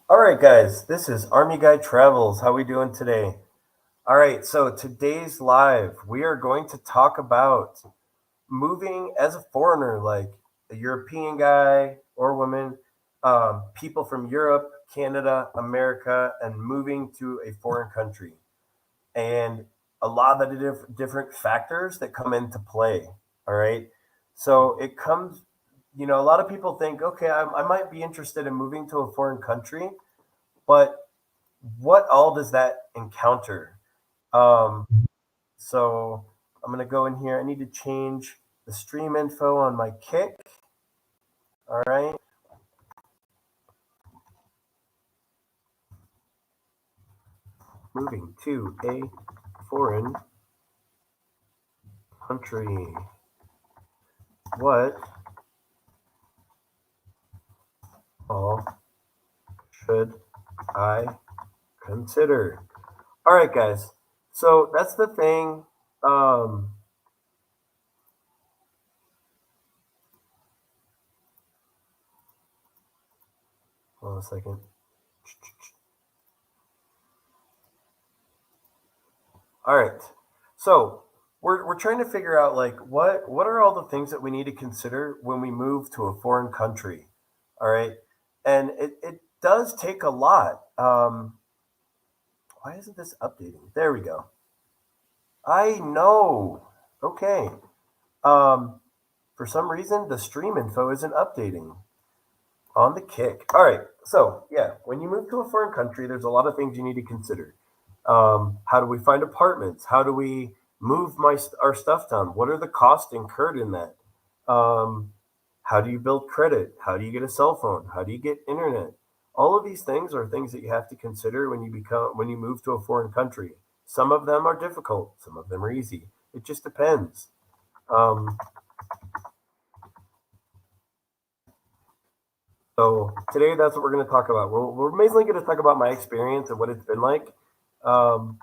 All right, guys, this is Army Guy Travels. How we doing today? All right, so today's live, we are going to talk about moving as a foreigner, like a European guy or woman, people from Europe, Canada, America, and moving to a foreign country, and a lot of the different factors that come into play. All right, so it comes, a lot of people think, okay, I might be interested in moving to a foreign country, but what all does that encounter? Um, so I'm gonna go in here. I need to change the stream info on my kick. All right, moving to a foreign country. What all should I consider? All right, guys. So that's the thing. Um, Hold on a second. All right. So we're trying to figure out like what are all the things that we need to consider when we move to a foreign country. All right. And it does take a lot. Why isn't this updating? There we go. I know. Okay. Um, for some reason the stream info isn't updating on the kick. All right. So yeah, when you move to a foreign country, there's a lot of things you need to consider. How do we find apartments? How do we move our stuff down? What are the costs incurred in that? Um, how do you build credit? How do you get a cell phone? How do you get internet? All of these things are things that you have to consider when you move to a foreign country. Some of them are difficult. Some of them are easy. It just depends. Um, so today, that's what we're going to talk about. We're mainly going to talk about my experience and what it's been like. Um,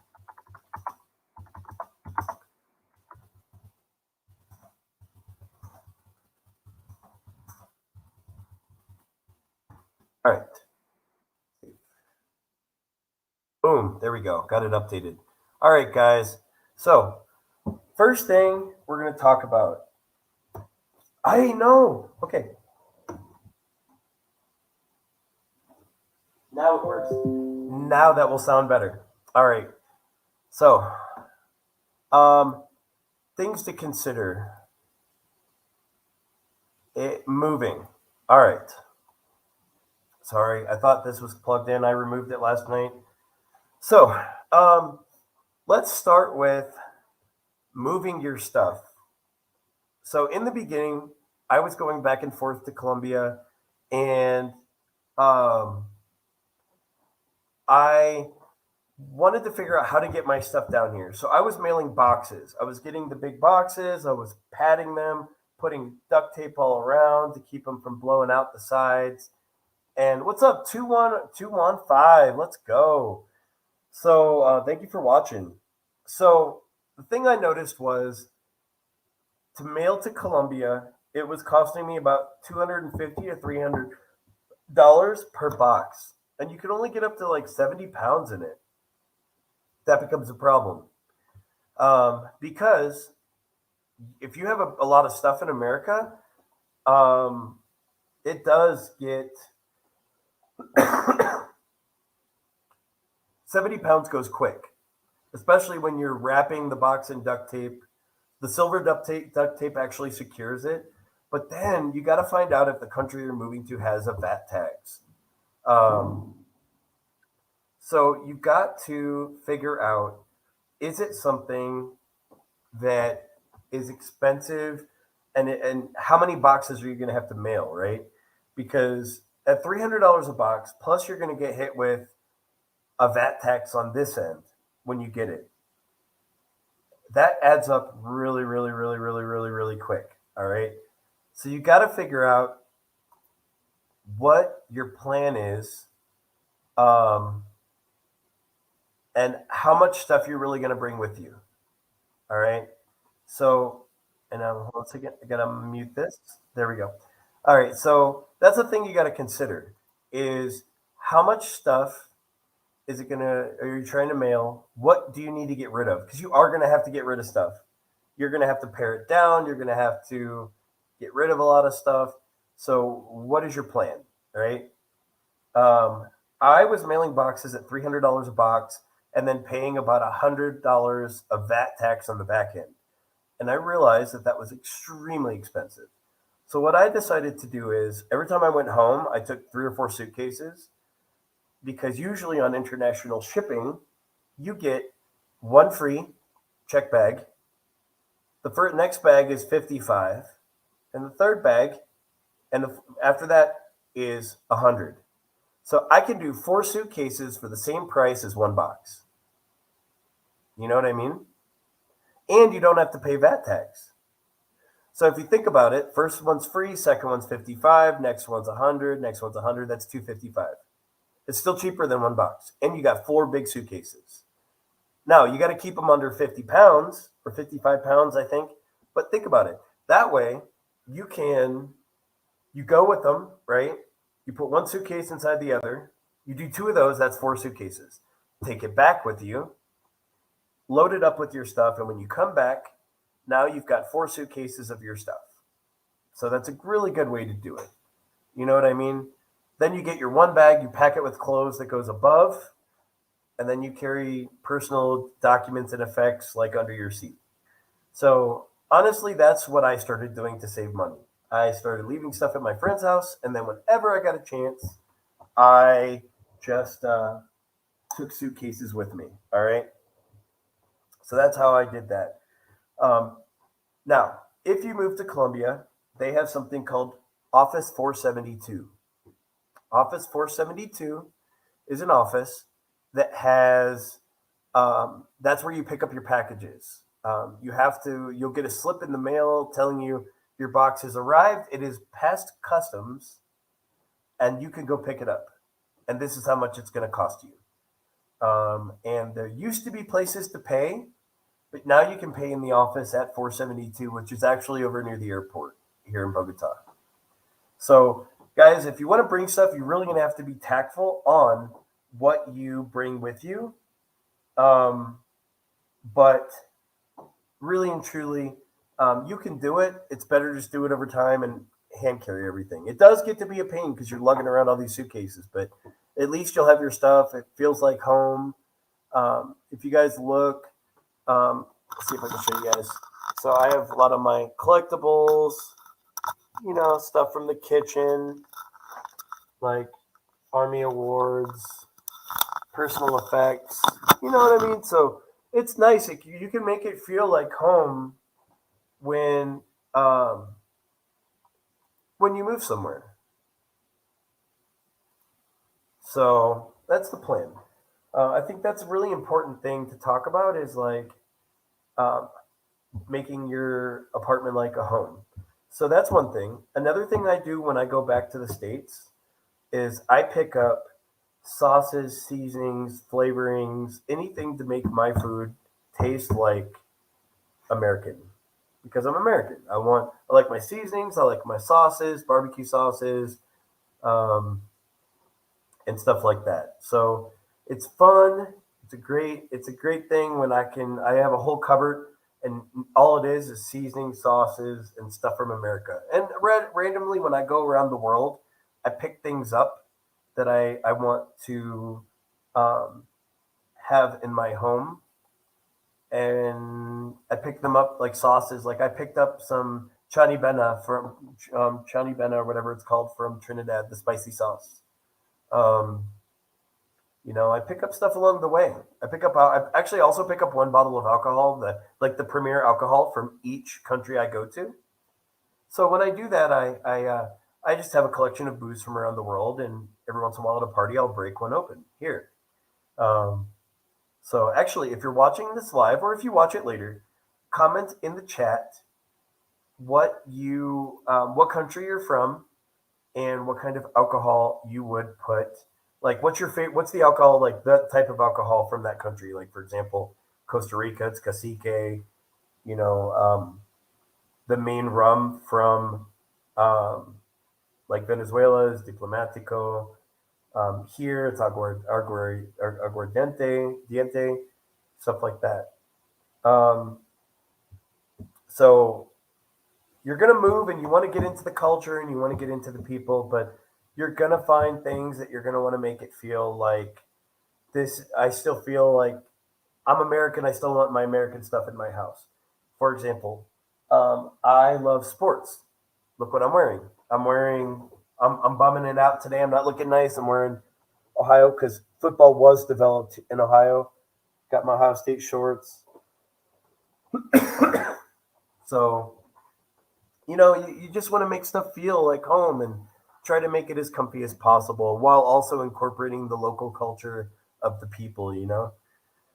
all right. Boom, there we go. Got it updated. All right, guys. So, first thing we're going to talk about. I know. Okay, now it works. Now that will sound better. All right. So, um, things to consider. Moving. All right. Sorry, I thought this was plugged in. I removed it last night. So, um, let's start with moving your stuff. So, in the beginning, I was going back and forth to Colombia, and um, I wanted to figure out how to get my stuff down here. So I was mailing boxes. I was getting the big boxes, I was padding them, putting duct tape all around to keep them from blowing out the sides. And what's up? 21215. Let's go. So thank you for watching. So the thing I noticed was to mail to Colombia, it was costing me about 250 to $300 per box. And you can only get up to like 70 pounds in it. That becomes a problem. Because if you have a lot of stuff in America, um, it does get 70 pounds goes quick, especially when you're wrapping the box in duct tape. The silver duct tape actually secures it, but then you got to find out if the country you're moving to has a VAT tax. Um, so you've got to figure out, is it something that is expensive, and how many boxes are you going to have to mail, right? Because at $300 a box, plus you're going to get hit with a VAT tax on this end when you get it. That adds up really, really, really, really, really, really quick. All right. So you got to figure out what your plan is, um, and how much stuff you're really going to bring with you. All right. So, and once again, I gotta mute this. There we go. All right. So that's the thing you got to consider is how much stuff is it gonna are you trying to mail? What do you need to get rid of? Because you are gonna have to get rid of stuff. You're gonna have to pare it down. You're gonna have to get rid of a lot of stuff. So what is your plan? Right? Um, I was mailing boxes at $300 a box and then paying about $100 of VAT tax on the back end. And I realized that that was extremely expensive. So what I decided to do is every time I went home, I took 3 or 4 suitcases because usually on international shipping, you get one free check bag. The first, next bag is 55, and the third bag, after that is 100. So I can do 4 suitcases for the same price as one box. You know what I mean? And you don't have to pay VAT tax. So if you think about it, first one's free, second one's 55, next one's 100, next one's 100, that's 255. It's still cheaper than one box. And you got 4 big suitcases. Now, you got to keep them under 50 pounds or 55 pounds, I think. But think about it. That way, you can, you go with them, right? You put one suitcase inside the other. You do 2 of those, that's 4 suitcases. Take it back with you, load it up with your stuff. And when you come back, now you've got 4 suitcases of your stuff. So that's a really good way to do it. You know what I mean? Then you get your one bag, you pack it with clothes that goes above, and then you carry personal documents and effects like under your seat. So honestly, that's what I started doing to save money. I started leaving stuff at my friend's house, and then whenever I got a chance, I just took suitcases with me. All right. So that's how I did that. Um, Now, if you move to Colombia, they have something called Office 472. Office 472 is an office that has, that's where you pick up your packages. You'll get a slip in the mail telling you your box has arrived. It is past customs, and you can go pick it up. And this is how much it's going to cost you. And there used to be places to pay, but now you can pay in the office at 472, which is actually over near the airport here in Bogota. So, guys, if you want to bring stuff, you're really going to have to be tactful on what you bring with you. Um, but really and truly, you can do it. It's better to just do it over time and hand carry everything. It does get to be a pain because you're lugging around all these suitcases, but at least you'll have your stuff. It feels like home. If you guys look, let's see if I can show you guys. So I have a lot of my collectibles, stuff from the kitchen, like Army Awards, personal effects. You know what I mean? So it's nice. You can make it feel like home when um, when you move somewhere. So that's the plan. I think that's a really important thing to talk about is like um, making your apartment like a home. So that's one thing. Another thing I do when I go back to the States is I pick up sauces, seasonings, flavorings, anything to make my food taste like American. Because I'm American. I like my seasonings, I like my sauces, barbecue sauces, um, and stuff like that. So it's fun. It's a great thing when I have a whole cupboard and all it is seasoning sauces and stuff from America. And randomly when I go around the world, I pick things up that I want to um, have in my home, and I pick them up like sauces. Like I picked up some chani bena from chani bena or whatever it's called from Trinidad, the spicy sauce. Um, I pick up stuff along the way. I actually also pick up one bottle of alcohol, the premier alcohol from each country I go to. So when I do that, I just have a collection of booze from around the world, and every once in a while at a party, I'll break one open here. Um, so actually, if you're watching this live or if you watch it later, comment in the chat what country you're from and what kind of alcohol you would put. Like, what's your favorite? What's the alcohol like? That type of alcohol from that country? Like, for example, Costa Rica, it's cacique. You know, the main rum from um, like Venezuela is Diplomatico. Here it's aguardiente, stuff like that. Um, so you're gonna move and you want to get into the culture and you want to get into the people, but you're gonna find things that you're gonna want to make it feel like this. I still feel like I'm American. I still want my American stuff in my house. For example, I love sports. Look what I'm wearing. I'm bumming it out today. I'm not looking nice. I'm wearing Ohio because football was developed in Ohio. Got my Ohio State shorts. So, you just want to make stuff feel like home and try to make it as comfy as possible while also incorporating the local culture of the people.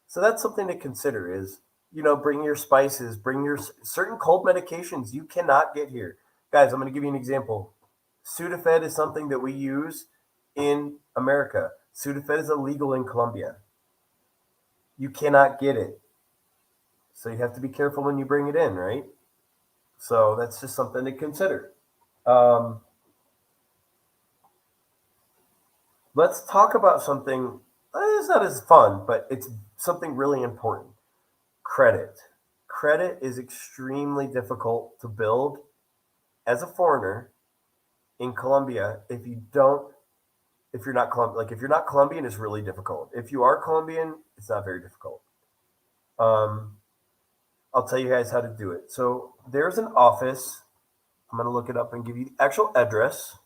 So that's something to consider is, bring your spices, bring your certain cold medications you cannot get here. Guys, I'm going to give you an example. Sudafed is something that we use in America. Sudafed is illegal in Colombia. You cannot get it. So you have to be careful when you bring it in, right? So that's just something to consider. Um, let's talk about something. It's not as fun, but it's something really important. Credit. Credit is extremely difficult to build as a foreigner in Colombia if you're not Colombian. Like if you're not Colombian, it's really difficult. If you are Colombian, it's not very difficult. Um, I'll tell you guys how to do it. So there's an office. I'm going to look it up and give you the actual address.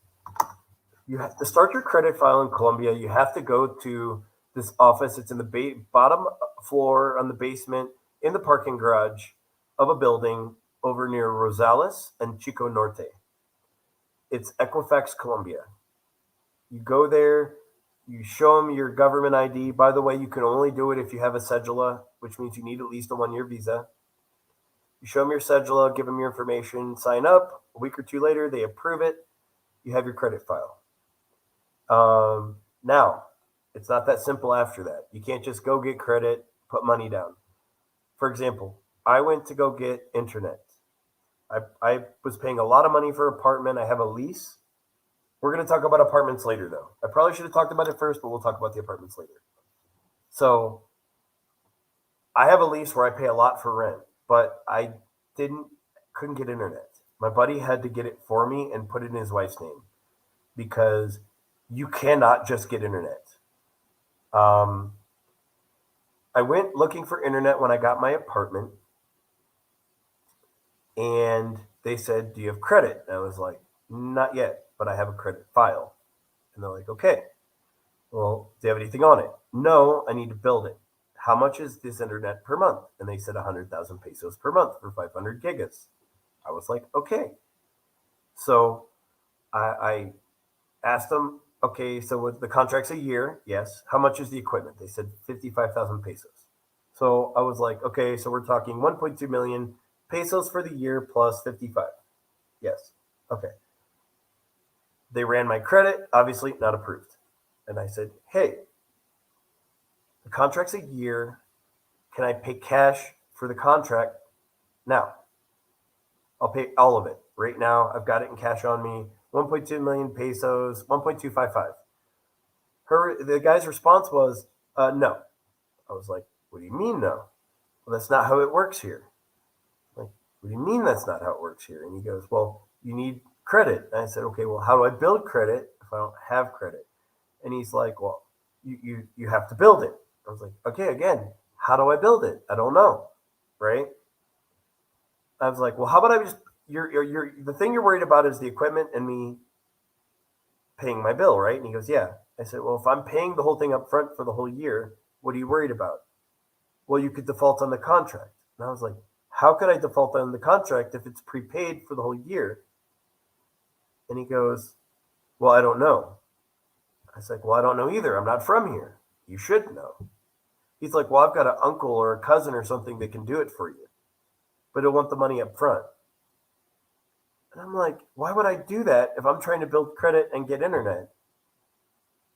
You have to start your credit file in Colombia. You have to go to this office. It's in the bottom floor on the basement in the parking garage of a building over near Rosales and Chico Norte. It's Equifax Colombia. You go there, you show them your government ID. By the way, you can only do it if you have a cedula, which means you need at least a 1 year visa. You show them your cedula, give them your information, sign up. A week or two later, they approve it. You have your credit file. Now, it's not that simple after that. You can't just go get credit, put money down. For example, I went to go get internet. I was paying a lot of money for an apartment. I have a lease. We're going to talk about apartments later, though. I probably should have talked about it first, but we'll talk about the apartments later. So I have a lease where I pay a lot for rent, but I didn't couldn't get internet. My buddy had to get it for me and put it in his wife's name because you cannot just get internet. Um, I went looking for internet when I got my apartment, and they said, "Do you have credit?" And I was like, "Not yet, but I have a credit file." And they're like, "Okay, well, do you have anything on it?" "No, I need to build it." "How much is this internet per month?" And they said 100,000 pesos per month for 500 gigas. I was like, "Okay." So I asked them, "Okay, so with the contract's a year, yes. How much is the equipment?" They said 55,000 pesos. So I was like, "Okay, so we're talking 1.2 million pesos for the year plus 55." Yes. Okay. They ran my credit, obviously not approved. And I said, "Hey, the contract's a year. Can I pay cash for the contract now? I'll pay all of it right now. I've got it in cash on me. 1.2 million pesos, 1.255." The guy's response was, "No." I was like, "What do you mean no?" "Well, that's not how it works here." I'm like, "What do you mean that's not how it works here?" And he goes, "Well, you need credit." And I said, "Okay, well, how do I build credit if I don't have credit?" And he's like, "Well, you have to build it." I was like, "Okay, again, how do I build it? I don't know." Right? I was like, "Well, how about I just the thing you're worried about is the equipment and me paying my bill, right?" And he goes, "Yeah." I said, "Well, if I'm paying the whole thing up front for the whole year, what are you worried about?" "Well, you could default on the contract." And I was like, "How could I default on the contract if it's prepaid for the whole year?" And he goes, "Well, I don't know." I was like, "Well, I don't know either. I'm not from here. You should know." He's like, "Well, I've got an uncle or a cousin or something that can do it for you, but he'll want the money up front." And I'm like, "Why would I do that if I'm trying to build credit and get internet?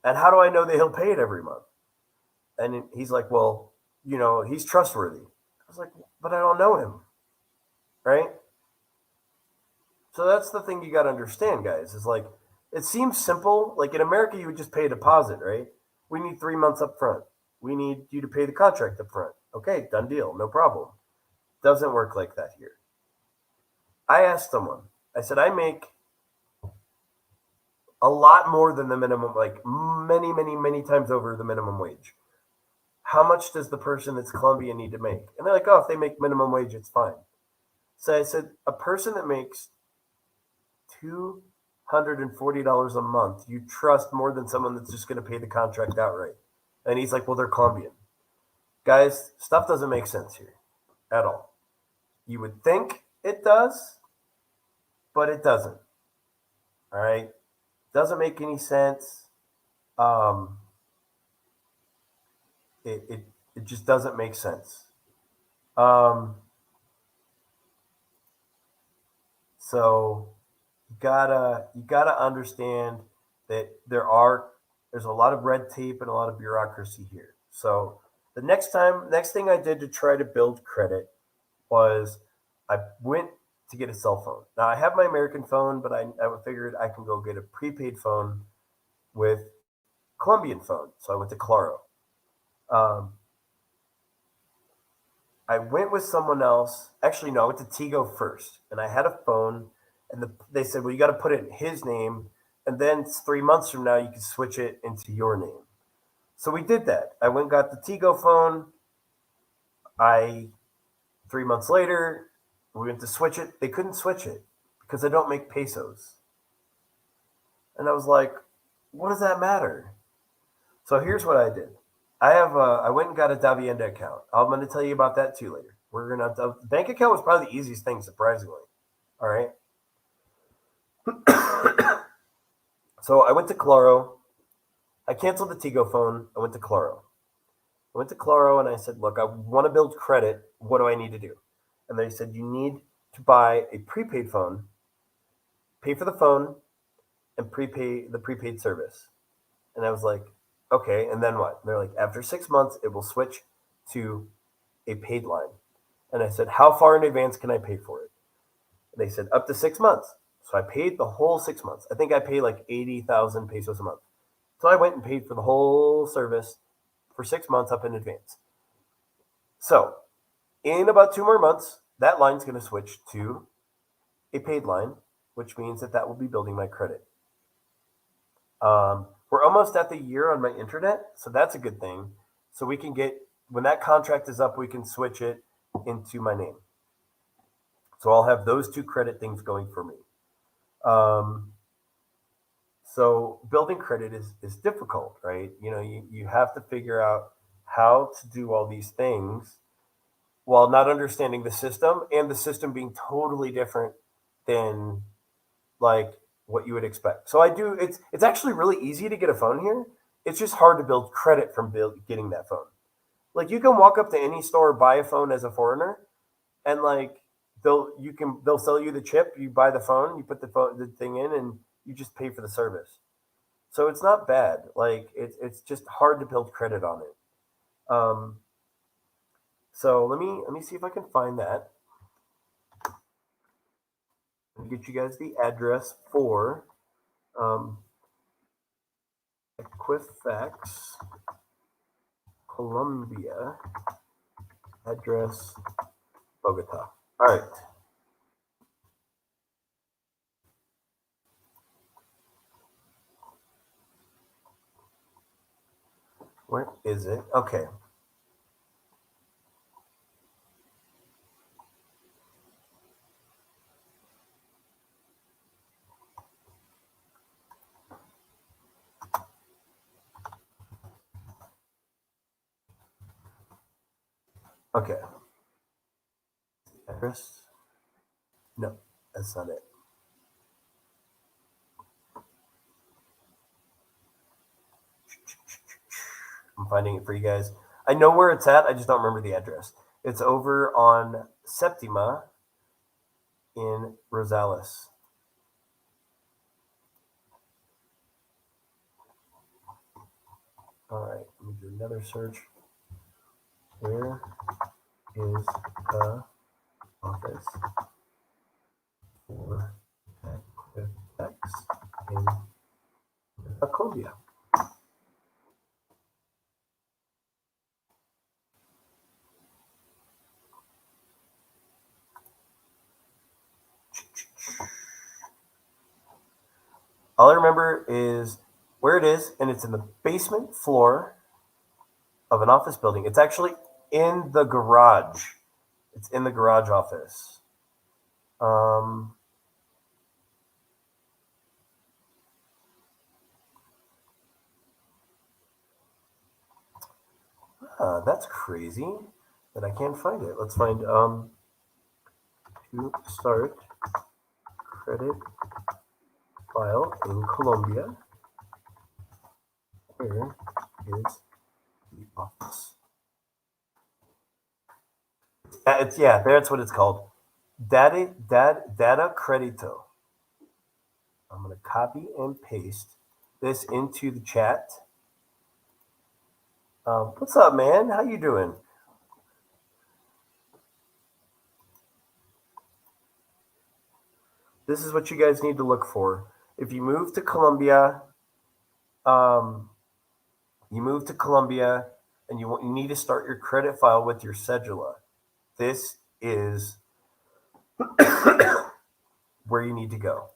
And how do I know that he'll pay it every month?" And he's like, "Well, he's trustworthy." I was like, "But I don't know him." Right? So that's the thing you got to understand, guys, is like It seems simple. Like in America, you would just pay a deposit, right? We need 3 months up front. We need you to pay the contract up front. Okay, done deal, no problem. Doesn't work like that here. I asked someone, I said, I make a lot more than the minimum, like many, many, many times over the minimum wage. How much does the person that's Colombian need to make? And they're like, oh, if they make minimum wage, it's fine. So I said, a person that makes $240 a month, you trust more than someone that's just going to pay the contract outright. And he's like, well, they're Colombian. Guys, stuff doesn't make sense here at all. You would think it does, but it doesn't. All right. Doesn't make any sense. Um, it, it, it just doesn't make sense. Um, so you gotta understand that there's a lot of red tape and a lot of bureaucracy here. So the next thing I did to try to build credit was I went to get a cell phone. Now I have my American phone, but I figured I can go get a prepaid phone with Colombian phone. So I went to Claro. Um, I went with someone else. Actually, no, I went to Tigo first, and I had a phone, and they said, "Well, you got to put it in his name, and then 3 months from now, you can switch it into your name." So we did that. I went and got the Tigo phone. I 3 months later, we went to switch it. They couldn't switch it because I don't make pesos, and I was like, "What does that matter?" So here's what I did. I went and got a Davienda account. I'm going to tell you about that too later. We're gonna bank account was probably the easiest thing, surprisingly. All right. So I went to Claro. I canceled the Tigo phone. I went to Claro. I went to Claro and I said, "Look, I want to build credit. What do I need to do?" And they said, "You need to buy a prepaid phone, pay for the phone, and prepay the prepaid service." And I was like, "Okay." And then what? And they're like, "After 6 months, it will switch to a paid line." And I said, "How far in advance can I pay for it?" And they said, "Up to 6 months." So I paid the whole 6 months. I think I paid like 80,000 pesos a month. So I went and paid for the whole service for 6 months up in advance. So in about 2 more months, that line's going to switch to a paid line, which means that will be building my credit. We're almost at the year on my internet, so that's a good thing. So we can get, when that contract is up, we can switch it into my name. So I'll have those two credit things going for me. Um, so building credit is difficult, right? You have to figure out how to do all these things while not understanding the system and the system being totally different than like what you would expect. So it's actually really easy to get a phone here. It's just hard to build credit from getting that phone. Like you can walk up to any store, buy a phone as a foreigner, and like they'll sell you the chip, you buy the phone, you put the thing in, and you just pay for the service. So it's not bad. Like it's just hard to build credit on it. Um, so let me see if I can find that. Let me get you guys the address for um, Equifax Colombia address Bogota. All right. Where is it? Okay. Okay. Address? No, that's not it. I'm finding it for you guys. I know where it's at. I just don't remember the address. It's over on Septima in Rosales. All right. Let me do another search. Where is the office for Equifax in Colombia. All I remember is where it is, and it's in the basement floor of an office building. It's actually in the garage. It's in the garage office. Um, that's crazy that I can't find it. Let's find to start credit file in Colombia. Where is the office? It's yeah, that's what it's called. Data credito. I'm gonna copy and paste this into the chat. What's up, man? How you doing? This is what you guys need to look for. If you move to Colombia, um, you move to Colombia, and you need to start your credit file with your cedula. This is where you need to go.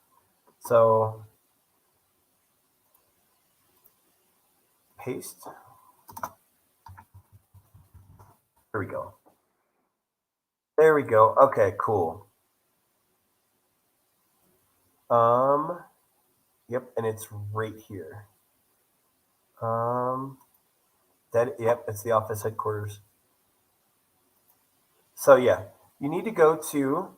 So paste. There we go. There we go. Okay, cool. Um, yep, and it's right here. Um, yep, it's the office headquarters. So yeah, you need to go to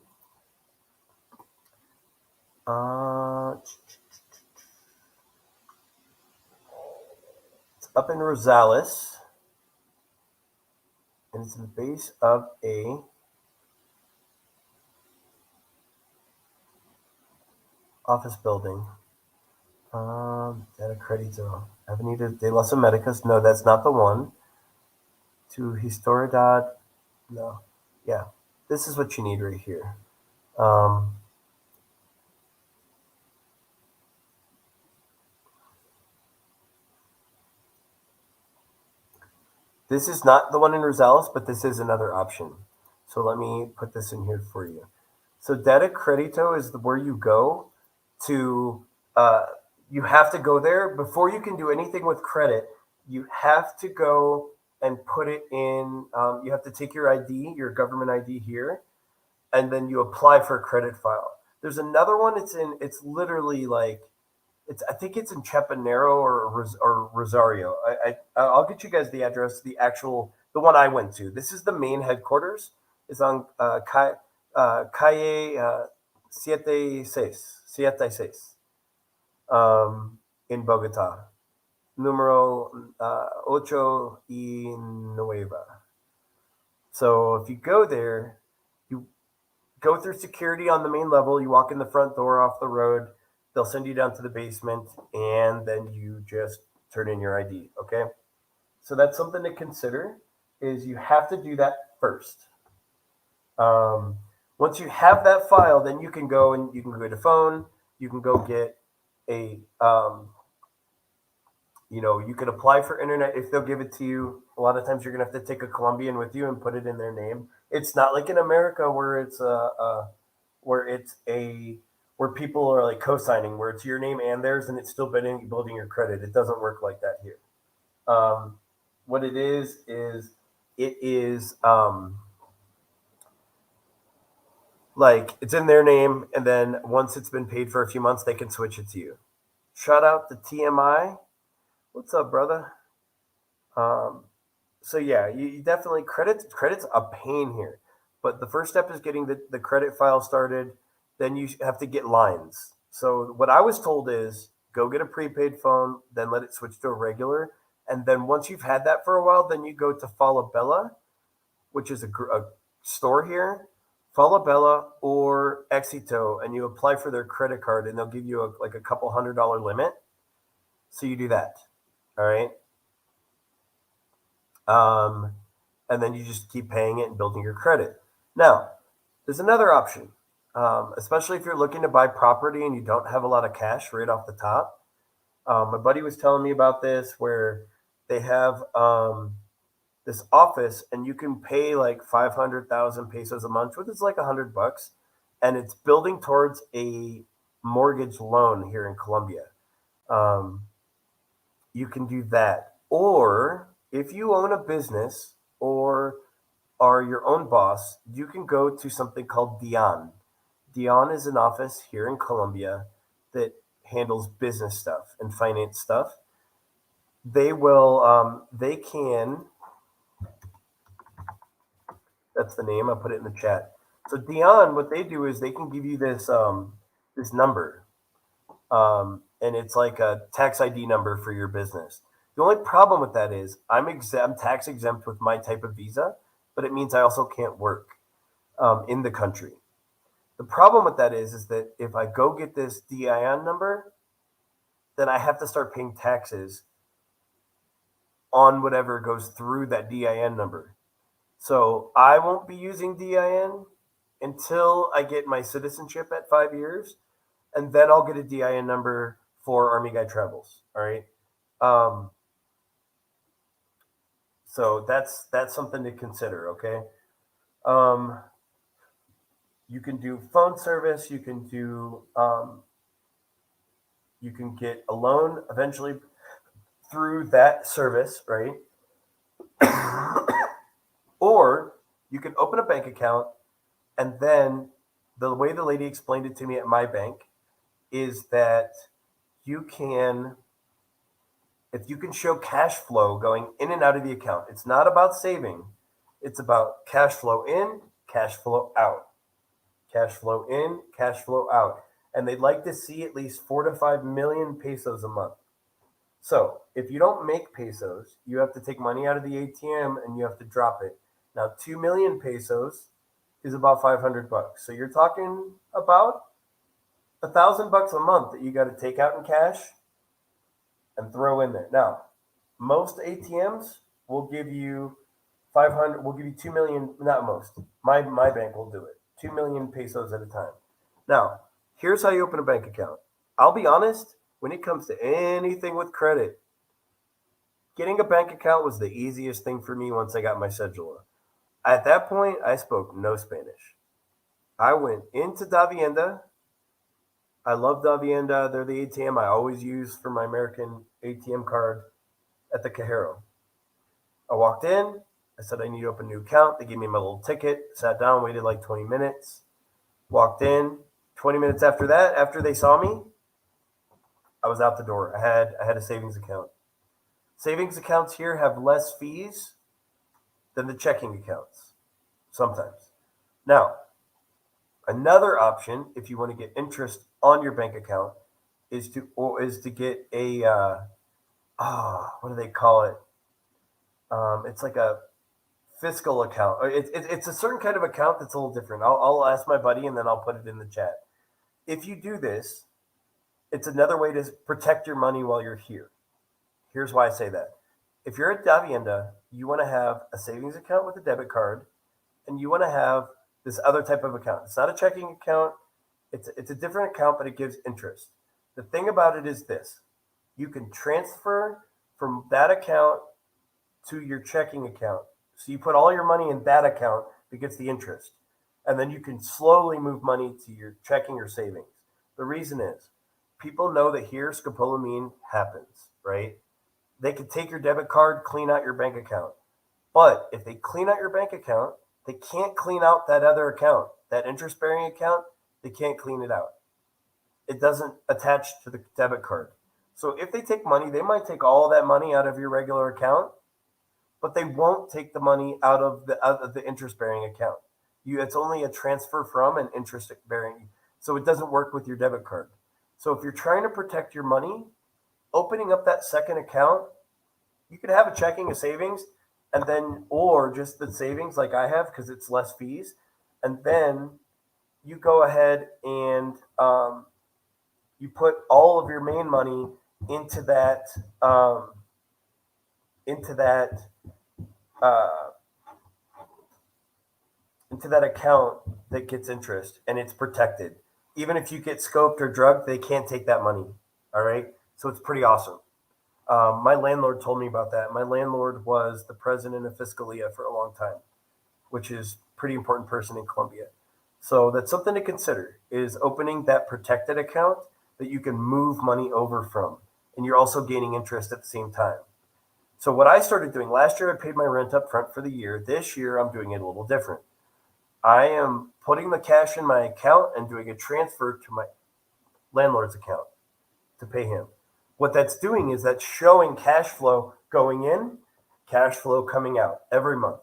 it's up in Rosales, and it's in the base of a office building. Data Credito, Avenida de las Americas. No, that's not the one. To Historidad. No, yeah, this is what you need right here. Um, this is not the one in Rosales, but this is another option. So let me put this in here for you. So Data Credito is where you go to. Uh, you have to go there before you can do anything with credit. You have to go and put it in. You have to take your ID, your government ID here, and then you apply for a credit file. There's another one. It's in. It's literally like it's. I think it's in Chapinero or Rosario. I'll get you guys the address. The one I went to. This is the main headquarters. It's on calle siete seis in Bogota. Numero ocho y nueva. So if you go there, you go through security on the main level. You walk in the front door off the road. They'll send you down to the basement, and then you just turn in your ID. Okay. So that's something to consider. Is you have to do that first. Um, Once you have that file, then you can go and you can get a phone. You can go get a you can apply for internet if they'll give it to you. A lot of times you're gonna have to take a Colombian with you and put it in their name. It's not like in America where where it's a where people are like co-signing, where it's your name and theirs, and it's still building your credit. It doesn't work like that here. Um, what it is it is like it's in their name, and then once it's been paid for a few months, they can switch it to you. Shout out to TMI. What's up, brother? Um, so yeah, you definitely credit's a pain here, but the first step is getting the credit file started. Then you have to get lines. So what I was told is go get a prepaid phone, then let it switch to a regular, and then once you've had that for a while, then you go to Falabella, which is a store here, Falabella or Exito, and you apply for their credit card, and they'll give you like a couple $100 limit. So you do that. All right. Um, and then you just keep paying it and building your credit. Now, there's another option, especially if you're looking to buy property and you don't have a lot of cash right off the top. My buddy was telling me about this where they have this office and you can pay like 500,000 pesos a month, which is like $100, and it's building towards a mortgage loan here in Colombia. Um, you can do that. Or if you own a business or are your own boss, you can go to something called Dion. Dion is an office here in Colombia that handles business stuff and finance stuff. They can, that's the name, I'll put it in the chat. So Dion, what they do is they can give you this number, and it's like a tax ID number for your business. The only problem with that is I'm tax exempt with my type of visa, but it means I also can't work in the country. The problem with that is that if I go get this DIN number, then I have to start paying taxes on whatever goes through that DIN number. So I won't be using DIN until I get my citizenship at 5 years, and then I'll get a DIN number for Army Guy Travels. All right. Um, so that's something to consider. Okay. Um, you can do phone service. You can get a loan eventually through that service, right? Or you can open a bank account, and then the way the lady explained it to me at my bank is that you can, if you can show cash flow going in and out of the account, it's not about saving, it's about cash flow in, cash flow out, cash flow in, cash flow out. And they'd like to see at least 4 to 5 million pesos a month. So if you don't make pesos, you have to take money out of the ATM and you have to drop it. Now, 2 million pesos is about $500. So you're talking about $1,000 a month that you got to take out in cash and throw in there. Now, most ATMs will give you 500. Will give you 2 million. Not most. My bank will do it. 2 million pesos at a time. Now, here's how you open a bank account. I'll be honest. When it comes to anything with credit, getting a bank account was the easiest thing for me once I got my cedula. At that point, I spoke no Spanish. I went into Davienda. I love Davienda. They're the ATM I always use for my American ATM card at the Cajero. I walked in. I said I need to open a new account. They gave me my little ticket. Sat down, waited like 20 minutes. Walked in. 20 minutes after that, after they saw me, I was out the door. I had a savings account. Savings accounts here have less fees than the checking accounts sometimes. Now, another option, if you want to get interest on your bank account, is to get a what do they call it? It's like a fiscal account. It's a certain kind of account that's a little different. I'll ask my buddy and then I'll put it in the chat. If you do this, it's another way to protect your money while you're here. Here's why I say that. If you're at Davienda, you want to have a savings account with a debit card, and you want to have this other type of account. It's not a checking account. It's a different account, but it gives interest. The thing about it is this: you can transfer from that account to your checking account. So you put all your money in that account that gets the interest, and then you can slowly move money to your checking or savings. The reason is people know that here scopolamine happens, right? They could take your debit card, clean out your bank account. But if they clean out your bank account, they can't clean out that other account, that interest bearing account. They can't clean it out. It doesn't attach to the debit card. So if they take money, they might take all that money out of your regular account, but they won't take the money out of the interest bearing account. It's only a transfer from an interest bearing. So it doesn't work with your debit card. So if you're trying to protect your money, opening up that second account, you could have a checking, a savings, and then, or just the savings like I have because it's less fees. And then you go ahead and you put all of your main money into that, um, into that, uh, into that account that gets interest and it's protected. Even if you get scoped or drugged, they can't take that money. All right. So it's pretty awesome. My landlord told me about that. My landlord was the president of Fiscalia for a long time, which is a pretty important person in Colombia. So that's something to consider is opening that protected account that you can move money over from. And you're also gaining interest at the same time. So what I started doing last year, I paid my rent up front for the year. This year, I'm doing it a little different. I am putting the cash in my account and doing a transfer to my landlord's account to pay him. What that's doing is that's showing cash flow going in, cash flow coming out every month.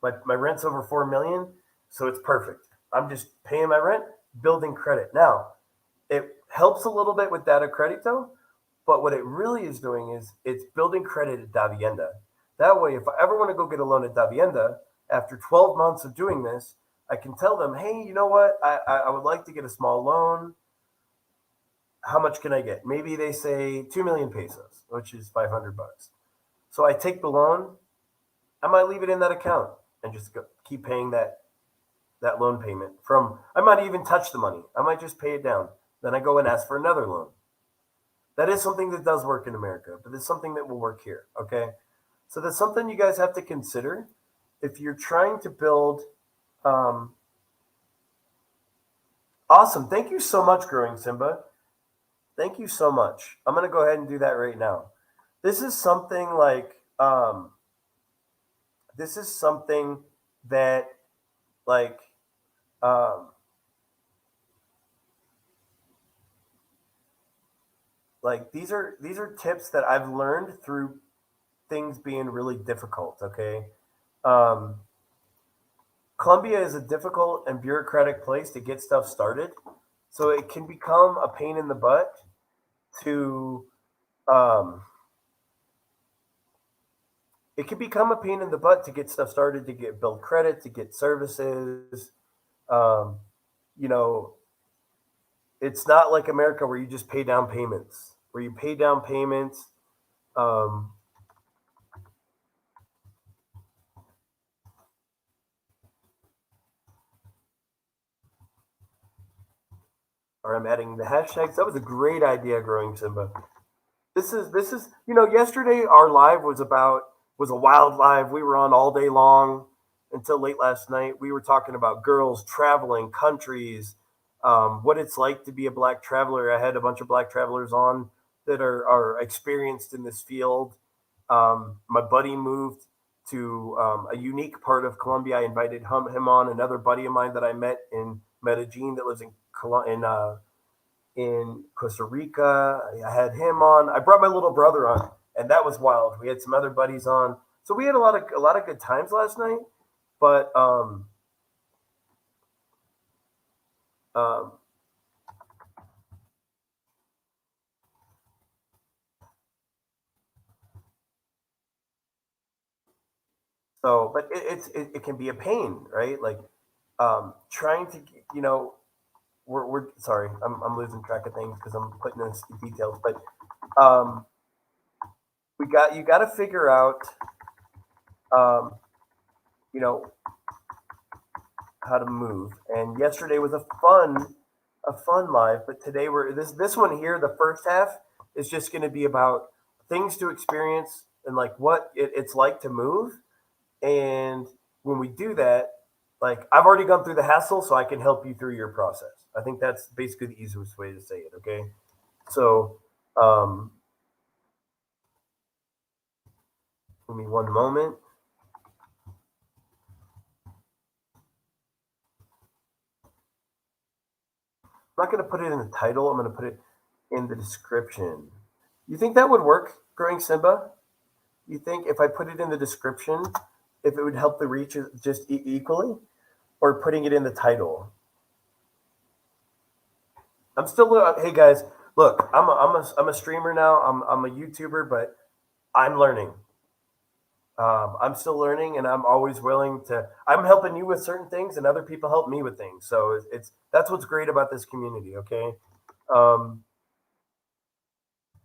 My rent's over 4 million, so it's perfect. I'm just paying my rent, building credit. Now, it helps a little bit with data credito, but what it really is doing is it's building credit at Davienda. That way, if I ever want to go get a loan at Davienda, after 12 months of doing this, I can tell them, hey, you know what? I would like to get a small loan. How much can I get? Maybe they say 2 million pesos, which is 500 bucks. So I take the loan. I might leave it in that account and just keep paying that loan payment from. I might even touch the money. I might just pay it down. Then I go and ask for another loan. That is something that does work in America, but it's something that will work here. Okay, so that's something you guys have to consider if you're trying to build. Um, awesome. Thank you so much, Growing Simba. Thank you so much. I'm gonna go ahead and do that right now. This is something like this is something that like um, these are tips that I've learned through things being really difficult. Okay, um, Colombia is a difficult and bureaucratic place to get stuff started, so it can become a pain in the butt to um, it can become a pain in the butt to get stuff started, to get build credit, to get services. Um, you know, it's not like America where you just pay down payments, where you pay down payments. Um, or I'm adding the hashtags. That was a great idea, Growing Simba. This is yesterday our live was a wild live. We were on all day long until late last night. We were talking about girls traveling countries, what it's like to be a black traveler. I had a bunch of black travelers on that are experienced in this field. My buddy moved to a unique part of Colombia. I invited him on. Another buddy of mine that I met in Medellin that lives in Costa Rica. I had him on. I brought my little brother on, and that was wild. We had some other buddies on, so we had a lot of good times last night. But um, but it can be a pain, right? Like trying to we're sorry, I'm losing track of things because I'm putting in details, but um, you got to figure out um, you know how to move. And yesterday was a fun live, but today we're this one here. The first half is just going to be about things to experience and like what it's like to move. And when we do that, like I've already gone through the hassle, so I can help you through your process. I think that's basically the easiest way to say it. Okay, so um, give me one moment. I'm not going to put it in the title. I'm going to put it in the description. You think that would work, Growing Simba? You think if I put it in the description, if it would help the reach just equally, or putting it in the title? I'm still. Hey guys, look, I'm a streamer now. I'm a YouTuber, but I'm learning. I'm still learning, and I'm always willing to. I'm helping you with certain things, and other people help me with things. So it's that's what's great about this community. Okay, um,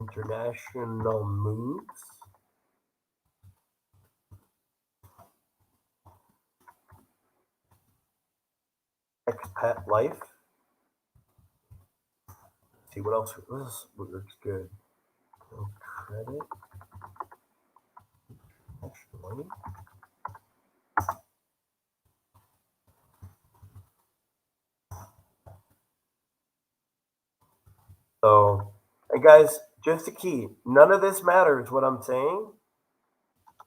international moves, expat life. See what else looks good. credit actually. So, and guys, just a key, none of this matters what I'm saying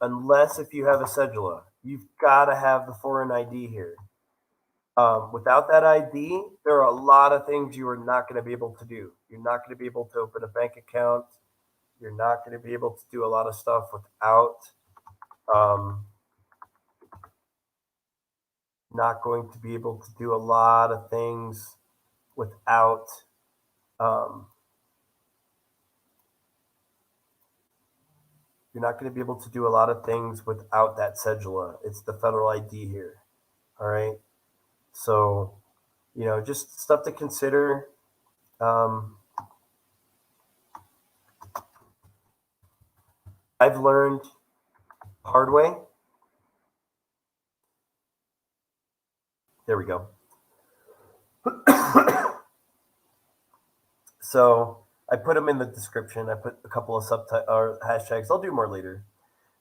unless if you have a cedula. You've got to have the foreign ID here. Without that ID, there are a lot of things you are not going to be able to do. You're not going to be able to open a bank account. You're not going to be able to do a lot of stuff without, um, not going to be able to do a lot of things without, um, you're not going to be able to do a lot of things without that cedula. It's the federal ID here. All right. So, just stuff to consider. Um, I've learned hard way. There we go. So I put them in the description. I put a couple of subtitles or hashtags. I'll do more later.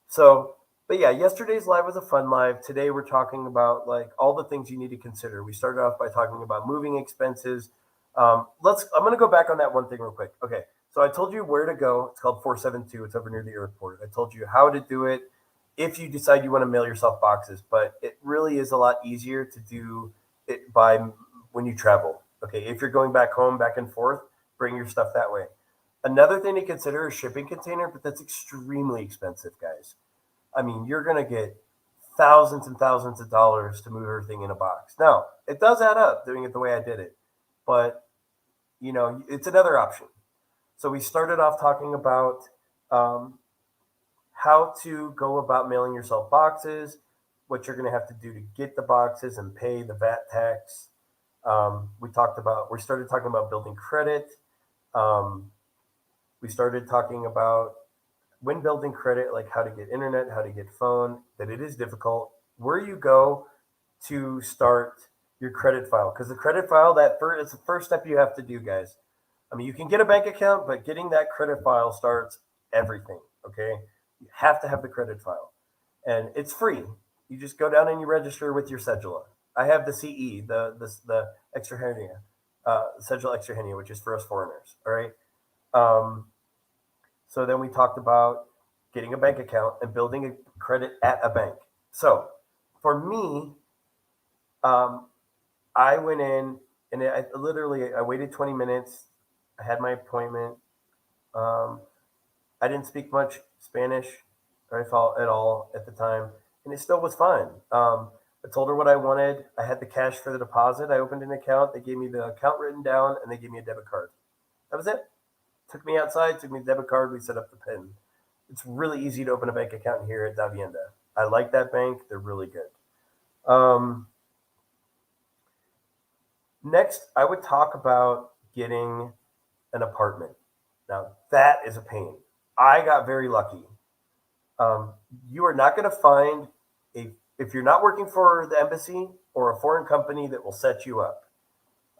So, but yeah, yesterday's live was a fun live. Today we're talking about like all the things you need to consider. We started off by talking about moving expenses. I'm gonna go back on that one thing real quick. Okay, so I told you where to go. It's called 472. It's over near the airport. I told you how to do it if you decide you want to mail yourself boxes, but it really is a lot easier to do it by when you travel. Okay, if you're going back home, back and forth, bring your stuff that way. Another thing to consider is shipping container, but that's extremely expensive, guys. I mean, you're going to get thousands and thousands of dollars to move everything in a box. Now, it does add up doing it the way I did it, but it's another option. So we started off talking about um, how to go about mailing yourself boxes, what you're going to have to do to get the boxes and pay the VAT tax. We started talking about building credit. Um, we started talking about when building credit, like how to get internet, how to get phone, that it is difficult. Where you go to start your credit file, because the credit file it's the first step you have to do, guys. I mean, you can get a bank account, but getting that credit file starts everything. Okay, you have to have the credit file, and it's free. You just go down and you register with your cedula. I have the CE, the extra hernia, cedula extra hernia, which is for us foreigners. All right. Um, so then we talked about getting a bank account and building a credit at a bank. So for me, um, I went in and I waited 20 minutes. I had my appointment. Um, I didn't speak much Spanish or I felt at all at the time, and it still was fine. I told her what I wanted. I had the cash for the deposit. I opened an account. They gave me the account written down, and they gave me a debit card. That was it. Took me outside, took me the debit card. We set up the PIN. It's really easy to open a bank account here at Davienda. I like that bank. They're really good. Um, Next, I would talk about getting an apartment. Now, that is a pain. I got very lucky. Um, you are not going to find if you're not working for the embassy or a foreign company that will set you up,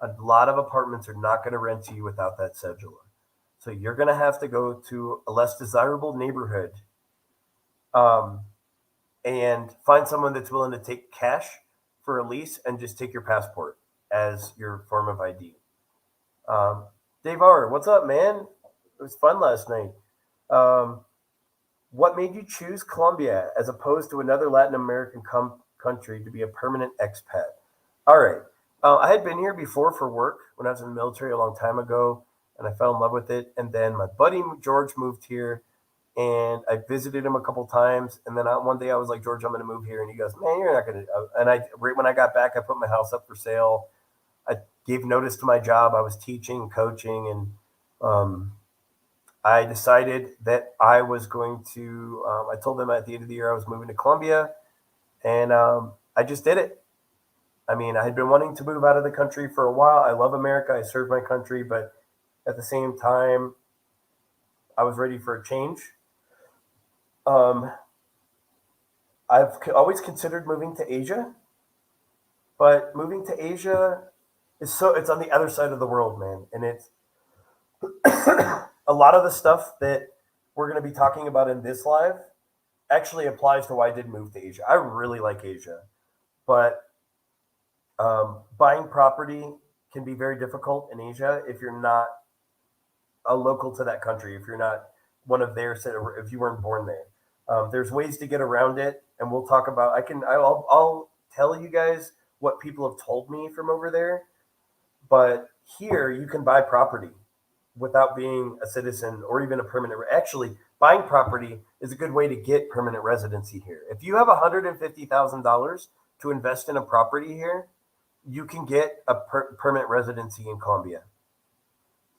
a lot of apartments are not going to rent to you without that cedula. So you're going to have to go to a less desirable neighborhood, um, and find someone that's willing to take cash for a lease and just take your passport as your form of ID. Um, Dave R, what's up, man? It was fun last night. Um, what made you choose Colombia as opposed to another Latin American country to be a permanent expat? All right. I had been here before for work when I was in the military a long time ago, and I fell in love with it. And then my buddy George moved here, and I visited him a couple times. And then one day I was like, George, I'm going to move here, and he goes, Man, you're not going to. And I right when I got back, I put my house up for sale. I gave notice to my job. I was teaching, coaching, and I decided that I was going to. I told them at the end of the year I was moving to Colombia, and I just did it. I mean, I had been wanting to move out of the country for a while. I love America. I serve my country, but at the same time, I was ready for a change. Um, I've always considered moving to Asia, but moving to Asia it's on the other side of the world, man, and it's a lot of the stuff that we're going to be talking about in this live actually applies to why I did move to Asia. I really like Asia, but buying property can be very difficult in Asia if you're not a local to that country, if you're not one of their, if you weren't born there. There's ways to get around it, and we'll talk about. I'll tell you guys what people have told me from over there, but here you can buy property without being a citizen or even a permanent. Actually, buying property is a good way to get permanent residency here. If you have $150,000 to invest in a property here, you can get a permanent residency in Colombia.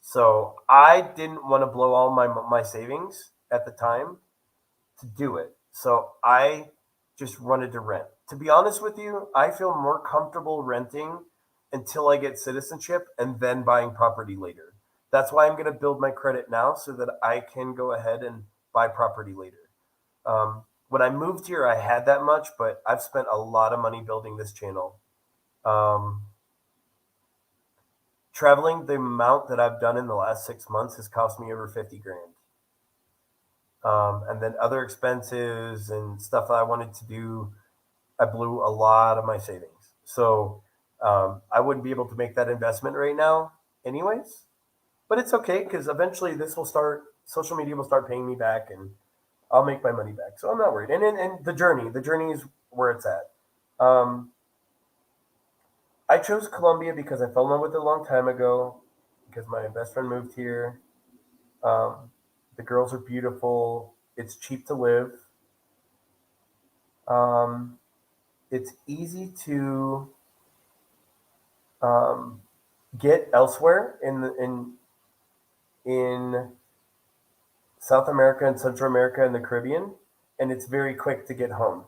So I didn't want to blow all my savings at the time to do it. So I just wanted to rent. To be honest with you, I feel more comfortable renting until I get citizenship and then buying property later. That's why I'm going to build my credit now so that I can go ahead and buy property later. When I moved here, I had that much, but I've spent a lot of money building this channel. Um, Traveling, the amount that I've done in the last 6 months has cost me over 50 grand. And then other expenses and stuff that I wanted to do, I blew a lot of my savings. So I wouldn't be able to make that investment right now, anyways. But it's okay because eventually social media will start paying me back and I'll make my money back. So I'm not worried. And the journey is where it's at. I chose Colombia because I fell in love with it a long time ago, because my best friend moved here. Um, the girls are beautiful. It's cheap to live. Um, it's easy to um, get elsewhere in South America and Central America and the Caribbean, and it's very quick to get home.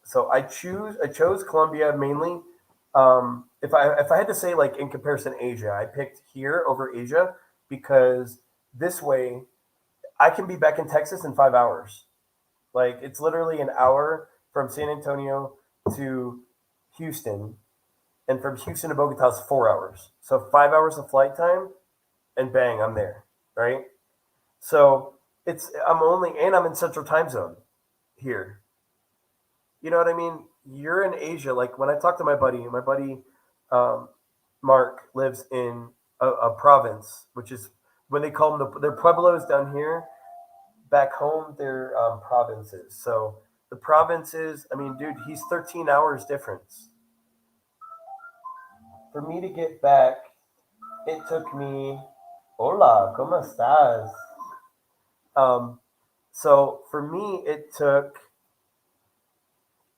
So I chose Colombia mainly. If I had to say, like, in comparison Asia, I picked here over Asia because this way I can be back in Texas in 5 hours. Like, it's literally an hour from San Antonio to Houston, and from Houston to Bogota is 4 hours. So 5 hours of flight time, and bang, I'm there. Right. So I'm in Central Time Zone here. You know what I mean? You're in Asia. Like, when I talk to my buddy um, Mark lives in a province, which is when they call them their pueblos down here. Back home, they're provinces. So the provinces, I mean, dude, he's 13 hours difference. For me to get back, it took me, hola, ¿cómo estás? Um, so for me, it took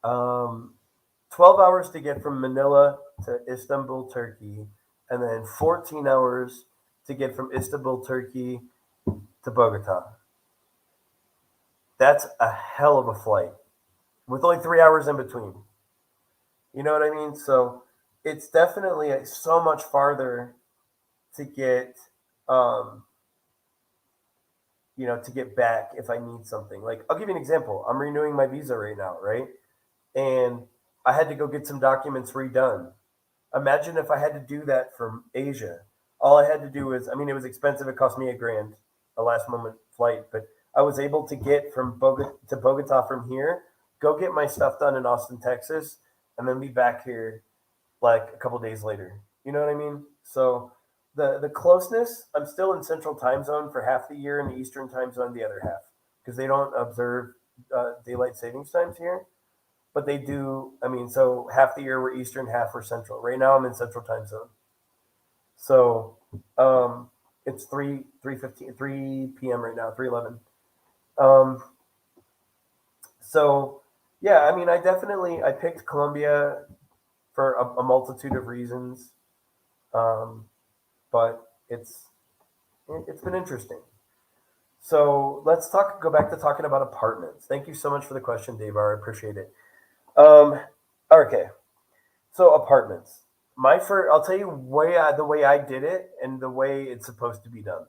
um, 12 hours to get from Manila to Istanbul, Turkey, and then 14 hours to get from Istanbul, Turkey to Bogota. That's a hell of a flight with only 3 hours in between. You know what I mean? So it's definitely so much farther to get, um, to get back if I need something. Like, I'll give you an example. I'm renewing my visa right now, right? And I had to go get some documents redone. Imagine if I had to do that from Asia. All I had to do was, I mean, it was expensive. It cost me $1,000, a last moment flight, but I was able to get from Bogota from here, go get my stuff done in Austin, Texas, and then be back here like a couple days later. You know what I mean? So the closeness, I'm still in Central Time Zone for half the year and the Eastern Time Zone the other half because they don't observe daylight savings times here, but they do. I mean, so half the year we're Eastern, half we're Central. Right now I'm in Central Time Zone, so it's 3 right now, 3:11. Um, so yeah, I mean, I picked Colombia for a multitude of reasons, um, but it's been interesting. So let's go back to talking about apartments. Thank you so much for the question, Dave. I appreciate it. Um, okay, so apartments. I'll tell you the way I did it and the way it's supposed to be done.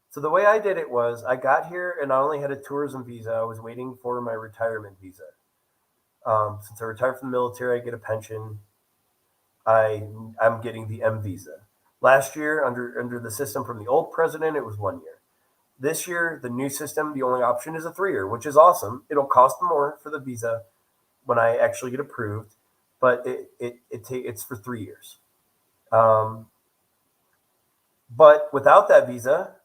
So the way I did it was I got here and I only had a tourism visa. I was waiting for my retirement visa. Since I retired from the military, I get a pension. I'm getting the M visa. Last year, under the system from the old president, it was 1 year. This year, the new system, the only option is a 3-year, which is awesome. It'll cost more for the visa when I actually get approved, but it's for 3 years. Um, but without that visa,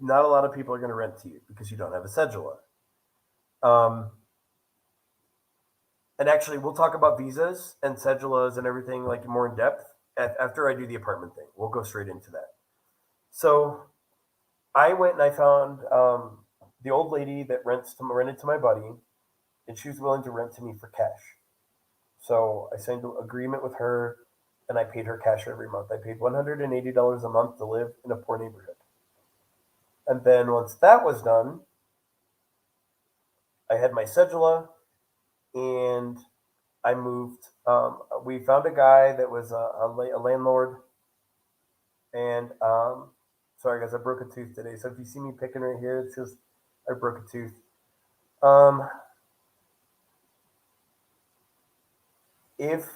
not a lot of people are going to rent to you because you don't have a cedula. Um, and actually, we'll talk about visas and cedulas and everything like more in depth after I do the apartment thing. We'll go straight into that. So I went and I found the old lady that rented to my buddy, and she was willing to rent to me for cash. So I signed an agreement with her, and I paid her cash every month. I paid $180 a month to live in a poor neighborhood. And then once that was done, I had my cedula, and I moved. We found a guy that was a landlord, and sorry guys, I broke a tooth today. So if you see me picking right here, it's just I broke a tooth. Um, if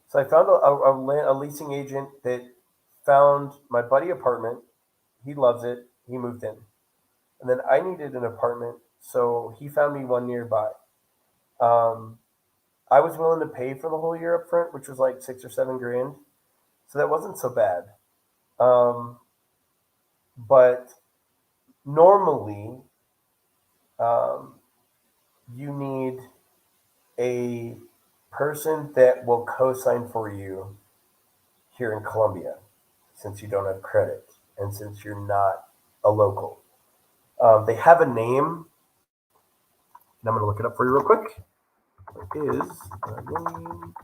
so, I found a leasing agent that found my buddy apartment. He loves it. He moved in, and then I needed an apartment, so he found me one nearby. Um, I was willing to pay for the whole year up front, which was like 6 or 7 grand. So that wasn't so bad. Um, but normally, um, you need a person that will co-sign for you here in Colombia, since you don't have credit and since you're not a local. They have a name, and I'm going to look it up for you real quick. It is the name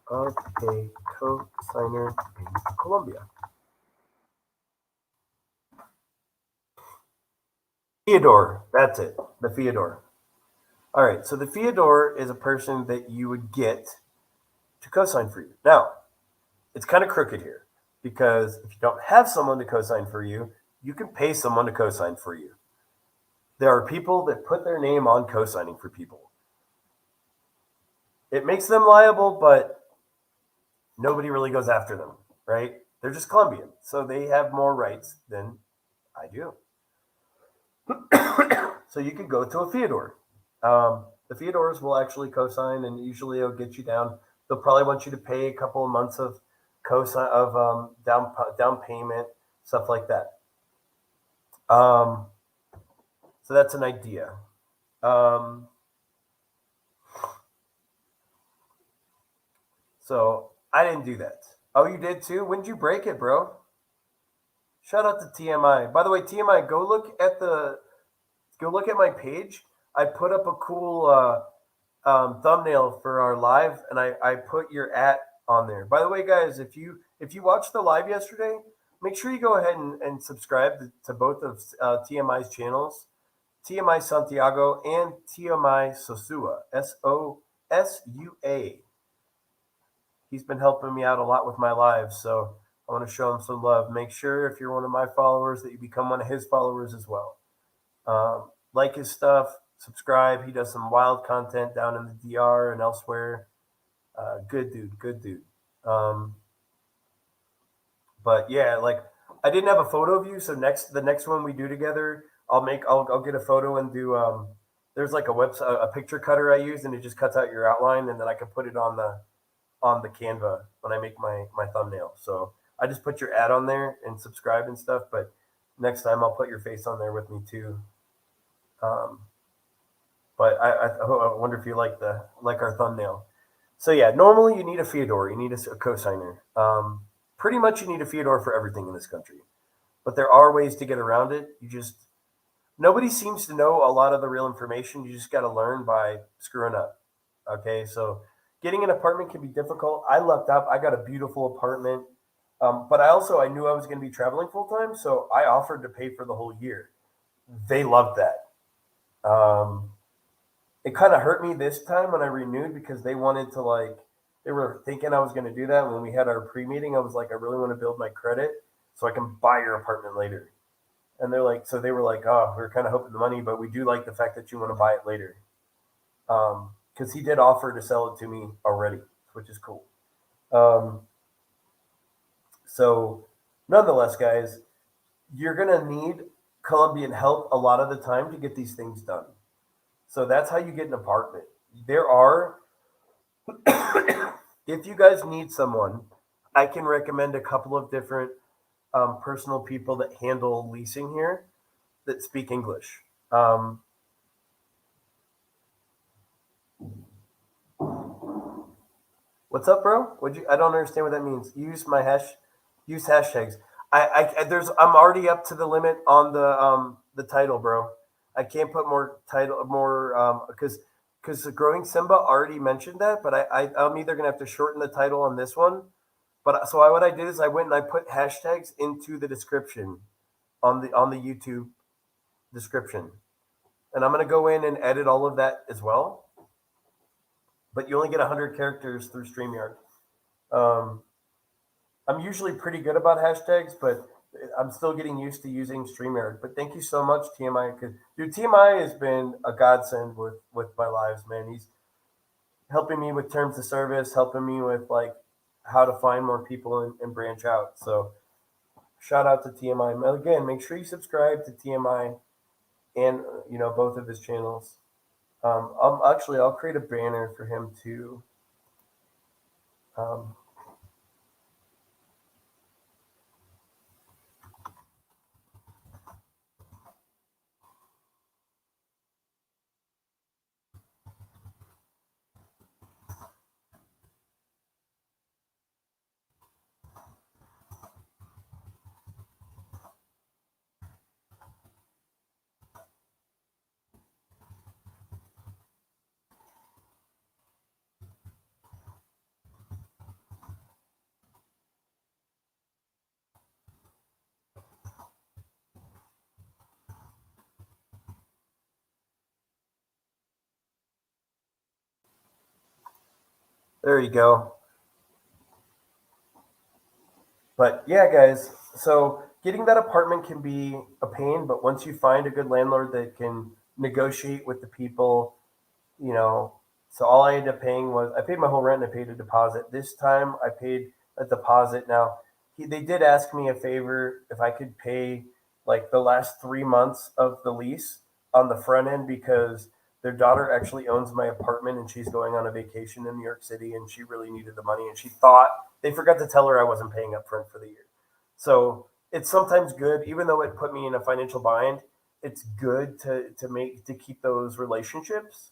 of a co-signer in Colombia. Theodore, that's it. The Theodore. All right, so the Theodore is a person that you would get to co-sign for you. Now, it's kind of crooked here because if you don't have someone to co-sign for you, you can pay someone to co-sign for you. There are people that put their name on co-signing for people. It makes them liable, but nobody really goes after them, right? They're just Colombian, so they have more rights than I do. So you could go to a Theodore. The Theodores will actually co-sign, and usually it'll get you down. They'll probably want you to pay a couple of months of co-sign of down payment, stuff like that. Um, so that's an idea. Um, so I didn't do that. Oh, you did too? When did you break it, bro? Shout out to TMI. By the way, TMI, go look at my page. I put up a cool thumbnail for our live, and I put your on there. By the way, guys, if you watched the live yesterday, make sure you go ahead and subscribe to both of TMI's channels, TMI Santiago and TMI Sosua, Sosua. He's been helping me out a lot with my lives, so I want to show him some love. Make sure if you're one of my followers that you become one of his followers as well. Like his stuff, subscribe. He does some wild content down in the DR and elsewhere. Good dude, good dude. Um, but yeah, like I didn't have a photo of you, so the next one we do together, I'll get a photo and do there's like a website a picture cutter I use, and it just cuts out your outline, and then I can put it on the Canva when I make my thumbnail. So I just put your ad on there and subscribe and stuff, but next time I'll put your face on there with me too. Um, but I wonder if you like our thumbnail. So yeah, normally you need a Fyodor, you need a cosigner. Pretty much you need a Fyodor for everything in this country, but there are ways to get around it. Nobody seems to know a lot of the real information. You just got to learn by screwing up. Okay, so getting an apartment can be difficult. I lucked up. I got a beautiful apartment, but I knew I was going to be traveling full time, so I offered to pay for the whole year. They loved that. It kind of hurt me this time when I renewed because they wanted to they were thinking I was going to do that. When we had our pre-meeting, I was like, I really want to build my credit so I can buy your apartment later. And they were like, oh, we're kind of hoping the money, but we do like the fact that you want to buy it later. Because he did offer to sell it to me already, which is cool. Um, so, nonetheless, guys, you're gonna need Colombian help a lot of the time to get these things done. So that's how you get an apartment. There are, if you guys need someone, I can recommend a couple of different personal people that handle leasing here that speak English. Um, what's up, bro? Would you? I don't understand what that means. Use hashtags. There's. I'm already up to the limit on the title, bro. I can't put more title, more because growing Simba already mentioned that, but I'm either gonna have to shorten the title on this one. But so what I did is I went and I put hashtags into the description on the YouTube description, and I'm gonna go in and edit all of that as well. But you only get 100 characters through StreamYard. Um, I'm usually pretty good about hashtags, but I'm still getting used to using StreamYard. But thank you so much, TMI. Because dude, TMI has been a godsend with my lives, man. He's helping me with terms of service, helping me with like how to find more people and branch out. So shout out to TMI. Again, make sure you subscribe to TMI and both of his channels. I'll create a banner for him too. Um, there you go. But yeah, guys, so getting that apartment can be a pain, but once you find a good landlord that can negotiate with the people, you know, so all I ended up paying was I paid my whole rent and I paid a deposit. This time I paid a deposit. Now, they did ask me a favor if I could pay like the last 3 months of the lease on the front end because their daughter actually owns my apartment and she's going on a vacation in New York City and she really needed the money and she thought they forgot to tell her I wasn't paying up front for the year. So it's sometimes good, even though it put me in a financial bind, it's good to keep those relationships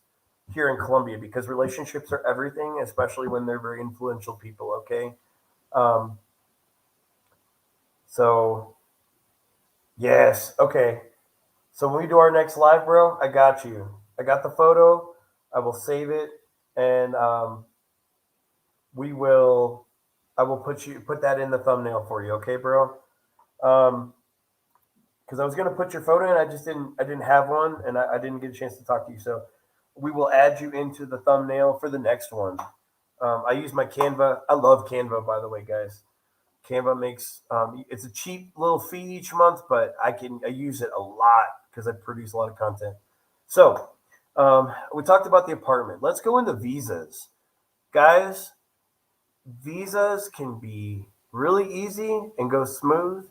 here in Colombia because relationships are everything, especially when they're very influential people. Okay, um, so yes, okay. So when we do our next live, bro, I got you. I got the photo. I will save it, and we will. I will put that in the thumbnail for you. Okay, bro. Um, because I was gonna put your photo in, I didn't have one, and I didn't get a chance to talk to you. So we will add you into the thumbnail for the next one. I use my Canva. I love Canva, by the way, guys. Canva makes it's a cheap little fee each month, but I use it a lot because I produce a lot of content. So we talked about the apartment. Let's go into visas, guys. Visas can be really easy and go smooth.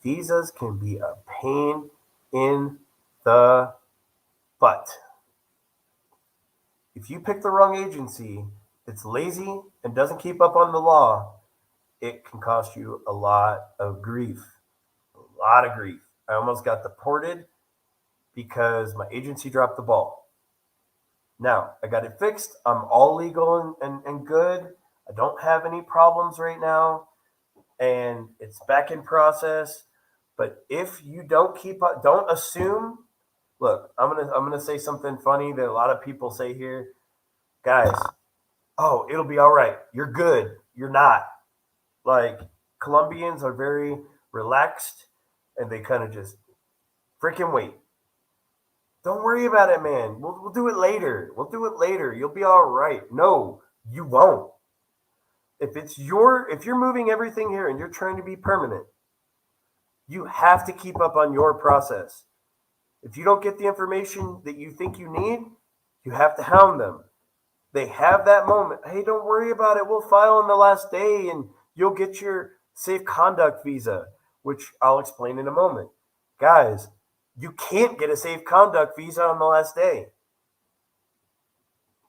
Visas can be a pain in the butt. If you pick the wrong agency, it's lazy and doesn't keep up on the law, it can cost you a lot of grief. A lot of grief. I almost got deported because my agency dropped the ball. Now, I got it fixed. I'm all legal and good. I don't have any problems right now, and it's back in process. But if you don't keep up, don't assume. Look, I'm gonna say something funny that a lot of people say here, guys. Oh, it'll be all right. You're good. You're not. Like Colombians are very relaxed, and they kind of just freaking wait. Don't worry about it, man. We'll do it later. We'll do it later. You'll be all right. No, you won't. If you're moving everything here and you're trying to be permanent, you have to keep up on your process. If you don't get the information that you think you need, you have to hound them. They have that moment. Hey, don't worry about it. We'll file on the last day and you'll get your safe conduct visa. which I'll explain in a moment. Guys, you can't get a safe conduct visa on the last day.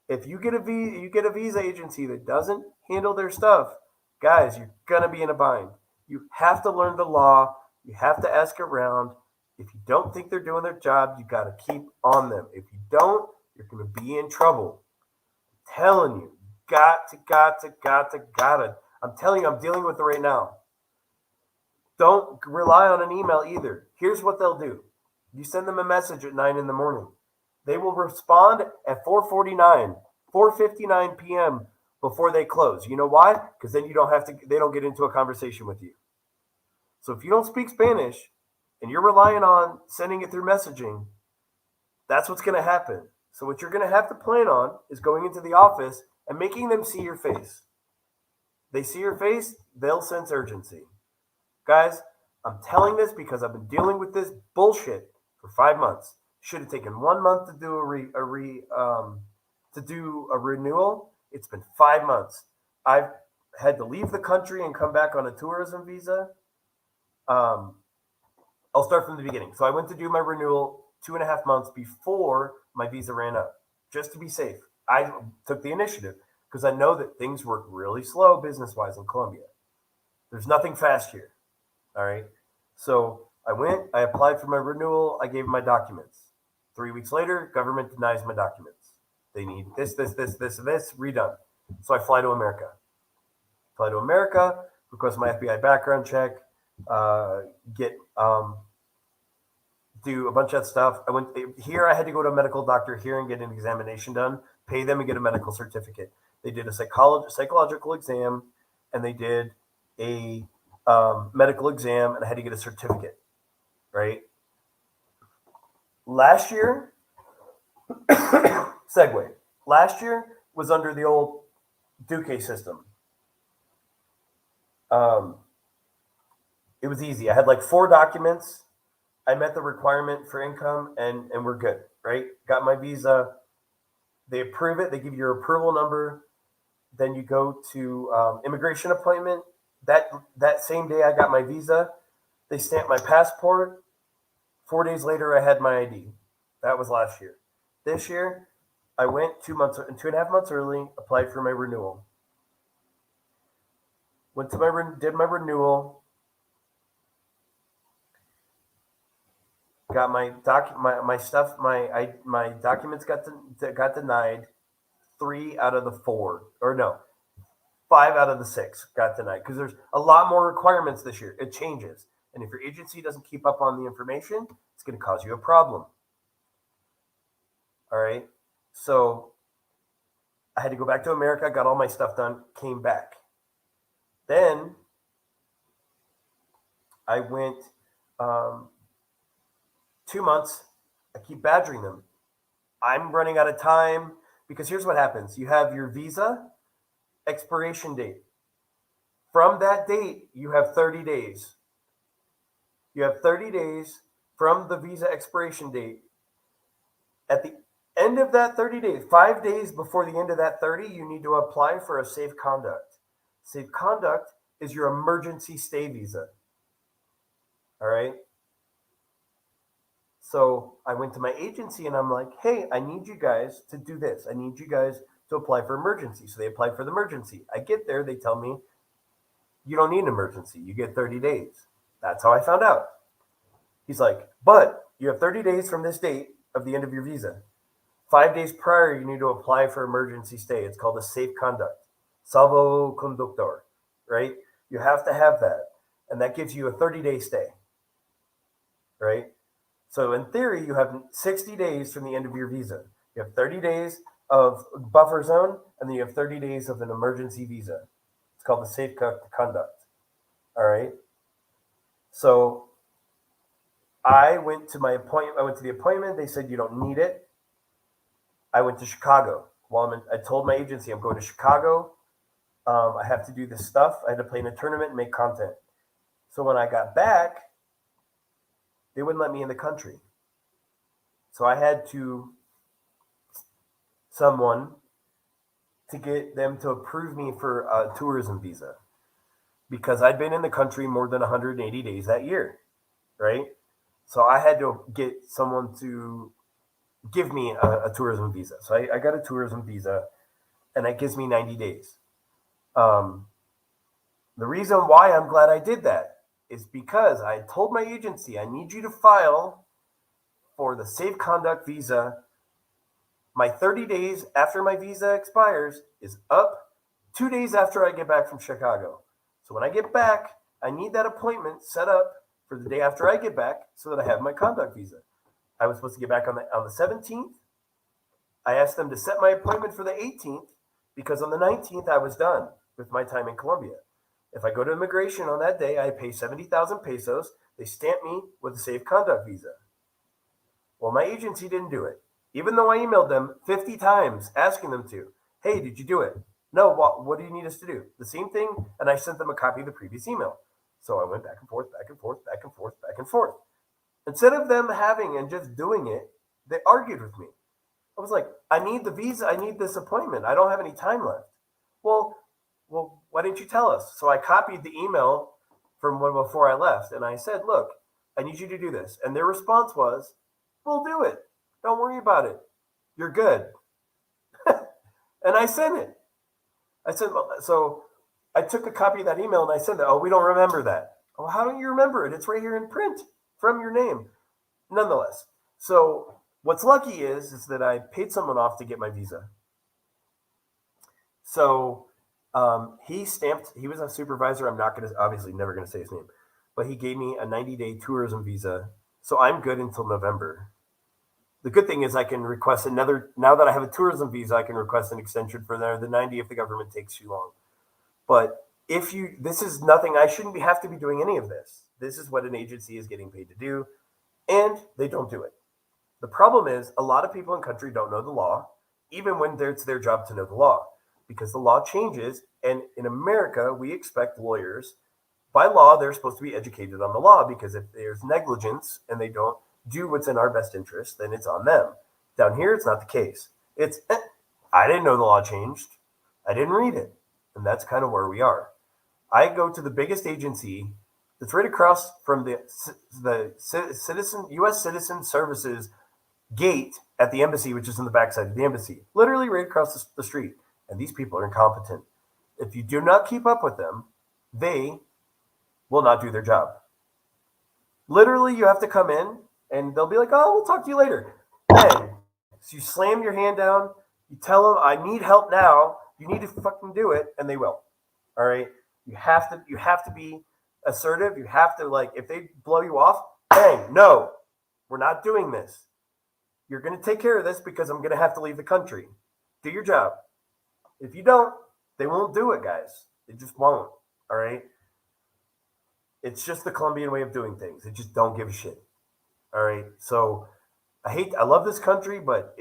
If you get a visa agency that doesn't handle their stuff, guys, you're gonna be in a bind. You have to learn the law. You have to ask around. If you don't think they're doing their job, you got to keep on them. If you don't, you're going to be in trouble. I'm telling you, got to. I'm telling you, I'm dealing with it right now. Don't rely on an email either. Here's what they'll do. You send them a message at 9 in the morning. They will respond at 4:49, 4:59 p.m. before they close. You know why? Because then they don't get into a conversation with you. So if you don't speak Spanish and you're relying on sending it through messaging, that's what's going to happen. So what you're going to have to plan on is going into the office and making them see your face. They see your face, they'll sense urgency. Guys, I'm telling this because I've been dealing with this bullshit for 5 months. Should have taken 1 month to do a renewal. It's been 5 months. I've had to leave the country and come back on a tourism visa. I'll start from the beginning. So I went to do my renewal 2.5 months before my visa ran up, just to be safe. I took the initiative because I know that things work really slow business-wise in Colombia. There's nothing fast here. All right. So I went, I applied for my renewal, I gave my documents. 3 weeks later, government denies my documents. They need this, redone. So I fly to America. Request my FBI background check, do a bunch of stuff. I went here. I had to go to a medical doctor here and get an examination done, pay them and get a medical certificate. They did a psychological exam, and they did a medical exam, and I had to get a certificate. Right. Last year, segue. Last year was under the old Duque system. It was easy. I had like 4 documents. I met the requirement for income, and we're good, right? Got my visa. They approve it. They give you your approval number. Then you go to immigration appointment. That same day I got my visa. They stamped my passport. 4 days later, I had my ID. That was last year. This year, I went 2.5 months early, applied for my renewal. Did my renewal. Got my documents got denied. 3 out of the 4, or no, 5 out of the 6 got denied because there's a lot more requirements this year. It changes, and if your agency doesn't keep up on the information, it's going to cause you a problem. All right, so I had to go back to America, got all my stuff done, came back. Then I went 2 months. I keep badgering them. I'm running out of time because here's what happens. You have your visa expiration date. From that date, you have 30 days. You have 30 days from the visa expiration date. At the end of that 30 days, 5 days before the end of that 30, you need to apply for a safe conduct. Safe conduct is your emergency stay visa. All right. So I went to my agency and I'm like, hey, I need you guys to do this. I need you guys to apply for emergency. So they applied for the emergency. I get there. They tell me, you don't need an emergency. You get 30 days. That's how I found out. He's like, but you have 30 days from this date of the end of your visa. 5 days prior, you need to apply for emergency stay. It's called a safe conduct. Salvo conductor, right? You have to have that. And that gives you a 30-day stay, right? So in theory, you have 60 days from the end of your visa. You have 30 days of buffer zone, and then you have 30 days of an emergency visa. It's called the safe conduct. All right. So I went to the appointment. They said you don't need it. I went to Chicago. I told my agency I'm going to Chicago. I have to do this stuff. I had to play in a tournament and make content. So when I got back, they wouldn't let me in the country. So I had to someone to get them to approve me for a tourism visa. because I'd been in the country more than 180 days that year, right? So I had to get someone to give me a tourism visa. So I got a tourism visa, and it gives me 90 days. Um, the reason why I'm glad I did that is because I told my agency, I need you to file for the safe conduct visa. My 30 days after my visa expires is up 2 days after I get back from Chicago. So when I get back, I need that appointment set up for the day after I get back so that I have my conduct visa. I was supposed to get back on the 17th. I asked them to set my appointment for the 18th because on the 19th I was done with my time in Colombia. If I go to immigration on that day, I pay 70,000 pesos. They stamp me with a safe conduct visa. Well, my agency didn't do it, even though I emailed them 50 times asking them to. Hey, did you do it? No, what do you need us to do? The same thing, and I sent them a copy of the previous email. So I went back and forth, back and forth, back and forth, back and forth. Instead of them having and just doing it, they argued with me. I was like, I need the visa. I need this appointment. I don't have any time left. Well, why didn't you tell us? So I copied the email from when before I left, and I said, look, I need you to do this. And their response was, we'll do it. Don't worry about it. You're good. And I sent it. I said, so I took a copy of that email and I sent it. Oh, we don't remember that. Oh, how don't you remember it? It's right here in print from your name. Nonetheless, so what's lucky is that I paid someone off to get my visa. So he stamped. He was a supervisor. I'm not going to obviously never going to say his name, but he gave me a 90-day tourism visa. So I'm good until November. The good thing is I can request another. Now that I have a tourism visa, I can request an extension for the 90 if the government takes too long. But this is nothing. I shouldn't have to be doing any of this. This is what an agency is getting paid to do, and they don't do it. The problem is a lot of people in country don't know the law, even when it's their job to know the law, because the law changes. And in America, we expect lawyers, by law, they're supposed to be educated on the law, because if there's negligence and they don't do what's in our best interest, then it's on them. Down here, it's not the case. I didn't know the law changed. I didn't read it. And that's kind of where we are. I go to the biggest agency that's right across from the U.S. Citizen Services gate at the embassy, which is in the backside of the embassy, literally right across the street. And these people are incompetent. If you do not keep up with them, they will not do their job. Literally, you have to come in and they'll be like, oh, we'll talk to you later. Bang. So you slam your hand down, you tell them, I need help now. You need to fucking do it, and they will. All right. You have to be assertive. You have to, like, if they blow you off, bang, no, we're not doing this. You're going to take care of this because I'm going to have to leave the country. Do your job. If you don't, they won't do it, guys. They just won't. All right. It's just the Colombian way of doing things. They just don't give a shit. All right. So I love this country, but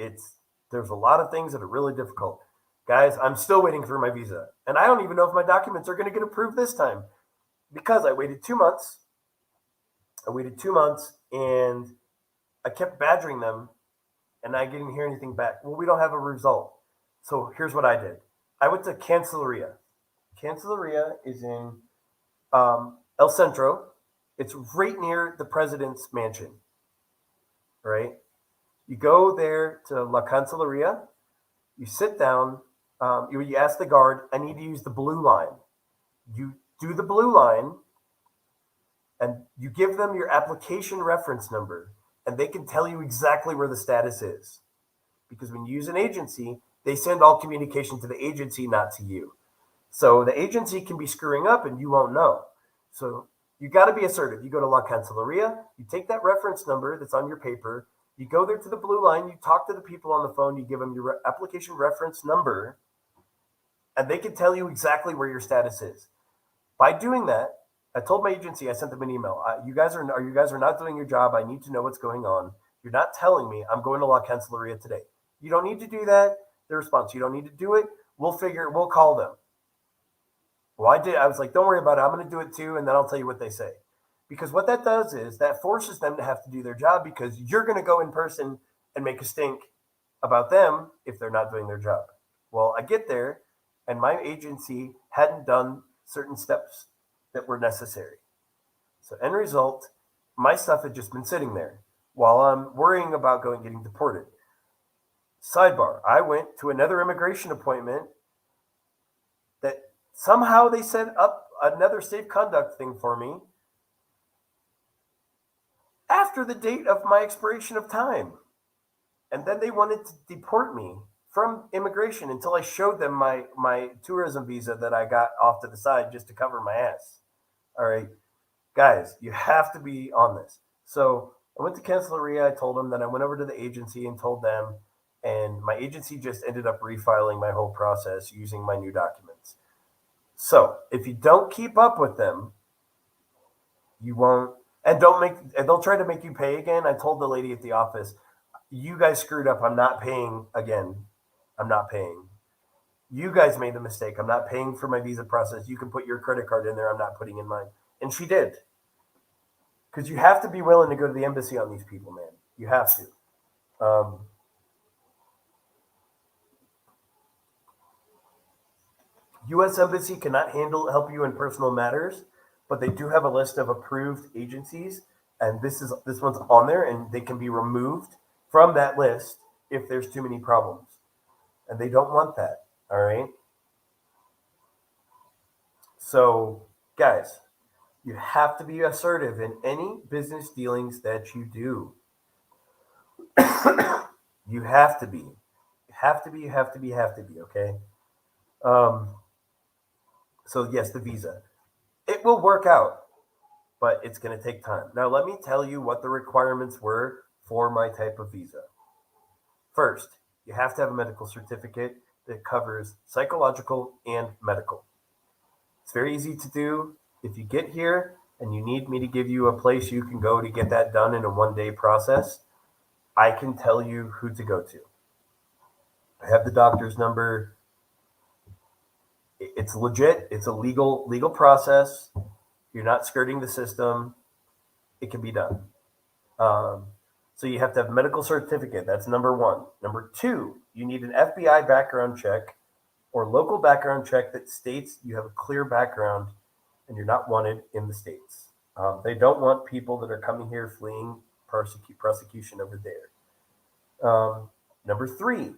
there's a lot of things that are really difficult. Guys, I'm still waiting for my visa. And I don't even know if my documents are going to get approved this time, because I waited 2 months. And I kept badgering them, and I didn't hear anything back. Well, we don't have a result. So here's what I did. I went to Cancilleria. Cancilleria is in El Centro. It's right near the president's mansion, right? You go there to La Cancilleria. You sit down. You ask the guard, I need to use the blue line. You do the blue line, and you give them your application reference number, and they can tell you exactly where the status is. Because when you use an agency, they send all communication to the agency, not to you. So the agency can be screwing up and you won't know. So you got to be assertive. You go to La Cancilleria, you take that reference number that's on your paper, you go there to the blue line, you talk to the people on the phone, you give them your application reference number, and they can tell you exactly where your status is. By doing that, I told my agency, I sent them an email. You guys are not doing your job. I need to know what's going on. You're not telling me. I'm going to La Cancilleria today. You don't need to do that. The response, you don't need to do it. We'll call them. Well, I did. I was like, don't worry about it. I'm going to do it too. And then I'll tell you what they say. Because what that does is that forces them to have to do their job, because you're going to go in person and make a stink about them if they're not doing their job. Well, I get there and my agency hadn't done certain steps that were necessary. So, end result, my stuff had just been sitting there while I'm worrying about getting deported. Sidebar, I went to another immigration appointment that somehow they set up another safe conduct thing for me after the date of my expiration of time. And then they wanted to deport me from immigration until I showed them my tourism visa that I got off to the side just to cover my ass. All right, guys, you have to be on this. So I went to Canceleria. I told them, then I went over to the agency and told them, and my agency just ended up refiling my whole process using my new documents. So if you don't keep up with them, you won't, and don't make, and they'll try to make you pay again. I told the lady at the office, you guys screwed up. I'm not paying again. I'm not paying. You guys made a mistake. I'm not paying for my visa process. You can put your credit card in there. I'm not putting in mine. And she did. Because you have to be willing to go to the embassy on these people, man. You have to. U.S. Embassy cannot help you in personal matters, but they do have a list of approved agencies, and this one's on there, and they can be removed from that list if there's too many problems, and they don't want that. All right. So, guys, you have to be assertive in any business dealings that you do. You have to be. You have to be. You have to be. You have to be. Okay. Um, so yes, the visa. It will work out, but it's going to take time. Now, let me tell you what the requirements were for my type of visa. First, you have to have a medical certificate that covers psychological and medical. It's very easy to do. If you get here and you need me to give you a place you can go to get that done in a 1 day process, I can tell you who to go to. I have the doctor's number. It's legit. It's a legal process. You're not skirting the system. It can be done. Um, so you have to have a medical certificate. That's number one. Number two, you need an FBI background check or local background check that states you have a clear background and you're not wanted in the States. They don't want people that are coming here fleeing prosecution over there. Number three,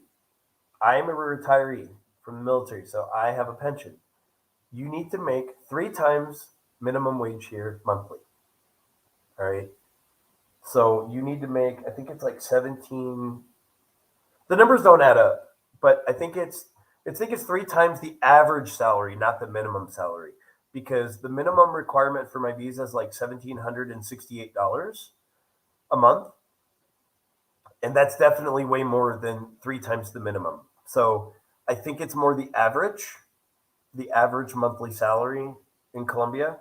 I am a retiree from the military, so I have a pension. You need to make 3 times minimum wage here monthly. All right. So you need to make, I think it's like 17. The numbers don't add up, but I think it's 3 times the average salary, not the minimum salary, because the minimum requirement for my visa is like $1,768 a month, and that's definitely way more than 3 times the minimum. So I think it's more the average monthly salary in Colombia.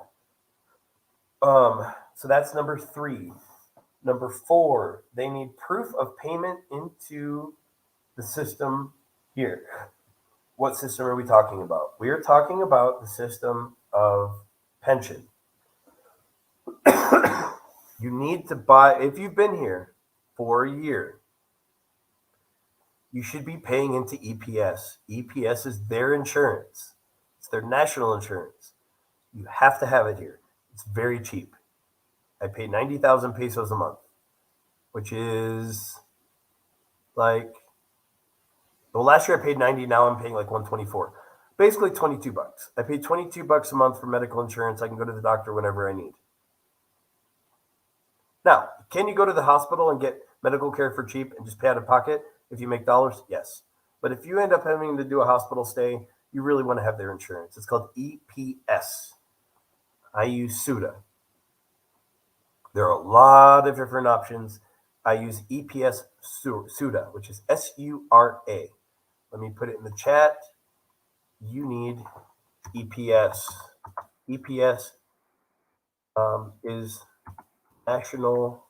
So that's number three. Number four, they need proof of payment into the system here. What system are we talking about? We are talking about the system of pension. You need to buy, if you've been here for a year, you should be paying into EPS. EPS is their insurance, it's their national insurance. You have to have it here. It's very cheap. I pay 90,000 pesos a month, which is like, well, last year I paid 90, now I'm paying like 124. Basically $22. I pay $22 a month for medical insurance. I can go to the doctor whenever I need. Now, can you go to the hospital and get medical care for cheap and just pay out of pocket if you make dollars? Yes. But if you end up having to do a hospital stay, you really want to have their insurance. It's called EPS. I use SUDA. There are a lot of different options. I use EPS SUDA, which is SURA. Let me put it in the chat. You need EPS. EPS is national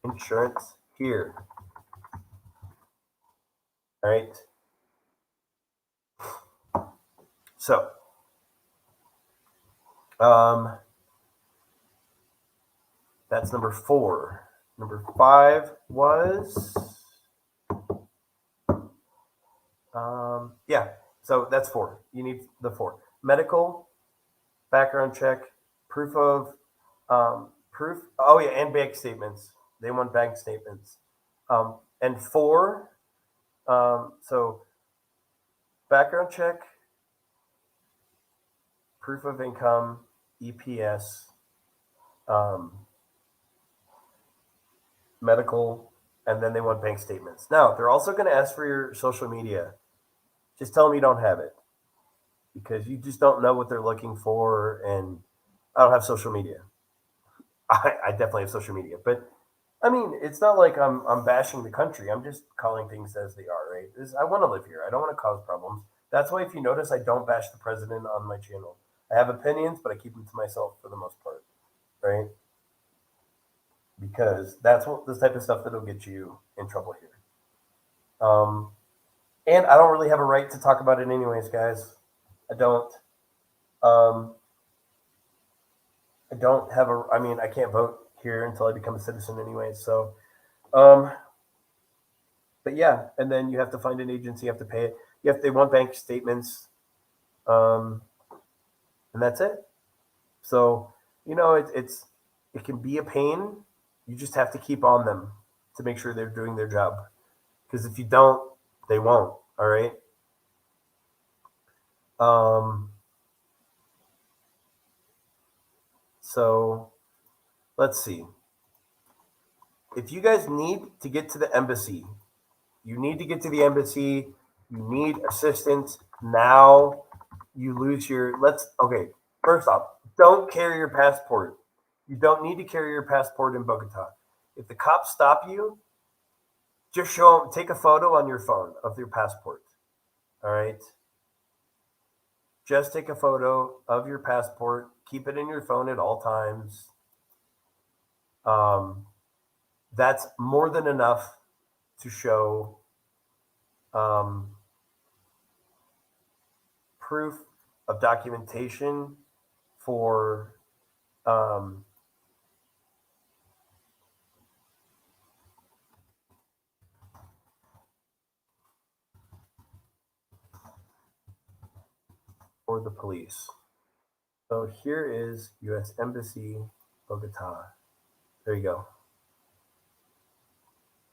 insurance here. All right. So, that's number four. Number five was, yeah. So that's four. You need the four: medical, background check, proof of proof. Oh yeah, and bank statements. They want bank statements. And four, so background check, proof of income, EPS, um, medical, and then they want bank statements. Now they're also going to ask for your social media. Just tell them you don't have it because you just don't know what they're looking for, and I don't have social media. I definitely have social media, but I mean, it's not like I'm bashing the country. I'm just calling things as they are, right? I want to live here. I don't want to cause problems. That's why, if you notice, I don't bash the president on my channel. I have opinions, but I keep them to myself for the most part, right? Because that's what this type of stuff that'll get you in trouble here. Um, and I don't really have a right to talk about it, anyways, guys. I don't. Um, I don't have a. I mean, I can't vote here until I become a citizen, anyways. So, um, but yeah, and then you have to find an agency. You have to pay it. They want bank statements, um, and that's it. So it can be a pain. You just have to keep on them to make sure they're doing their job. Because if you don't, they won't. All right. Um, so let's see. If you guys need to get to the embassy, you need to get to the embassy. You need assistance now. You lose your. Let's. Okay. First off, don't carry your passport. You don't need to carry your passport in Bogota. If the cops stop you, just show them. Take a photo on your phone of your passport. All right. Just take a photo of your passport. Keep it in your phone at all times. Um, that's more than enough to show um, proof of documentation for um, for the police. So here is U.S. Embassy, Bogota. There you go.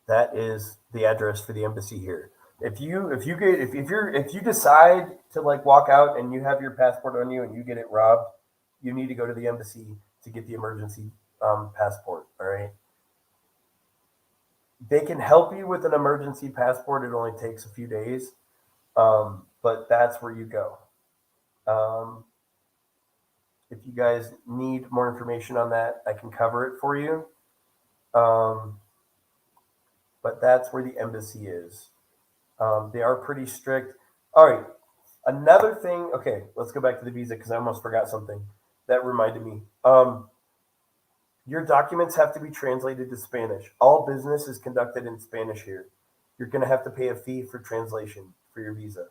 That is the address for the embassy here. If you decide to like walk out and you have your passport on you and you get it robbed, you need to go to the embassy to get the emergency passport. All right. They can help you with an emergency passport. It only takes a few days, but that's where you go. Um, if you guys need more information on that, I can cover it for you. Um, but that's where the embassy is. They are pretty strict. All right. Another thing. Okay, let's go back to the visa because I almost forgot something that reminded me. Your documents have to be translated to Spanish. All business is conducted in Spanish here. You're going to have to pay a fee for translation for your visa.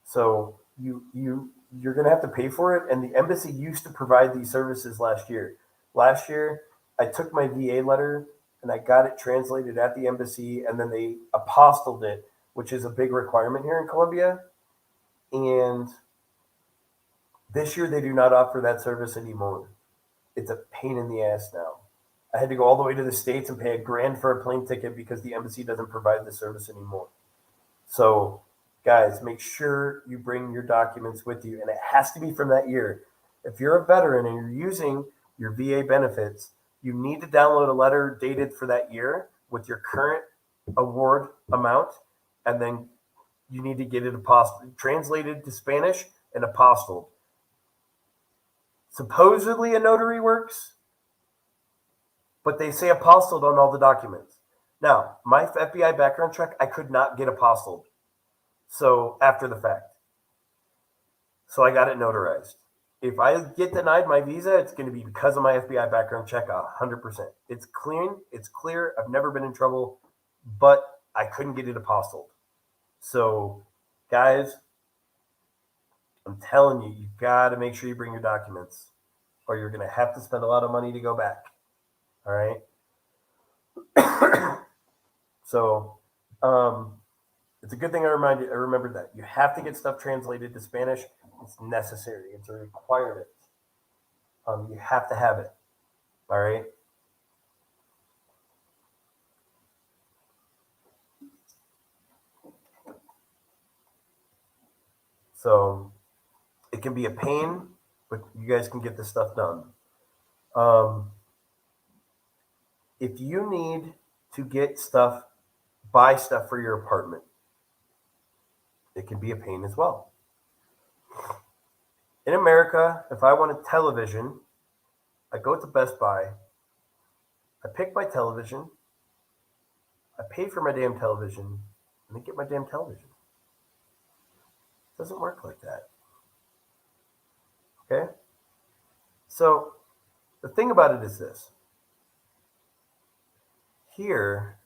So you're going to have to pay for it. And the embassy used to provide these services last year. Last year, I took my VA letter and I got it translated at the embassy, and then they apostilled it, which is a big requirement here in Colombia. And this year, they do not offer that service anymore. It's a pain in the ass now. I had to go all the way to the States and pay $1,000 for a plane ticket because the embassy doesn't provide the service anymore. So, guys, make sure you bring your documents with you, and it has to be from that year. If you're a veteran and you're using your VA benefits, you need to download a letter dated for that year with your current award amount, and then you need to get it translated to Spanish and apostilled. Supposedly a notary works, but they say apostilled on all the documents. Now, my FBI background check, I could not get apostilled. So after the fact. So I got it notarized. If I get denied my visa, it's going to be because of my FBI background check 100%. It's clean. It's clear. I've never been in trouble, but I couldn't get it apostilled. So, guys, I'm telling you, you got to make sure you bring your documents or you're going to have to spend a lot of money to go back. All right. So, it's a good thing I remembered that. You have to get stuff translated to Spanish. It's necessary. It's a requirement. You have to have it. All right. So it can be a pain, but you guys can get this stuff done. Um, if you need to get stuff, buy stuff for your apartment, it can be a pain as well. In America, if I want a television, I go to Best Buy, I pick my television, I pay for my damn television, and I get my damn television. It doesn't work like that. Okay? So the thing about it is this. Here,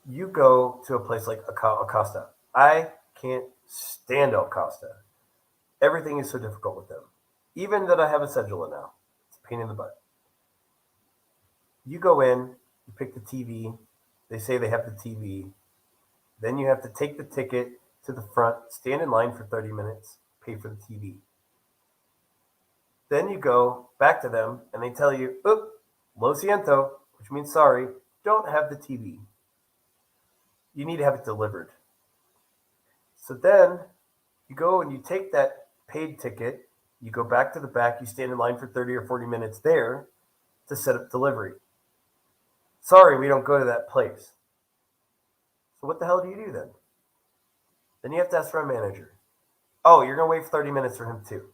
you go to a place like Acosta. I can't stand Acosta. Everything is so difficult with them. Even that I have a Cedula now. It's a pain in the butt. You go in, you pick the TV. They say they have the TV. Then you have to take the ticket to the front, stand in line for 30 minutes, pay for the TV. Then you go back to them and they tell you, oop, lo siento, which means sorry, don't have the TV. You need to have it delivered. So then you go and you take that paid ticket, you go back to the back, you stand in line for 30 or 40 minutes there to set up delivery. Sorry, we don't go to that place. So what the hell do you do then? Then you have to ask for a manager. Oh, you're going to wait 30 minutes for him too.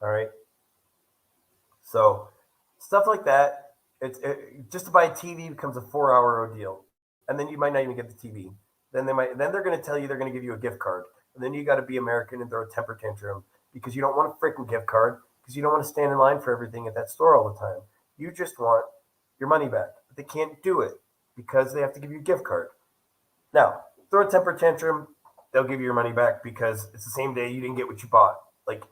All right. So stuff like that, just to buy a TV becomes a 4 hour ordeal. And then you might not even get the TV. Then they're going to tell you they're going to give you a gift card. And then you got to be American and throw a temper tantrum because you don't want a freaking gift card because you don't want to stand in line for everything at that store all the time. You just want your money back. But they can't do it because they have to give you a gift card. Now, throw a temper tantrum, they'll give you your money back because it's the same day you didn't get what you bought. Like,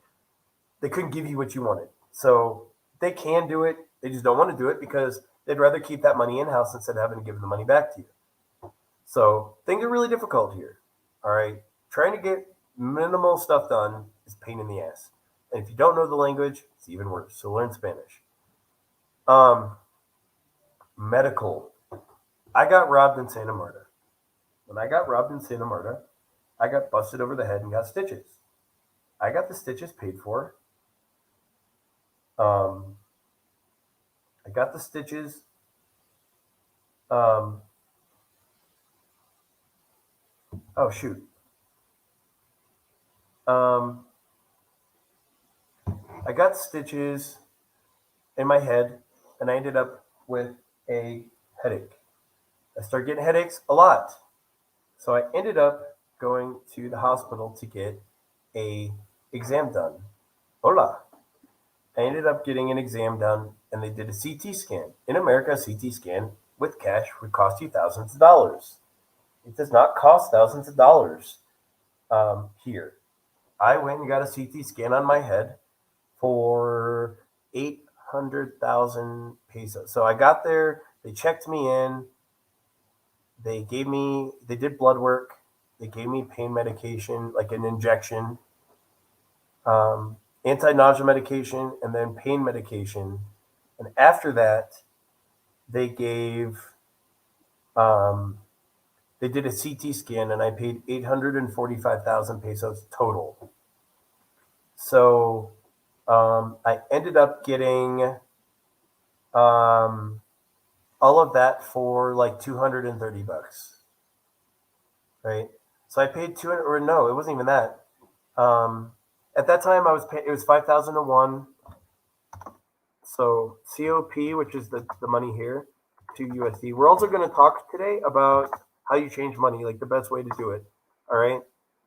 they couldn't give you what you wanted. So they can do it. They just don't want to do it because they'd rather keep that money in house instead of having to give the money back to you. So things are really difficult here. All right. Trying to get minimal stuff done is a pain in the ass. And if you don't know the language, it's even worse. So learn Spanish. Um, Medical. I got robbed in Santa Marta. When I got robbed in Santa Marta, I got busted over the head and got stitches. I got the stitches paid for. Um, I got the stitches. Um, oh shoot. Um, I got stitches in my head, and I ended up with a headache. I started getting headaches a lot, so I ended up going to the hospital to get a exam done. Hola. I ended up getting an exam done, and they did a CT scan. In America, a CT scan with cash would cost you thousands of dollars. It does not cost thousands of dollars here. I went and got a CT scan on my head for 800,000 pesos. So I got there, they checked me in, they did blood work, they gave me pain medication, like an injection, anti-nausea medication, and then pain medication. And after that, they gave, um, they did a CT scan, and I paid 845,000 pesos total. So I ended up getting all of that for like 230 bucks, right? So I paid 200, or no, it wasn't even that. At that time, it was 5,001. So COP, which is the money here, to USD. We're also going to talk today about how you change money, like the best way to do it. All right.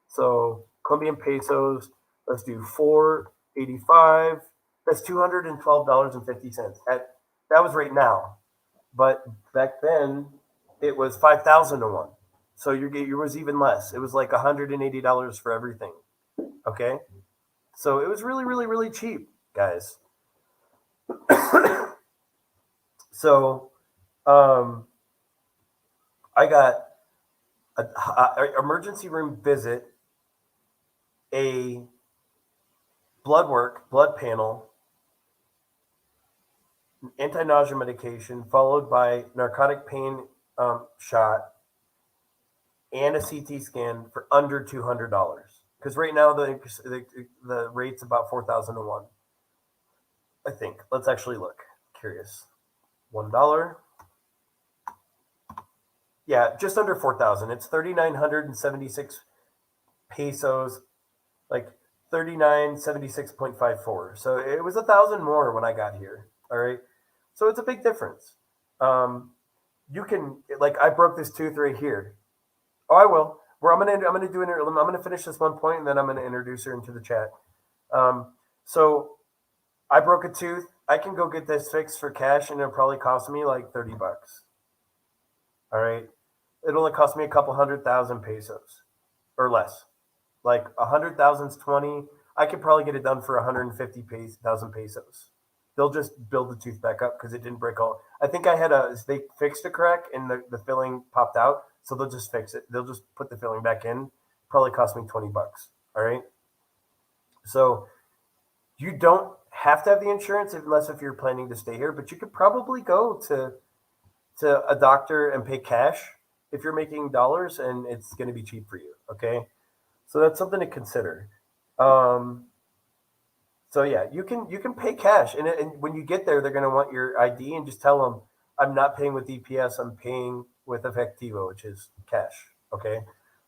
So Colombian pesos, let's do 485. That's $212.50. That was right now, but back then it was 5,000 to one. So your was even less. It was like $180 for everything. Okay. So it was really, really, really cheap, guys. So um, I got a emergency room visit, a blood panel, anti-nausea medication, followed by narcotic pain shot and a CT scan for under $200. Because right now the rate's about 4,001. I think. Let's actually look. Curious. $1. Yeah, just under 4,000. It's 3,976 pesos, like 3976.54. So it was 1,000 more when I got here. All right. So it's a big difference. Um, you can like I broke this tooth right here. Oh, I will. Where I'm gonna do I'm gonna finish this one point and then I'm gonna introduce her into the chat. Um, so I broke a tooth. I can go get this fixed for cash and it'll probably cost me like $30. All right. It only cost me a couple 100,000 pesos or less. Like 100,000's 20. I could probably get it done for 150,000 pesos. They'll just build the tooth back up because it didn't break all. I think they fixed a crack and the filling popped out. So they'll just fix it. They'll just put the filling back in. Probably cost me $20. All right. So you don't have to have the insurance unless if you're planning to stay here, but you could probably go to a doctor and pay cash if you're making dollars and it's going to be cheap for you. Okay. So that's something to consider. Um, so yeah, you can pay cash, and when you get there, they're going to want your ID, and just tell them I'm not paying with DPS, I'm paying with Efectivo, which is cash. Okay.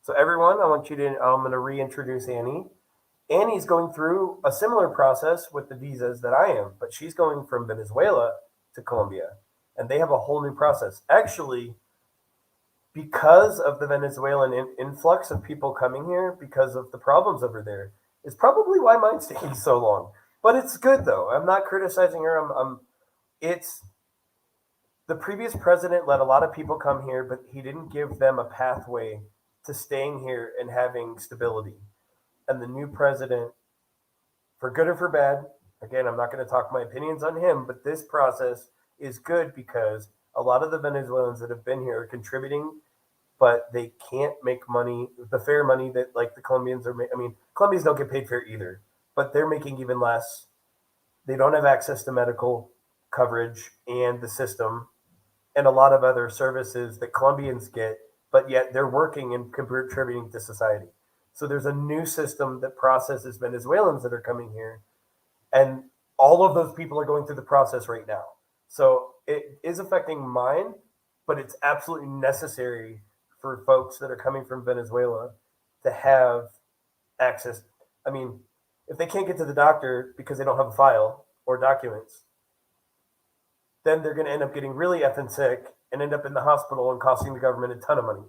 So everyone, I'm going to reintroduce Annie. Annie's going through a similar process with the visas that I am, but she's going from Venezuela to Colombia, and they have a whole new process. Actually, because of the Venezuelan influx of people coming here, because of the problems over there, is probably why mine's taking so long. But it's good though. I'm not criticizing her. It's the previous president let a lot of people come here, but he didn't give them a pathway to staying here and having stability. And the new president, for good or for bad, again, I'm not going to talk my opinions on him, but this process is good because a lot of the Venezuelans that have been here are contributing, but they can't make money, the fair money that like the Colombians are. I mean, Colombians don't get paid fair either, but they're making even less. They don't have access to medical coverage and the system and a lot of other services that Colombians get, but yet they're working and contributing to society. So there's a new system that processes Venezuelans that are coming here, and all of those people are going through the process right now. So it is affecting mine, but it's absolutely necessary for folks that are coming from Venezuela to have access. I mean, if they can't get to the doctor because they don't have a file or documents, then they're going to end up getting really effing sick and end up in the hospital and costing the government a ton of money.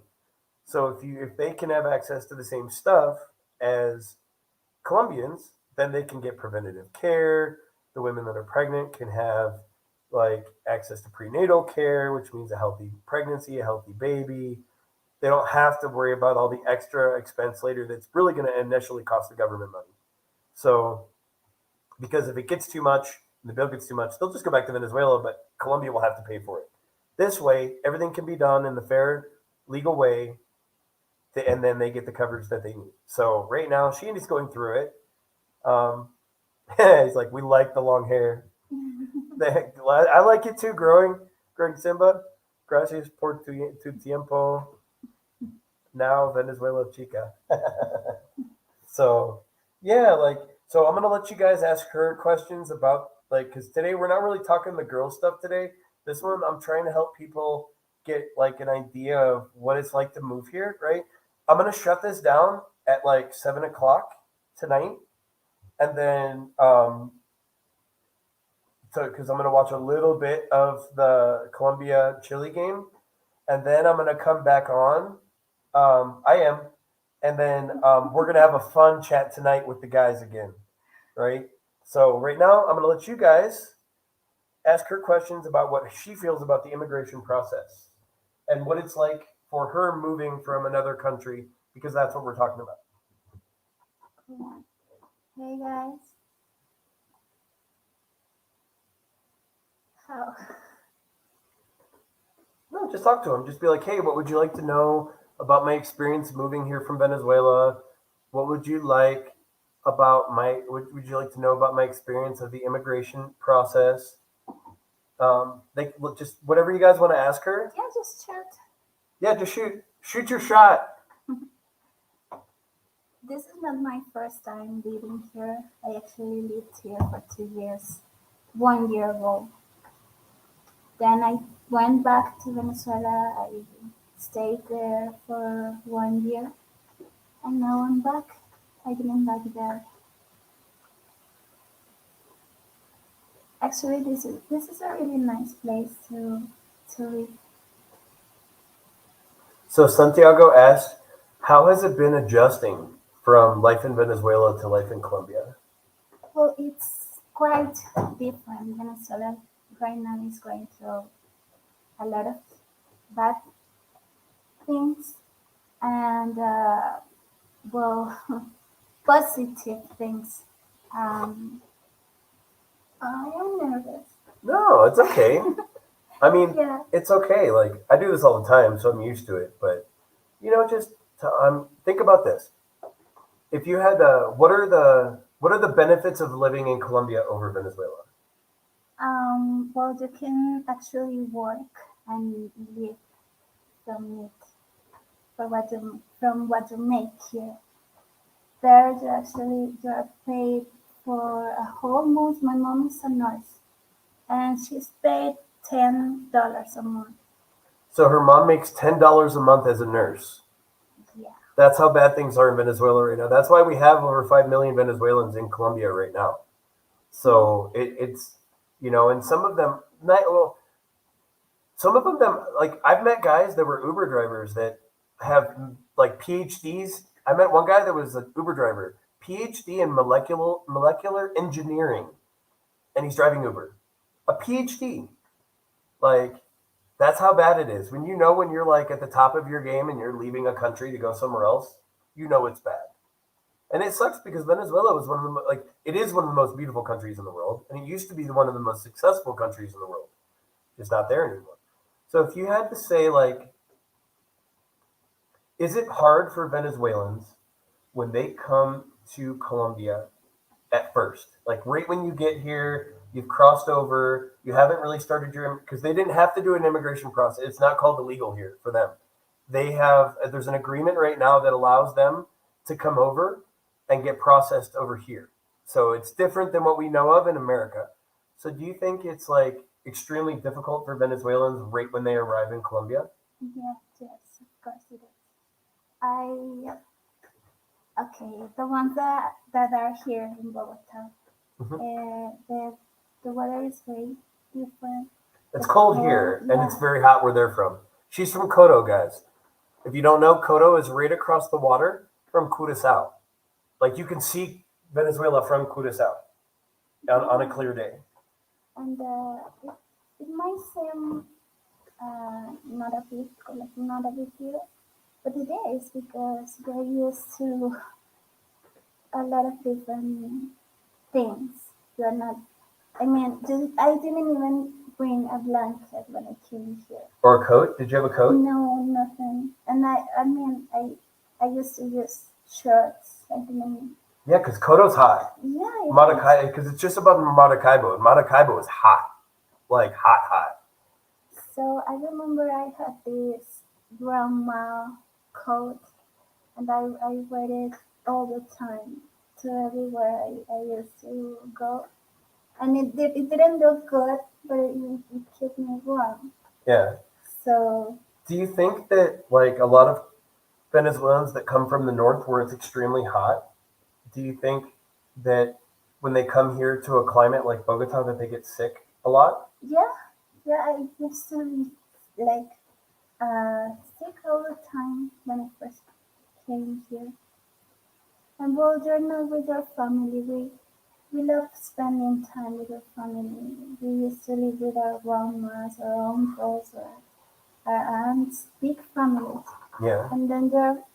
So if they can have access to the same stuff as Colombians, then they can get preventative care. The women that are pregnant can have like access to prenatal care, which means a healthy pregnancy, a healthy baby. They don't have to worry about all the extra expense later that's really going to initially cost the government money. So, because if it gets too much, the bill gets too much, they'll just go back to Venezuela, but Colombia will have to pay for it. This way, everything can be done in the fair, legal way, and then they get the coverage that they need. So right now, Sheeny's going through it. He's like, we like the long hair. I like it too, growing Simba. Gracias por tu tiempo. Now Venezuela chica. So yeah, so I'm gonna let you guys ask her questions about because today we're not really talking the girl stuff today. This one I'm trying to help people get like an idea of what it's like to move here, right? I'm gonna shut this down at like 7 o'clock tonight, and then so because I'm gonna watch a little bit of the Colombia Chile game, and then I'm gonna come back on. I am, and then we're gonna have a fun chat tonight with the guys again, right? So right now I'm gonna let you guys ask her questions about what she feels about the immigration process and what it's like for her moving from another country because that's what we're talking about. Hey guys. How? No, just talk to him. Just be like, hey, what would you like to know about my experience moving here from Venezuela? What would you like would you like to know about my experience of the immigration process? They look just whatever you guys want to ask her. Yeah, just shoot. Yeah, just shoot your shot. This is not my first time living here. I actually lived here for 2 years, 1 year ago. Then I went back to Venezuela. I stayed there for 1 year, and now I'm back. I've been back there. Actually, this is a really nice place to live. So Santiago asked, how has it been adjusting from life in Venezuela to life in Colombia? Well, it's quite different. Venezuela right now is going through a lot of bad things and well, positive things. Um, I am nervous. No, it's okay. I mean, Yeah. it's okay. Like I do this all the time, so I'm used to it. But just think about this. If you had what are the benefits of living in Colombia over Venezuela? Well, you can actually work and live from it from what you make here. There, you are paid for a whole month. My mom is a nurse, and she's paid $10 a month. So her mom makes $10 a month as a nurse. Yeah. That's how bad things are in Venezuela right now. That's why we have over 5 million Venezuelans in Colombia right now. So it's and some of them, not, well, some of them, like I've met guys that were Uber drivers that have like PhDs. I met one guy that was an Uber driver, PhD in molecular engineering, and he's driving Uber. A PhD, like that's how bad it is. When you're like at the top of your game and you're leaving a country to go somewhere else, it's bad. And it sucks because Venezuela was one of the it is one of the most beautiful countries in the world, and it used to be one of the most successful countries in the world. It's not there anymore. So if you had to say is it hard for Venezuelans when they come to Colombia at first? Like right when you get here, you've crossed over, you haven't really started because they didn't have to do an immigration process. It's not called illegal here for them. There's an agreement right now that allows them to come over and get processed over here. So it's different than what we know of in America. So do you think it's like extremely difficult for Venezuelans right when they arrive in Colombia? Yes, of course it is. I Okay, the ones that are here in Bogota, Mhm. the weather is very different. It's The cold cold, here and it's yeah, very hot where they're from. She's from Koto, guys. If you don't know, Koto is right across the water from Curacao. Like you can see Venezuela from Curacao on a yeah, clear day. and it might seem not a big deal, but it is because we're used to a lot of different things. You're not. I mean, I didn't even bring a blanket when I came here. Or a coat? Did you have a coat? No, nothing. And I mean, I used to use shirts. I didn't. Yeah, because Koto's hot. Yeah, it is. Maracaibo, because it's just above Maracaibo. And Maracaibo is hot. Like hot, hot. So I remember I had this grandma coat, and I wear it all the time to everywhere I used to go. And it didn't look good, but it kept me warm. Yeah. So Do you think that like a lot of Venezuelans that come from the north where it's extremely hot, do you think that when they come here to a climate like Bogota that they get sick a lot? yeah, yeah, I used to be like sick all the time when I first came here. And well, you're not with your family. We love spending time with our family. We used to live with our grandmas, our uncles, or our aunts, big families. Yeah. And then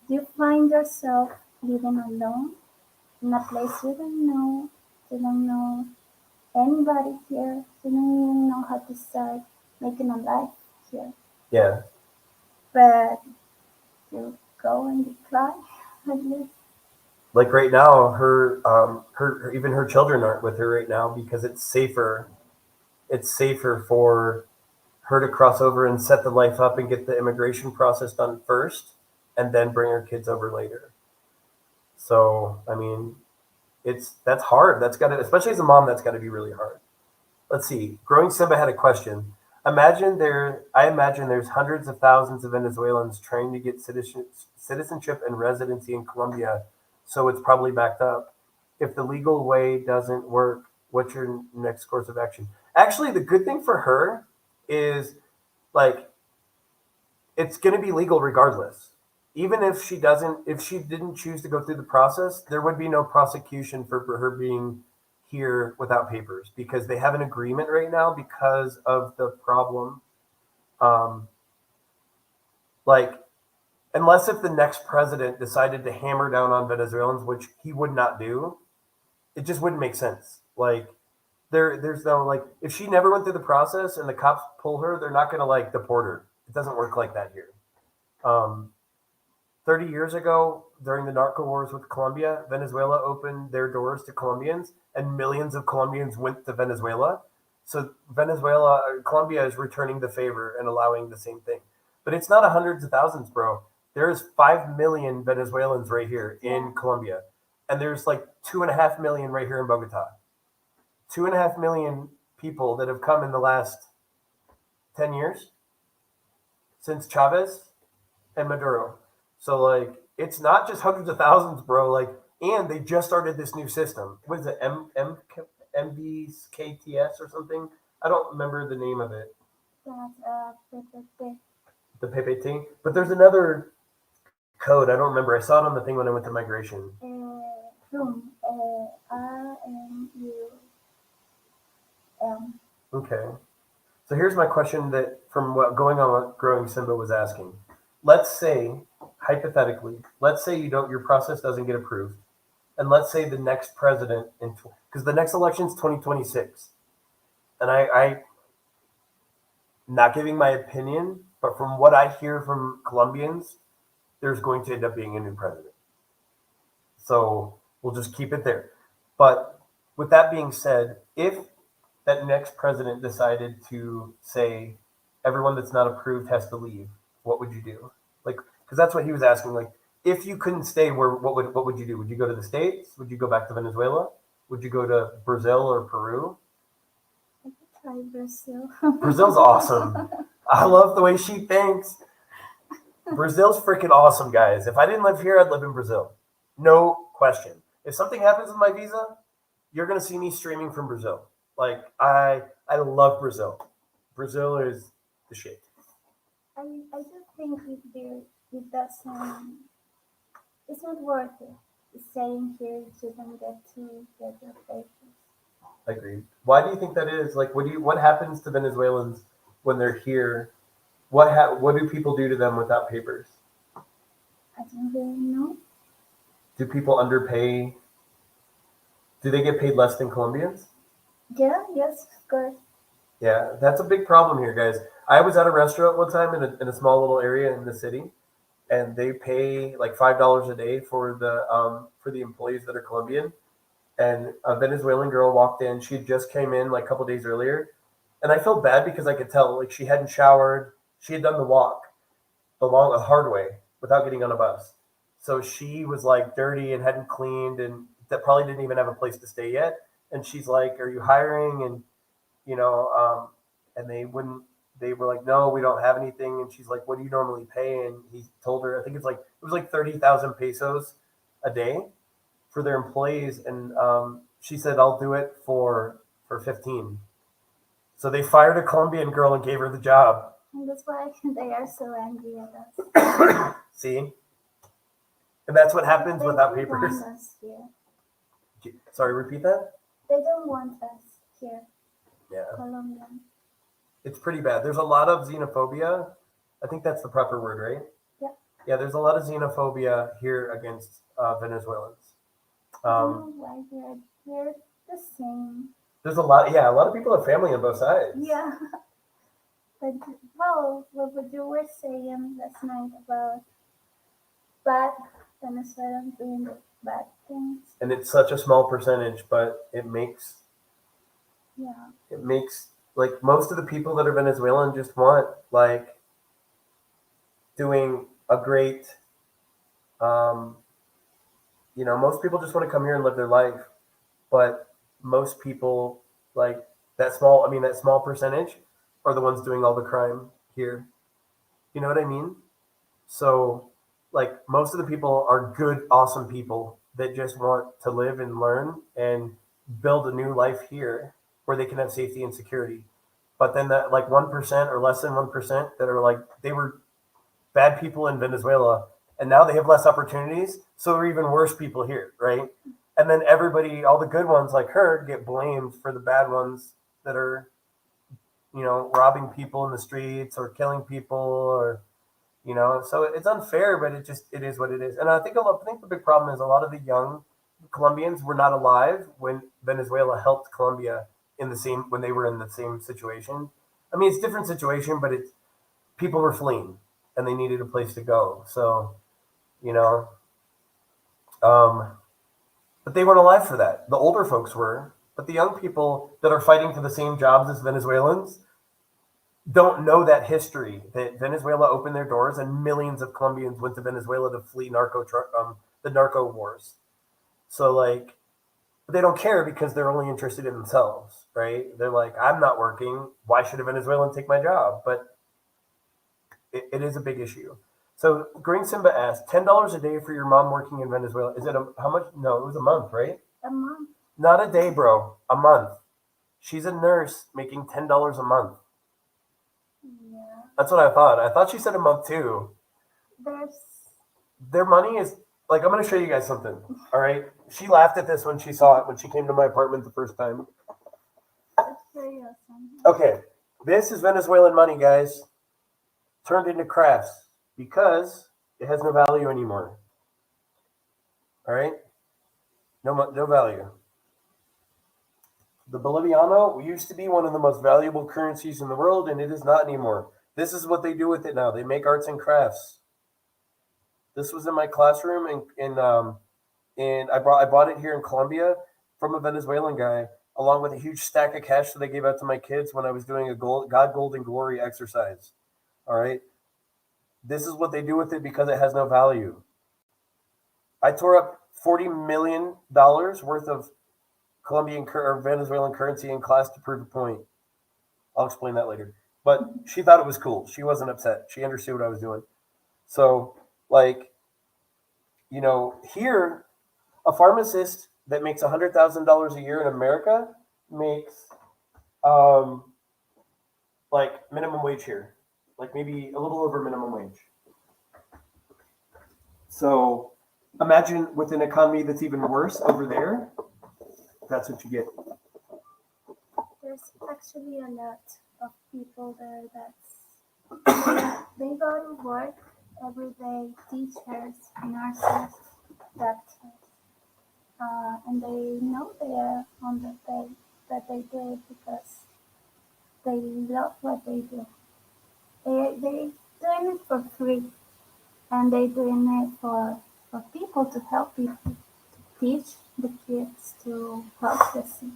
you find yourself living alone in a place you don't know. You don't know anybody here. You don't even know how to start making a life here. Yeah. But you go and you try at least. Like right now, her even her children aren't with her right now because it's safer it's safer for her to cross over and set the life up and get the immigration process done first, and then bring her kids over later. So I mean, that's hard. That's got to, especially as a mom, that's got to be really hard. Let's see. Growing Simba had a question. I imagine there's hundreds of thousands of Venezuelans trying to get citizenship and residency in Colombia, so it's probably backed up. If the legal way doesn't work, what's your next course of action? Actually, the good thing for her is like it's going to be legal regardless. Even if she didn't choose to go through the process, there would be no prosecution for her being here without papers because they have an agreement right now because of the problem. Um, like, unless if the next president decided to hammer down on Venezuelans, which he would not do, it just wouldn't make sense. Like, there's no like, if she never went through the process and the cops pull her, they're not going to like deport her. It doesn't work like that here. Um, 30 years ago, during the narco wars with Colombia, Venezuela opened their doors to Colombians, and millions of Colombians went to Venezuela. So Colombia is returning the favor and allowing the same thing. But it's not hundreds of thousands, bro. There's 5 million Venezuelans right here in Colombia, and there's like 2.5 million right here in Bogota. 2.5 million people that have come in the last 10 years since Chavez and Maduro. So like it's not just hundreds of thousands, bro. Like, and they just started this new system. What is it? MBKTS or something? I don't remember the name of it. PPT. The PPT. But there's another code. I don't remember. I saw it on the thing when I went to migration. RUM. RUM. Okay. So here's my question that from what going on what Growing Simba was asking. Let's say, hypothetically, let's say your process doesn't get approved. And let's say the next president because the next election is 2026. And I not giving my opinion, but from what I hear from Colombians, there's going to end up being a new president. So we'll just keep it there. But with that being said, if that next president decided to say everyone that's not approved has to leave, what would you do? Like, because that's what he was asking. Like, if you couldn't stay, what would you do? Would you go to the States? Would you go back to Venezuela? Would you go to Brazil or Peru? I could try Brazil. Brazil's awesome. I love the way she thinks. Brazil's freaking awesome, guys. If I didn't live here, I'd live in Brazil. No question. If something happens with my visa, you're gonna see me streaming from Brazil. Like I love Brazil. Brazil is the shit. I just think it doesn't. It's not worth it. Staying here to don't get your papers. Agreed. Why do you think that is? Like, what happens to Venezuelans when they're here? What do people do to them without papers? I don't really know. Do people underpay? Do they get paid less than Colombians? Yeah, yes, of course. Yeah, that's a big problem here, guys. I was at a restaurant one time in a small little area in the city, and they pay like $5 a day for the employees that are Colombian. And a Venezuelan girl walked in. She just came in like a couple days earlier, and I felt bad because I could tell like she hadn't showered. She had done the walk the hard way without getting on a bus. So she was like dirty and hadn't cleaned, and that probably didn't even have a place to stay yet. And she's like, "Are you hiring?" And you know, and they wouldn't. They were like, "No, we don't have anything." And she's like, "What do you normally pay?" And he told her, I think it was like 30,000 pesos a day for their employees, and she said, "I'll do it for 15." So they fired a Colombian girl and gave her the job. And that's why they are so angry at us. See, and that's what happens They without don't papers. want us here. Sorry, repeat that. They don't want us here, Yeah, Colombian. it's pretty bad. There's a lot of xenophobia. I think that's the proper word, right? Yeah. Yeah, there's a lot of xenophobia here against Venezuelans. I don't know why they're the same. There's a lot of people have family on both sides. Yeah. But well, what you were saying last night about bad Venezuelans doing the bad things. And it's such a small percentage, but it makes Yeah. Like most of the people that are Venezuelan just want like doing a great um, most people just want to come here and live their life, but most people like that small percentage are the ones doing all the crime here. You know what I mean? So, like, most of the people are good, awesome people that just want to live and learn and build a new life here where they can have safety and security. But then that, like, 1% or less than 1% that are like, they were bad people in Venezuela and now they have less opportunities. So they're even worse people here, right? And then everybody, all the good ones like her, get blamed for the bad ones that are, robbing people in the streets or killing people or so it's unfair, but it is what it is. And I think the big problem is a lot of the young Colombians were not alive when Venezuela helped Colombia in the same when they were in the same situation. I mean, it's a different situation, but it's people were fleeing and they needed a place to go. So you know, um, but they weren't alive for that. The older folks were, but the young people that are fighting for the same jobs as Venezuelans don't know that history that Venezuela opened their doors and millions of Colombians went to Venezuela to flee the narco wars. So like, but they don't care because they're only interested in themselves, right? They're like, I'm not working. Why should a Venezuelan take my job? But it is a big issue. So Green Simba asked, $10 a day for your mom working in Venezuela. Is it how much? No, it was a month, right? A month. Not a day, bro. A month. She's a nurse making $10 a month. Yeah. That's what I thought. I thought she said a month too. There's Their money is like I'm going to show you guys something. All right. She laughed at this when she saw it when she came to my apartment the first time. It's very awesome. Okay, this is Venezuelan money, guys, turned into crafts because it has no value anymore. All right, no value. The Boliviano used to be one of the most valuable currencies in the world, and it is not anymore. This is what they do with it now. They make arts and crafts. This was in my classroom, and I bought it here in Colombia from a Venezuelan guy, along with a huge stack of cash that I gave out to my kids when I was doing a God Golden Glory exercise. All right, this is what they do with it because it has no value. I tore up $40 million worth of Colombian or Venezuelan currency in class to prove a point. I'll explain that later. But she thought it was cool. She wasn't upset. She understood what I was doing. So, like, here a pharmacist that makes $100,000 a year in America makes um, like minimum wage here, like maybe a little over minimum wage. So imagine with an economy that's even worse over there, that's what you get. There's actually a lot of people there that's they go to work every day, teachers, nurses, doctors, and they know they are on the pay that they do it because they love what they do. They doing it for free, and they doing it for people to help people, to teach the kids, to help the sick,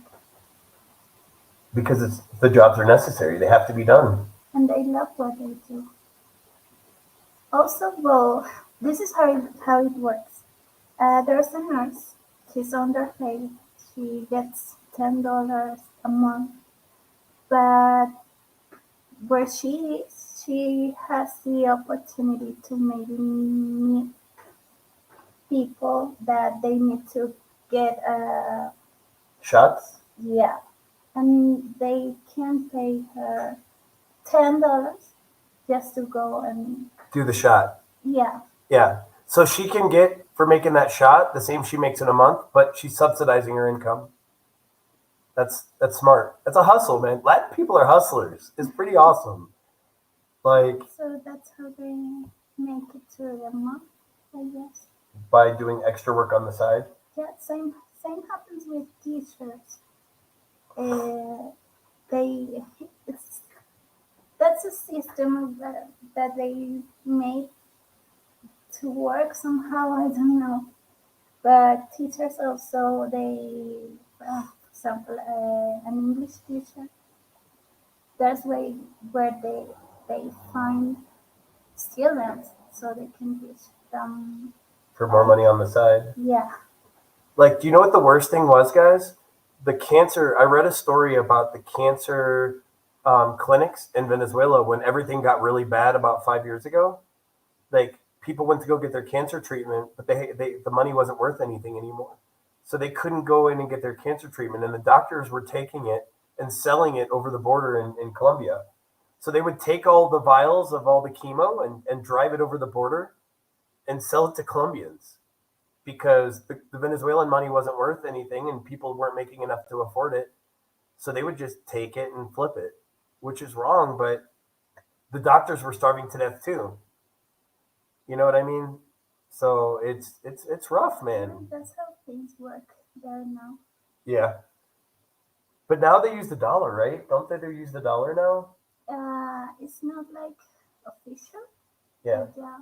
Because the jobs are necessary; they have to be done. and they love what they do. Also, well, this is how it works. There's a nurse. She's underpaid. She gets $10 a month, but where she is, she has the opportunity to maybe meet people that they need to get Shots. yeah, and they can pay her $10 just to go and Do the shot. yeah, Yeah. So she can get for making that shot the same she makes in a month, but she's subsidizing her income. That's smart. That's a hustle, man. Latin people are hustlers. It's pretty awesome. Like so that's how they make it to a month, I guess. by doing extra work on the side. Yeah, same happens with teachers. Uh, they it's that's a system that they made to work somehow. I don't know, but teachers also they, for example, an English teacher. That's where they find students so they can teach them. for more money on the side. Yeah. Like, do you know what the worst thing was, guys? The cancer. I read a story about the cancer clinics in Venezuela when everything got really bad about 5 years ago. Like, people went to go get their cancer treatment, but the money wasn't worth anything anymore, so they couldn't go in and get their cancer treatment, and the doctors were taking it and selling it over the border in Colombia. So they would take all the vials of all the chemo and drive it over the border and sell it to Colombians because the Venezuelan money wasn't worth anything and people weren't making enough to afford it. So they would just take it and flip it, which is wrong, but the doctors were starving to death too. You know what I mean? So it's rough, Yeah, man. that's how things work there now. Yeah. But now they use the dollar, right? Don't they use the dollar now? It's not like official, Yeah. but yeah.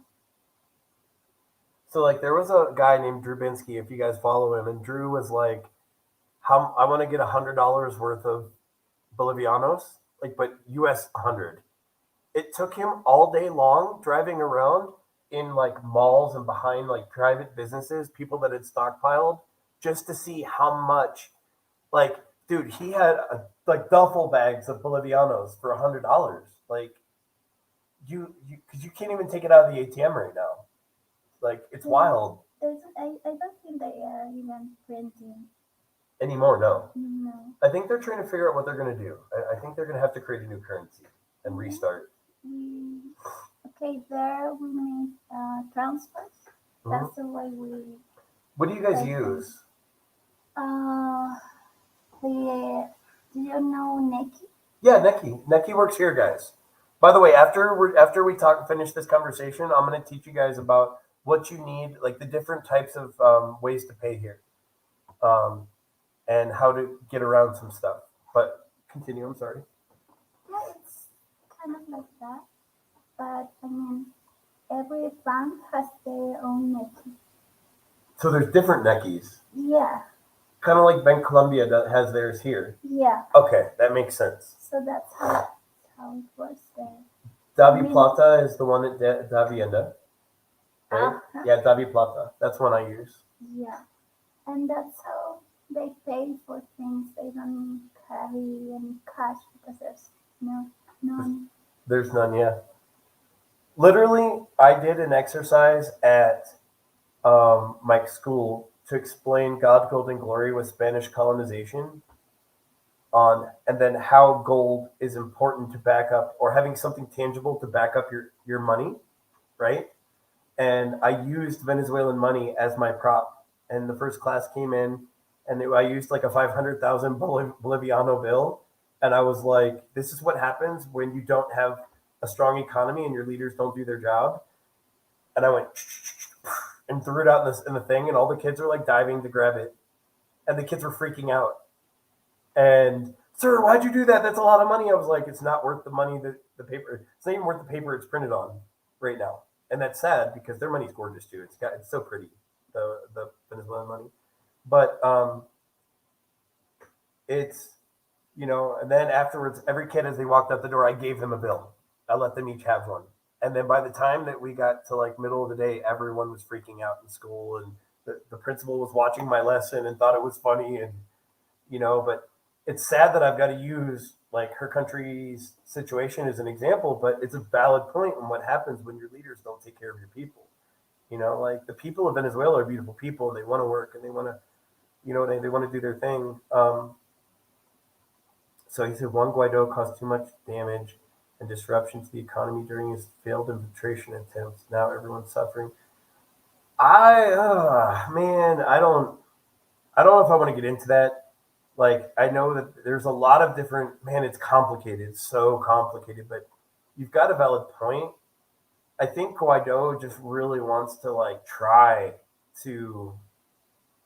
So like there was a guy named Drew Binsky, if you guys follow him, and Drew was like, how I want to get $100 worth of Bolivianos, like but US 100. It took him all day long driving around in like malls and behind like private businesses, people that had stockpiled, just to see how much. Like, dude, he had like duffel bags of Bolivianos for $100. Like, because you can't even take it out of the ATM right now. Like, it's There's, wild I don't think they are even printing. anymore. No, No. I think they're trying to figure out what they're gonna do. I think they're gonna have to create a new currency and Yeah. restart. We, okay, there we make transfers. Mhm. That's the way we What do you guys take them. use? Uh, the, do you know Neki? Yeah, Neki. Neki works here, guys. By the way, after we talk finish this conversation, I'm gonna teach you guys about what you need, like the different types of ways to pay here, um, and how to get around some stuff. But continue. I'm sorry. Yeah, it's kind of like that. But I mean, every bank has their own Neki. So there's different Nekis, Yeah, kind of like Bank Colombia that has theirs here. yeah. Okay, that makes sense. So that's how it was there. I Davi mean, Plata is the one at Davienda, right? uh, Yeah, Davi Plata. That's one I use. yeah. And that's how they pay for things. They don't carry any cash because there's no none. There's none. Yeah, literally, I did an exercise at my school to explain God, gold, and glory with Spanish colonization on, and then how gold is important to back up or having something tangible to back up your money, right? And I used Venezuelan money as my prop. And the first class came in, and I used like a 500,000 Boliviano bill, and I was like, "This is what happens when you don't have a strong economy and your leaders don't do their job." And I went and threw it out in the thing, and all the kids were like diving to grab it, and the kids were freaking out. And sir, why'd you do that? That's a lot of money. I was like, it's not worth the money that the paper. It's not even worth the paper it's printed on right now. And that's sad because their money's gorgeous too. It's so pretty, the Venezuelan money. But it's and then afterwards, every kid as they walked out the door, I gave them a bill. I let them each have one. And then by the time that we got to like middle of the day, everyone was freaking out in school, and the principal was watching my lesson and thought it was funny, and but it's sad that I've got to use like her country's situation as an example, but it's a valid point on what happens when your leaders don't take care of your people. Like the people of Venezuela are beautiful people. They want to work and they want to, they want to do their thing. So he said Juan Guaido caused too much damage and disruption to the economy during his failed infiltration attempts. Now everyone's suffering. Man, I don't know if I want to get into that. Like, I know that there's a lot of different, man, it's complicated. It's so complicated, but you've got a valid point. I think Guaido just really wants to, like, try to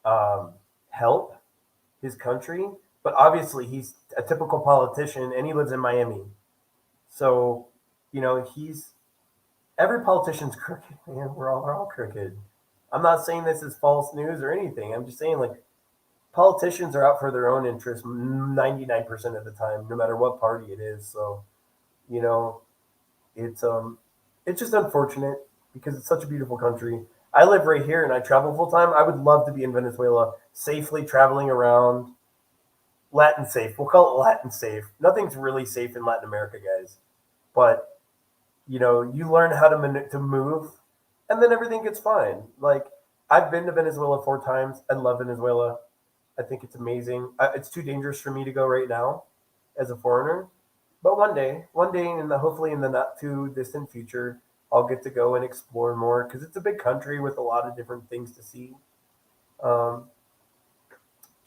um, help his country. But obviously, he's a typical politician and he lives in Miami. So, every politician's crooked, man. They're all crooked. I'm not saying this is false news or anything. I'm just saying, like, politicians are out for their own interests 99% of the time, no matter what party it is. So, you know, it's it's just unfortunate because it's such a beautiful country. I live right here and I travel full time. I would love to be in Venezuela, safely traveling around. Latin safe. We'll call it Latin safe. Nothing's really safe in Latin America, guys. But you learn how to move, and then everything gets fine. Like I've been to Venezuela 4 times. I love Venezuela. I think it's amazing. It's too dangerous for me to go right now as a foreigner. But one day, hopefully in the not too distant future, I'll get to go and explore more because it's a big country with a lot of different things to see. Um,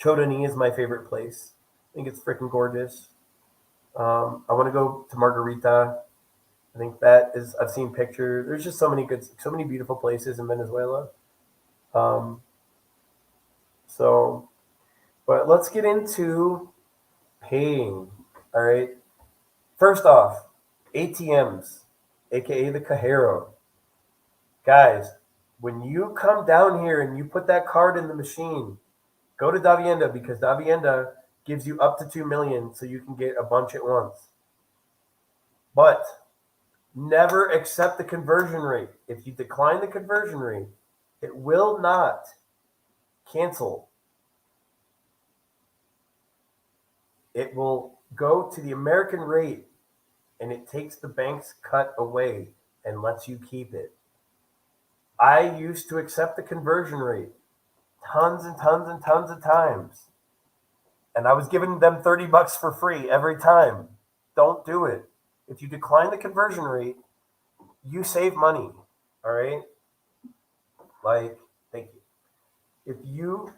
Chodani is my favorite place. I think it's freaking gorgeous. I want to go to Margarita. I think that is. I've seen pictures. There's just so many beautiful places in Venezuela. Um, so, but let's get into paying. All right. First off, ATMs, aka the Cajero. Guys, when you come down here and you put that card in the machine, go to Davienda because Davienda gives you up to 2 million so you can get a bunch at once. But never accept the conversion rate. If you decline the conversion rate, it will not cancel. It will go to the American rate and it takes the bank's cut away and lets you keep it. I used to accept the conversion rate tons and tons and tons of times. And I was giving them $30 for free every time. Don't do it. If you decline the conversion rate, you save money. All right? Like, thank you. If you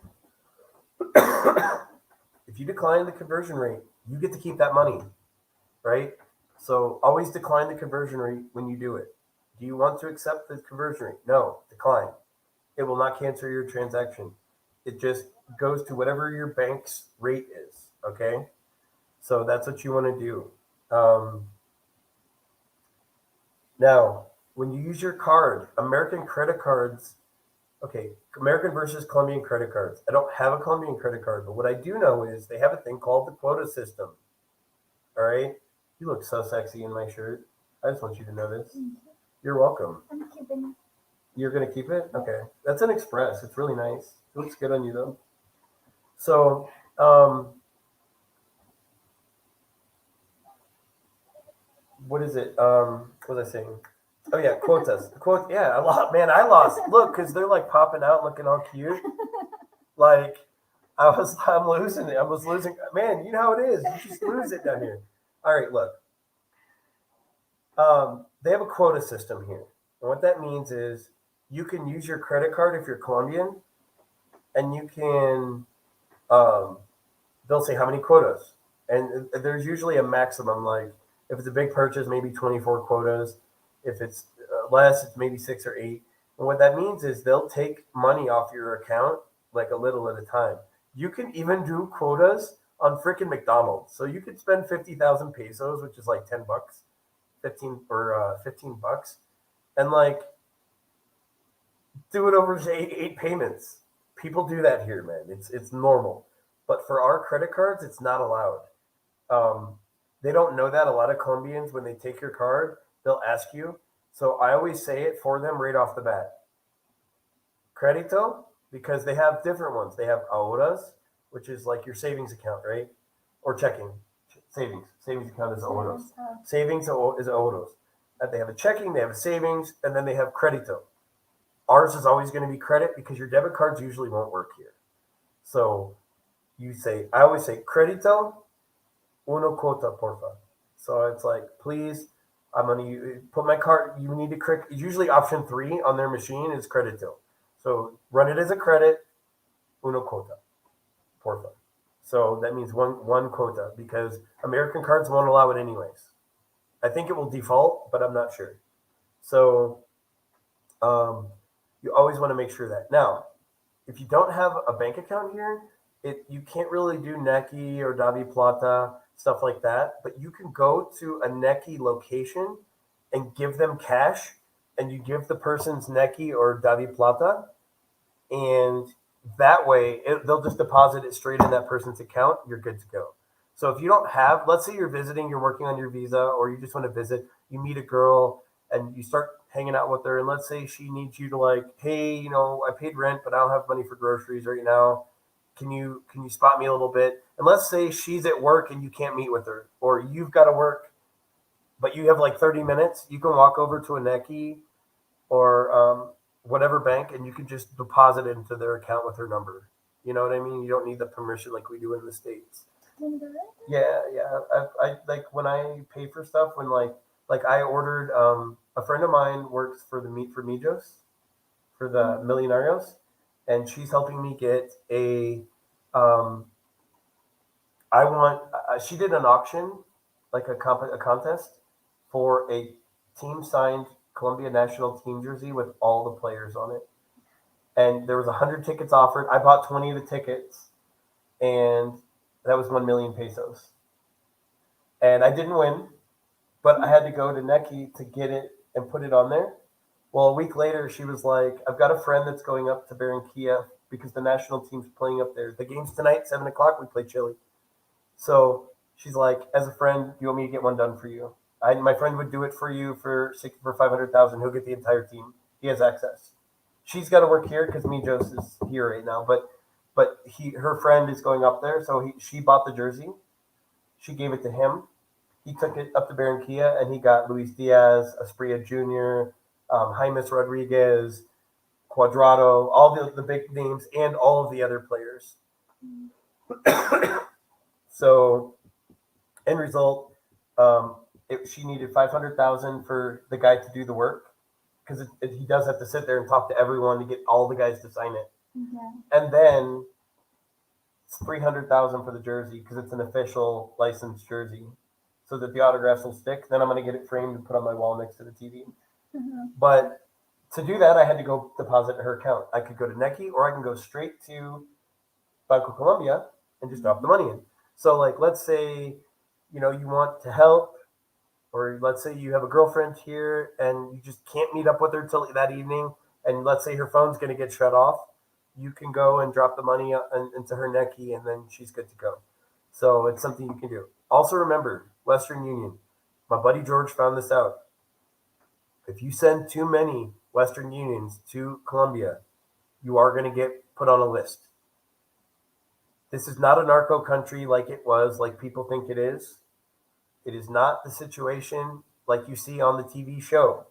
if you decline the conversion rate, you get to keep that money, right? So always decline the conversion rate when you do it. Do you want to accept the conversion rate? No, decline. It will not cancel your transaction. It just goes to whatever your bank's rate is. Okay, so that's what you want to do. Now, when you use your card, American credit cards. Okay, American versus Colombian credit cards. I don't have a Colombian credit card, but what I do know is they have a thing called the quota system. All right, you look so sexy in my shirt. I just want you to know this. You're welcome. I'm keeping it. You're gonna keep it? Okay. That's an express. It's really nice. It looks good on you though. So, what is it? What was I saying? Oh yeah, quotas. Quote. Yeah, a lot. Man, I lost. Look, because they're like popping out, looking all cute. Like I'm losing it. I was losing. Man, you know how it is. You just lose it down here. All right, look. They have a quota system here, and what that means is you can use your credit card if you're Colombian, and you can um, they'll say how many quotas, and there's usually a maximum. Like if it's a big purchase, maybe 24 quotas. If it's less, it's maybe 6 or 8. And what that means is they'll take money off your account like a little at a time. You can even do quotas on freaking McDonald's. So you could spend 50,000 pesos, which is like $10, 15 bucks, and like do it over eight payments. People do that here, man. It's normal. But for our credit cards, it's not allowed. Um, they don't know that. A lot of Colombians, when they take your card, they'll ask you. So I always say it for them right off the bat. Credito, because they have different ones. They have ahorras, which is like your savings account, right? Or checking. Savings account is ahorros. Savings is ahorros. They have a checking, they have a savings, and then they have credito. Ours is always going to be credit because your debit cards usually won't work here. So I always say, credito, uno cuota, porfa. So it's like, please, I'm going to put my card, you need to click, usually option 3 on their machine is credito. So run it as a credit, uno cuota, porfa. So that means one quota because American cards won't allow it anyways. I think it will default, but I'm not sure. So um, you always want to make sure that. Now, if you don't have a bank account here, you can't really do Nequi or Davi Plata, stuff like that. But you can go to a Nequi location and give them cash, and you give the person's Nequi or Davi Plata, and That way, they'll just deposit it straight in that person's account. You're good to go. So if you don't have, let's say you're visiting, you're working on your visa, or you just want to visit, you meet a girl and you start hanging out with her, and let's say she needs you to like, hey, I paid rent, but I don't have money for groceries right now. Can you spot me a little bit? And let's say she's at work and you can't meet with her, or you've got to work, but you have like 30 minutes. You can walk over to a Neki or whatever bank, and you can just deposit it into their account with her number. You know what I mean? You don't need the permission like we do in the states. Can do it? Yeah, yeah. I like when I pay for stuff when like I ordered. A friend of mine works for the meat for Mijos for the Mm. Millonarios, and she's helping me get a. Um, I want. She did an auction, like a contest for a team signed Columbia national team jersey with all the players on it, and there was 100 tickets offered. I bought 20 of the tickets, and that was 1 million pesos. And I didn't win, but I had to go to Neki to get it and put it on there. Well, a week later, she was like, "I've got a friend that's going up to Barranquilla because the national team's playing up there. The game's tonight, 7 o'clock. We play Chile." So she's like, "As a friend, do you want me to get one done for you? My friend would do it for you for 500,000. He'll get the entire team. He has access. She's got to work here because Mijos is here right now, but her friend is going up there, so she bought the jersey. She gave it to him. He took it up to Barranquilla, and he got Luis Diaz, Asprilla Jr., Jaimes Rodriguez, Cuadrado, all the big names, and all of the other players. Mm. So, end result, she needed 500,000 for the guy to do the work because he does have to sit there and talk to everyone to get all the guys to sign it, Yeah. and then it's 300,000 for the jersey because it's an official licensed jersey, so that the autographs will stick. Then I'm going to get it framed and put on my wall next to the TV. Uh-huh. But to do that, I had to go deposit in her account. I could go to Neki or I can go straight to Banco Colombia and just drop the money in. So, like, let's say, you want to help, or let's say you have a girlfriend here and you just can't meet up with her till that evening, and let's say her phone's going to get shut off, you can go and drop the money into her Neki, and then she's good to go. So it's something you can do. Also, remember Western Union. My buddy George found this out. If you send too many Western Unions to Colombia, you are going to get put on a list. This is not a narco country like it was, like people think it is. It is not the situation like you see on the TV show.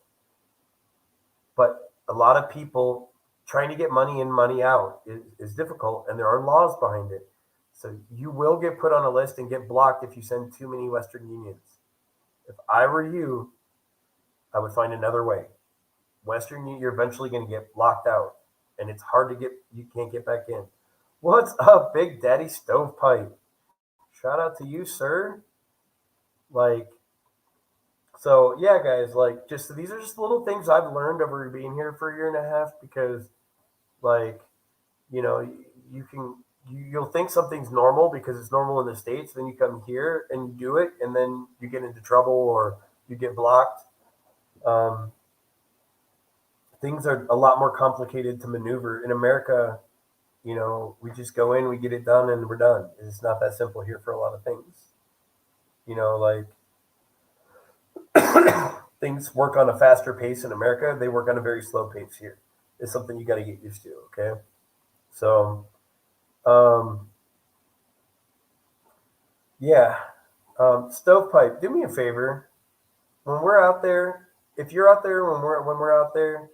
But a lot of people trying to get money in, money out is difficult, and there are laws behind it. So you will get put on a list and get blocked if you send too many Western Unions. If I were you, I would find another way. Western Union, you're eventually going to get blocked out, and it's hard to get. You can't get back in. What's up, Big Daddy Stovepipe? Shout out to you, sir. Like, so yeah, guys. Like, just these are just little things I've learned over being here for a year and a half because, like, you know, you can you'll think something's normal because it's normal in the states. Then you come here and you do it, and then you get into trouble or you get blocked. Um, Things are a lot more complicated to maneuver in America. We just go in, we get it done, and we're done. It's not that simple here for a lot of things. Like things work on a faster pace in America. They work on a very slow pace here. It's something you got to get used to. Okay, so um, yeah, stovepipe. Do me a favor when we're out there. If you're out there when we're out there,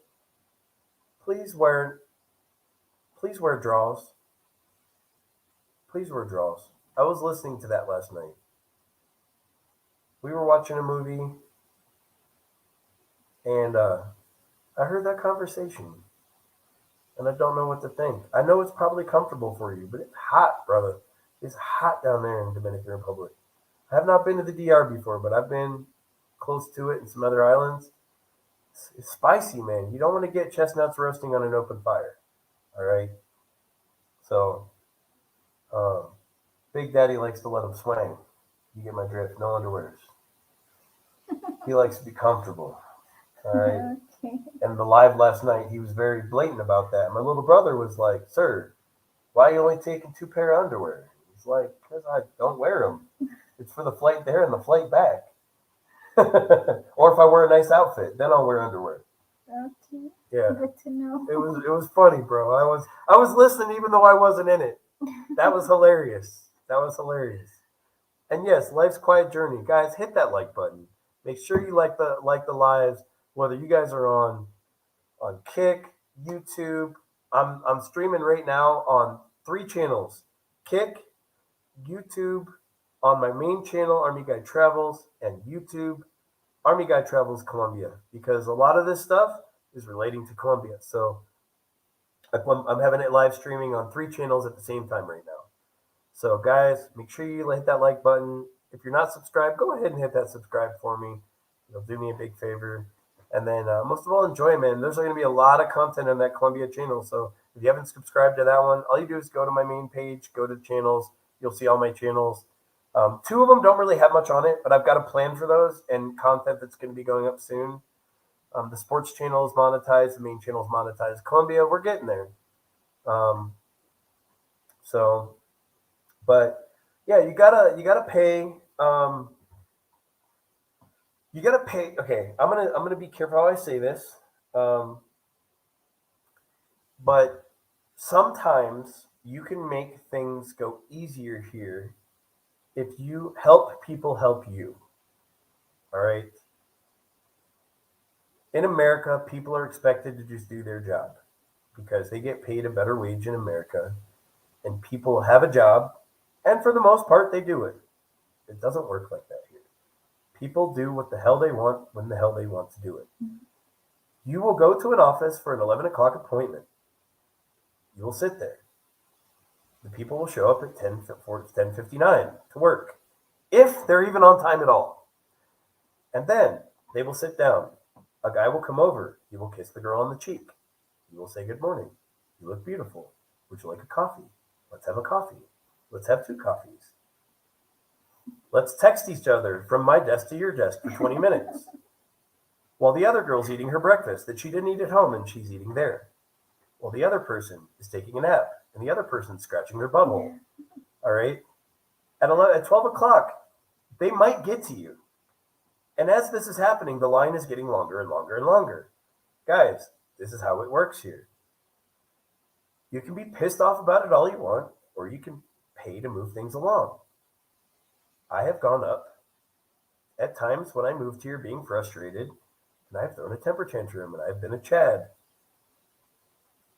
please wear please wear draws. Please wear draws. I was listening to that last night. We were watching a movie, and I heard that conversation, and I don't know what to think. I know it's probably comfortable for you, but it's hot, brother. It's hot down there in Dominican Republic. I have not been to the DR before, but I've been close to it and some other islands. It's spicy, man. You don't want to get chestnuts roasting on an open fire. All right. So, um, Big Daddy likes to let him swing. You get my drift. No underwears. He likes to be comfortable. All right. Okay. And the live last night, he was very blatant about that. My little brother was like, "Sir, why are you only taking 2 pair of underwear? He's like, because I don't wear them. It's for the flight there and the flight back. Or if I wear a nice outfit, then I'll wear underwear. Okay. Yeah, Good to know. it was funny, bro. I was listening even though I wasn't in it. That was hilarious. That was hilarious. And yes, life's quiet journey, guys. Hit that like button. Make sure you like the lives, whether you guys are on Kick, YouTube. I'm streaming right now on 3 channels: Kick, YouTube, on my main channel, Army Guy Travels, and YouTube, Army Guy Travels Colombia, because a lot of this stuff is relating to Colombia. So I'm having it live streaming on 3 channels at the same time right now. So, guys, make sure you hit that like button. If you're not subscribed, go ahead and hit that subscribe for me. It'll do me a big favor. And then, most of all, enjoy, man. There's going to be a lot of content on that Columbia channel. So, if you haven't subscribed to that one, all you do is go to my main page, go to the channels. You'll see all my channels. 2 of them don't really have much on it, but I've got a plan for those and content that's going to be going up soon. The sports channel is monetized. The main channel is monetized. Columbia, we're getting there. Um, so, but yeah, you gotta pay. You gotta pay. Okay, I'm gonna be careful how I say this. Um, but sometimes you can make things go easier here if you help people help you. All right. In America, people are expected to just do their job because they get paid a better wage in America, and people have a job, and for the most part, they do it. It doesn't work like that here. People do what the hell they want when the hell they want to do it. You will go to an office for an 11 o'clock appointment. You will sit there. The people will show up at 10:59 to work, if they're even on time at all. And then they will sit down. A guy will come over. He will kiss the girl on the cheek. You will say, "Good morning. You look beautiful. Would you like a coffee? Let's have a coffee. Let's have 2 coffees. Let's text each other from my desk to your desk for 20 minutes while the other girl's eating her breakfast that she didn't eat at home and she's eating there. While the other person is taking a nap and the other person's scratching their butthole." All right. At 12 o'clock, they might get to you. And as this is happening, the line is getting longer and longer and longer. Guys, this is how it works here. You can be pissed off about it all you want, or you can pay to move things along. I have gone up at times when I moved here being frustrated, and I've thrown a temper tantrum, and I've been a Chad.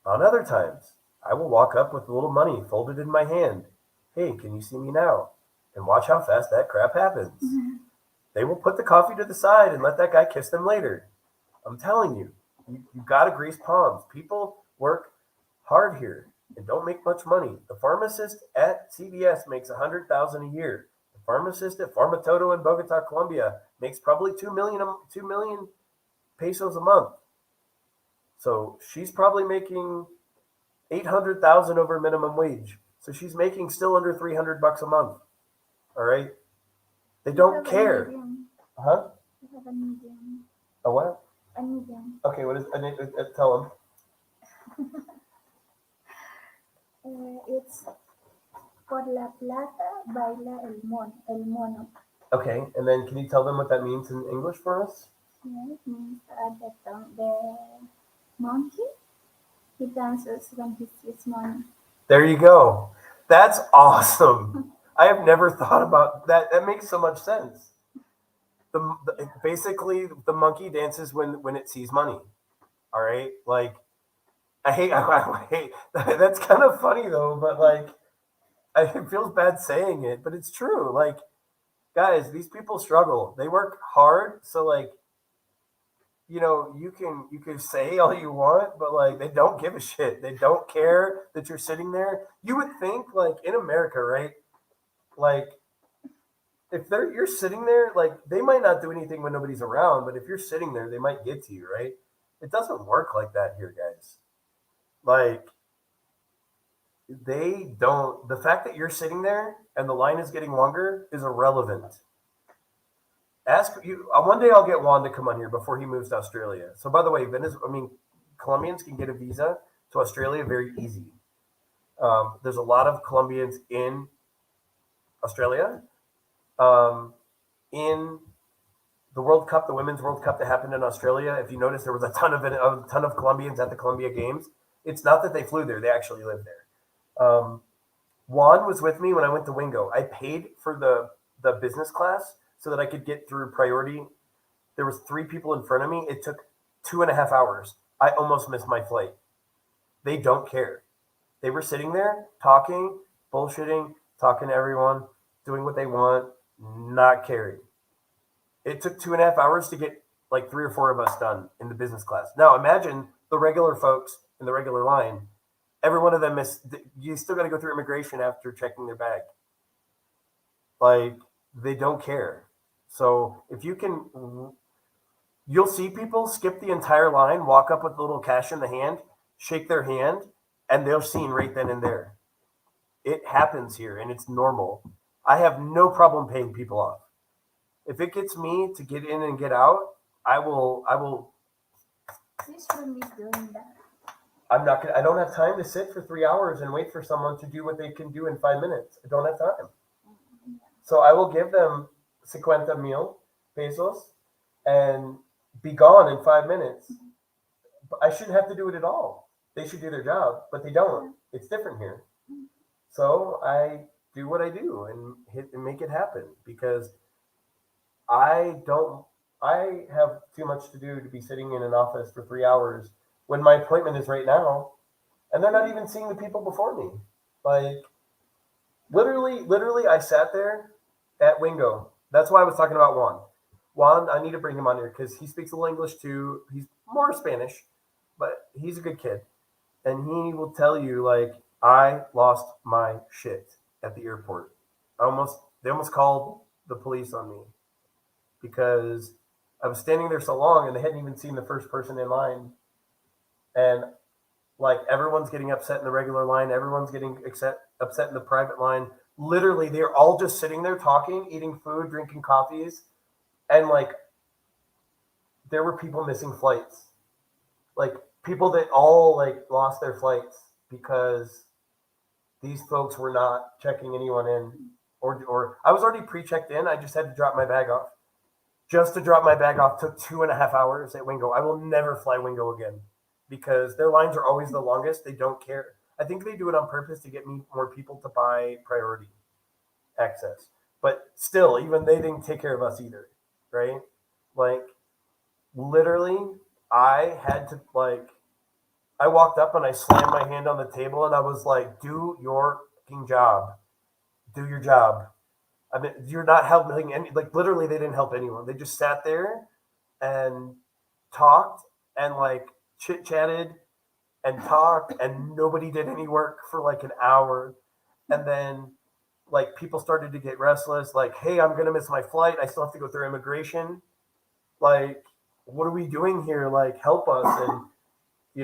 On other times, I will walk up with a little money folded in my hand. "Hey, can you see me now?" And watch how fast that crap happens. They will put the coffee to the side and let that guy kiss them later. I'm telling you, you got to grease palms. People work hard here and don't make much money. The pharmacist at CVS makes $100,000 a year. The pharmacist at Pharmatodo in Bogota, Colombia, makes probably 2 million pesos a month. So she's probably making 800,000 over minimum wage. So she's making still under $300 a month. All right. They don't care. Medium. Huh? You have a medium. A what? A medium. Okay, what is? Tell them. It's por la plata baila el mono. Okay, and then can you tell them what that means in English for us? Yeah, it means the monkey, he dances when he sees money. There you go. That's awesome. I have never thought about that. That makes so much sense. Basically the monkey dances when it sees money. All right, like I hate that's kind of funny though, but like it feels bad saying it, but it's true. Like, guys, these people struggle. They work hard, so like, you can say all you want, but like they don't give a shit. They don't care that you're sitting there. You would think like in America, right? Like if you're sitting there, like they might not do anything when nobody's around, but if you're sitting there, they might get to you, right? It doesn't work like that here, guys. Like they don't. The fact that you're sitting there and the line is getting longer is irrelevant. Ask you. One day I'll get Juan to come on here before he moves to Australia. So by the way, Colombians can get a visa to Australia very easy. There's a lot of Colombians in Australia. Um, in the World Cup, the Women's World Cup that happened in Australia, if you notice, there was a ton of Colombians at the Columbia Games. It's not that they flew there; they actually live there. Juan was with me when I went to Wingo. I paid for the business class so that I could get through priority. There was three people in front of me. It took 2.5 hours. I almost missed my flight. They don't care. They were sitting there talking, bullshitting, talking to everyone, doing what they want, not caring. It took 2.5 hours to get like three or four of us done in the business class. Now imagine the regular folks in the regular line. Every one of them is. You still got to go through immigration after checking their bag. Like they don't care. So if you can, you'll see people skip the entire line, walk up with a little cash in the hand, shake their hand, and they're seen right then and there. It happens here, and it's normal. I have no problem paying people off. If it gets me to get in and get out, I will. I will. You shouldn't be doing that. I'm not gonna. I don't have time to sit for 3 hours and wait for someone to do what they can do in 5 minutes. I don't have time. So I will give them 50,000 pesos and be gone in 5 minutes. But I shouldn't have to do it at all. They should do their job, but they don't. It's different here. So I do what I do and hit and make it happen because I don't. I have too much to do to be sitting in an office for 3 hours when my appointment is right now, and they're not even seeing the people before me. Like literally, I sat there at Wingo. That's why I was talking about Juan. Juan, I need to bring him on here because he speaks a little English too. He's more Spanish, but he's a good kid, and he will tell you like I lost my shit at the airport. They almost called the police on me because I was standing there so long and they hadn't even seen the first person in line, and like everyone's getting upset in the regular line, everyone's getting upset in the private line. Literally, they're all just sitting there talking, eating food, drinking coffees, and like there were people missing flights, like people that all like lost their flights because these folks were not checking anyone in, or I was already pre-checked in. I just had to drop my bag off. Just to drop my bag off took 2.5 hours at Wingo. I will never fly Wingo again because their lines are always the longest. They don't care. I think they do it on purpose to get me more people to buy priority access. But still, even they didn't take care of us either, right? Like literally, I had to like I walked up and I slammed my hand on the table and I was like, "Do your fucking job. Do your job." I mean, you're not helping any. Like literally, they didn't help anyone. They just sat there and talked and like chit chatted and talked, and nobody did any work for like an hour. And then like people started to get restless. Like, hey, I'm gonna miss my flight. I still have to go through immigration. Like, what are we doing here? Like, help us. And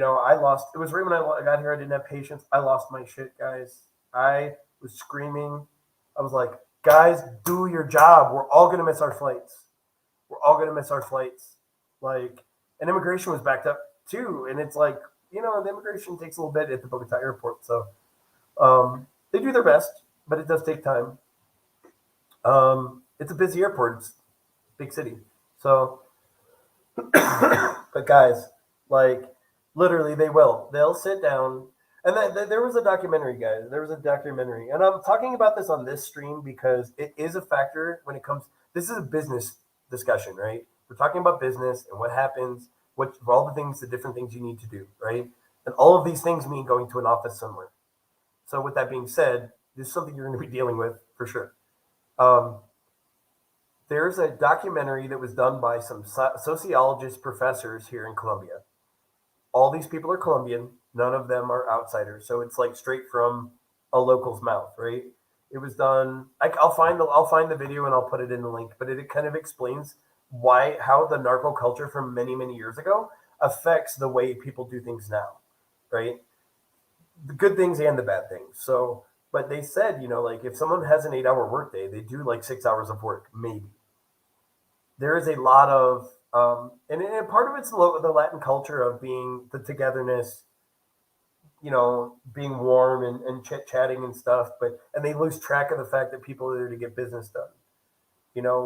I lost. It was right when I got here. I didn't have patience. I lost my shit, guys. I was screaming. I was like, guys, do your job. We're all gonna miss our flights. We're all gonna miss our flights. Like, and immigration was backed up too. And it's like, the immigration takes a little bit at the Bogota airport. So they do their best, but it does take time. It's a busy airport. It's a big city. So, but guys, like, literally, they will. They'll sit down. And there was a documentary, guys. There was a documentary, and I'm talking about this on this stream because it is a factor when it comes. This is a business discussion, right? We're talking about business and what happens, what for all the things, the different things you need to do, right? And all of these things mean going to an office somewhere. So, with that being said, this is something you're going to be dealing with for sure. Um, there's a documentary that was done by some sociologist professors here in Colombia. All these people are Colombian. None of them are outsiders. So it's like straight from a local's mouth, right? It was done. I'll find the video and I'll put it in the link. But it kind of explains how the narco culture from many years ago affects the way people do things now, right? The good things and the bad things. So, but they said, like if someone has an 8-hour workday, they do like 6 hours of work, maybe. There is a lot of and part of it's the Latin culture of being the togetherness. being warm and chit chatting and stuff, and they lose track of the fact that people are there to get business done.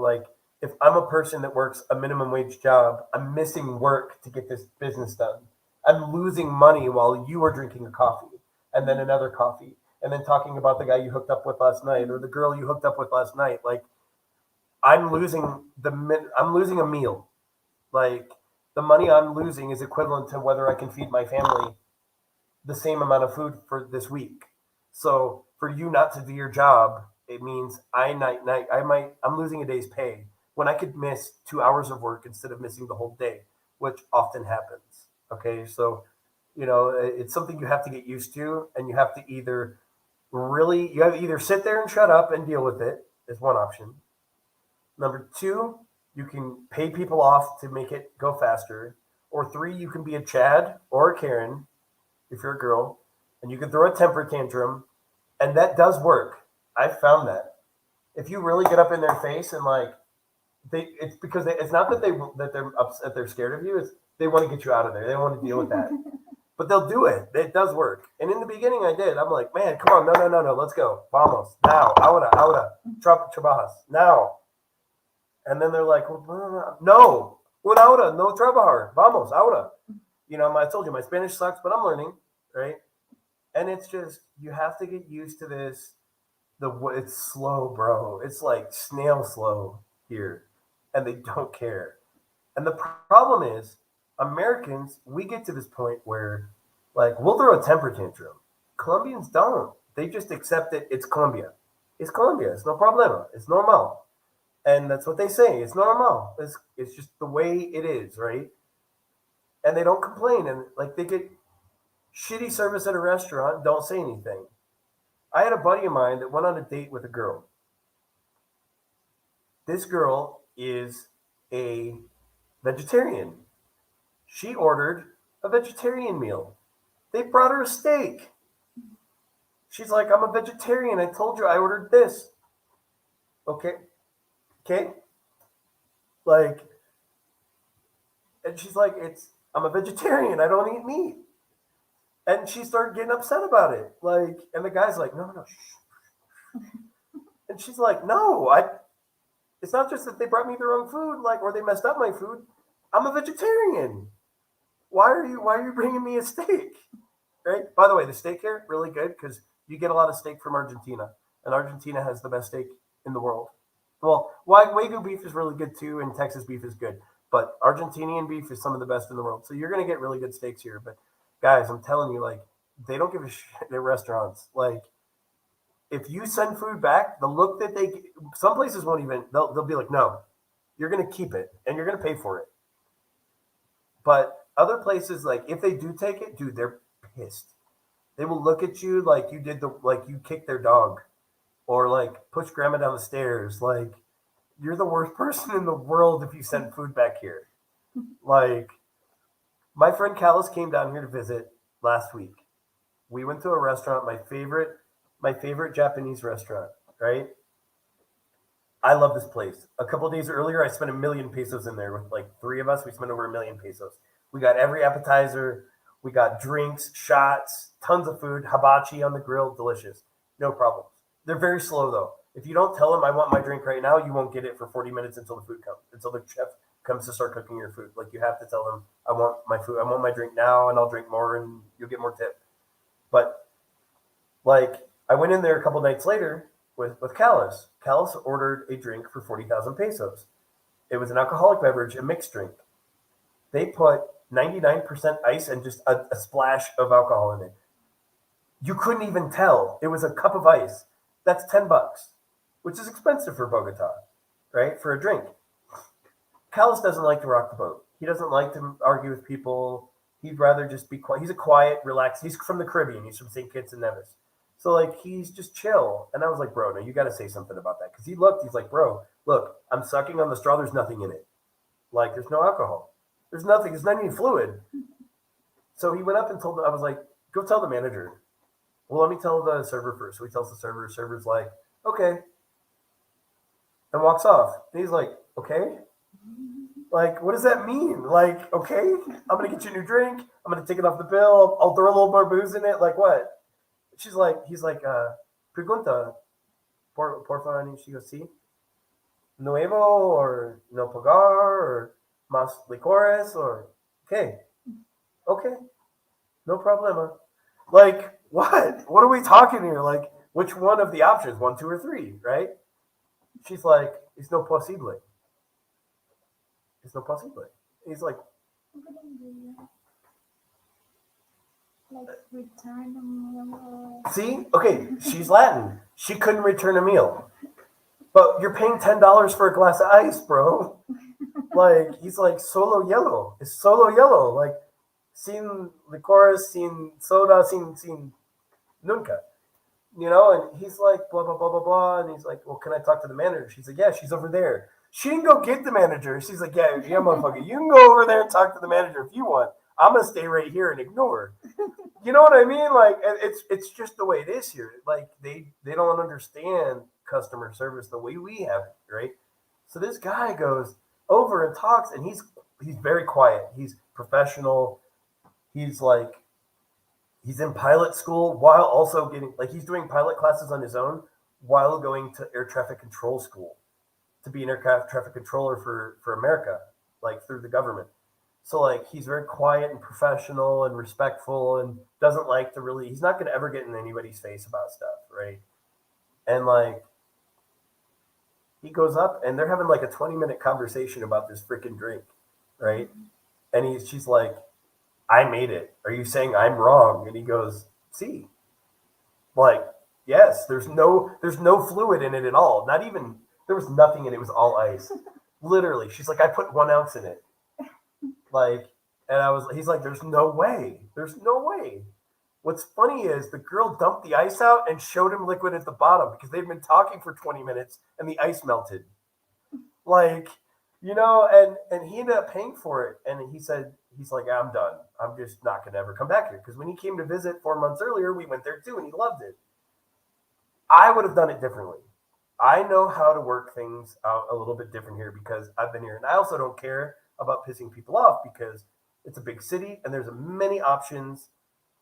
Like if I'm a person that works a minimum wage job, I'm missing work to get this business done. I'm losing money while you are drinking a coffee and then another coffee and then talking about the guy you hooked up with last night or the girl you hooked up with last night. Like I'm losing a meal. Like the money I'm losing is equivalent to whether I can feed my family the same amount of food for this week. So for you not to do your job, it means I'm losing a day's pay when I could miss 2 hours of work instead of missing the whole day, which often happens. Okay, so it's something you have to get used to, and you have to either sit there and shut up and deal with it is one option. Number two, you can pay people off to make it go faster. Or three, you can be a Chad or a Karen if you're a girl, and you can throw a temper tantrum, and that does work. I've found that if you really get up in their face and like it's because it's not that they're upset, they're scared of you. It's they want to get you out of there. They want to deal with that, but they'll do it. It does work. And in the beginning, I did. I'm like, man, come on, no, no, no, no, let's go, vamos now, ahora, trabajas now. And then they're like, well, no, una hora, no trabajar, vamos, ahora. I told you my Spanish sucks, but I'm learning, right? And it's just you have to get used to this. It's slow, bro. It's like snail slow here, and they don't care. And the problem is, Americans, we get to this point where, like, we'll throw a temper tantrum. Colombians don't. They just accept it. It's Colombia. It's Colombia. It's no problema. It's normal. And that's what they say. It's normal. It's just the way it is, right? And they don't complain. And like they get shitty service at a restaurant, don't say anything. I had a buddy of mine that went on a date with a girl. This girl is a vegetarian. She ordered a vegetarian meal. They brought her a steak. She's like, I'm a vegetarian. I told you I ordered this. Okay. Okay. Like, and she's like, I'm a vegetarian. I don't eat meat. And she started getting upset about it. Like, and the guy's like, no, no, no, shh. And she's like, no, it's not just that they brought me the wrong food, like, or they messed up my food. I'm a vegetarian. Why are you bringing me a steak? Right? By the way, the steak here, really good because you get a lot of steak from Argentina. And Argentina has the best steak in the world. Well, Wagyu beef is really good too, and Texas beef is good. But Argentinian beef is some of the best in the world. So you're going to get really good steaks here. But guys, I'm telling you, like, they don't give a shit at restaurants. Like, if you send food back, the look that some places won't even, they'll be like, no, you're going to keep it and you're going to pay for it. But other places, like, if they do take it, dude, they're pissed. They will look at you like you kicked their dog or like push grandma down the stairs. Like, you're the worst person in the world if you send food back here. Like, my friend Callis came down here to visit last week. We went to a restaurant, my favorite Japanese restaurant, right? I love this place. A couple of days earlier, I spent 1,000,000 pesos in there with like three of us. We spent over 1,000,000 pesos. We got every appetizer. We got drinks, shots, tons of food, hibachi on the grill, delicious. No problems. They're very slow though. If you don't tell them I want my drink right now, you won't get it for 40 minutes until the food comes, until the chef comes to start cooking your food. Like you have to tell them I want my food, I want my drink now, and I'll drink more, and you'll get more tip. But like I went in there a couple nights later with Callis. Callis ordered a drink for 40,000 pesos. It was an alcoholic beverage, a mixed drink. They put 99% ice and just a splash of alcohol in it. You couldn't even tell. It was a cup of ice. That's $10, which is expensive for Bogota, right? For a drink. Callis doesn't like to rock the boat. He doesn't like to argue with people. He'd rather just be quiet. He's a quiet, relaxed. He's from the Caribbean. He's from St. Kitts and Nevis. So like he's just chill. And I was like, bro, no, you got to say something about that. Because he's like, bro, look, I'm sucking on the straw. There's nothing in it. Like there's no alcohol. There's nothing. There's not any fluid. So he went up and told them, I was like, go tell the manager. Well, let me tell the server first. So he tells the server. The server's like, okay. And walks off. And he's like, okay. Like, what does that mean? Like, okay, I'm gonna get you a new drink. I'm gonna take it off the bill. I'll throw a little more booze in it. Like what? He's like, pregunta, por favor. And she goes, sí, nuevo or no pagar or más licores or okay, okay, no problema. Like, what? What are we talking here? Like, which one of the options? One, two, or three, right? She's like, it's no posible. It's no posible. He's like, Wouldn't you like return a meal see? Okay, she's Latin. She couldn't return a meal. But you're paying $10 for a glass of ice, bro. Like, he's like, solo yellow. It's solo yellow. Like, sin licores, sin soda, sin nunca. And he's like, blah, blah, blah, blah, blah. And he's like, well, can I talk to the manager? She's like, yeah, she's over there. She didn't go get the manager. She's like, yeah, motherfucker, you can go over there and talk to the manager if you want. I'm going to stay right here and ignore. You know what I mean? Like, it's just the way it is here. Like, they don't understand customer service the way we have it, right? So this guy goes over and talks, and he's very quiet. He's professional. He's like, he's in pilot school while also getting, like, he's doing pilot classes on his own while going to air traffic control school to be an aircraft traffic controller for America, like through the government. So like he's very quiet and professional and respectful and doesn't like to really, he's not going to ever get in anybody's face about stuff, right? And like he goes up and they're having like a 20-minute conversation about this freaking drink, right? And she's like, I made it. Are you saying I'm wrong? And he goes, see, like, yes, there's no fluid in it at all. Not even, there was nothing in it. It was all ice. Literally. She's like, I put 1 ounce in it. Like, he's like, there's no way. There's no way. What's funny is the girl dumped the ice out and showed him liquid at the bottom because they've been talking for 20 minutes and the ice melted. Like, and he ended up paying for it. And he's like, I'm done. I'm just not going to ever come back here. Because when he came to visit 4 months earlier, we went there too and he loved it. I would have done it differently. I know how to work things out a little bit different here because I've been here. And I also don't care about pissing people off because it's a big city and there's many options.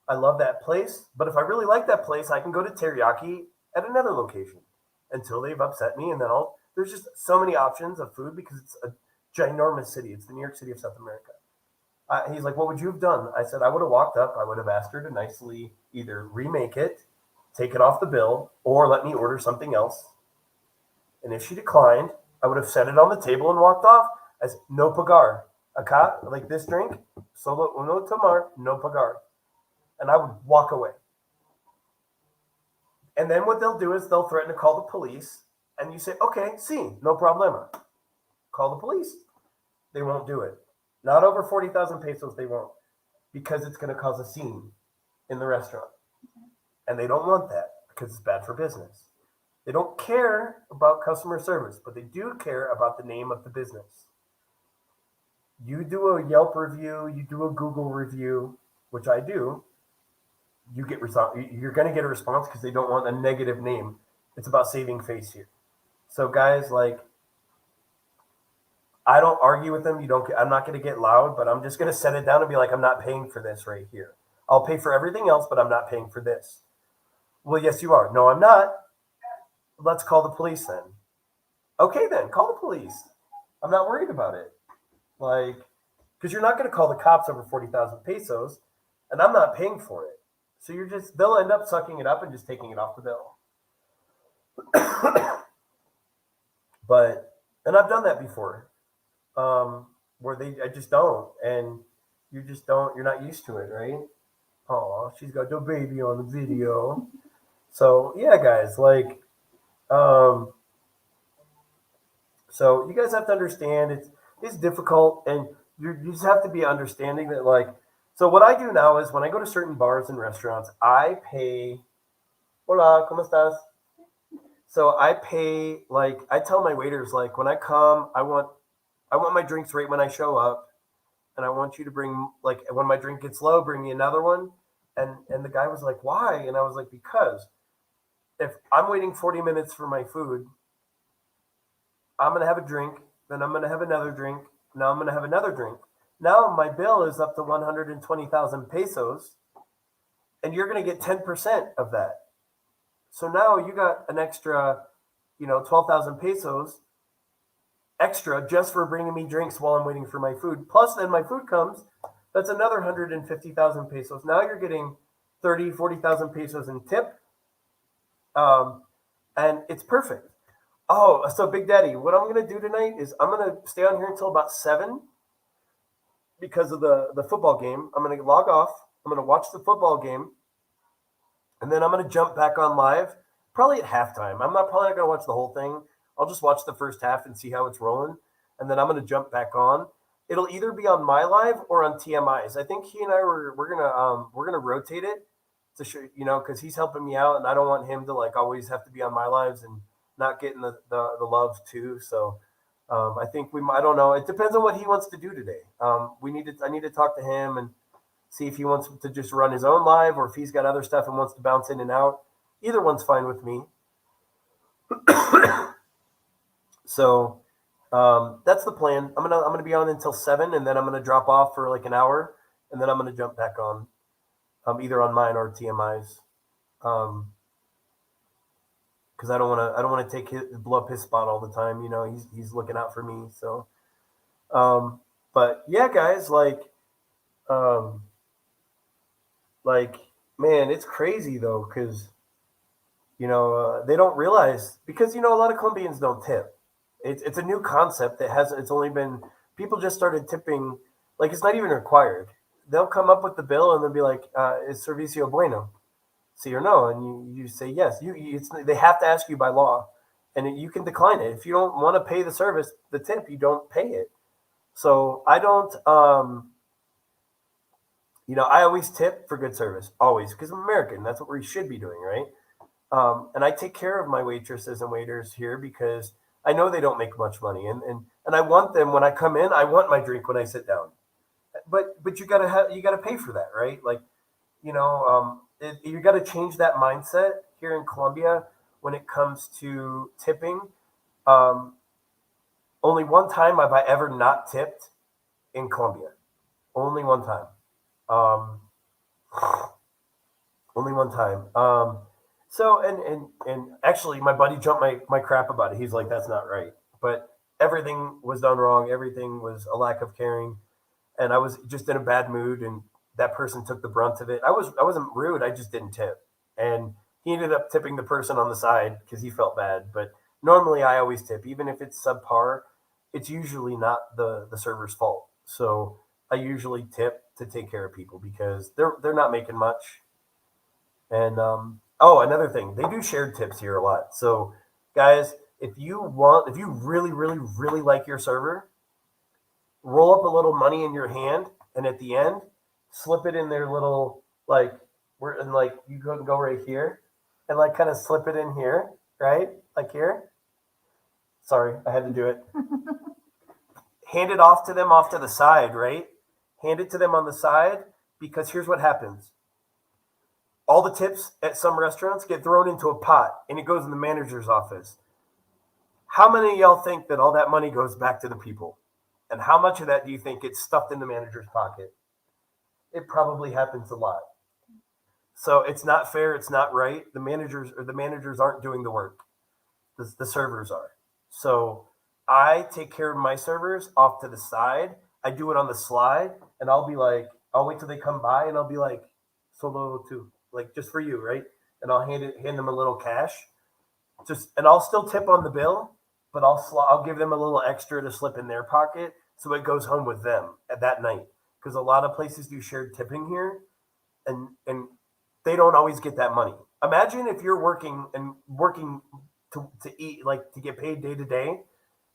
I love that place. But if I really like that place, I can go to teriyaki at another location until they've upset me. And then there's just so many options of food because it's a ginormous city. It's the New York City of South America. He's like, what would you have done? I said, I would have walked up. I would have asked her to nicely either remake it, take it off the bill, or let me order something else. And if she declined, I would have set it on the table and walked off as no pagar. Acá, like this drink, solo uno tomar, no pagar. And I would walk away. And then what they'll do is they'll threaten to call the police. And you say, okay, sí, no problema. Call the police. They won't do it. Not over 40,000 pesos, they won't. Because it's going to cause a scene in the restaurant. And they don't want that because it's bad for business. They don't care about customer service, but they do care about the name of the business. You do a Yelp review, you do a Google review, which I do, you're going to get a response because they don't want a negative name. It's about saving face here. So guys, like, I don't argue with them. I'm not going to get loud, but I'm just going to set it down and be like, I'm not paying for this right here. I'll pay for everything else, but I'm not paying for this. Well, yes, you are. No, I'm not. Let's call the police then. Okay, then call the police. I'm not worried about it. Like, because you're not going to call the cops over 40,000 pesos, and I'm not paying for it. So they'll end up sucking it up and just taking it off the bill. And I've done that before, where I just don't, and you're not used to it, right? Oh, she's got the baby on the video. So yeah, guys, like, so you guys have to understand it's difficult, and you just have to be understanding that, like, so what I do now is when I go to certain bars and restaurants, I pay. Hola, ¿cómo estás? So I pay, like, I tell my waiters, like, when I come, I want my drinks right when I show up, and I want you to bring, like, when my drink gets low, bring me another one. And the guy was like, why? And I was like, because if I'm waiting 40 minutes for my food, I'm going to have a drink, then I'm going to have another drink, Now I'm going to have another drink. Now my bill is up to 120,000 pesos, and you're going to get 10% of that. So now you got an extra, 12,000 pesos extra just for bringing me drinks while I'm waiting for my food. Plus, then my food comes. That's another 150,000 pesos. Now you're getting 30, 40,000 pesos in tip. Um, and it's perfect. Oh, so Big Daddy, what I'm going to do tonight is I'm going to stay on here until about 7 because of the football game. I'm going to log off. I'm going to watch the football game. And then I'm going to jump back on live probably at halftime. I'm not probably not going to watch the whole thing. I'll just watch the first half and see how it's rolling. And then I'm going to jump back on. It'll either be on my live or on TMI's. I think he and I we're gonna rotate it to show, because he's helping me out, and I don't want him to like always have to be on my lives and not getting the love too. So I think I don't know. It depends on what he wants to do today. I need to talk to him and see if he wants to just run his own live or if he's got other stuff and wants to bounce in and out. Either one's fine with me. So that's the plan. I'm gonna be on until 7, and then I'm gonna drop off for like an hour, and then I'm gonna jump back on, either on mine or TMI's, because I don't want to blow up his spot all the time. He's looking out for me. So, but yeah, guys, um, like man, it's crazy though, because they don't realize because a lot of Colombians don't tip. It's a new concept that has it's only been people just started tipping like it's not even required. They'll come up with the bill and they'll be like, "Is servicio bueno?" See or no, and you say yes. They have to ask you by law, and you can decline it if you don't want to pay the service, the tip. You don't pay it. So I don't. I always tip for good service, always because I'm American. That's what we should be doing, right? And I take care of my waitresses and waiters here because I know they don't make much money, and I want them when I come in. I want my drink when I sit down, but you gotta pay for that, right? Like you got to change that mindset here in Colombia when it comes to tipping. Um, Only one time have I ever not tipped in Colombia. Only one time. Um, Only one time. So and actually, my buddy jumped my crap about it. He's like, "That's not right." But everything was done wrong. Everything was a lack of caring, and I was just in a bad mood, and that person took the brunt of it. I wasn't rude. I just didn't tip, and he ended up tipping the person on the side because he felt bad. But normally, I always tip, even if it's subpar. It's usually not the server's fault. So I usually tip to take care of people because they're not making much. And oh, another thing, they do shared tips here a lot. So guys, if you really, really, really like your server, roll up a little money in your hand, and at the end, slip it in their little like you go right here, and like kind of slip it in here, right, like here. Sorry, I had to do it. Hand it off to them off to the side, right? Hand it to them on the side because here's what happens. All the tips at some restaurants get thrown into a pot and it goes in the manager's office. How many of y'all think that all that money goes back to the people? And how much of that do you think gets stuffed in the manager's pocket? It probably happens a lot. So it's not fair, it's not right. The managers aren't doing the work. The servers are. So I take care of my servers off to the side. I do it on the slide, and I'll wait till they come by, and I'll be like, solo too, like just for you, right? And I'll hand them a little cash, and I'll still tip on the bill, but I'll give them a little extra to slip in their pocket, so it goes home with them at that night. Because a lot of places do shared tipping here, and they don't always get that money. Imagine if you're working to eat, like to get paid day to day,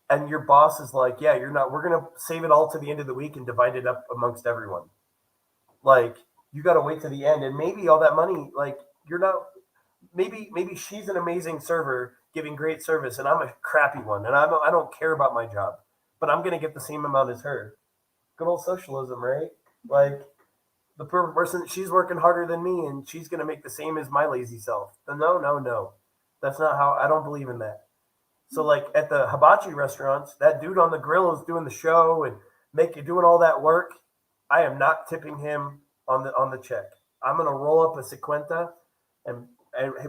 and your boss is like, "Yeah, you're not. We're gonna save it all to the end of the week and divide it up amongst everyone." Like you got to wait to the end, and maybe all that money, like you're not. Maybe she's an amazing server giving great service, and I'm a crappy one, and I don't care about my job, but I'm gonna get the same amount as her. Good old socialism, right? Like the person, she's working harder than me, and she's gonna make the same as my lazy self. No, no, no, that's not how. I don't believe in that. So like at the hibachi restaurants, that dude on the grill is doing the show, and make you doing all that work. I am not tipping him on the check. I'm gonna roll up a sequenta, and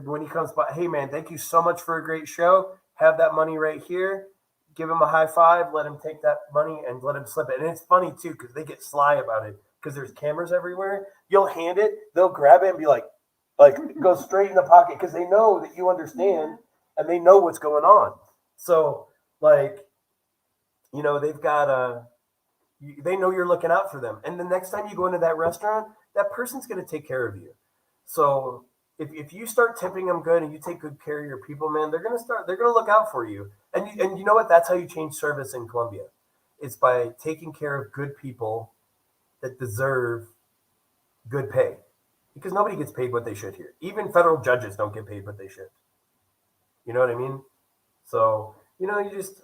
when he comes by, hey man, thank you so much for a great show. Have that money right here. Give him a high five. Let him take that money and let him slip it. And it's funny too because they get sly about it because there's cameras everywhere. You'll hand it, they'll grab it and be like go straight in the pocket because they know that you understand and they know what's going on. So like they've got they know you're looking out for them. And the next time you go into that restaurant, that person's going to take care of you. So if you start tipping them good and you take good care of your people, man, they're going to look out for you. And you know what? That's how you change service in Colombia. It's by taking care of good people that deserve good pay. Because nobody gets paid what they should here. Even federal judges don't get paid what they should. You know what I mean? So, you just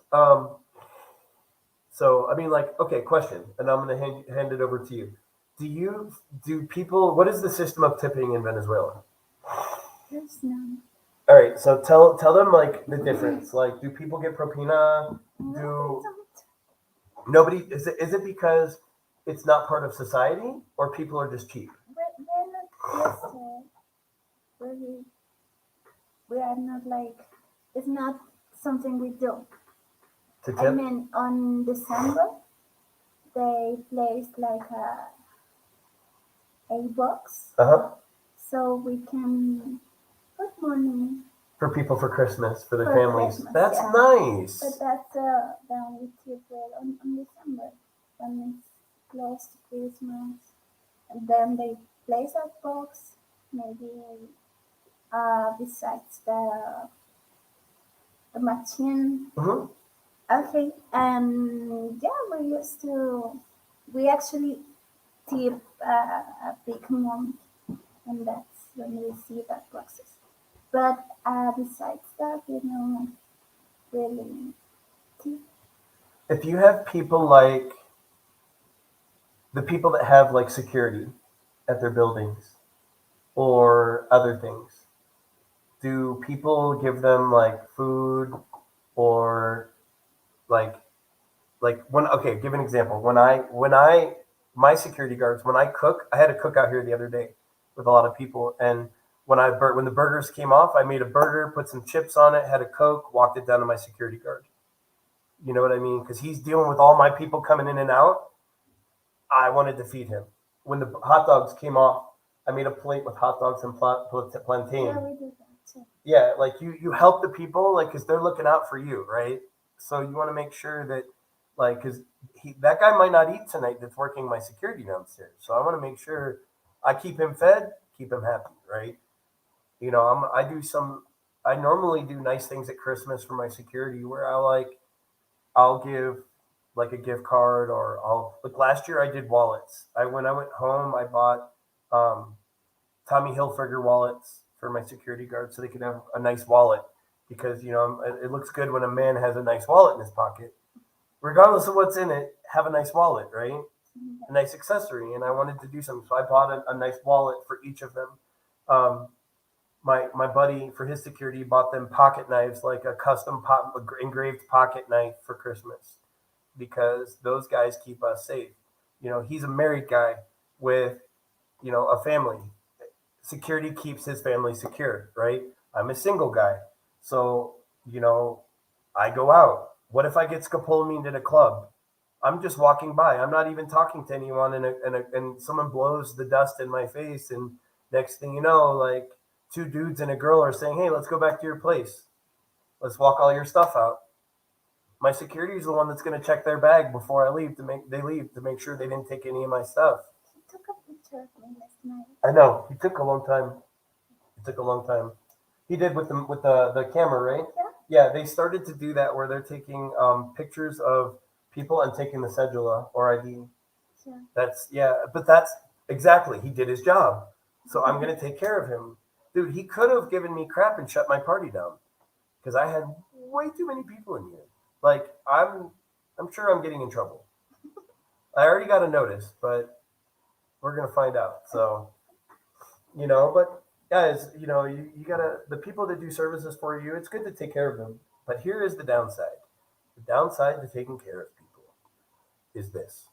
so, I mean, like, okay, question, and I'm going to hand it over to you. Do people, what is the system of tipping in Venezuela? There's none. All right, so tell them, like, the difference. Like, do people get propina? No, Do they don't. nobody, is it because it's not part of society, or people are just cheap? We're not used to it. Really, we are not like, it's not something we do. To I tip? mean, on December, they placed like a box Uh-huh. so we can put money For people for Christmas, for their for families. Christmas. That's Yeah. nice. But that's the only tip on December when it's close to Christmas. And then they place that box, maybe besides the machine. Mm-hmm. Okay, and yeah, we actually tip a big amount, and that's when we see that boxes. But besides that, really tip. If you have people like the people that have like security at their buildings or other things, do people give them like food or like when okay, give an example. When I my security guards, when I cook, I had a cook out here the other day with a lot of people, and when the burgers came off, I made a burger, put some chips on it, had a Coke, walked it down to my security guard. You know what I mean? Because he's dealing with all my people coming in and out. I wanted to feed him. When the hot dogs came off, I made a plate with hot dogs and plantain. Yeah, we do that too. Yeah, like you help the people, like, because they're looking out for you, right? So you want to make sure that, like, because that guy might not eat tonight that's working my security downstairs. So I want to make sure I keep him fed, keep him happy, right? I normally do nice things at Christmas for my security where I'll give like a gift card, or like last year I did wallets. When I went home, I bought um, Tommy Hilfiger wallets for my security guards so they could have a nice wallet, because it looks good when a man has a nice wallet in his pocket, regardless of what's in it. Have a nice wallet, right? A nice accessory. And I wanted to do something, so I bought a nice wallet for each of them. Um, my buddy, for his security, bought them pocket knives, like a custom engraved pocket knife for Christmas, because those guys keep us safe. He's a married guy with a family. Security keeps his family secure, right? I'm a single guy. So, I go out. What if I get scopolamine at a club? I'm just walking by. I'm not even talking to anyone, and someone blows the dust in my face. And next thing you know, like two dudes and a girl are saying, hey, let's go back to your place. Let's walk all your stuff out. My security is the one that's going to check their bag before I leave to make sure they didn't take any of my stuff. He took a picture of me last night. I know. He took a long time. It took a long time. He did with the camera, right? Yeah. Yeah, they started to do that where they're taking pictures of people and taking the cedula or ID. Yeah. That's exactly, he did his job. So I'm gonna take care of him. Dude, he could have given me crap and shut my party down because I had way too many people in here. Like I'm sure I'm getting in trouble. I already got a notice, but we're gonna find out. So but guys, you gotta, the people that do services for you, it's good to take care of them. But here is the downside. The downside to taking care of people is this.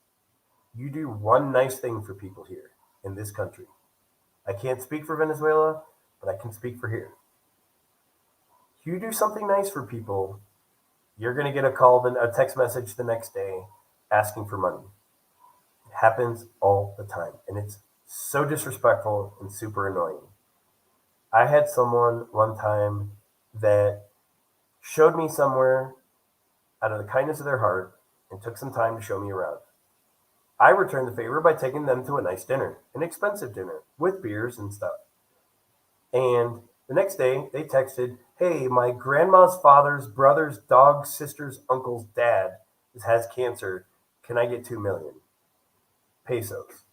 You do one nice thing for people here in this country. I can't speak for Venezuela, but I can speak for here. You do something nice for people, you're going to get a call, then a text message the next day asking for money. It happens all the time, and it's so disrespectful and super annoying. I had someone one time that showed me somewhere out of the kindness of their heart and took some time to show me around. I returned the favor by taking them to a nice dinner, an expensive dinner with beers and stuff. And the next day, they texted, "Hey, my grandma's father's brother's dog's sister's uncle's dad has cancer. Can I get 2 million pesos?"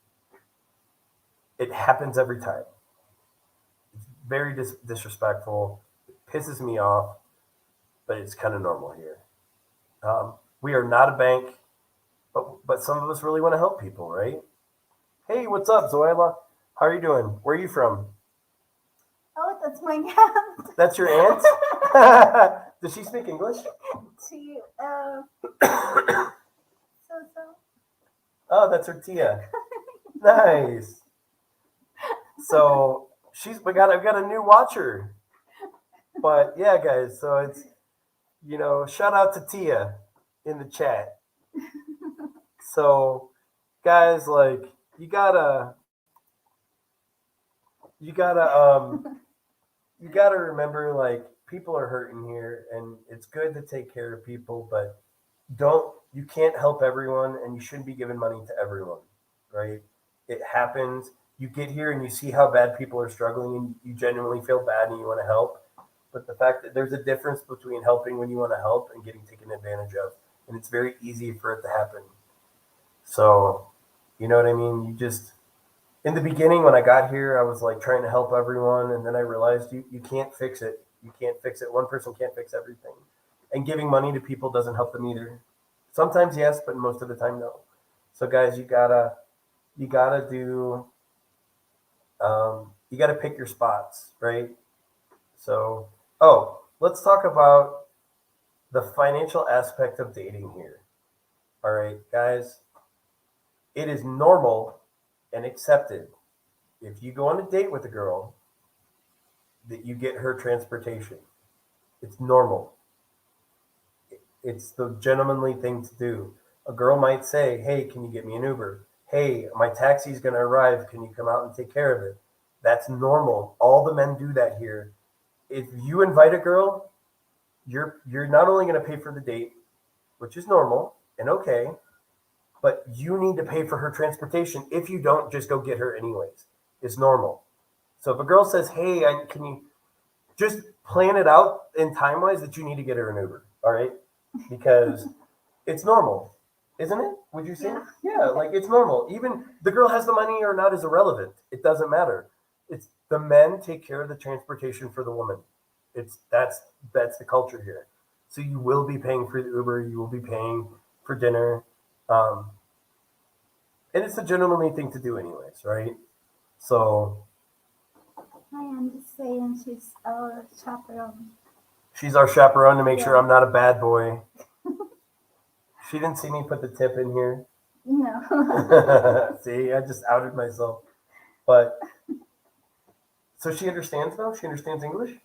It happens every time. It's very disrespectful. It pisses me off, but it's kind of normal here. We are not a bank, but some of us really want to help people, right? Hey, what's up, Zoila? How are you doing? Where are you from? Oh, that's my aunt. That's your aunt? Does she speak English? She, so. Oh, that's her tia. Nice. So I've got a new watcher. But yeah, guys, so it's shout out to Tia in the chat. So guys, like you gotta you gotta you gotta remember, like, people are hurting here, and it's good to take care of people, but you can't help everyone, and you shouldn't be giving money to everyone, right? It happens. You get here and you see how bad people are struggling, and you genuinely feel bad and you want to help. But the fact that there's a difference between helping when you want to help and getting taken advantage of, and it's very easy for it to happen. So, you know what I mean? You just in the beginning when I got here, I was like trying to help everyone, and then I realized you can't fix it. You can't fix it. One person can't fix everything, and giving money to people doesn't help them either. Sometimes yes, but most of the time no. So guys, you gotta do you gotta pick your spots, right? So let's talk about the financial aspect of dating here. All right, guys, it is normal and accepted if you go on a date with a girl that you get her transportation. It's normal. It's the gentlemanly thing to do. A girl might say, "Hey, can you get me an Uber? Hey, my taxi's going to arrive. Can you come out and take care of it?" That's normal. All the men do that here. If you invite a girl, you're not only going to pay for the date, which is normal and okay, but you need to pay for her transportation. If you don't, just go get her anyways. It's normal. So if a girl says, "Hey, can you just plan it out in time wise that you need to get her an Uber?" All right, because it's normal, isn't it? Would you say? Yeah. Yeah, like it's normal. Even the girl has the money or not is irrelevant. It doesn't matter. It's the men take care of the transportation for the woman. That's the culture here. So you will be paying for the Uber. You will be paying for dinner, um, and it's a gentlemanly thing to do, anyways, right? So I am just saying she's our chaperone. she's our chaperone to make sure Yeah. I'm not a bad boy. She didn't see me put the tip in here. No. See, I just outed myself. But so she understands now? She understands English?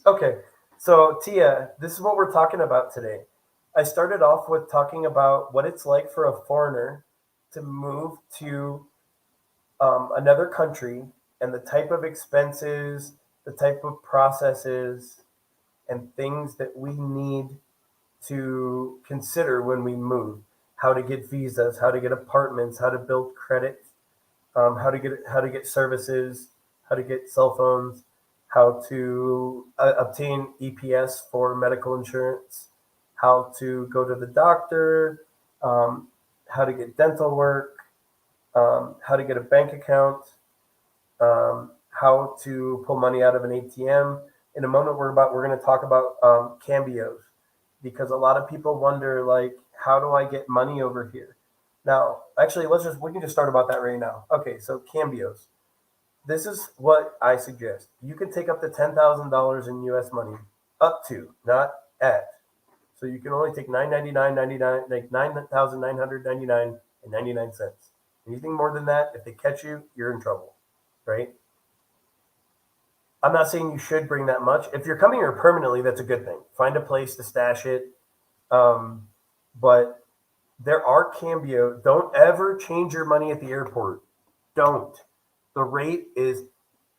Okay. So, Tia, this is what we're talking about today. I started off with talking about what it's like for a foreigner to move to another country and the type of expenses, the type of processes, and things that we need to consider when we move. How to get visas, how to get apartments, how to build credit, how to get services, how to get cell phones, how to obtain EPS for medical insurance, how to go to the doctor, um, how to get dental work, how to get a bank account, how to pull money out of an ATM. In a moment, we're going to talk about cambios, because a lot of people wonder, like, how do I get money over here? Now, actually, we can just start about that right now. Okay, so cambios. This is what I suggest. You can take up to $10,000 in U.S. money, up to, not at. So you can only take $999.99, like $9,999 and 99 cents. Anything more than that, if they catch you, you're in trouble, right? I'm not saying you should bring that much. If you're coming here permanently, that's a good thing. Find a place to stash it. Um, but there are cambio. Don't ever change your money at the airport. Don't. The rate is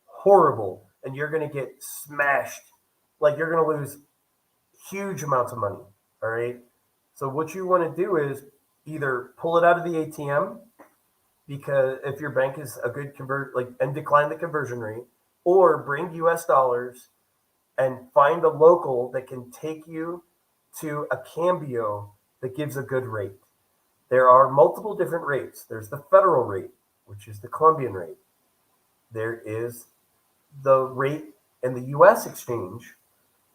horrible, and you're going to get smashed. Like you're going to lose huge amounts of money. All right. So what you want to do is either pull it out of the ATM because if your bank is a good and decline the conversion rate, or bring US dollars and find a local that can take you to a cambio that gives a good rate. There are multiple different rates. There's the federal rate, which is the Colombian rate. There is the rate in the US exchange,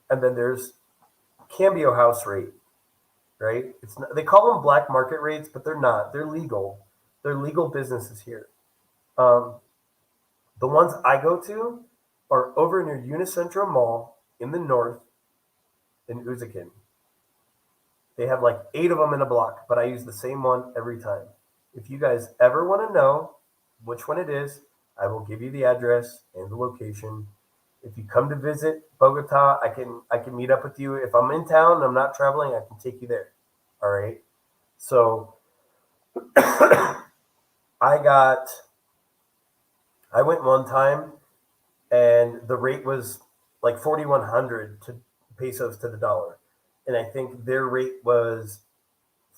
and then there's cambio house rate, right? It's not, they call them black market rates, but they're not. They're legal. They're legal businesses here. Um, the ones I go to are over near Unicentro Mall in the north in Uzikin. They have like 8 of them in a block, but I use the same one every time. If you guys ever want to know which one it is, I will give you the address and the location. If you come to visit Bogota, I can meet up with you. If I'm in town and I'm not traveling, I can take you there. All right. So I went one time and the rate was like 4,100 pesos to the dollar. And I think their rate was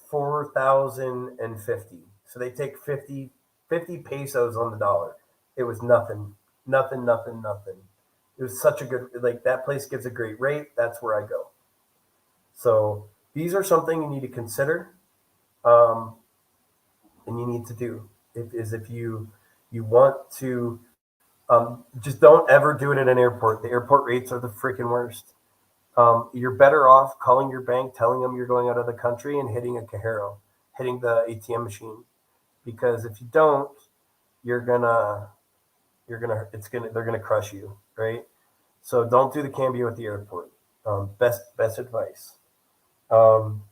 4,050. So they take 50 pesos on the dollar. It was nothing, nothing, nothing, nothing. It was such a good, like that place gives a great rate. That's where I go. So these are something you need to consider, um, and you need to do. If you want to, just don't ever do it at an airport. The airport rates are the freaking worst. You're better off calling your bank, telling them you're going out of the country, and hitting a cajero, hitting the ATM machine. Because if you don't, you're gonna, they're gonna crush you, right? So don't do the cambio at the airport. Best advice. Um,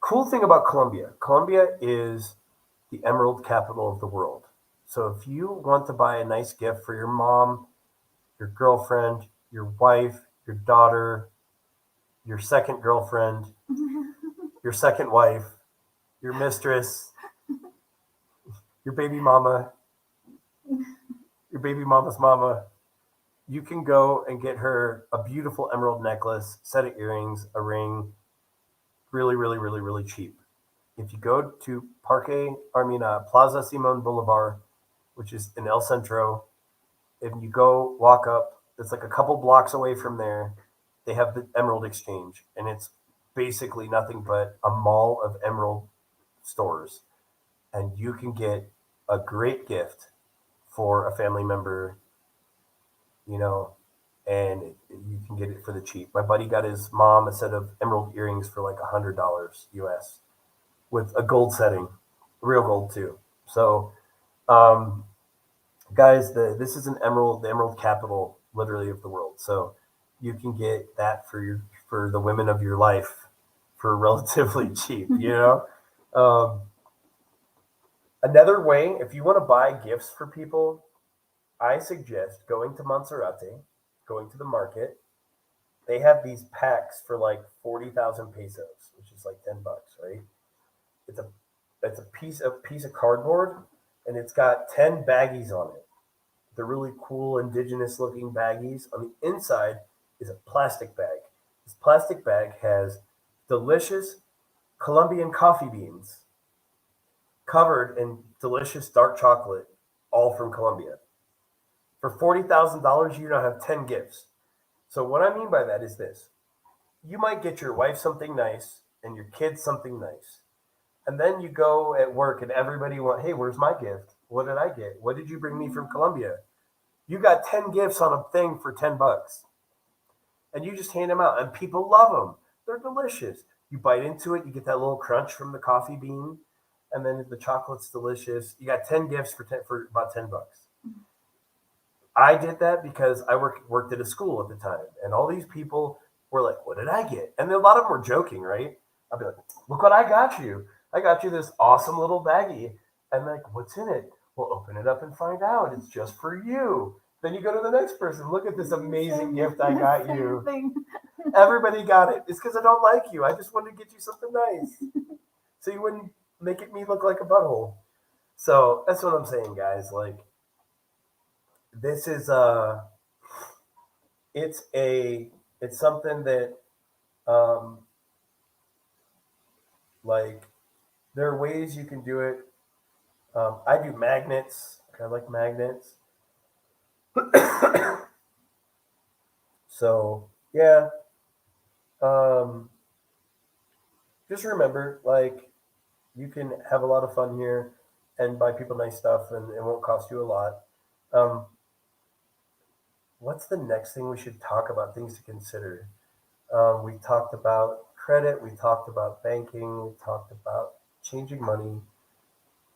cool thing about Colombia. Colombia is the emerald capital of the world. So if you want to buy a nice gift for your mom, your girlfriend, your wife, your daughter, your second girlfriend, your second wife, your mistress, your baby mama, your baby mama's mama, you can go and get her a beautiful emerald necklace, set of earrings, a ring, really, really, really, really cheap. If you go to Plaza Simon Boulevard, which is in El Centro, if you go walk up, it's like a couple blocks away from there. They have the Emerald Exchange, and it's basically nothing but a mall of emerald stores. And you can get a great gift for a family member, you know, and you can get it for the cheap. My buddy got his mom a set of emerald earrings for like $100 US with a gold setting, real gold too. So, um, guys, this is the emerald capital, literally of the world. So you can get that for the women of your life for relatively cheap. Um, another way, if you want to buy gifts for people, I suggest going to Monserrate, going to the market. They have these packs for like 40,000 pesos, which is like $10, right? It's a it's a piece of cardboard, and it's got 10 baggies on it. They're really cool, indigenous looking baggies. On the inside is a plastic bag. This plastic bag has delicious Colombian coffee beans covered in delicious dark chocolate, all from Colombia. For $40,000, you now have 10 gifts. So, what I mean by that is this: you might get your wife something nice and your kids something nice. And then you go at work and everybody hey, where's my gift? What did I get? What did you bring me from Colombia? You got 10 gifts on a thing for $10, and you just hand them out, and people love them. They're delicious. You bite into it, you get that little crunch from the coffee bean, and then the chocolate's delicious. You got 10 gifts for about $10. I did that because I worked at a school at the time, and all these people were like, "What did I get?" And a lot of them were joking, right? I'd be like, "Look what I got you." I got you this awesome little baggie. And like, what's in it? We'll open it up and find out. It's just for you. Then you go to the next person. Look at this amazing gift I got Same you. thing. Everybody got it. It's because I don't like you. I just wanted to get you something nice. So you wouldn't make it me look like a butthole. So that's what I'm saying, guys. Like this is it's a it's something that um like there are ways you can do it. I do magnets. I like magnets. So yeah, um, just remember, like you can have a lot of fun here and buy people nice stuff, and it won't cost you a lot. Um, what's the next thing we should talk about? Things to consider. We talked about credit. We talked about banking. We talked about changing money.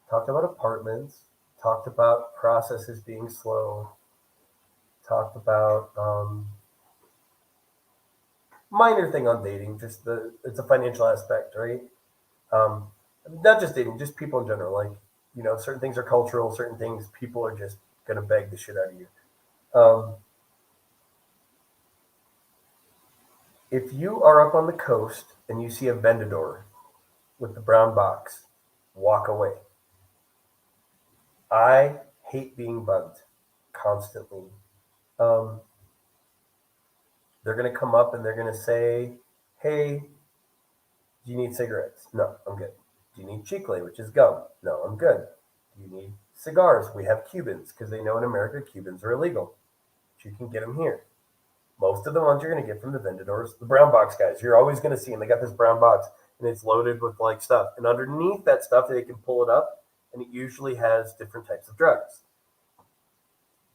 Talked about apartments. Talked about processes being slow. Talked about minor thing on dating, just the it's a financial aspect, right? Um, not just dating, just people in general. Like certain things are cultural, certain things people are just gonna beg the shit out of you. Um, if you are up on the coast and you see a vendedor with the brown box, walk away. I hate being bugged constantly. Um, they're gonna come up and they're gonna say, "Hey, do you need cigarettes?" No, I'm good. Do you need chicle, which is gum? No, I'm good. Do you need cigars? We have Cubans because they know in America Cubans are illegal. But you can get them here. Most of the ones you're going to get from the vendors, the brown box guys, you're always going to see them. They got this brown box and it's loaded with like stuff. And underneath that stuff, they can pull it up and it usually has different types of drugs.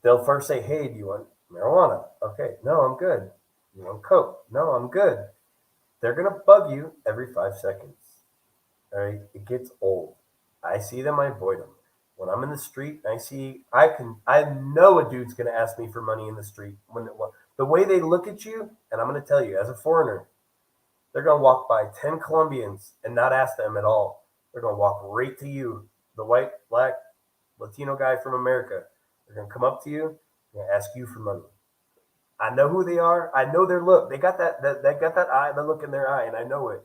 They'll first say, "Hey, do you want marijuana?" Okay, no, I'm good. You want coke? No, I'm good. They're going to bug you every 5 seconds. All right, it gets old. I see them, I avoid them. When I'm in the street, I know a dude's gonna ask me for money in the street. The way they look at you, and I'm gonna tell you, as a foreigner, they're gonna walk by 10 Colombians and not ask them at all. They're gonna walk right to you, the white, black, Latino guy from America. They're gonna come up to you and ask you for money. I know who they are. I know their look. They got that eye, the look in their eye, and I know it.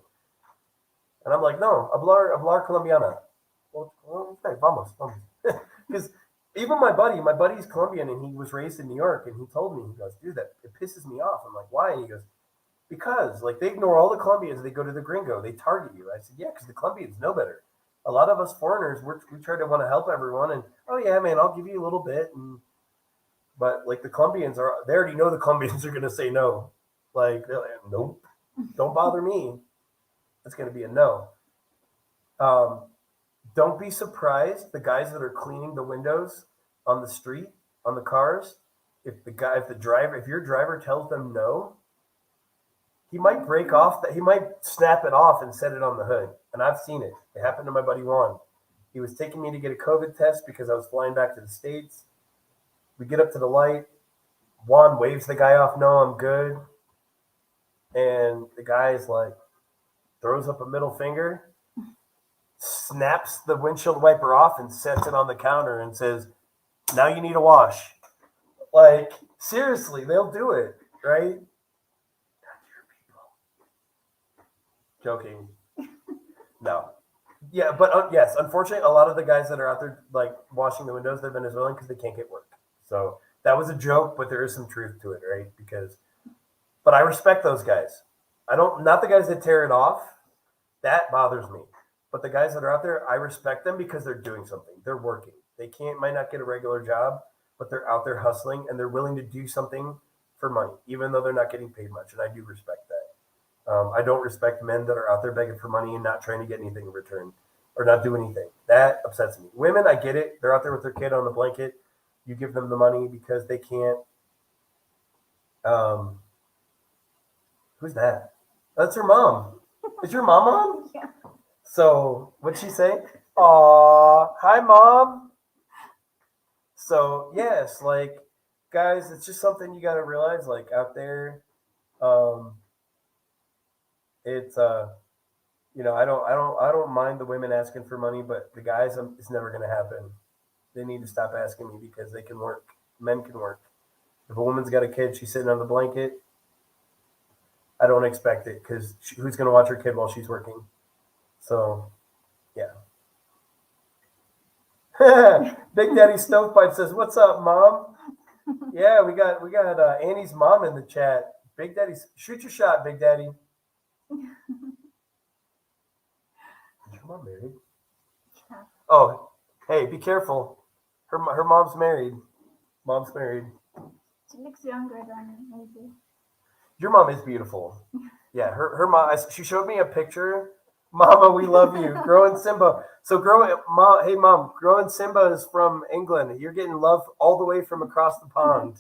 And I'm like, no, hablar colombiana. Well, okay, vamos, vamos. Because even my buddy's Colombian and he was raised in New York and he told me, he goes, dude, that it pisses me off. I'm like, why? And he goes, because like they ignore all the Colombians and they go to the gringo. They target you. I said, yeah, because the Colombians know better. A lot of us foreigners, we try to want to help everyone and oh yeah, man, I'll give you a little bit. But like the Colombians they already know the Colombians are gonna say no. Like they're like, nope, don't bother me. It's gonna be a no. Um, don't be surprised the guys that are cleaning the windows on the street on the cars. If your driver tells them no, he might break off that he might snap it off and set it on the hood. And I've seen it. It happened to my buddy Juan. He was taking me to get a COVID test because I was flying back to the States. We get up to the light. Juan waves the guy off, no, I'm good. And the guy is like, throws up a middle finger, snaps the windshield wiper off and sets it on the counter and says, now you need a wash. Like, seriously, they'll do it, right? Joking. No. Yeah, but yes, unfortunately, a lot of the guys that are out there, like, washing the windows, they're Venezuelan because they can't get work. So that was a joke, but there is some truth to it, right? But I respect those guys. Not the guys that tear it off. That bothers me. But the guys that are out there, I respect them because they're doing something. They're working. Might not get a regular job, but they're out there hustling and they're willing to do something for money, even though they're not getting paid much. And I do respect that. I don't respect men that are out there begging for money and not trying to get anything in return or not do anything. That upsets me. Women, I get it. They're out there with their kid on the blanket. You give them the money because they can't. Um, who's that? That's her mom. Is your mom on? Yeah. So what'd she say? Aw, hi mom. So yes, like guys, it's just something you gotta realize, like out there, um, it's I don't mind the women asking for money, but the guys, it's never going to happen. They need to stop asking me because they can work. Men can work. If a woman's got a kid, she's sitting on the blanket. I don't expect it because who's going to watch her kid while she's working? So yeah. Big Daddy Stovepipe says, "What's up, Mom?" Yeah, we got Annie's mom in the chat. Big Daddy, shoot your shot, Big Daddy. Is your mom married? Yeah. Oh, hey, be careful. Her mom's married. Mom's married. She looks younger than maybe. Your mom is beautiful. Yeah, her mom. She showed me a picture. Mama, we love you. Growing Simba. So growing, mom. Hey, mom. Growing Simba is from England. You're getting love all the way from across the pond.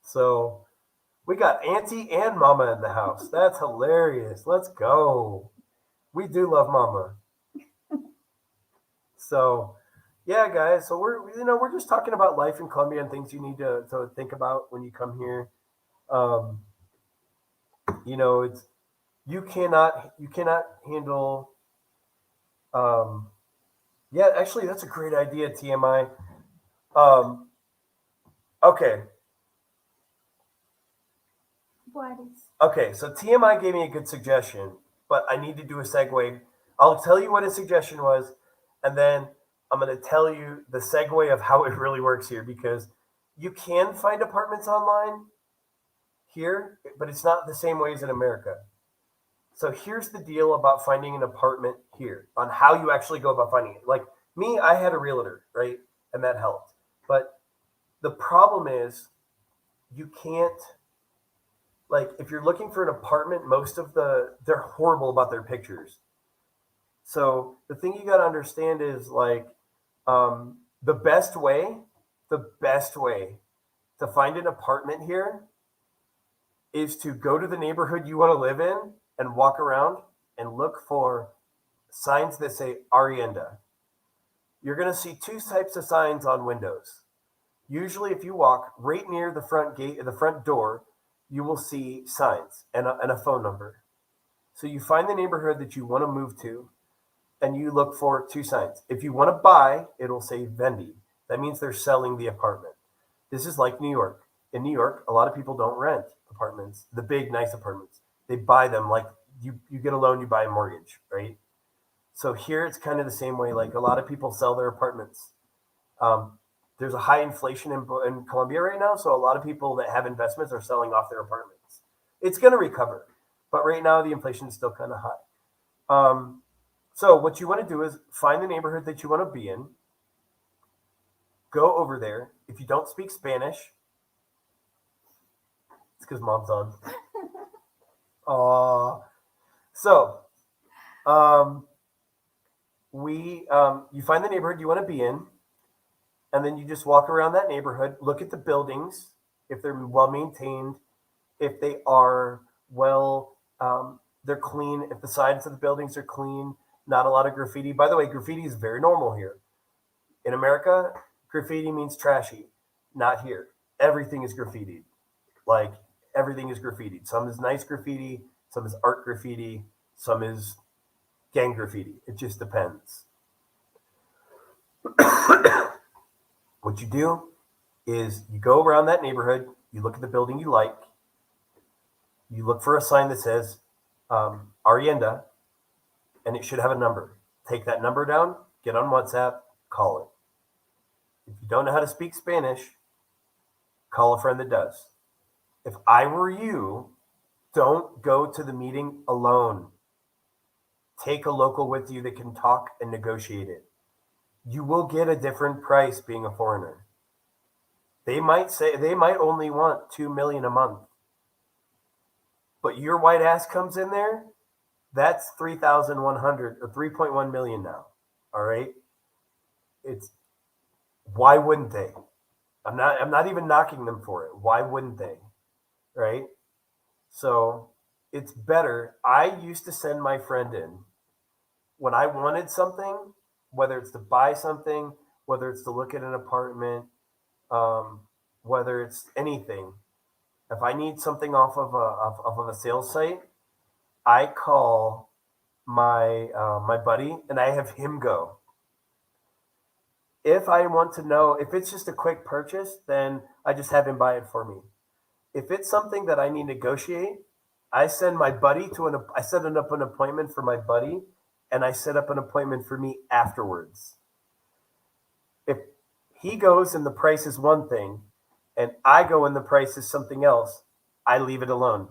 So we got auntie and mama in the house. That's hilarious. Let's go. We do love mama. So yeah, guys. So we're just talking about life in Colombia and things you need to think about when you come here. Um, it's you cannot handle. Um, yeah, actually, that's a great idea, TMI. Um, okay, What is? okay. So TMI gave me a good suggestion, but I need to do a segue. I'll tell you what his suggestion was, and then I'm going to tell you the segue of how it really works here because you can find apartments online here, but it's not the same way as in America. So here's the deal about finding an apartment here on how you actually go about finding it. Like me, I had a realtor, right? And that helped. But the problem is you can't like if you're looking for an apartment, most of they're horrible about their pictures. So the thing you got to understand is like the best way to find an apartment here is to go to the neighborhood you want to live in and walk around and look for signs that say Arienda. You're going to see two types of signs on windows. Usually, if you walk right near the front gate, the front door, you will see signs and a phone number. So you find the neighborhood that you want to move to, and you look for two signs. If you want to buy, it'll say Vendi. That means they're selling the apartment. This is like New York. In New York, a lot of people don't rent apartments, the big nice apartments. They buy them like you get a loan, you buy a mortgage, right? So here it's kind of the same way. Like a lot of people sell their apartments. Um, there's a high inflation in Colombia right now, so a lot of people that have investments are selling off their apartments. It's going to recover, but right now the inflation is still kind of high. So what you want to do is find the neighborhood that you want to be in. Go over there. If you don't speak Spanish, it's because mom's on. So um, you find the neighborhood you want to be in, and then you just walk around that neighborhood, look at the buildings, if they're well maintained, if they are they're clean, if the sides of the buildings are clean, not a lot of graffiti. By the way, graffiti is very normal here. In America, graffiti means trashy. Not here. Everything is graffitied. Like everything is graffitied. Some is nice graffiti, some is art graffiti, some is gang graffiti. It just depends. What you do is you go around that neighborhood, you look at the building you like, you look for a sign that says Arienda, and it should have a number. Take that number down, get on WhatsApp, call it. If you don't know how to speak Spanish, call a friend that does. If I were you, don't go to the meeting alone. Take a local with you that can talk and negotiate it. You will get a different price being a foreigner. They might only want 2 million a month, but your white ass comes in there, that's 3,100 or 3.1 million now. All right, it's why wouldn't they? I'm not even knocking them for it. Why wouldn't they? Right? So it's better. I used to send my friend in when I wanted something, whether it's to buy something, whether it's to look at an apartment, um, whether it's anything. If I need something off of a sales site, I call my buddy and I have him go. If I want to know if it's just a quick purchase, then I just have him buy it for me. If it's something that I need to negotiate, I send my buddy to I set up an appointment for my buddy, and I set up an appointment for me afterwards. If he goes and the price is one thing, and I go and the price is something else, I leave it alone.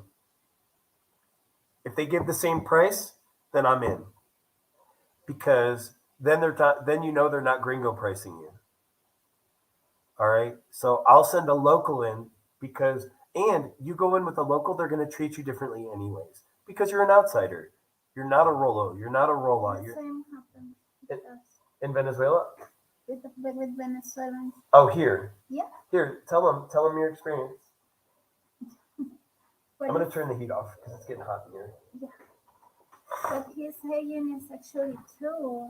If they give the same price, then I'm in because then they're not, then you know they're not gringo pricing you. All right. So I'll send a local in because, and you go in with a local, they're going to treat you differently anyways because you're an outsider. You're not a Rolo. You're not a Rola. The You're same happens in, with us, in Venezuela. with Venezuelans. Oh, here. Yeah. Here, tell them your experience. I'm going to turn the heat off because it's getting hot in here. Yeah. But he's saying is actually true.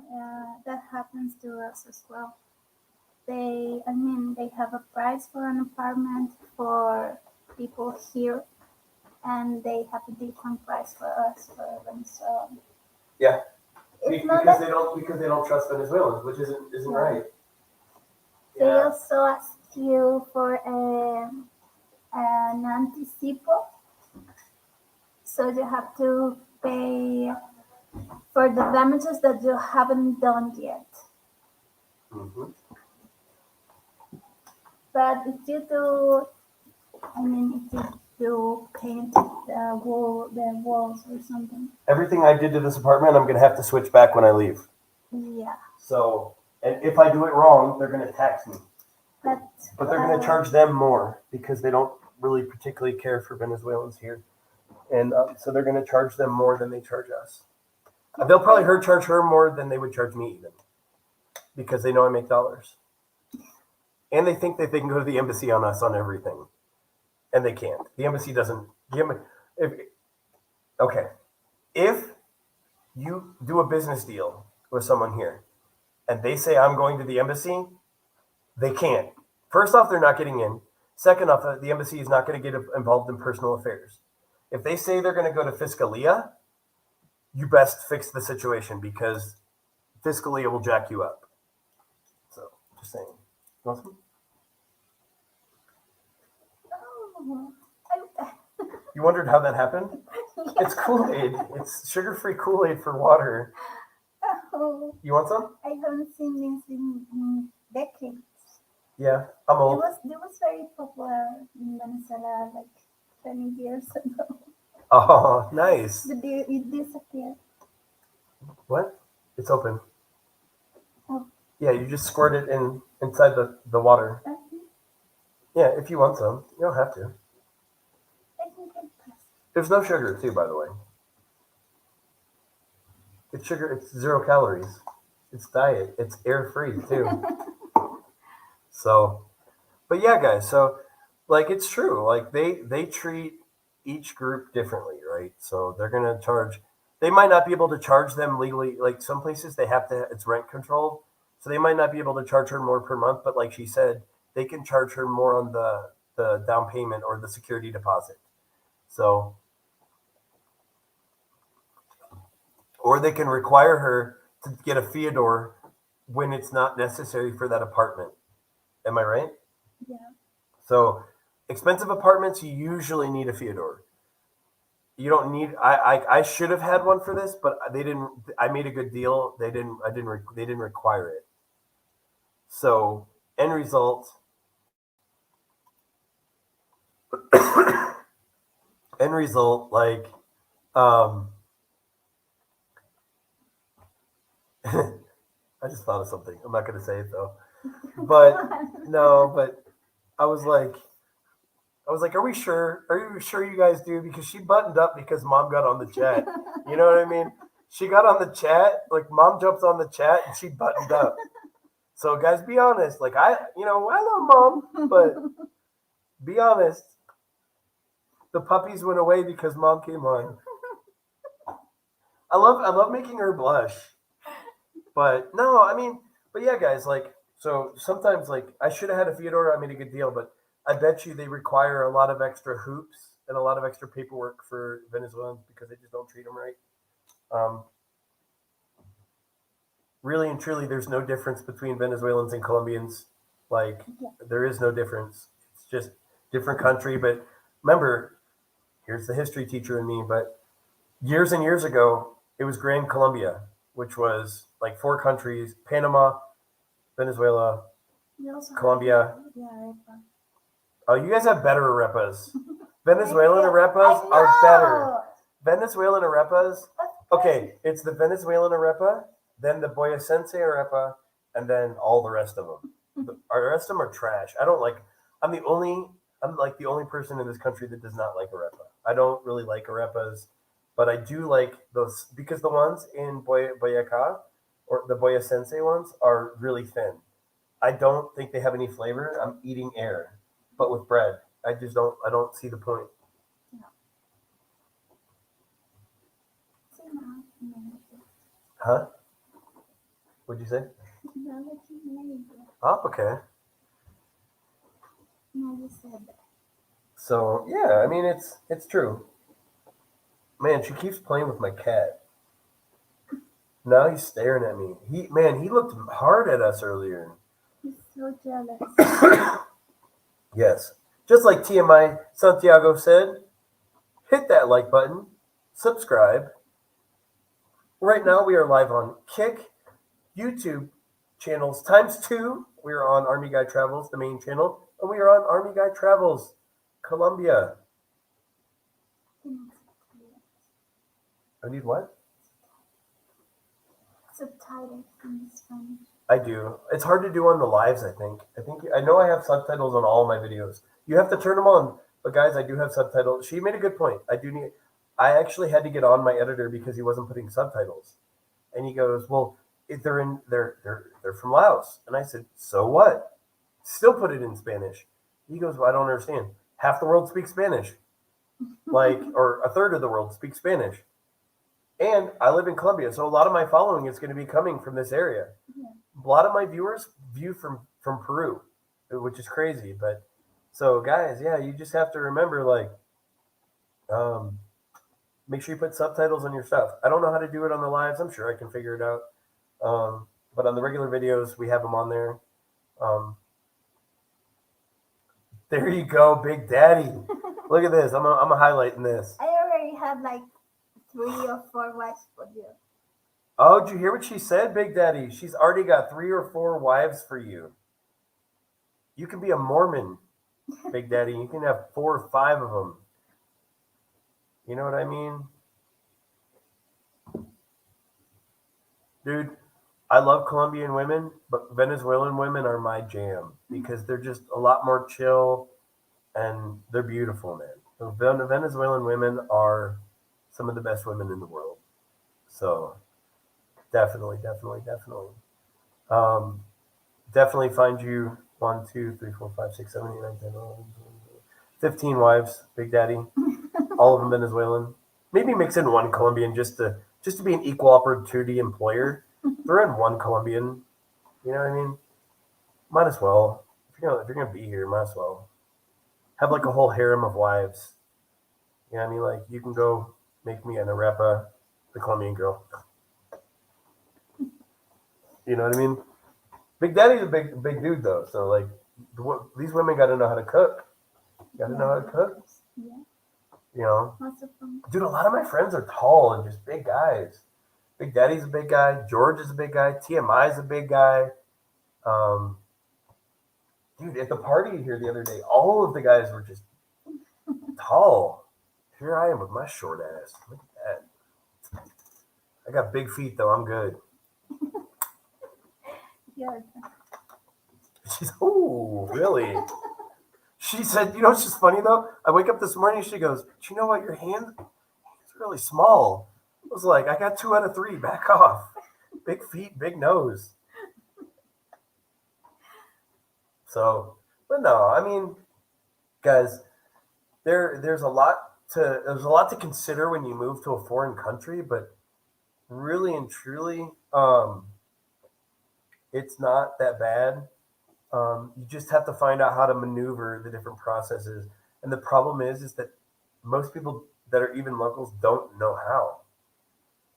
That happens to us as well. They have a price for an apartment for people here, and they have a different price for us for Venezuela. Yeah, It's not because that they don't trust Venezuelans, which isn't right. they Yeah. also ask you for an anticipo, so you have to pay for the damages that you haven't done yet. Mm-hmm. But if you do, if you do paint the walls or something, Everything I did to this apartment, I'm going to have to switch back when I leave. yeah. So, and if I do it wrong, they're going to tax me. But They're going to charge them more because they don't really particularly care for Venezuelans here. And so they're going to charge them more than they charge us. They'll probably charge her more than they would charge me even because they know I make dollars. And they think that they can go to the embassy on us on everything. And they can't. The embassy doesn't give me. Okay. If you do a business deal with someone here and they say, I'm going to the embassy, they can't. First off, they're not getting in. Second off, the embassy is not going to get involved in personal affairs. If they say they're going to go to Fiscalia, you best fix the situation because Fiscalia will jack you up. So, just saying. Awesome. oh, You wondered how that happened? yeah. It's Kool-Aid. It's sugar-free Kool-Aid for water. Oh, You want some? I haven't seen this in decades. Yeah, I'm old. It was very popular in Venezuela like 20 years ago. Oh, nice. But it disappeared. What? It's open. Oh, Yeah, you just squirt it inside the water. okay. Yeah, if you want some. You don't have to. I think I passed. There's no sugar too, by the way. It's sugar. It's 0 calories. It's diet. It's air free too. So, but yeah, guys. So, like, it's true. Like they treat each group differently, right? So they're gonna charge. They might not be able to charge them legally. Like some places, they have to. It's rent controlled, so they might not be able to charge her more per month. But like she said, they can charge her more on the down payment or the security deposit. So, or they can require her to get a Theodore when it's not necessary for that apartment. Am I right? Yeah. So, expensive apartments, you usually need a Theodore. You don't need. I should have had one for this, but they didn't. I made a good deal. They didn't. I didn't. They didn't require it. So, end result. End result, like, um, I just thought of something. I'm not going to say it though. But no, but I was like, are we sure? Are you sure you guys do? Because she buttoned up because mom got on the chat. You know what I mean? She got on the chat, like mom jumps on the chat and she buttoned up. So guys, be honest. Like I love mom, but be honest. The puppies went away because mom came on. I love making her blush. But no, I mean, but yeah, guys, like, so sometimes, like, I should have had a Theodore. I made a good deal, but I bet you they require a lot of extra hoops and a lot of extra paperwork for Venezuelans because they just don't treat them right. Um, really and truly, there's no difference between Venezuelans and Colombians. Like, Yeah. there is no difference. It's just different country. But remember, here's the history teacher in me. But years and years ago, it was Grand Colombia, which was like four countries: Panama, Venezuela, We also have Colombia. the arepa. Oh, you guys have better arepas. I Venezuelan feel, arepas I are better. know. Venezuelan arepas. Of course. Okay, it's the Venezuelan arepa, then the boyacense arepa, and then all the rest of them. The rest of them are trash. I don't like. I'm the only. I'm like the only person in this country that does not like arepa. I don't really like arepas, but I do like those because the ones in Boyacá or the boyacense ones are really thin. I don't think they have any flavor. I'm eating air, but with bread. I just don't. I don't see the point. No. See now, no, Huh? What'd you say? no, what you made. Oh, okay. No, you said that. So yeah, I mean it's true. Man, she keeps playing with my cat. Now he's staring at me. He looked hard at us earlier. He's so jealous. Yes. Just like TMI Santiago said, hit that like button, subscribe. Right now we are live on Kick, YouTube channels times two. We are on Army Guy Travels, the main channel, and we are on Army Guy Travels, Colombia. I need what? Subtitles in Spanish. I do. It's hard to do on the lives, I think. I know I have subtitles on all my videos. You have to turn them on. But guys, I do have subtitles. She made a good point. I actually had to get on my editor because he wasn't putting subtitles. And he goes, "Well, if they're from Laos." And I said, "So what? Still put it in Spanish." He goes, "Well, I don't understand. Half the world speaks Spanish. Like or a third of the world speaks Spanish. And I live in Colombia, so a lot of my following is going to be coming from this area. Yeah. A lot of my viewers view from Peru, which is crazy. But so guys, yeah, you just have to remember like, um, make sure you put subtitles on your stuff. I don't know how to do it on the lives. I'm sure I can figure it out. But on the regular videos, we have them on there. Um, there you go, Big Daddy. Look at this. I'm a highlighting this. I already have like 3 or 4 wives for you. Oh, did you hear what she said, Big Daddy? She's already got 3 or 4 wives for you. You can be a Mormon, Big Daddy. You can have 4 or 5 of them. You know what I mean? Dude, I love Colombian women, but Venezuelan women are my jam because they're just a lot more chill and they're beautiful, man. The Venezuelan women are some of the best women in the world. So definitely, definitely, definitely. Um, definitely find you 1, 2, 3, 4, 5, 6, 7, 8, 9, 10, 11, 15 wives, Big Daddy. All of them Venezuelan. Maybe mix in one Colombian just to be an equal opportunity employer. Throw in one Colombian. You know what I mean? Might as well. If you're gonna be here, might as well. Have like a whole harem of wives. You know what I mean? Like you can go make me an arepa, the Colombian girl. You know what I mean? Big Daddy's a big dude though, so like these women got to know how to cook. Got to know how to cook. Yeah. You know, Lots of fun. dude. A lot of my friends are tall and just big guys. Big Daddy's a big guy. George is a big guy. TMI is a big guy. Um, dude, at the party here the other day, all of the guys were just tall. Here I am with my short ass. Look at that. I got big feet though. I'm good. Yeah. She's oh really? She said, you know, it's just funny though. I wake up this morning. She goes, "Do you know what? Your hand's really small." I was like, "I got 2 out of 3. Back off. Big feet, big nose." So, but no, I mean, guys, there's a lot to consider when you move to a foreign country, but really and truly, it's not that bad. You just have to find out how to maneuver the different processes. And the problem is that most people that are even locals don't know how.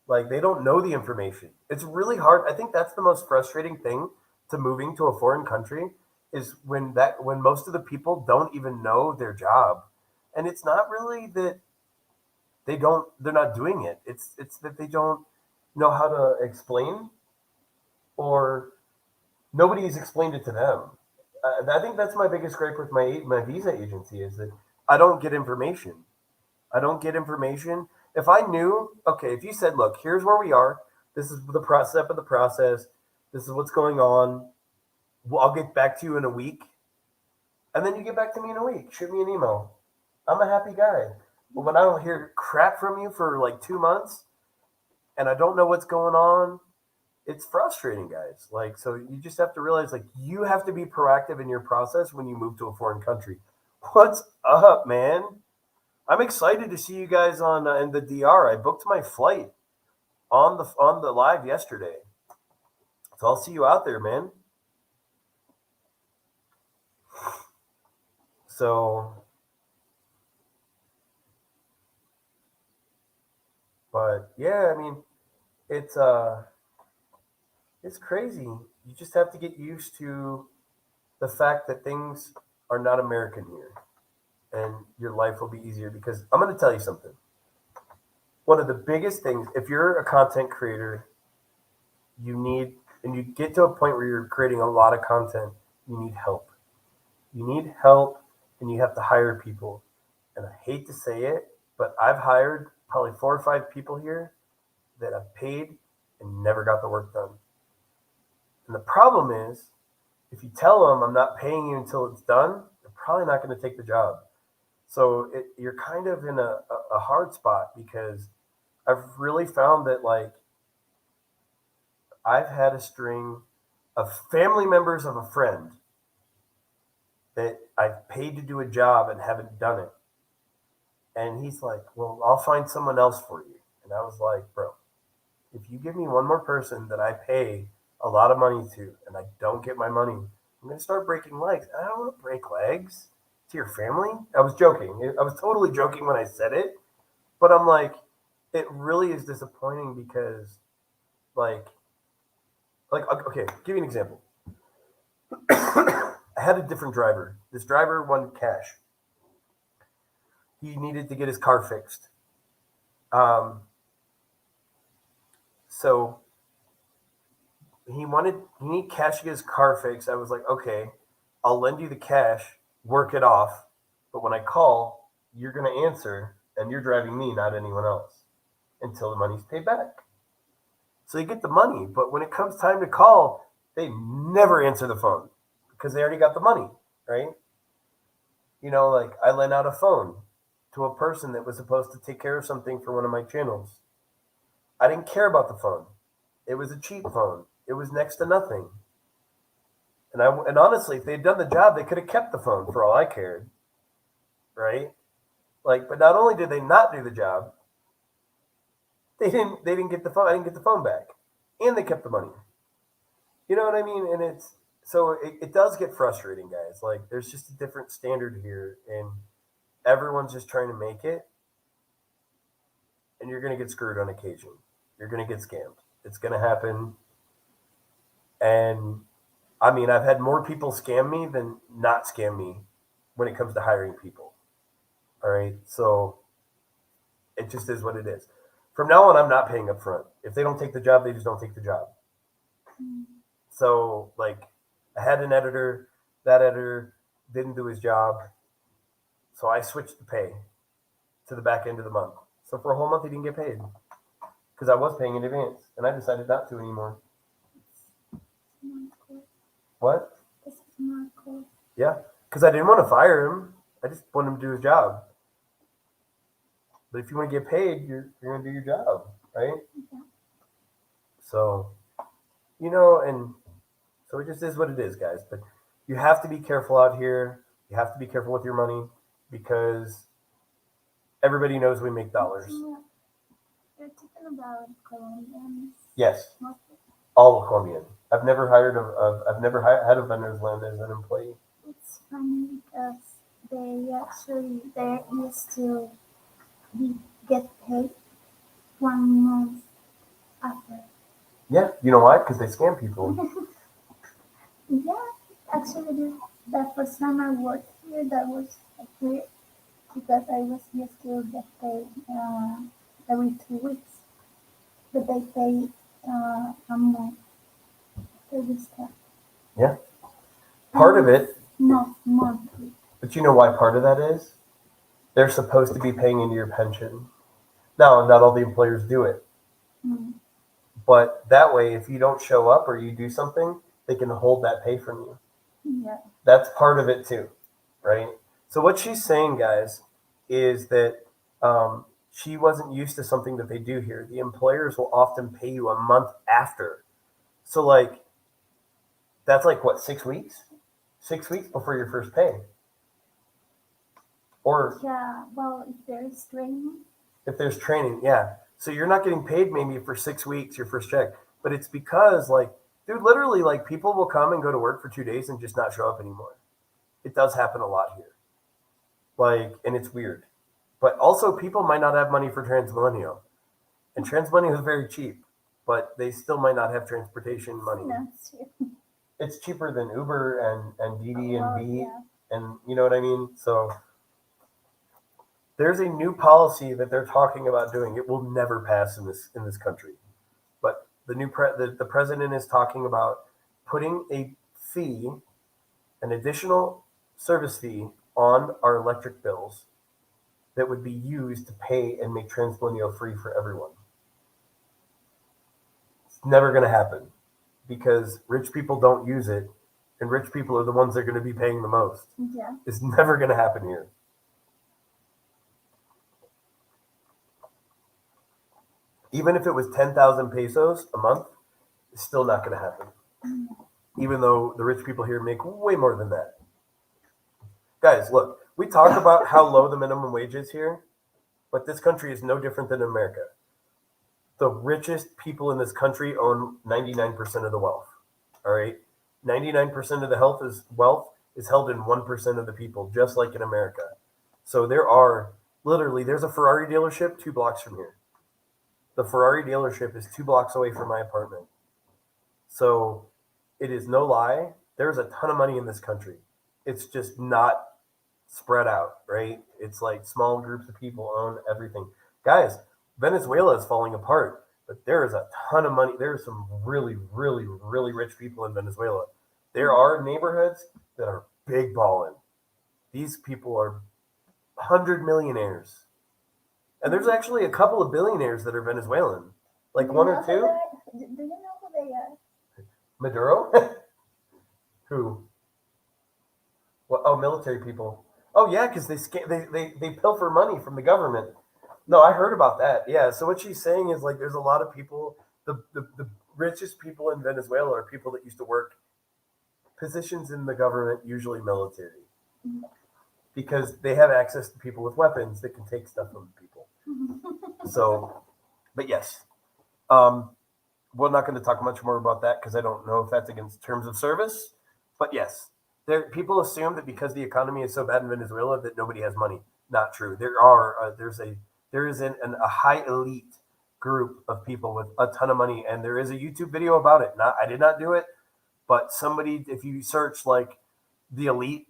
Like they don't know the information. It's really hard. I think that's the most frustrating thing to moving to a foreign country is when most of the people don't even know their job. And it's not really that they're not doing it. It's that they don't know how to explain or nobody's explained it to them. I think that's my biggest gripe with my visa agency is that I don't get information. I don't get information. If I knew, okay, if you said, look, here's where we are, this is the step of the process, this is what's going on, well, I'll get back to you in a week, and then you get back to me in a week, shoot me an email. I'm a happy guy. But when I don't hear crap from you for like 2 months and I don't know what's going on, it's frustrating, guys. Like, so you just have to realize, like, you have to be proactive in your process when you move to a foreign country. What's up, man? I'm excited to see you guys on in the DR. I booked my flight on the live yesterday, so I'll see you out there, man. So, but yeah, I mean, it's uh, it's crazy. You just have to get used to the fact that things are not American here, and your life will be easier. Because I'm going to tell you something. One of the biggest things, if you're a content creator, you need, and you get to a point where you're creating a lot of content, you need help. You need help and you have to hire people. And I hate to say it, but I've hired probably 4 or 5 people here that I've paid and never got the work done. And the problem is, if you tell them I'm not paying you until it's done, they're probably not going to take the job. So you're kind of in a hard spot because I've really found that like I've had a string of family members of a friend that I've paid to do a job and haven't done it. And he's like, well, I'll find someone else for you. And I was like, bro, if you give me one more person that I pay a lot of money to and I don't get my money, I'm going to start breaking legs. I don't want to break legs to your family. I was joking. I was totally joking when I said it. But I'm like, it really is disappointing because, like, okay, give you an example. I had a different driver. This driver wanted cash. He needed to get his car fixed. Um, so he need cash to get his car fixed. I was like, okay, I'll lend you the cash, work it off, but when I call, you're gonna answer and you're driving me, not anyone else, until the money's paid back. So you get the money, but when it comes time to call, they never answer the phone because they already got the money, right? Like I lent out a phone to a person that was supposed to take care of something for one of my channels. I didn't care about the phone. It was a cheap phone. It was next to nothing. And honestly, if they'd done the job, they could have kept the phone for all I cared, right? Like, but not only did they not do the job, they didn't get the phone. I didn't get the phone back, and they kept the money. You know what I mean? And it does get frustrating, guys. Like, there's just a different standard here, and everyone's just trying to make it, and you're gonna get screwed on occasion. You're gonna get scammed. It's gonna happen, and I mean, I've had more people scam me than not scam me when it comes to hiring people. All right. So it just is what it is. From now on, I'm not paying up front. If they don't take the job, they just don't take the job. So, like, I had an editor, that editor didn't do his job. So I switched the pay to the back end of the month. So for a whole month, he didn't get paid because I was paying in advance and I decided not to anymore. What? This is not cool. Yeah. Because I didn't want to fire him. I just wanted him to do his job. But if you want to get paid, you're going to do your job, right? Yeah. So, and so it just is what it is, guys. But you have to be careful out here. You have to be careful with your money because everybody knows we make dollars. You're talking about Colombians. Yes, Mostly. all Colombian. I've never had a Venezuelan as an employee. It's funny because they're used to be, get paid 1 month after. Yeah, you know why? Because they scam people. Yeah, actually, the first time I worked here, that was weird because I was used to get paid every 2 weeks, but they pay a month for this stuff. Yeah, part of And it. not monthly. But you know why part of that is? They're supposed to be paying into your pension. Now, not all the employers do it, Mm, but that way, if you don't show up or you do something, they can hold that pay from you. yeah, That's part of it too, right? So what she's saying, guys, is that she wasn't used to something that they do here. The employers will often pay you a month after. So like that's like what, 6 weeks? 6 weeks before your first pay. Or yeah. Well, if there is training, if there's training, yeah. So you're not getting paid maybe for 6 weeks, your first check. But it's because like, dude, literally like people will come and go to work for 2 days and just not show up anymore. It does happen a lot here. Like, and it's weird. But also, people might not have money for Transmillennial, and Transmillennial is very cheap, but they still might not have transportation money. that's true. It's cheaper than Uber and Didi and Well, Beat, yeah. and you know what I mean. So there's a new policy that they're talking about doing. It will never pass in this country, but the president is talking about putting a fee, an additional service fee on our electric bills that would be used to pay and make Transmillennial free for everyone. It's never going to happen because rich people don't use it, and rich people are the ones that are going to be paying the most. Yeah. It's never going to happen here. Even if it was 10,000 pesos a month, it's still not going to happen. Even though the rich people here make way more than that. Guys, look, we talk about how low the minimum wage is here, but this country is no different than America. The richest people in this country own 99% of the wealth. All right. 99% of the wealth is held in 1% of the people, just like in America. So there's a Ferrari dealership 2 blocks from here. The Ferrari dealership is 2 blocks away from my apartment. So it is no lie. There's a ton of money in this country. It's just not spread out, right? It's like small groups of people own everything. Guys, Venezuela is falling apart, but there is a ton of money. There are some really, really, really rich people in Venezuela. There are neighborhoods that are big balling. These people are 100 millionaires. And there's actually a couple of billionaires that are Venezuelan. Like one or two. Do you know who they are? Maduro? Who? Well, oh, military people. Oh yeah, because they pilfer money from the government. No, I heard about that. Yeah. So what she's saying is like there's a lot of people. The richest people in Venezuela are people that used to work positions in the government, usually military, because they have access to people with weapons that can take stuff from people. So, but yes, um, we're not going to talk much more about that because I don't know if that's against terms of service. But yes, people assume that because the economy is so bad in Venezuela that nobody has money. Not true. There is a high elite group of people with a ton of money, and there is a YouTube video about it. Not I did not do it, but somebody, if you search like the elite,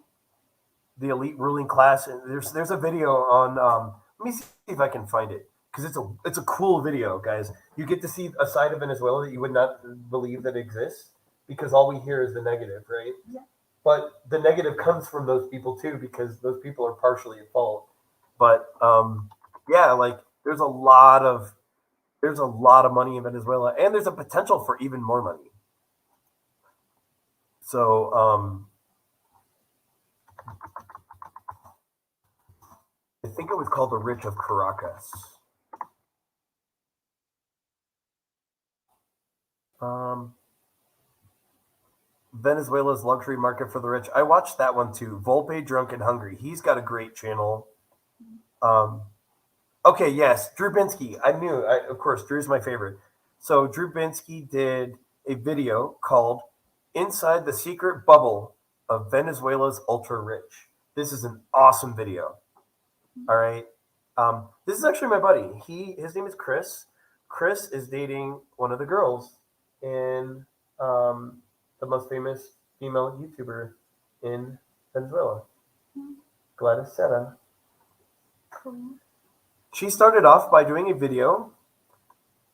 the elite ruling class, and there's a video on. Let me see if I can find it because it's a cool video, guys. You get to see a side of Venezuela that you would not believe that exists because all we hear is the negative, right? Yeah. But the negative comes from those people too because those people are partially at fault. But yeah, like there's a lot of money in Venezuela, and there's a potential for even more money. So I think it was called the Rich of Caracas. Um, Venezuela's luxury market for the rich. I watched that one too. Volpe, Drunk and Hungry. He's got a great channel. Um, okay, yes, Drew Binsky. Of course, Drew's my favorite. So Drew Binsky did a video called Inside the Secret Bubble of Venezuela's Ultra Rich. This is an awesome video. All right. This is actually my buddy. His name is Chris. Chris is dating one of the girls in the most famous female YouTuber in Venezuela, Gladys Seta. Cool. She started off by doing a video.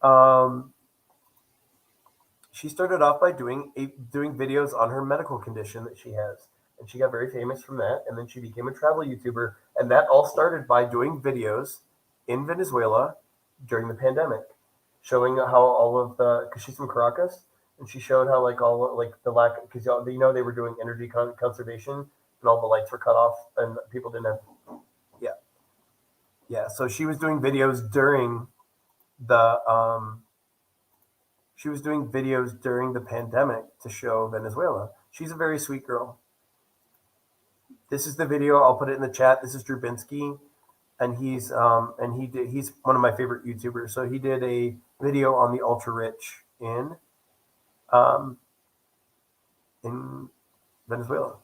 Um, she started off by doing videos on her medical condition that she has, and she got very famous from that. And then she became a travel YouTuber, and that all started by doing videos in Venezuela during the pandemic, showing how all of the because she's from Caracas, and she showed how like all like the lack because they were doing energy conservation and all the lights were cut off and people didn't have yeah so the she was doing videos during the pandemic to show Venezuela. She's a very sweet girl. This is the video. I'll put it in the chat. This is Drubinski, and he's one of my favorite YouTubers. So he did a video on the ultra rich um, in Venezuela.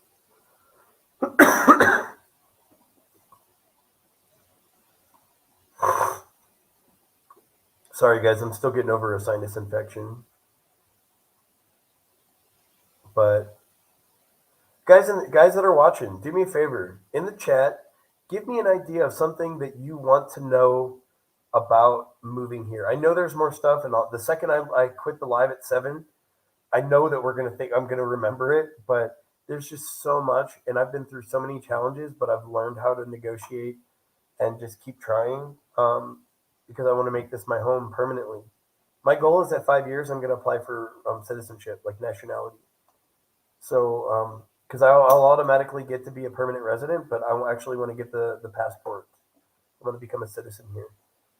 Sorry, guys, I'm still getting over a sinus infection. But guys that are watching, do me a favor. In the chat, give me an idea of something that you want to know about moving here. I know there's more stuff, and the second I quit the live at 7, I know that I'm gonna remember it, but there's just so much, and I've been through so many challenges, but I've learned how to negotiate and just keep trying because I want to make this my home permanently. My goal is that 5 years I'm going to apply for citizenship, like nationality. So, because I'll automatically get to be a permanent resident, but I actually want to get the passport. I want to become a citizen here.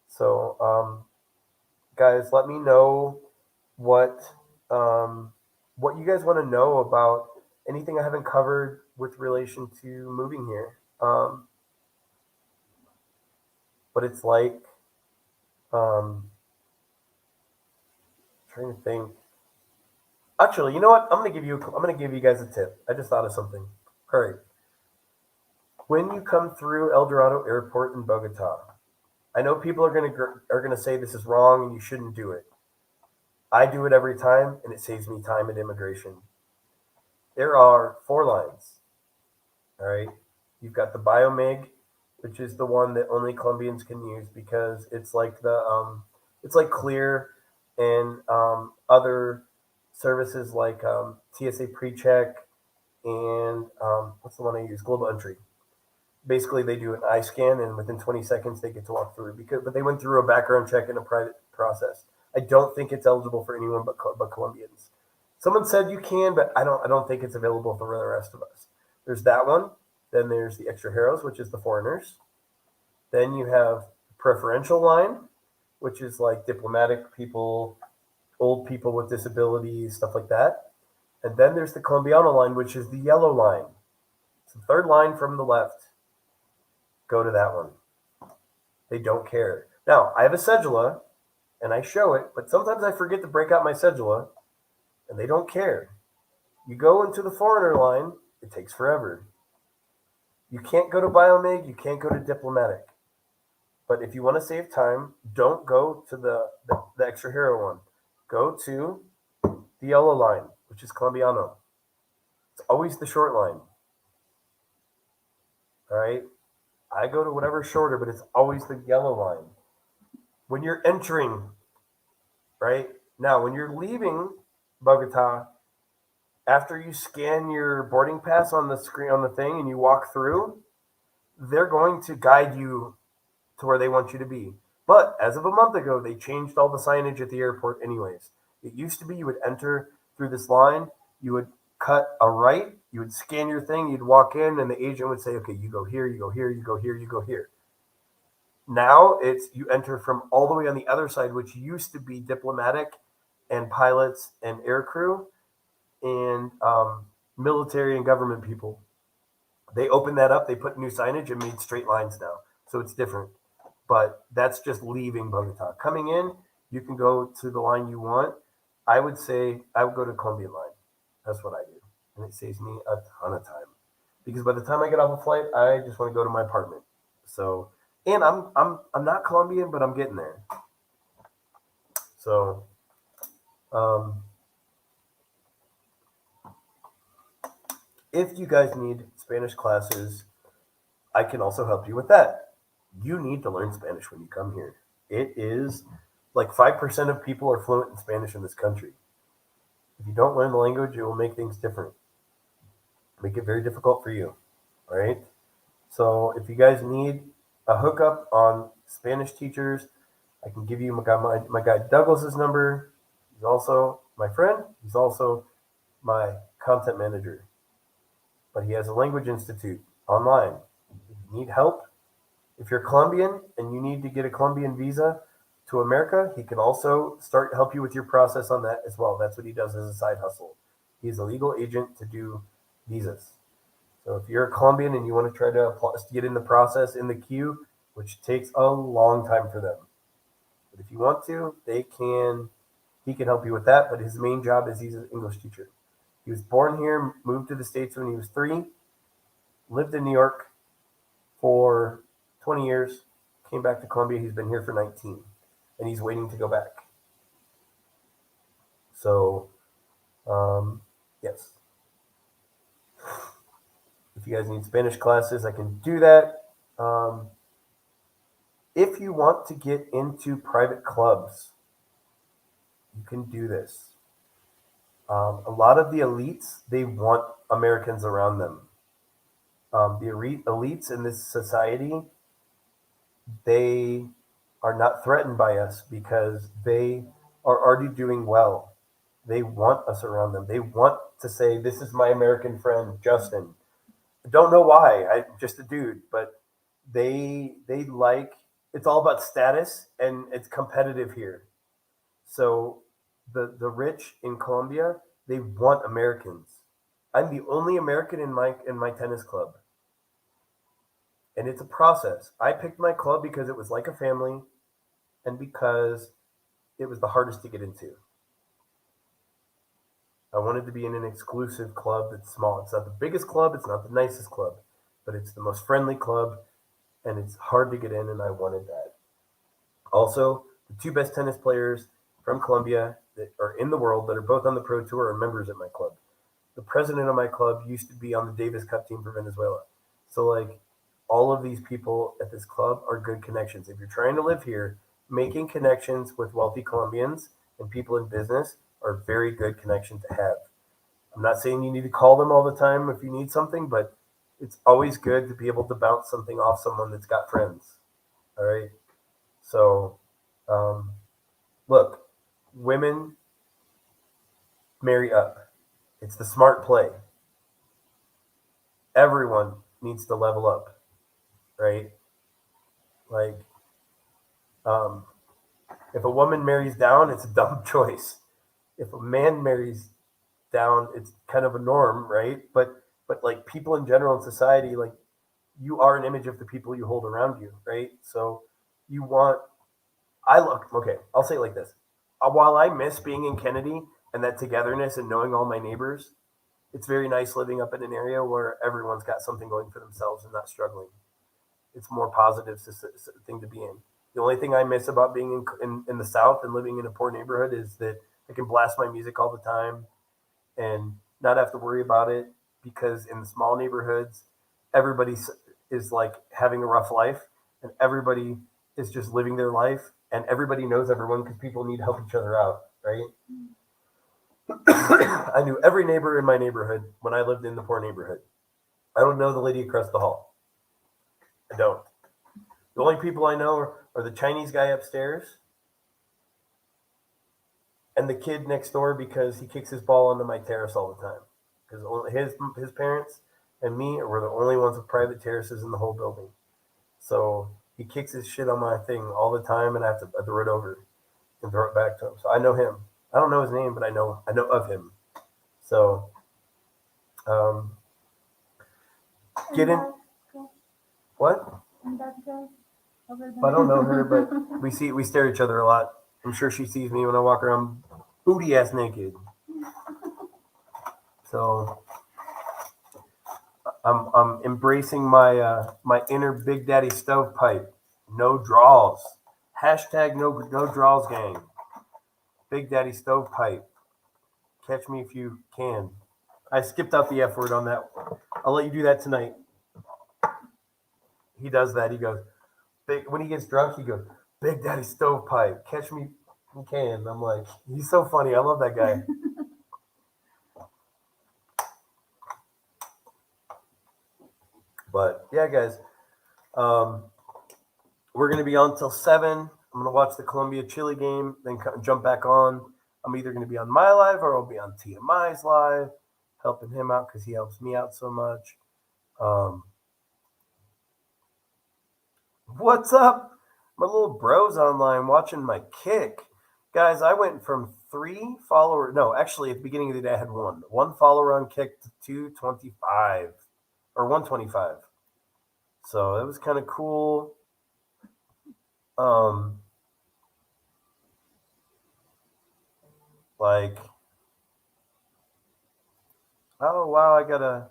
So, guys, let me know what you guys want to know about anything I haven't covered with relation to moving here. What it's like. Trying to think. Actually, you know what? I'm gonna give you guys a tip. I just thought of something. All right. When you come through El Dorado Airport in Bogota, I know people are gonna say this is wrong and you shouldn't do it. I do it every time, and it saves me time at immigration. There are 4 lines. All right. You've got the Biomig, which is the one that only Colombians can use because it's like it's like Clear and other services like TSA PreCheck and what's the one I use? Global Entry. Basically, they do an eye scan, and within 20 seconds they get to walk through. But they went through a background check and a private process. I don't think it's eligible for anyone but Colombians. Someone said you can, but I don't think it's available for the rest of us. There's that one. Then there's the extranjeros, which is the foreigners. Then you have preferential line, which is like diplomatic people, old people with disabilities, stuff like that. And then there's the Colombiano line, which is the yellow line. It's the third line from the left. Go to that one. They don't care. Now, I have a cedula, and I show it, but sometimes I forget to break out my cedula, and they don't care. You go into the foreigner line, it takes forever. You can't go to Biomig, you can't go to diplomatic. But if you want to save time, don't go to the extra hero one. Go to the yellow line, which is Colombiano. It's always the short line. All right? I go to whatever's shorter, but it's always the yellow line. When you're entering, right? Now, when you're leaving Bogota, after you scan your boarding pass on the screen on the thing and you walk through, they're going to guide you to where they want you to be. But as of a month ago, they changed all the signage at the airport anyways. It used to be you would enter through this line, you would cut a right, you would scan your thing, you'd walk in, and the agent would say, okay, you go here, you go here, you go here, you go here. Now it's you enter from all the way on the other side, which used to be diplomatic and pilots and aircrew and military and government people. They opened that up, they put new signage and made straight lines now. So it's different. But that's just leaving Bogota. Coming in, you can go to the line you want. I would say I would go to Colombian line. That's what I do, and it saves me a ton of time because by the time I get off a flight, I just want to go to my apartment. So, and I'm not Colombian, but I'm getting there. So, um, if you guys need Spanish classes, I can also help you with that. You need to learn Spanish when you come here. It is like 5% of people are fluent in Spanish in this country. If you don't learn the language, it will make things different, make it very difficult for you. All right. So if you guys need a hookup on Spanish teachers, I can give you my guy Douglas's number. He's also my friend. He's also my content manager. But he has a language institute online. If you need help, if you're Colombian and you need to get a Colombian visa to America, he can also start help you with your process on that as well. That's what he does as a side hustle. He's a legal agent to do visas. So if you're a Colombian and you want to try to get in the process in the queue, which takes a long time for them, but if you want to, they can. He can help you with that. But his main job is he's an English teacher. He was born here, moved to the States when he was 3, lived in New York for 20 years, came back to Colombia. He's been here for 19, and he's waiting to go back. So, yes, if you guys need Spanish classes, I can do that. If you want to get into private clubs, you can do this. A lot of the elites, they want Americans around them. The elites in this society, they are not threatened by us because they are already doing well. They want us around them. They want to say, "This is my American friend, Justin." I don't know why. I'm just a dude, but they like it's all about status and it's competitive here. So the rich in Colombia, they want Americans. I'm the only American in my tennis club, and it's a process. I picked my club because it was like a family, and because it was the hardest to get into. I wanted to be in an exclusive club that's small. It's not the biggest club, it's not the nicest club, but it's the most friendly club, and it's hard to get in, and I wanted that. Also, the two best tennis players from Colombia that are in the world that are both on the pro tour are members at my club. The president of my club used to be on the Davis Cup team for Venezuela. So like all of these people at this club are good connections. If you're trying to live here, making connections with wealthy Colombians and people in business are a very good connection to have. I'm not saying you need to call them all the time if you need something, but it's always good to be able to bounce something off someone that's got friends. All right. So, um, look, women marry up. It's the smart play. Everyone needs to level up, right? Like, um, if a woman marries down, it's a dumb choice. If a man marries down, it's kind of a norm, right? But like people in general in society, like you are an image of the people you hold around you, right? So you want. I look okay. I'll say it like this: while I miss being in Kennedy and that togetherness and knowing all my neighbors, it's very nice living up in an area where everyone's got something going for themselves and not struggling. It's a more positive thing to be in. The only thing I miss about being in the South and living in a poor neighborhood is that I can blast my music all the time and not have to worry about it because in the small neighborhoods, everybody is like having a rough life and everybody is just living their life and everybody knows everyone because people need to help each other out, right? I knew every neighbor in my neighborhood when I lived in the poor neighborhood. I don't know the lady across the hall. I don't. The only people I know are the Chinese guy upstairs and the kid next door because he kicks his ball onto my terrace all the time. Because his parents and me were the only ones with private terraces in the whole building. So he kicks his shit on my thing all the time, and I have to throw it over and throw it back to him. So I know him. I don't know his name, but I know of him. So um, get And in. that girl, What? and that girl over I don't know there. her, but we stare at each other a lot. I'm sure she sees me when I walk around booty ass naked. So I'm embracing my inner Big Daddy stovepipe. No draws. Hashtag no draws gang. Big Daddy stovepipe. Catch me if you can. I skipped out the F word on that. I'll let you do that tonight. He does that. He goes big when he gets drunk. He goes Big Daddy stovepipe. Catch me if you can. I'm like he's so funny. I love that guy. But yeah, guys. Um, we're going to be on till 7. I'm going to watch the Colombia Chile game, then jump back on. I'm either going to be on my live or I'll be on TMI's live, helping him out because he helps me out so much. Um, what's up? My little bros online watching my kick. Guys, I went from 3 followers. No, actually, at the beginning of the day, I had one follower on kick to 225 or 125. So it was kind of cool. Um, like, oh wow, I gotta.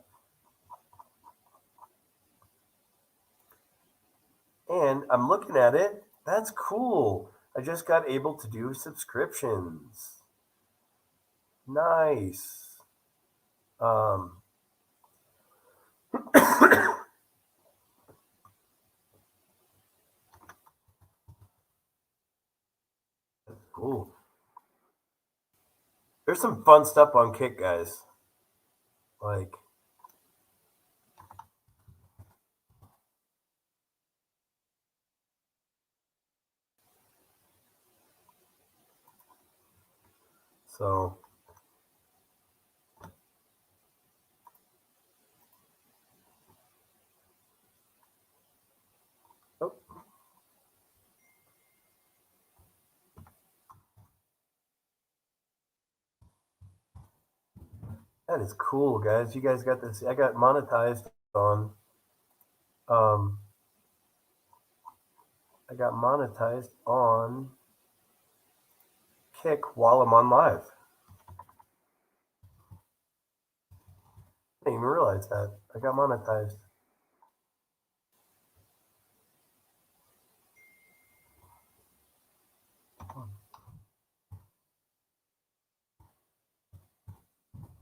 And I'm looking at it. That's cool. I just got able to do subscriptions. Nice. Um, cool. There's some fun stuff on Kick, guys. Like, so. Oh, that is cool, guys. You guys got this. I got monetized on. Um, I got monetized on Kick while I'm on live. I didn't even realize that. I got monetized.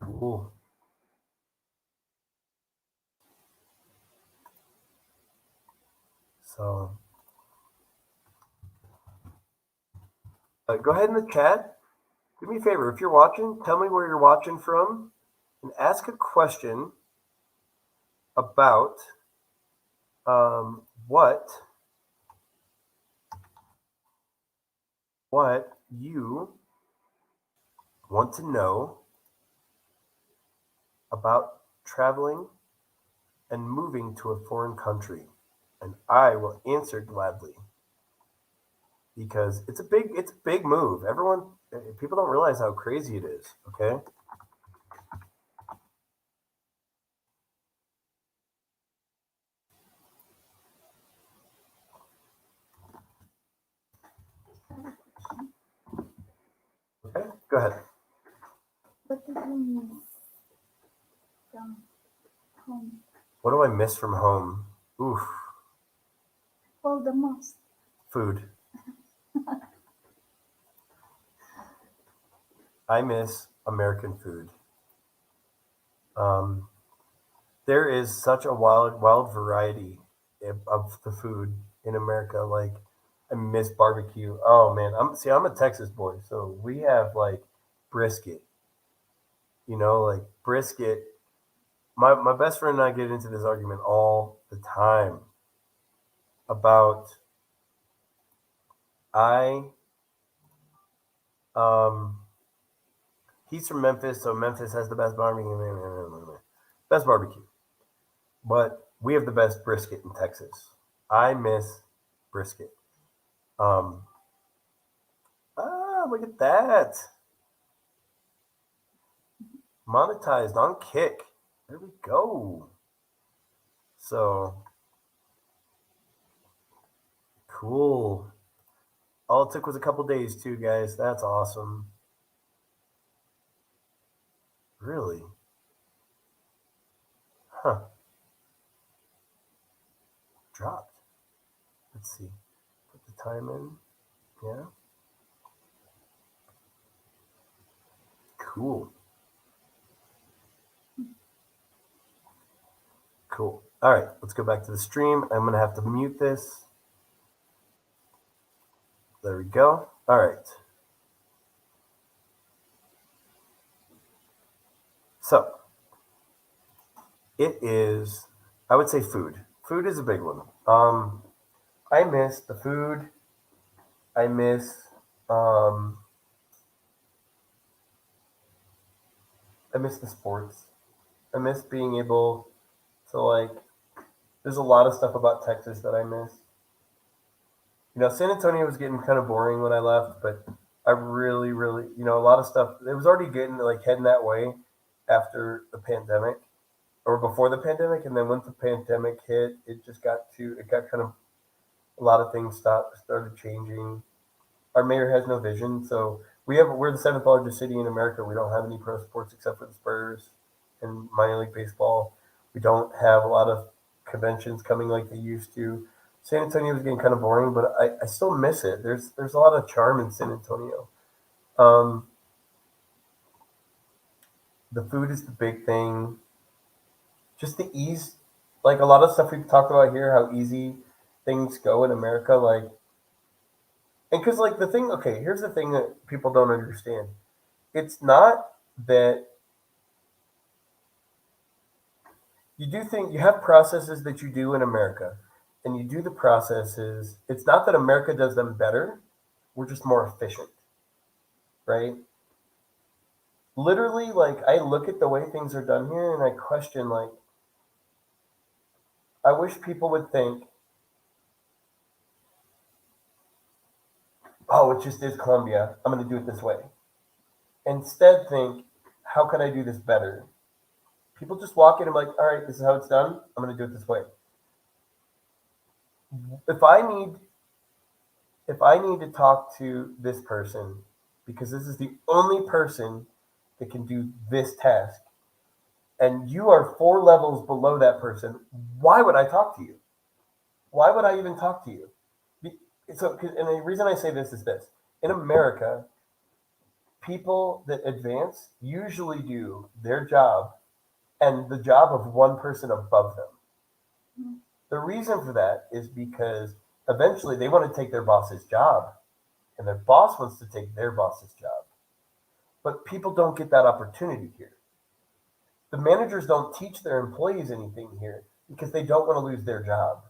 Cool. So, go ahead in the chat. Do me a favor. If you're watching, tell me where you're watching from and ask a question about what you want to know about traveling and moving to a foreign country, and I will answer gladly because it's a big move. People don't realize how crazy it is. Okay, okay, go ahead. What did you miss from home? What do I miss from home? Oof, Well, the most. food. I miss American food. Um, there is such a wild variety of the food in America. Like I miss barbecue. Oh man, I'm a Texas boy, so we have like brisket. Like brisket. My best friend and I get into this argument all the time about I um he's from Memphis, so Memphis has the best barbecue. Best barbecue. But we have the best brisket in Texas. I miss brisket. Um, look at that. Monetized on Kick. There we go. So cool. All it took was a couple days, too, guys. That's awesome. Really? Huh. Dropped. Let's see. Put the time in. Yeah. Cool. Cool. All right. Let's go back to the stream. I'm going to have to mute this. There we go. All right. So it is, I would say food. Food is a big one. I miss the food. I miss, um, I miss the sports. I miss being able to like. There's a lot of stuff about Texas that I miss. San Antonio was getting kind of boring when I left, but I really, really, a lot of stuff. It was already getting like heading that way after the pandemic or before the pandemic, and then once the pandemic hit, it got kind of a lot of things started changing. Our mayor has no vision, so we're the seventh largest city in America. We don't have any pro sports except for the Spurs and minor league baseball. We don't have a lot of conventions coming like they used to. San Antonio is getting kind of boring, but I still miss it. There's a lot of charm in San Antonio. Um, the food is the big thing. Just the ease, like a lot of stuff we've talked about here, how easy things go in America. Like, and because like the thing, okay, here's the thing that people don't understand. It's not that you do think you have processes that you do in America, and you do the processes. It's not that America does them better. We're just more efficient, right? Literally, like I look at the way things are done here and I question, like, I wish people would think, oh, it just is Colombia. I'm going to do it this way. Instead, think, how can I do this better? People just walk in and be like, all right, this is how it's done. I'm going to do it this way. If I need if I need to talk to this person because this is the only person that can do this task, and you are 4 levels below that person, why would I talk to you? Why would I even talk to you? And the reason I say this is this: in America, people that advance usually do their job and the job of one person above them. The reason for that is because eventually they want to take their boss's job, and their boss wants to take their boss's job. But people don't get that opportunity here. The managers don't teach their employees anything here because they don't want to lose their job.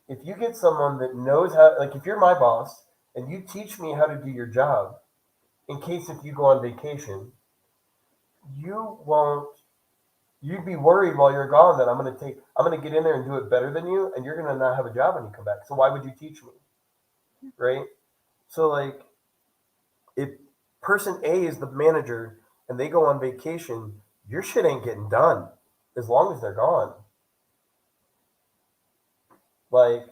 If you get someone that knows how, like if you're my boss and you teach me how to do your job, in case if you go on vacation, you won't, you'd be worried while you're gone that I'm going to get in there and do it better than you, and you're going to not have a job when you come back. So why would you teach me? Right? So, like, if person A is the manager and they go on vacation, your shit ain't getting done as long as they're gone. Like,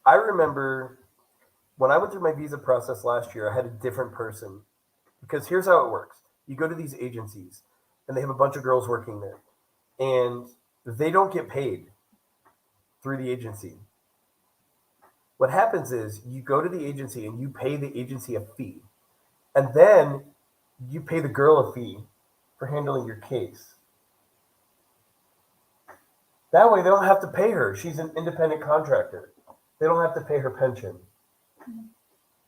I remember when I went through my visa process last year, I had a different person because here's how it works. You go to these agencies and they have a bunch of girls working there and they don't get paid through the agency. What happens is you go to the agency and you pay the agency a fee, and then you pay the girl a fee for handling your case. That way, they don't have to pay her. She's an independent contractor. They don't have to pay her pension.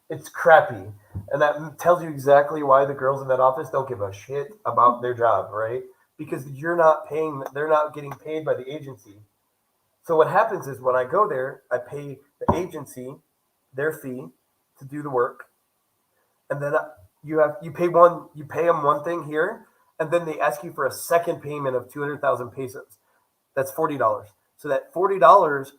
It's crappy. And that tells you exactly why the girls in that office don't give a shit about their job, right? Because they're not getting paid by the agency. So what happens is when I go there, I pay the agency their fee to do the work. And then you pay them one thing here, and then they ask you for a second payment of 200,000 pesos. That's $40. So that $40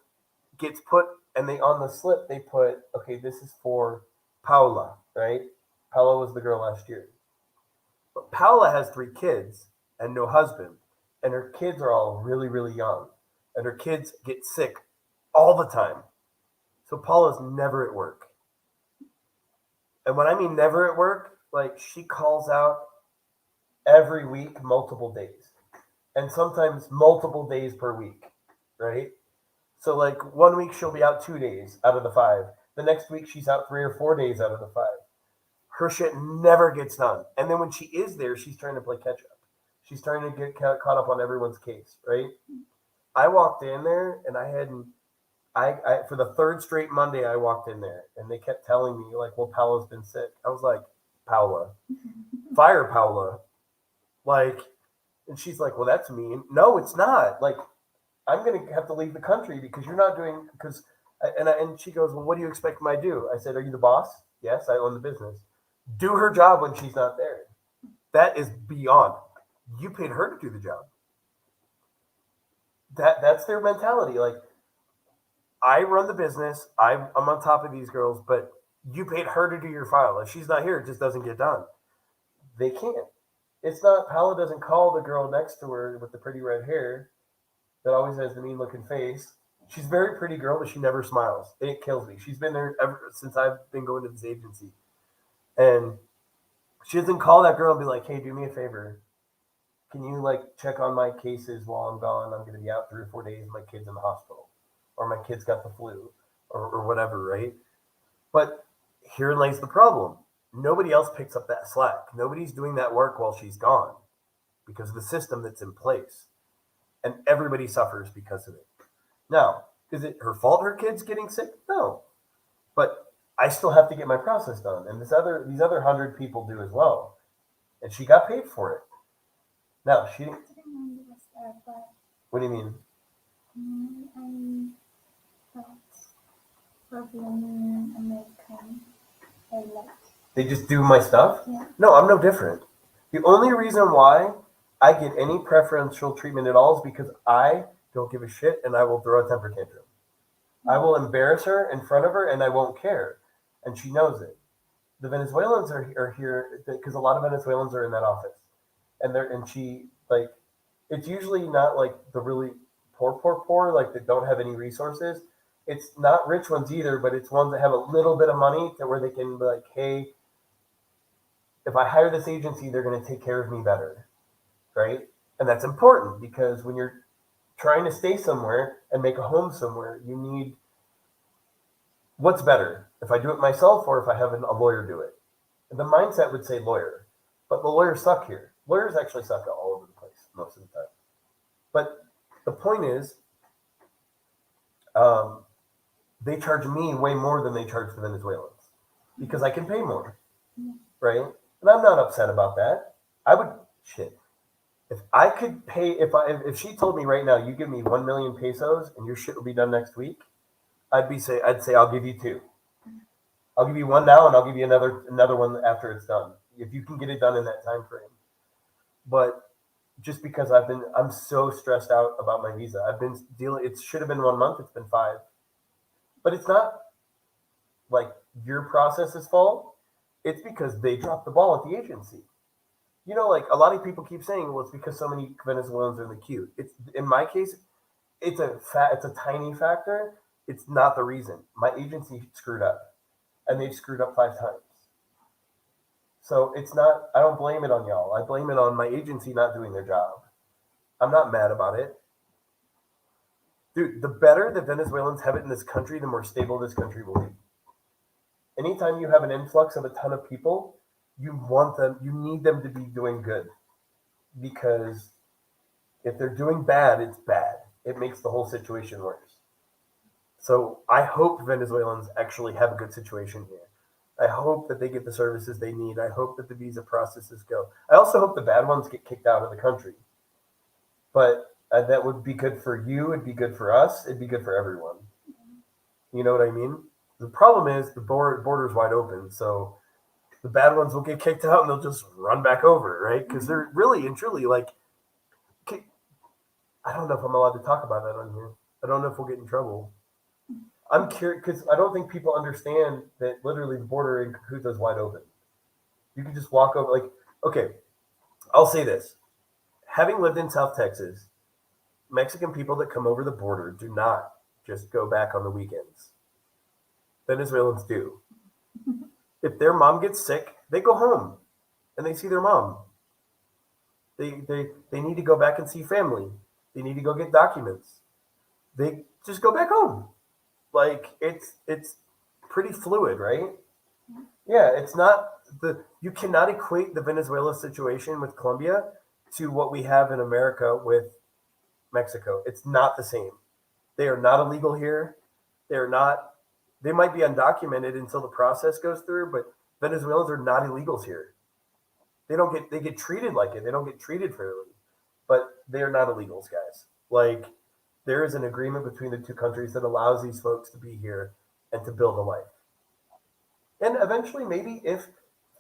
gets put, and they on the slip they put, okay, this is for Paula, right? Paula was the girl last year. But Paula has 3 kids and no husband, and her kids are all really, really young, and her kids get sick all the time. So Paula's never at work. And when I mean never at work, like she calls out every week, multiple days, and sometimes multiple days per week, right? So like 1 week she'll be out 2 days out of the five. The next week she's out 3 or 4 days out of the five. Her shit never gets done. And then when she is there, she's trying to play catch up. She's trying to get caught up on everyone's case, right? I walked in there and I hadn't. I for the third straight Monday I walked in there and they kept telling me like, well, Paula's been sick. I was like, Paula, fire Paula, like, and she's like, well, that's mean. No, it's not. Like, I'm gonna have to leave the country because you're not doing because. And she goes, well, what do you expect me to do? I said, are you the boss? Yes, I own the business. Do her job when she's not there. That is beyond. You paid her to do the job. That's their mentality. Like, I run the business. I'm on top of these girls, but you paid her to do your file. If she's not here, it just doesn't get done. They can't. It's not. Paula doesn't call the girl next to her with the pretty red hair that always has the mean looking face. She's a very pretty girl, but she never smiles. It kills me. She's been there ever since I've been going to this agency, and she doesn't call that girl and be like, "Hey, do me a favor. Can you like check on my cases while I'm gone? I'm going to be out 3 or 4 days. My kid's in the hospital, or my kid's got the flu, or whatever." Right? But herein lays the problem. Nobody else picks up that slack. Nobody's doing that work while she's gone because of the system that's in place, and everybody suffers because of it. Now, is it her fault her kid's getting sick? No. But I still have to get my process done. And these other 100 people do as well. And she got paid for it. Now she didn't. What do you mean? I thought for being American, I like. They just do my stuff? Yeah. No, I'm no different. The only reason why I get any preferential treatment at all is because I don't give a shit and I will throw a temper tantrum. I will embarrass her in front of her and I won't care. And she knows it. The Venezuelans are here because a lot of Venezuelans are in that office. And she like it's usually not like the really poor, like that don't have any resources. It's not rich ones either, but it's ones that have a little bit of money to where they can be like, hey, if I hire this agency, they're going to take care of me better, right? And that's important because when you're trying to stay somewhere and make a home somewhere, you need what's better, if I do it myself or if I have a lawyer do it. And the mindset would say lawyer, but the lawyers suck here. Lawyers actually suck all over the place most of the time. But the point is, they charge me way more than they charge the Venezuelans because I can pay more, right? And I'm not upset about that. I would shit. If I could pay, if she told me right now, you give me 1 million pesos and your shit will be done next week, I'd say I'll give you two. I'll give you one now and I'll give you another one after it's done. If you can get it done in that time frame. But just because I'm so stressed out about my visa. I've been dealing. It should have been 1 month. It's been 5. But it's not like your process's fault. It's because they dropped the ball at the agency. You know, like a lot of people keep saying, well, it's because so many Venezuelans are in the queue. It's in my case, it's a tiny factor. It's not the reason. My agency screwed up, and they've screwed up 5 times. So it's not. I don't blame it on y'all. I blame it on my agency not doing their job. I'm not mad about it. Dude, the better the Venezuelans have it in this country, the more stable this country will be. Anytime you have an influx of a ton of people, you need them to be doing good. Because if they're doing bad, it's bad. It makes the whole situation worse. So I hope Venezuelans actually have a good situation here. I hope that they get the services they need. I hope that the visa processes go. I also hope the bad ones get kicked out of the country. But that would be good for you. It'd be good for us. It'd be good for everyone. You know what I mean? The problem is the border's wide open. So the bad ones will get kicked out and they'll just run back over, right? Because they're really and truly like, I don't know if I'm allowed to talk about that on here. I don't know if we'll get in trouble. I'm curious because I don't think people understand that literally the border in Cucuta is wide open. You can just walk over. Like, okay, I'll say this. Having lived in South Texas, Mexican people that come over the border do not just go back on the weekends. Venezuelans do. If their mom gets sick, they go home and they see their mom. They need to go back and see family. They need to go get documents. They just go back home. Like it's pretty fluid, right? Yeah, it's not the you cannot equate the Venezuela situation with Colombia to what we have in America with Mexico. It's not the same. They are not illegal here. They're not. They might be undocumented until the process goes through, but Venezuelans are not illegals here. They get treated like it. They don't get treated fairly, but they are not illegals, guys. Like there is an agreement between the two countries that allows these folks to be here and to build a life. And eventually, maybe if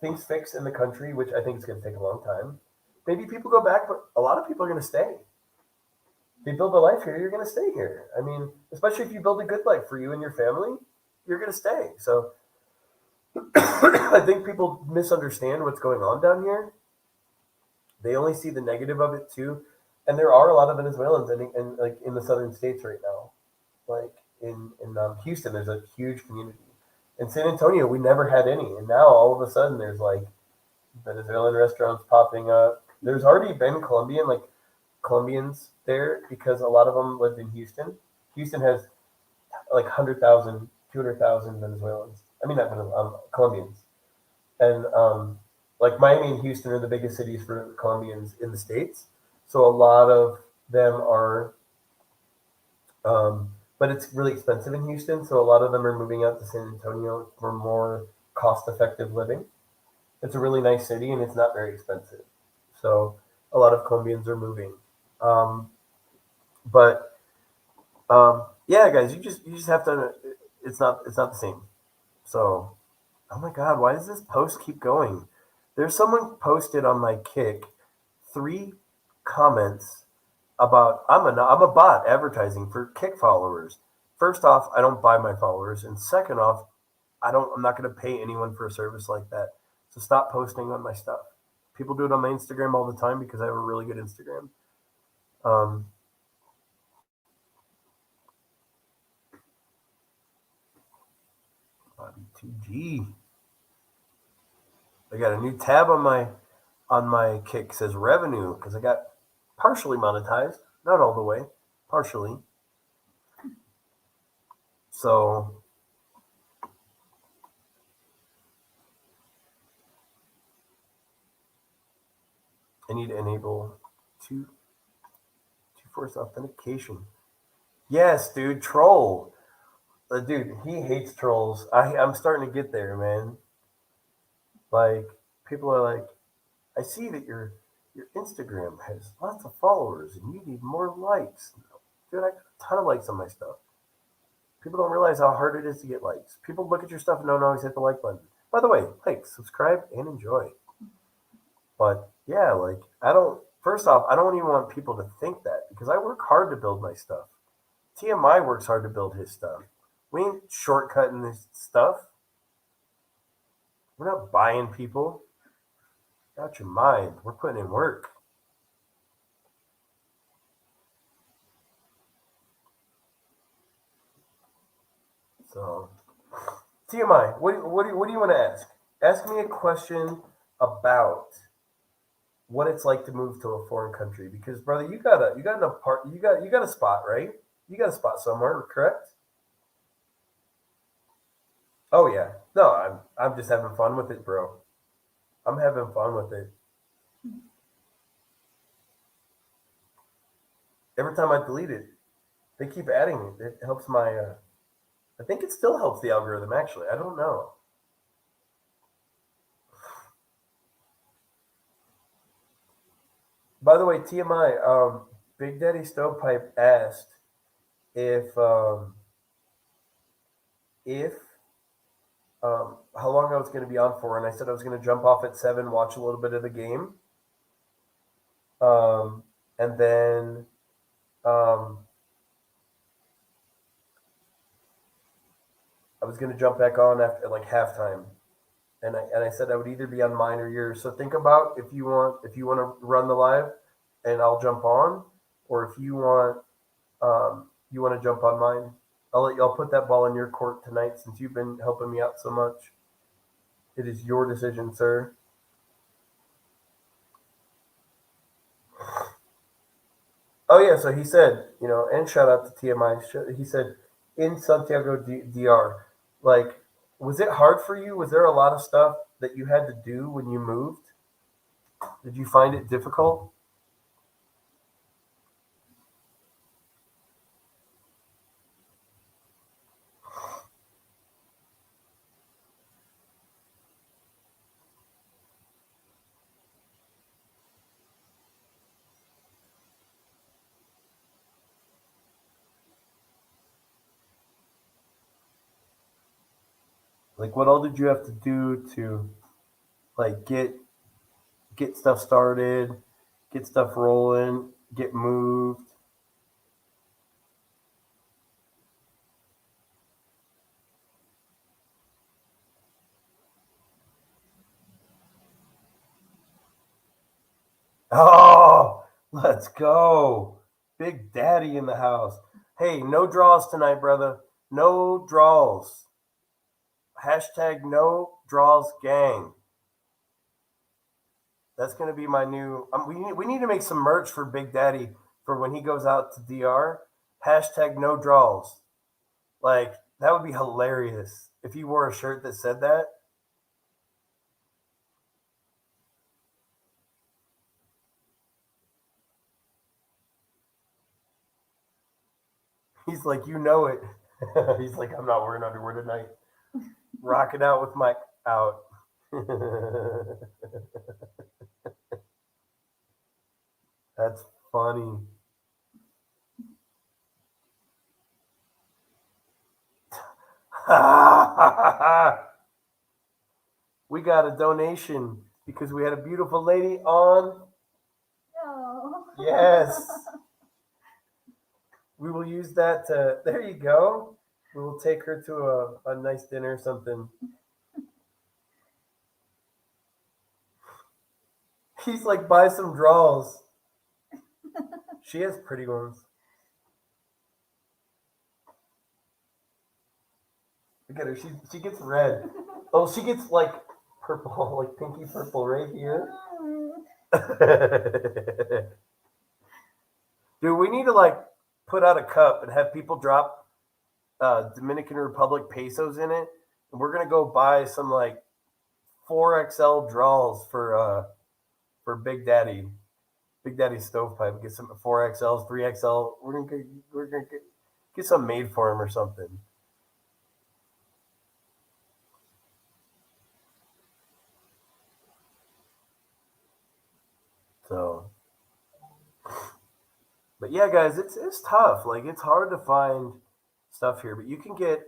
things fix in the country, which I think is going to take a long time, maybe people go back, but a lot of people are going to stay. If you build a life here, you're going to stay here. I mean, especially if you build a good life for you and your family, you're going to stay. So I think people misunderstand what's going on down here. They only see the negative of it too. And there are a lot of Venezuelans in like in the southern states right now. Like in Houston, there's a huge community. In San Antonio, we never had any, and now all of a sudden there's like Venezuelan restaurants popping up. There's already been Colombians there because a lot of them lived in Houston. Houston has like 100,000, 200,000 Venezuelans. I mean, not Colombians. And like Miami and Houston are the biggest cities for Colombians in the States. So a lot of them are, but it's really expensive in Houston. So a lot of them are moving out to San Antonio for more cost effective living. It's a really nice city and it's not very expensive. So a lot of Colombians are moving. Um, but yeah, guys, you just have to. It's not the same. So oh my God, why does this post keep going? There's someone posted on my kick three comments about I'm a bot advertising for kick followers. First off, I don't buy my followers, and second off, I'm not going to pay anyone for a service like that. So stop posting on my stuff. People do it on my Instagram all the time because I have a really good Instagram. Um, Bobby 2G. I got a new tab on my kick says revenue because I got partially monetized, not all the way, partially. So I need to enable two force authentication. Yes, dude, troll. Dude, he hates trolls. I'm starting to get there, man. Like people are like, I see that your Instagram has lots of followers and you need more likes. Dude, I got a ton of likes on my stuff. People don't realize how hard it is to get likes. People look at your stuff and don't always hit the like button. By the way, like, subscribe, and enjoy. But yeah, like I don't. First off, I don't even want people to think that because I work hard to build my stuff. TMI works hard to build his stuff. We ain't shortcutting this stuff. We're not buying people. Out your mind. We're putting in work. So TMI. What do you want to ask? Ask me a question about what it's like to move to a foreign country because brother, you got an apart you got a spot, right? You got a spot somewhere, correct? Oh yeah. No, I'm just having fun with it, bro. I'm having fun with it. Every time I delete it, they keep adding it. It helps my I think it still helps the algorithm actually. I don't know. By the way, TMI, Big Daddy Stovepipe asked if if how long I was going to be on for, and I said I was going to jump off at 7, watch a little bit of the game, and then um, I was going to jump back on after like halftime, and I said I would either be on mine or yours. So think about if you want to run the live, and I'll jump on, or if you want to jump on mine. I'll put that ball in your court tonight since you've been helping me out so much. It is your decision, sir. Oh yeah, so he said, and shout out to TMI. He said in Santiago DR, like, was it hard for you? Was there a lot of stuff that you had to do when you moved? Did you find it difficult? Like, what all did you have to do to like get stuff started, get stuff rolling, get moved? Oh, let's go. Big Daddy in the house. Hey, no draws tonight, brother. No draws. Hashtag no draws gang. That's going to be my new. We need to make some merch for Big Daddy for when he goes out to DR. Hashtag no draws. Like, that would be hilarious if he wore a shirt that said that. He's like, you know it. He's like, I'm not wearing underwear tonight. Rocking out with my out. That's funny. We got a donation because we had a beautiful lady on. No. Yes. We will use that to. There you go. We will take her to a nice dinner or something. He's like, buy some draws. She has pretty ones. Look at her. She gets red. Oh, she gets like purple, like pinky purple right here. Dude, we need to like put out a cup and have people drop Dominican Republic pesos in it, and we're gonna go buy some like 4XL draws for Big Daddy stovepipe. Get some 4XLs, 3XL. We're gonna get some made for him or something. So, but yeah, guys, it's tough. Like, it's hard to find stuff here, but you can get.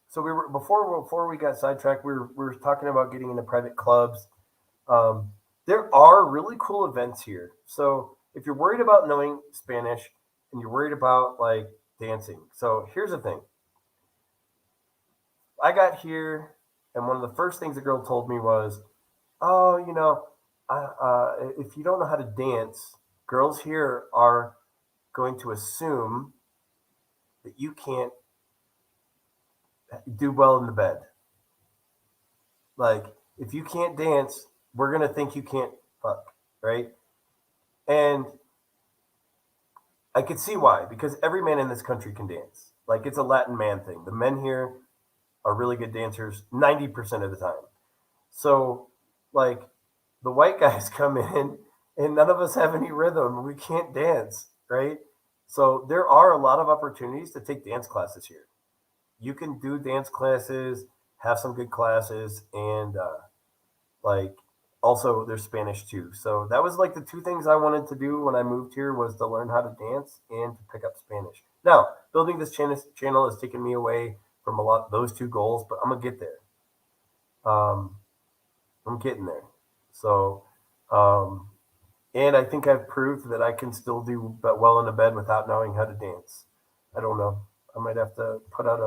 So we were before we got sidetracked. We were talking about getting into private clubs. Um, there are really cool events here. So if you're worried about knowing Spanish and you're worried about like dancing, so here's the thing. I got here, and one of the first things the girl told me was, "Oh, if you don't know how to dance, girls here are going to assume that you can't do well in the bed. Like, if you can't dance, we're gonna think you can't fuck, right?" And I could see why, because every man in this country can dance. Like, it's a Latin man thing. The men here are really good dancers 90% of the time. So, like, the white guys come in and none of us have any rhythm. We can't dance, right? So, there are a lot of opportunities to take dance classes here. You can do dance classes, have some good classes, and like, also there's Spanish too. So that was like the two things I wanted to do when I moved here was to learn how to dance and to pick up Spanish. Now, building this channel has taken me away from a lot those two goals, but I'm gonna get there. Um, I'm getting there. So, um, and I think I've proved that I can still do well in a bed without knowing how to dance. I don't know. I might have to put out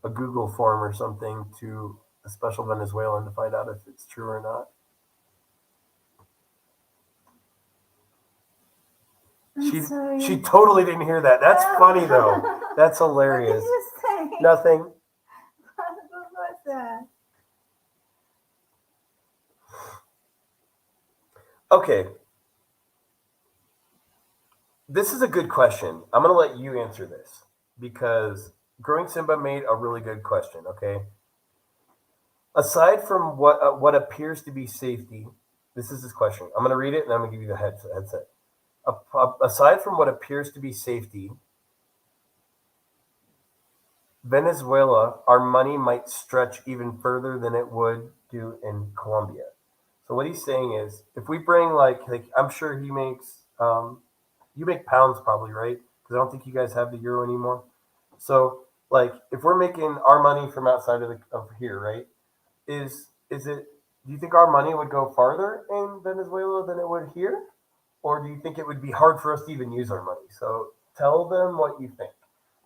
a Google form or something to a special Venezuelan to find out if it's true or not. I'm She sorry. she totally didn't hear that. That's funny though. That's What did hilarious. you say? Nothing. What was that? Okay. This is a good question. I'm going to let you answer this because Growing Simba made a really good question. Okay, aside from what appears to be safety, this is his question. I'm going to read it and I'm going to give you the headset. Aside from what appears to be safety, Venezuela, our money might stretch even further than it would do in Colombia. So what he's saying is, if we bring like I'm sure he makes, you make pounds probably, right? Because I don't think you guys have the euro anymore. So like if we're making our money from outside of here, right? Is it? Do you think our money would go farther in Venezuela than it would here, or do you think it would be hard for us to even use our money? So tell them what you think.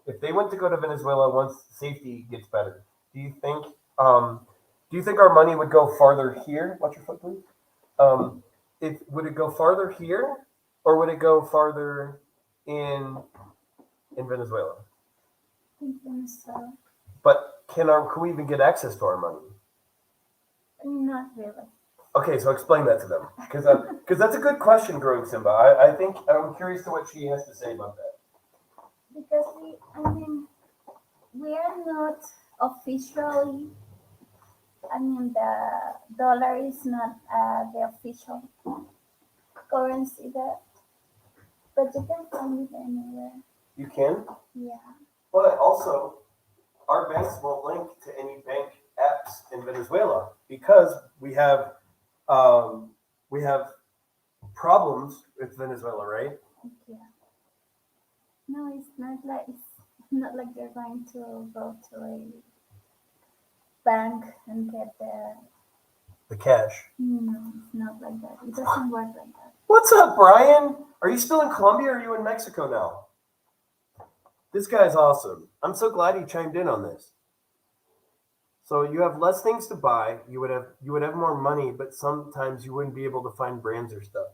If they went to go to Venezuela once safety gets better, do you think um, do you think our money would go farther here? Watch your foot, please. If would it go farther here, or would it go farther in in Venezuela? In Venezuela. But can we even get access to our money? Not really. Okay, so explain that to them because that's a good question, Growing Simba. I think I'm curious to what she has to say about that. Because we are not officially, the dollar is not the official currency there, but you can find it anywhere. You can, Yeah. but also our banks won't link to any bank apps in Venezuela because um, we have problems with Venezuela, right? Yeah. No, it's not like you're going to go to a bank and get the. The cash. No, it's not like that. It doesn't work like that. What's up, Brian? Are you still in Colombia or are you in Mexico now? This guy's awesome. I'm so glad he chimed in on this. So you have less things to buy. You would have more money, but sometimes you wouldn't be able to find brands or stuff.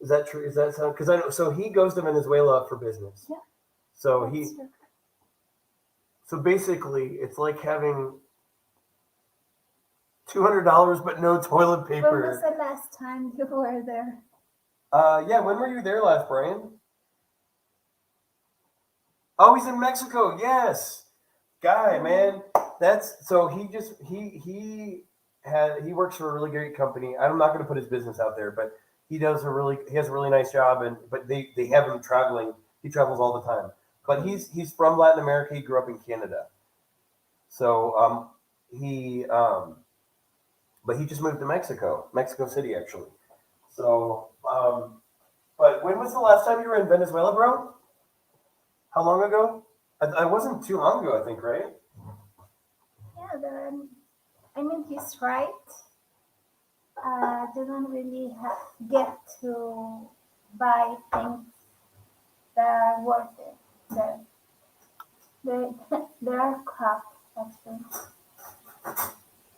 Is that true? Is that sound? Because I know. So he goes to Venezuela for business. Yeah, So that's true. so basically, it's like having $200 but no toilet When was paper. the last time you were there? Yeah. When were you there last, Brian? Oh, he's in Mexico. Yes, guy, man. That's so he works for a really great company. I'm not going to put his business out there, but he has a really nice job, and but they have him traveling. He travels all the time, but he's from Latin America. He grew up in Canada, so he but he just moved to Mexico City actually. So but when was the last time you were in Venezuela, bro? How long ago? I wasn't too long ago, I think, right? Yeah, he's right. They don't really get to buy things that are worth it. They, they are crap, actually.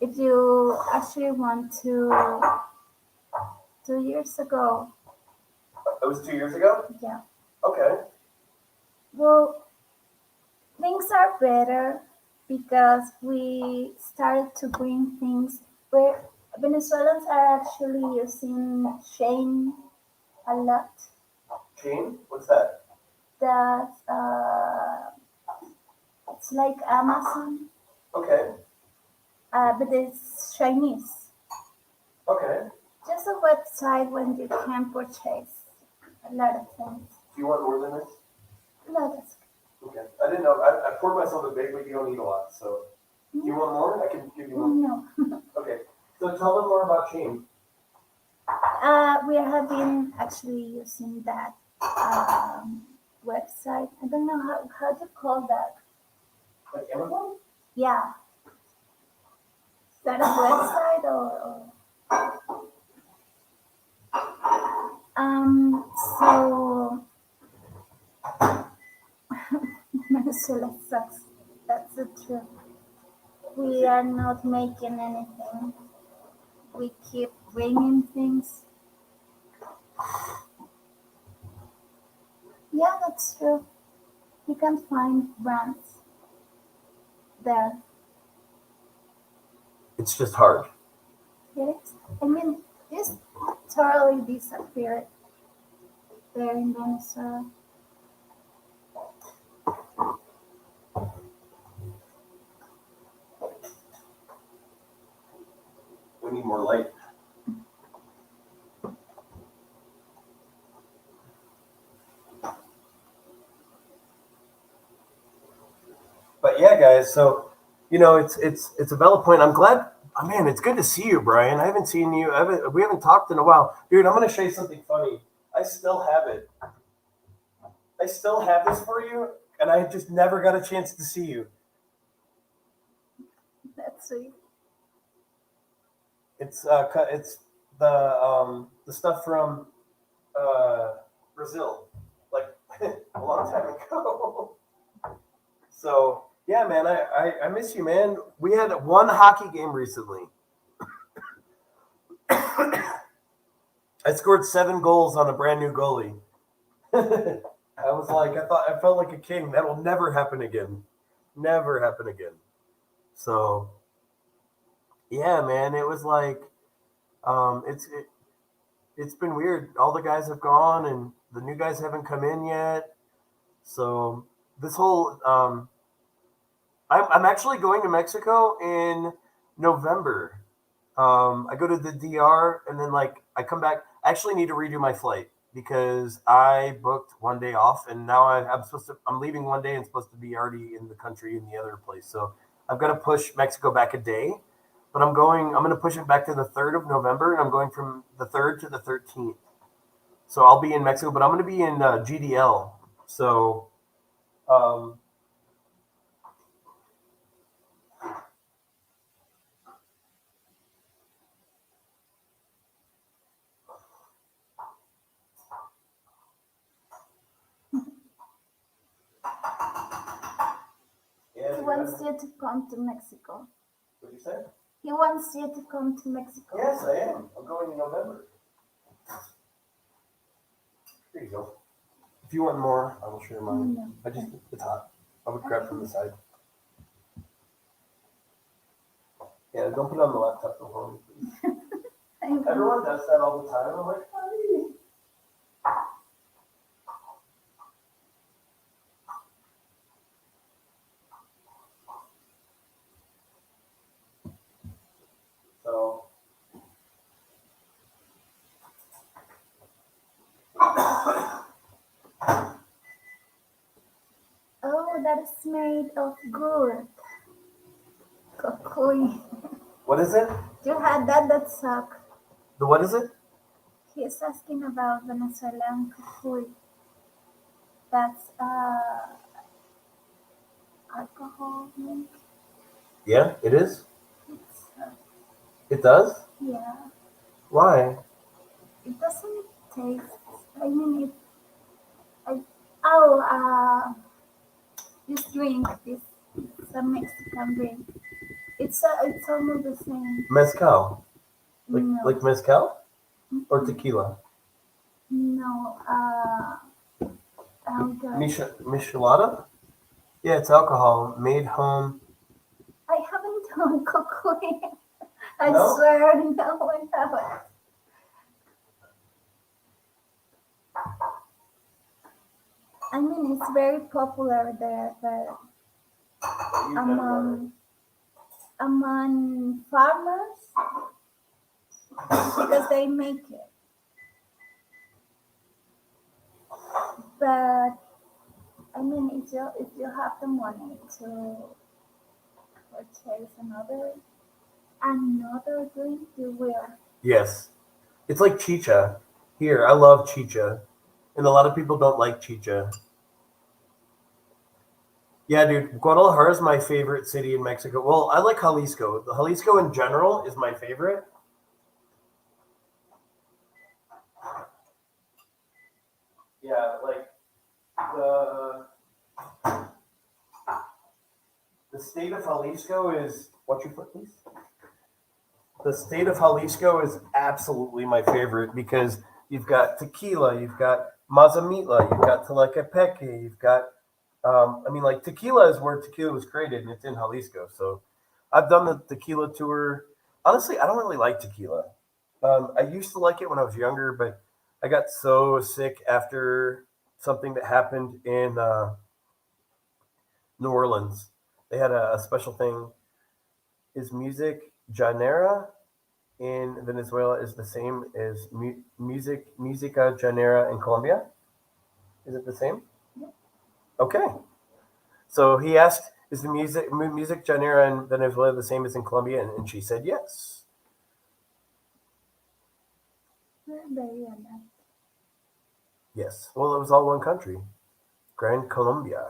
If you actually want to, 2 years ago, It was 2 years ago? yeah. Okay. Well, things are better because we started to bring things where Venezuelans are actually using Shane a lot. Chain? What's that? That it's like Amazon, Okay. but it's Chinese. Okay. Just a website when you can purchase a lot of things. Do you want more than this? No, that's Okay. I didn't know. I poured myself a big, but you don't need a lot. So, do you want more? I can give you more. no. Okay. So, tell them more about Chain. We have been actually using that website. I don't know how to call that. Like Amazon? Yeah. Is that a website or so Venezuela sucks. That's the truth. We are not making anything. We keep bringing things. Yeah, that's true. You can find brands there. It's just hard. It is. Just totally disappeared there in Venezuela. yeah, guys. So it's a valid point. I'm glad. Oh, man, it's good to see you, Brian. I haven't seen you. We haven't talked in a while, dude. I'm gonna show you something funny. I still have it. I still have this for you, and I just never got a chance to see you. That's sweet. It's the stuff from Brazil, like a long time ago. So yeah, man, I miss you, man. We had one hockey game recently. I scored 7 goals on a brand new goalie. I was like, I felt like a king. That will never happen again. Never happen again. So yeah, man, it was like it's been weird. All the guys have gone, and the new guys haven't come in yet. So this whole I'm actually going to Mexico in November. I go to the DR, and then like I come back. I actually need to redo my flight because I booked one day off, and now I'm supposed to. I'm leaving one day and supposed to be already in the country in the other place. So I've got to push Mexico back a day. But I'm going. I'm going to push it back to the 3rd of November, and I'm going from the 3rd to the 13th. So I'll be in Mexico, but I'm going to be in GDL. So um, yeah, He wants you to come to Mexico. what you say? He wants you to come to Mexico. Yes, I am. I'm going in November. Here you go. If you want more, I will share mine. No. It's hot. I would grab from the side. Yeah, don't put it on the laptop before me, please. Everyone does that all the time. I'm like, hi. So, Oh, that is made of gourd. Cocoy. what is it? You had that, that suck. The what is it? He's asking about Venezuelan cocoy. That's alcohol drink. Yeah, it is. It's, It does. yeah, Why? it doesn't taste. I mean, it. I, oh, this drink, this it's a Mexican drink. It's almost the same. Mezcal. Like No, mezcal or mm-mm. tequila. No. Oh God, Michelada. Yeah, it's alcohol made home. I haven't done cocoa. I No. swear, no, I haven't. I mean, it's very popular there, but You've never done among among farmers because they make it. But I mean, if you have the money to purchase another drink, you will. Yes, it's like chicha. Here, I love chicha, and a lot of people don't like chicha. Yeah, dude, Guadalajara is my favorite city in Mexico. Well, I like Jalisco. The Jalisco in general is my favorite. Yeah, like the the state of Jalisco is what you put, please. The state of Jalisco is absolutely my favorite because you've got tequila, you've got mazamitla, you've got tlaquepeque, you've got I mean, like tequila is where tequila was created, and it's in Jalisco. So I've done the tequila tour. Honestly, I don't really like tequila. I used to like it when I was younger, but I got so sick after something that happened in New Orleans. They had a special thing. Is music janera in Venezuela is the same as musica janera in Colombia? Is it the same? Yeah. Okay. So he asked Is the music genre in Venezuela the same as in Colombia? And she said yes. We're very alike. Yes. Well, it was all one country, Grand Colombia.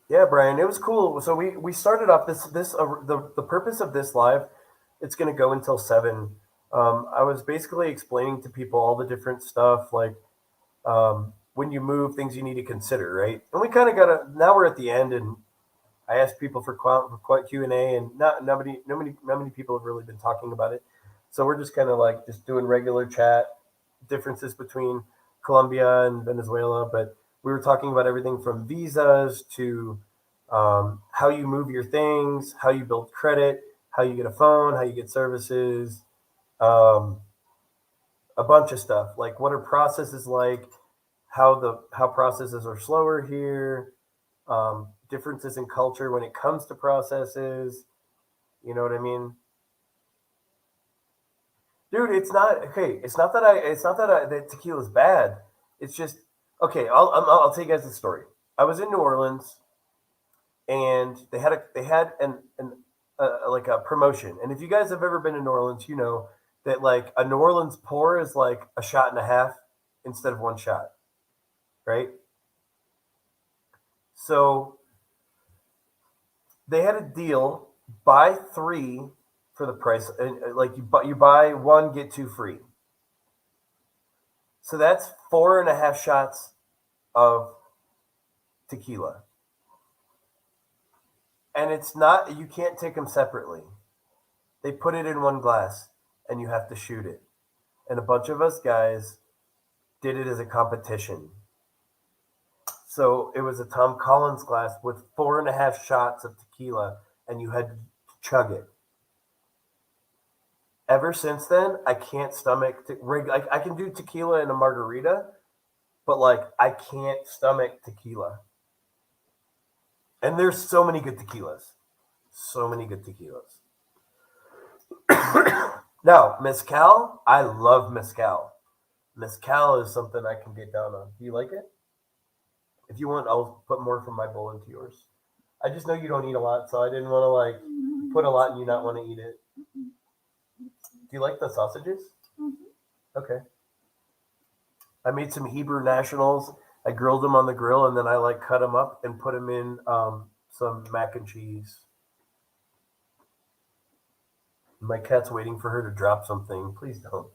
Yeah, Brian, it was cool. So we started off the purpose of this live. It's going to go until 7. I was basically explaining to people all the different stuff, like when you move, things you need to consider, right? And we kind of got to. Now we're at the end, and I asked people for quite Q&A, and not many people have really been talking about it. So we're just kind of like just doing regular chat, differences between Colombia and Venezuela. But we were talking about everything from visas to how you move your things, how you build credit, how you get a phone, how you get services, um, a bunch of stuff. Like what are processes like? How processes are slower here, differences in culture when it comes to processes. You know what I mean, dude? It's not okay. It's not that that tequila is bad. It's just okay. I'll tell you guys the story. I was in New Orleans and they had like a promotion. And if you guys have ever been to New Orleans, you know that like a New Orleans pour is like a shot and a half instead of one shot, right? So they had a deal: buy three for the price, and like you buy one get two free. So that's 4.5 shots of tequila, and it's not, you can't take them separately. They put it in one glass, and you have to shoot it. And a bunch of us guys did it as a competition. So it was a Tom Collins glass with 4.5 shots of tequila, and you had to chug it. Ever since then, I can't stomach like I can do tequila in a margarita, but like I can't stomach tequila. And there's so many good tequilas, so many good tequilas. Now mezcal, I love mezcal. Mezcal is something I can get down on. Do you like it? If you want, I'll put more from my bowl into yours. I just know you don't eat a lot, so I didn't want to like put a lot and you not want to eat it. Do you like the sausages? Mm-hmm. Okay. I made some Hebrew nationals. I grilled them on the grill, and then I like cut them up and put them in some mac and cheese. My cat's waiting for her to drop something. Please don't.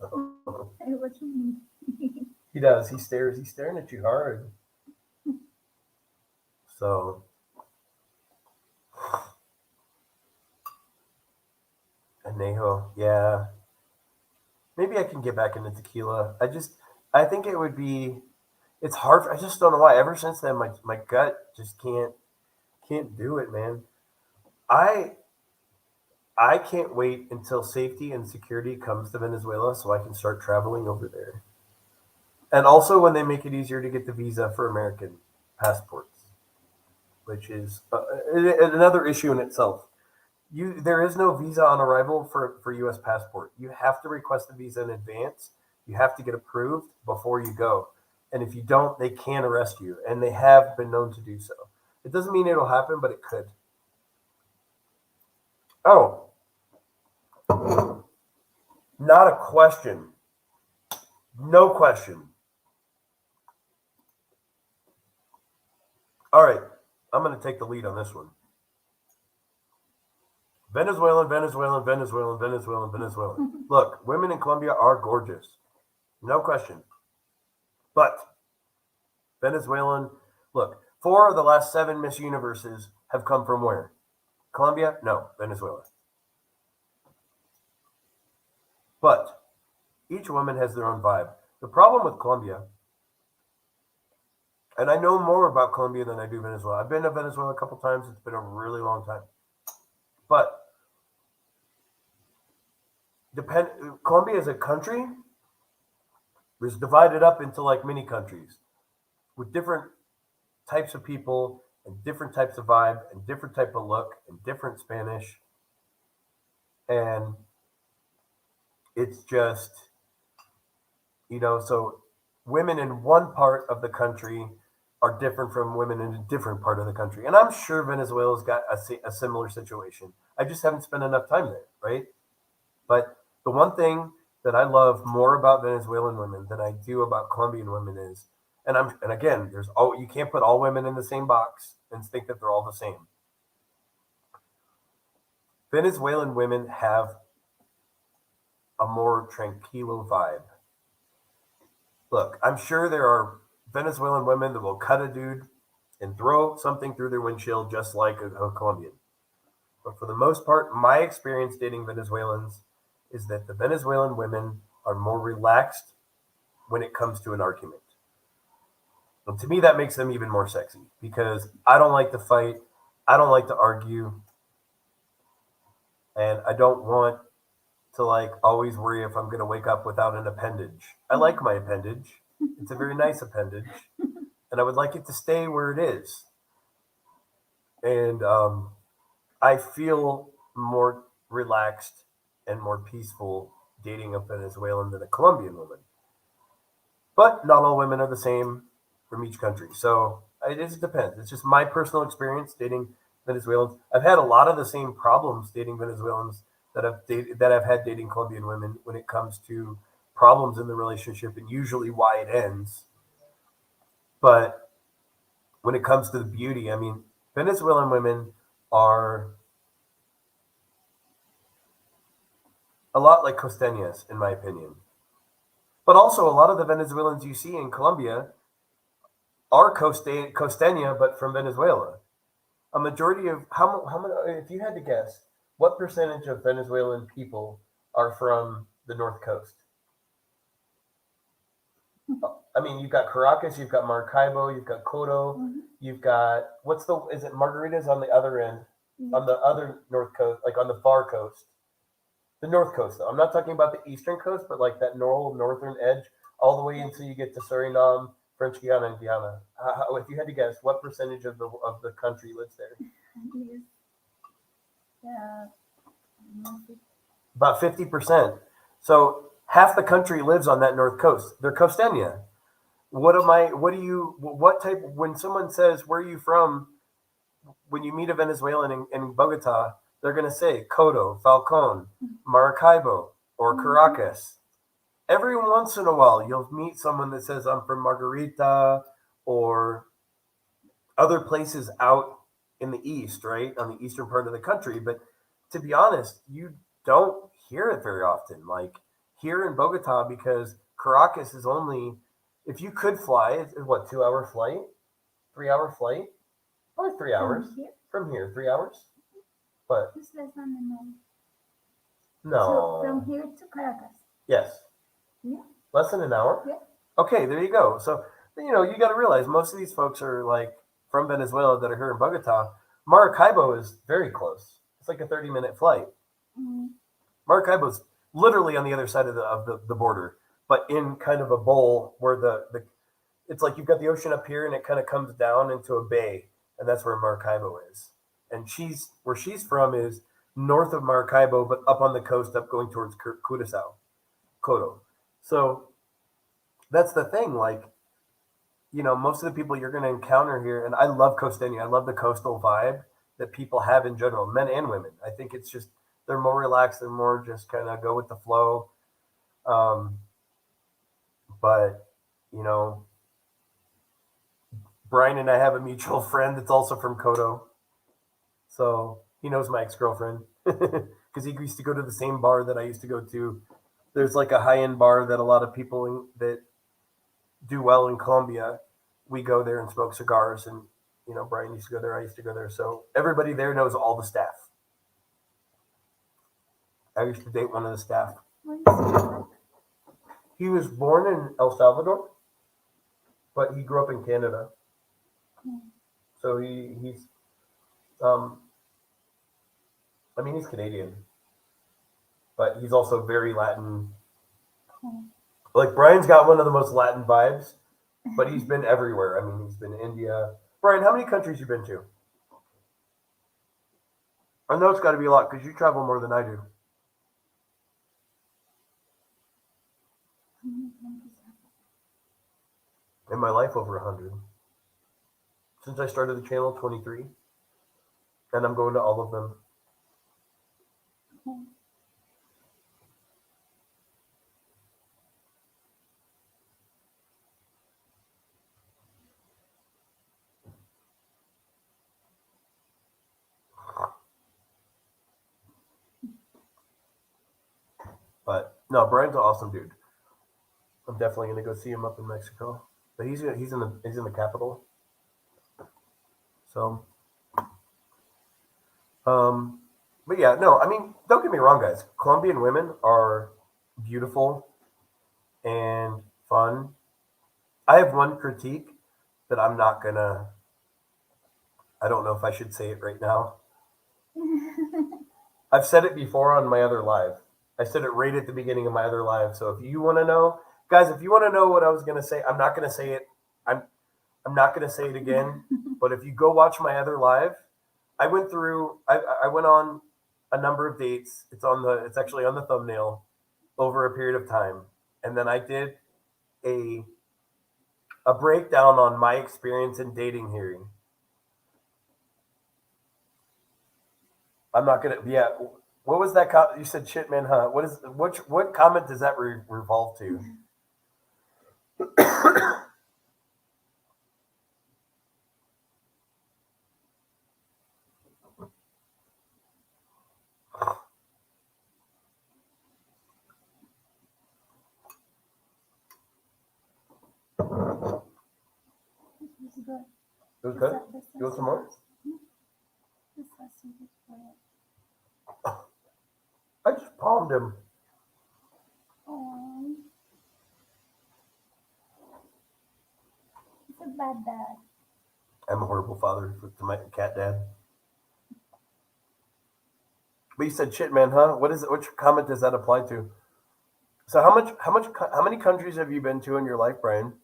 Hey, what you mean? He does. He stares. He's staring at you hard. So, anejo, yeah. Maybe I can get back into tequila. I think it would be. It's hard. I just don't know why. Ever since then, my gut just can't do it, man. I I can't wait until safety and security comes to Venezuela so I can start traveling over there. And also when they make it easier to get the visa for American passports, which is another issue in itself. There is no visa on arrival for U.S. passport. You have to request a visa in advance. You have to get approved before you go. And if you don't, they can arrest you. And they have been known to do so. It doesn't mean it'll happen, but it could. Oh, not a question. No question. All right. I'm going to take the lead on this one. Venezuelan, Venezuelan, Venezuelan, Venezuelan, Venezuelan. Look, women in Colombia are gorgeous. No question. But Venezuelan, look, 4 of the last 7 Miss Universes have come from where? Colombia? No, Venezuela. But each woman has their own vibe. The problem with Colombia, and I know more about Colombia than I do Venezuela. I've been to Venezuela a couple times. It's been a really long time. But depend Colombia as a country is divided up into like mini countries with different types of people and different types of vibe and different type of look and different Spanish. And it's just, so women in one part of the country are different from women in a different part of the country. And I'm sure Venezuela's got a similar situation. I just haven't spent enough time there, right? But the one thing that I love more about Venezuelan women than I do about Colombian women is, and again, there's all you can't put all women in the same box and think that they're all the same. Venezuelan women have a more tranquilo vibe. Look, I'm sure there are Venezuelan women that will cut a dude and throw something through their windshield just like a Colombian. But for the most part, my experience dating Venezuelans is that the Venezuelan women are more relaxed when it comes to an argument. And to me, that makes them even more sexy because I don't like to fight, I don't like to argue, and I don't want to like always worry if I'm going to wake up without an appendage. I like my appendage. It's a very nice appendage, and I would like it to stay where it is. And I feel more relaxed and more peaceful dating a Venezuelan than a Colombian woman. But not all women are the same from each country. So it just depends. It's just my personal experience dating Venezuelans. I've had a lot of the same problems dating Venezuelans that I've had dating Colombian women when it comes to problems in the relationship and usually why it ends. But when it comes to the beauty, I mean, Venezuelan women are a lot like costeñas, in my opinion. But also, a lot of the Venezuelans you see in Colombia are costeña, but from Venezuela. A majority of how many? If you had to guess, what percentage of Venezuelan people are from the North Coast? I mean, you've got Caracas, you've got Maracaibo, you've got Coto, you've got what's the is it Margaritas on the other end, on the other North Coast, like on the far coast. The North Coast, though. I'm not talking about the Eastern Coast, but like that northern edge, all the way until you get to Suriname, French Guiana, and Guyana. If you had to guess, what percentage of the country lives there? Yes. Yeah. About 50%. So half the country lives on that North Coast. They're costeña. What type, when someone says, where are you from? When you meet a Venezuelan in Bogota, they're going to say Coto, Falcon, Maracaibo, or Caracas. Every once in a while, you'll meet someone that says, I'm from Margarita or other places out in the east, right? On the eastern part of the country. But to be honest, you don't hear it very often. Like here in Bogota, because Caracas is only, if you could fly, it's what, 2 hour flight? 3 hour flight? Probably 3 hours. From here, 3 hours? But It's less than an hour. no. So from here to Caracas. Yes. Yeah. Less than an hour? Yeah. Okay, there you go. So, you got to realize most of these folks are like from Venezuela that are here in Bogota. Maracaibo is very close. It's like a 30-minute flight. Mm. Maracaibo is literally on the other side of the border, but in kind of a bowl where the it's like you've got the ocean up here and it kind of comes down into a bay, and that's where Maracaibo is. And where she's from is north of Maracaibo, but up on the coast, up going towards Curacao, Coto. So that's the thing. Like, most of the people you're going to encounter here, and I love Costeña. I love the coastal vibe that people have in general, men and women. I think it's just they're more relaxed. They're more just kind of go with the flow. Um, but you know, Brian and I have a mutual friend that's also from Koto, so he knows my ex girlfriend because he used to go to the same bar that I used to go to. There's like a high end bar that a lot of people that do well in Colombia. We go there and smoke cigars, and Brian used to go there. I used to go there, so everybody there knows all the staff. I used to date one of the staff. What is it? He was born in El Salvador, but he grew up in Canada. So he's I mean he's Canadian, but he's also very Latin. Like Brian's got one of the most Latin vibes, but he's been everywhere. I mean, he's been to India. Brian, how many countries you been to? I know it's got to be a lot because you travel more than I do. my life over 100. Since I started the channel, 23. And I'm going to all of them. Okay. But no, Brian's an awesome dude. I'm definitely gonna go see him up in Mexico. But he's in the capital. So um but yeah, no, I mean, don't get me wrong, guys. Colombian women are beautiful and fun. I have one critique that I don't know if I should say it right now. I've said it before on my other live. I said it right at the beginning of my other live. So if you want to know, guys, if you want to know what I was going to say, I'm not going to say it. I'm I'm not going to say it again. But if you go watch my other live, I went on a number of dates. It's actually on the thumbnail over a period of time, and then I did a a breakdown on my experience in dating here. I'm not gonna. Yeah. What was that? You said shit, man, huh? What comment does that revolve to? This is good. It was The good. the You want some more? The sausage is good. I just palmed him. Oh, it's a bad dad. I'm a horrible father to my cat dad. But you said shit, man, huh? What is it? Which comment does that apply to? So how many countries have you been to in your life, Brian?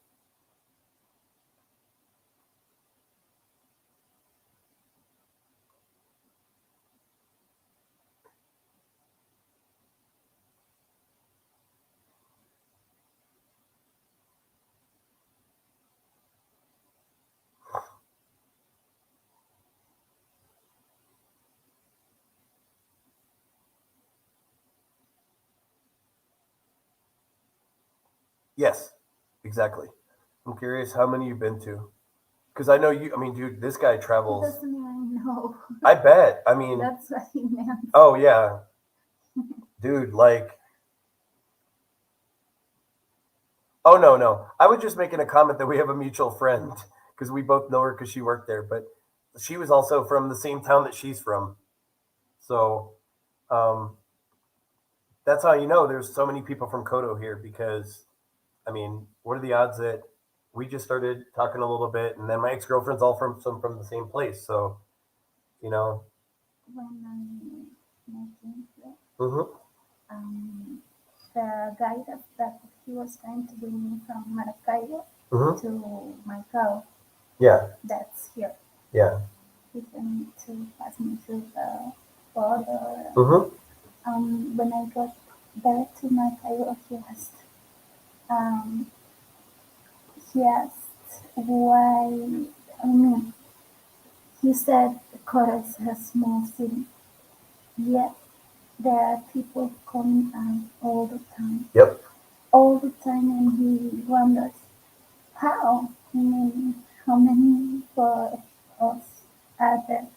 Yes, exactly. I'm curious how many you've been to. Because I know you. I mean, dude, this guy He travels. doesn't even know. I bet. I mean, That's what he meant. oh yeah, dude. Like, oh no, no. I was just making a comment that we have a mutual friend because we both know her because she worked there, but she was also from the same town that she's from. So um, that's how you know there's so many people from Koto here because I mean, what are the odds that we just started talking a little bit, and then my ex girlfriend's all from the same place. So you know, When I met him, mm-hmm, um, the guy that he was trying to bring me from Maracaibo mm-hmm, to my car, yeah, that's here. yeah, He came to pass me through the border. mm-hmm, When I got back to Maracaibo, um, he asked why. I mean, he said Coro is a small city, yet there are people coming out yep, all the time, and he wonders how. I mean, how many for us are there?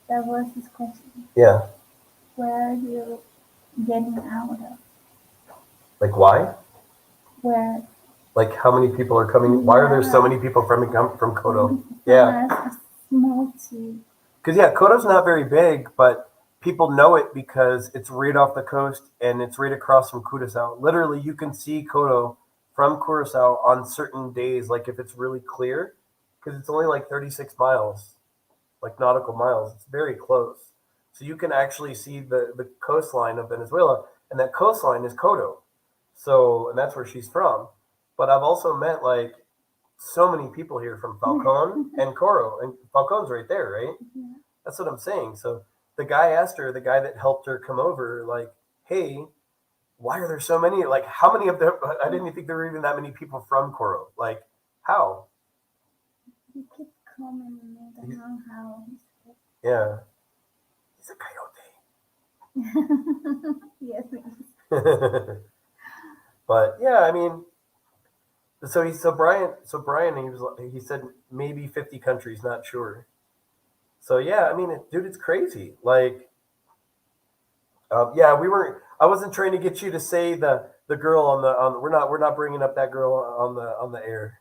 That was his question. yeah. Where are you getting out of? Like why? Where? Like how many people are coming? Why are there so Yeah, many people from Koto? from Yeah, a small city. because yeah, Koto's not very big, but people know it because it's right off the coast and it's right across from Curacao. Literally, you can see Koto from Curacao on certain days, like if it's really clear, because it's only like 36 miles, like nautical miles. It's very close. So you can actually see the coastline of Venezuela, and that coastline is Koto. So, and that's where she's from. But I've also met like so many people here from Falcon and Coro, and Falcon's right there, right? Yeah. That's what I'm saying. So the guy asked her, the guy that helped her come over, like, hey, why are there so many? Like, how many of them? I didn't think there were even that many people from Koro. Like, how? He keep coming and I don't know how. Yeah, he's Yes, it is. a coyote. But yeah, I mean, so Brian, he said maybe 50 countries, not sure. So yeah, I mean, dude, it's crazy. Like, yeah, we were. I wasn't trying to get you to say the girl on the on. We're not bringing up that girl on the air.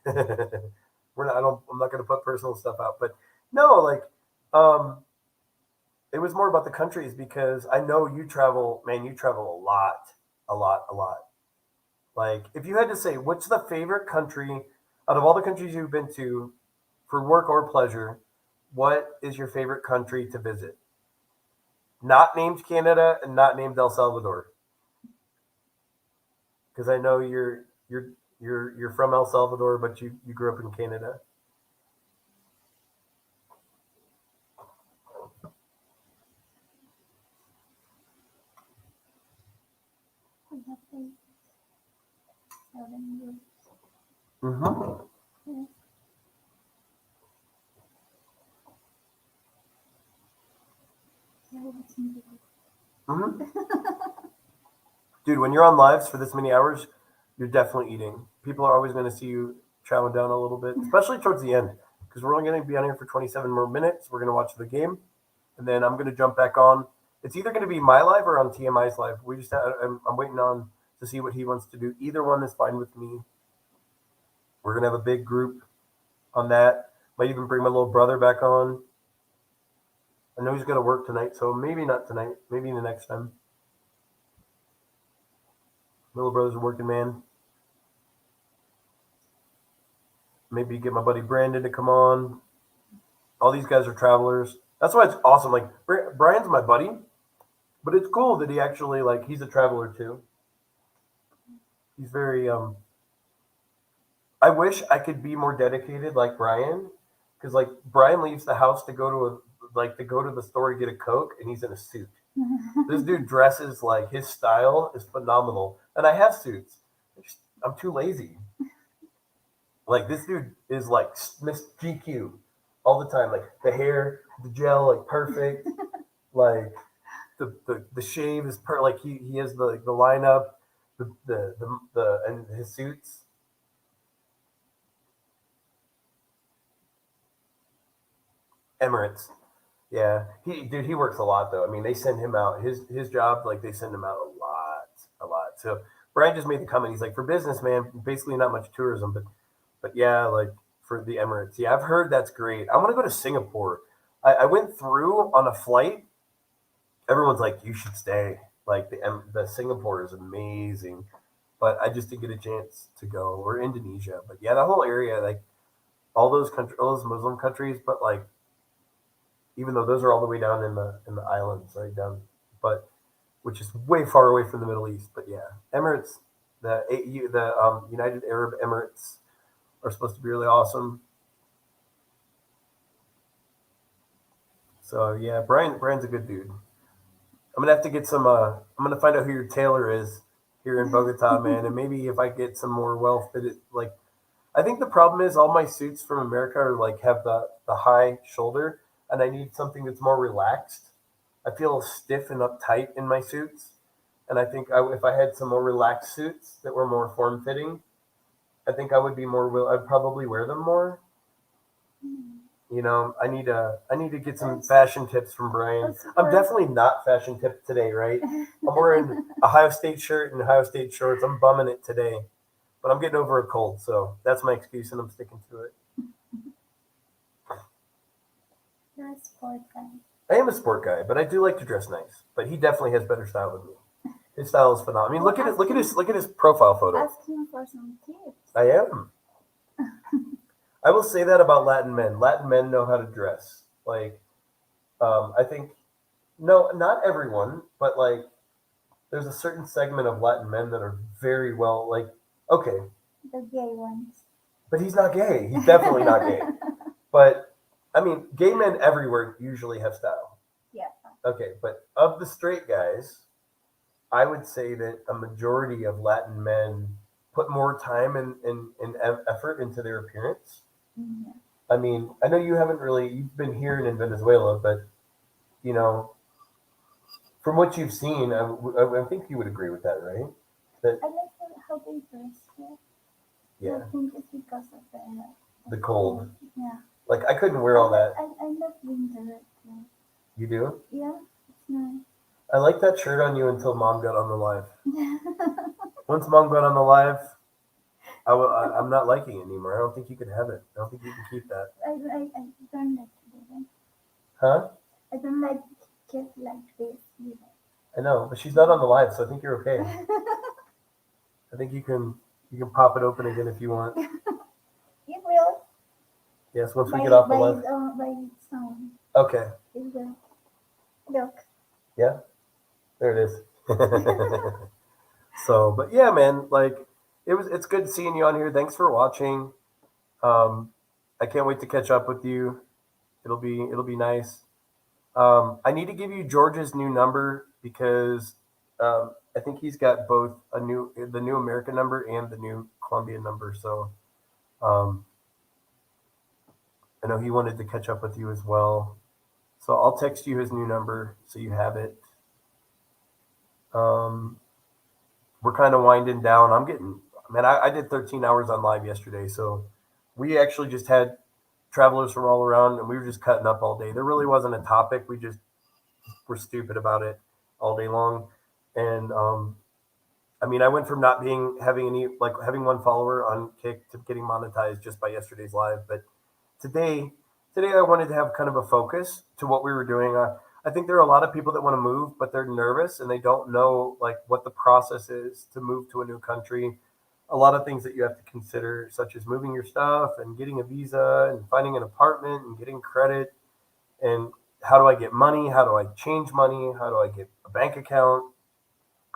We're not. I'm not going to put personal stuff out. But no, like, um, it was more about the countries because I know you travel, man. You travel a lot, a lot, a lot. Like, if you had to say what's the favorite country out of all the countries you've been to for work or pleasure, what is your favorite country to visit? Not named Canada and not named El Salvador, because I know you're from El Salvador, but you grew up in Canada. I have like 7 years. Mm-hmm. Yeah. Yeah, it's me. Mm-hmm. Dude, when you're on lives for this many hours, you're definitely eating. People are always going to see you chowing down a little bit, especially towards the end, because we're only going to be on here for 27 more minutes. We're going to watch the game, and then I'm going to jump back on. It's either going to be my live or on TMI's live. I'm waiting on to see what he wants to do. Either one is fine with me. We're going to have a big group on that. Might even bring my little brother back on. I know he's going to work tonight, so maybe not tonight. Maybe the next time. My little brother's a working man. Maybe get my buddy Brandon to come on. All these guys are travelers. That's why it's awesome. Like, Brian's my buddy, but it's cool that he actually, like, he's a traveler too. He's very I wish I could be more dedicated like Brian, because like Brian leaves the house to go to the store to get a Coke, and he's in a suit. This dude dresses like his style is phenomenal, and I have suits. I'm too lazy. Like, this dude is like Miss GQ all the time. Like, the hair, the gel, like perfect. Like, the shave is like he has the lineup, the and his suits. Emirates. Yeah, he works a lot though. I mean, they send him out his job, like they send him out a lot. So Brian just made the comment. He's like, for business, man, basically not much tourism, but yeah, like for the Emirates. Yeah, I've heard that's great. I want to go to Singapore. I went through on a flight. Everyone's like, you should stay. Like, the Singapore is amazing, but I just didn't get a chance to go. Or Indonesia, but yeah, that whole area, like all those Muslim countries, but like, even though those are all the way down in the islands, right down, but which is way far away from the Middle East. But yeah, Emirates, the United Arab Emirates are supposed to be really awesome. So yeah, Brian's a good dude. I'm gonna have to get some. I'm gonna find out who your tailor is here in Bogota, man, and maybe if I get some more well fitted, like, I think the problem is all my suits from America are like have the high shoulder, and I need something that's more relaxed. I feel stiff and uptight in my suits, and I think if I had some more relaxed suits that were more form fitting, I think I would be more will. I'd probably wear them more. I need to get some That's, fashion tips from Brian. that's I'm why. definitely not fashion tip today, right? I'm wearing Ohio State shirt and Ohio State shorts. I'm bumming it today, but I'm getting over a cold, so that's my excuse, and I'm sticking to it. You're a sport guy. I am a sport guy, but I do like to dress nice. But he definitely has better style than me. His style is phenomenal. I mean, Well, look at it. Look at his profile photo. ask him for some tips. I am. I will say that about Latin men. Latin men know how to dress. Like, I think no, not everyone, but like there's a certain segment of Latin men that are very well. Like, okay, The gay ones. but he's not gay. He's definitely not gay. But I mean, gay men everywhere usually have style. Yeah. Okay, but of the straight guys, I would say that a majority of Latin men put more time and effort into their appearance. Yeah. I mean, I know you've been here and in Venezuela, but you know, from what you've seen, I think you would agree with that, right? That I like how they dress here. I yeah, think it's because of the the cold. cold. Yeah. Like I couldn't wear I, all li- that. I love winter too. You do? Yeah, it's nice. I liked that shirt on you until mom got on the live. Once mom got on the live, I'm not liking it anymore. I don't think you can have it. I don't think you can keep that. I don't like to do that. Huh? I don't like kids like this either. I know, but she's not on the live, so I think you're okay. I think you can pop it open again if you want. It will Yes, once we get off the live. by its own. Okay. It will look. Yeah. There it is. So, but yeah, man, like it's good seeing you on here. Thanks for watching. Um, I can't wait to catch up with you. It'll be nice. I need to give you George's new number because I think he's got both the new American number and the new Colombian number. So um, I know he wanted to catch up with you as well. So I'll text you his new number so you have it. Um, we're kind of winding down. Man, I did 13 hours on live yesterday. So we actually just had travelers from all around and we were just cutting up all day. There really wasn't a topic. We just were stupid about it all day long. And I mean, I went from not having any, like having one follower on Kick to getting monetized just by yesterday's live. But today, today I wanted to have kind of a focus to what we were doing. I think there are a lot of people that want to move, but they're nervous and they don't know like what the process is to move to a new country. A lot of things that you have to consider, such as moving your stuff and getting a visa and finding an apartment and getting credit and how do I get money? How do I change money? How do I get a bank account?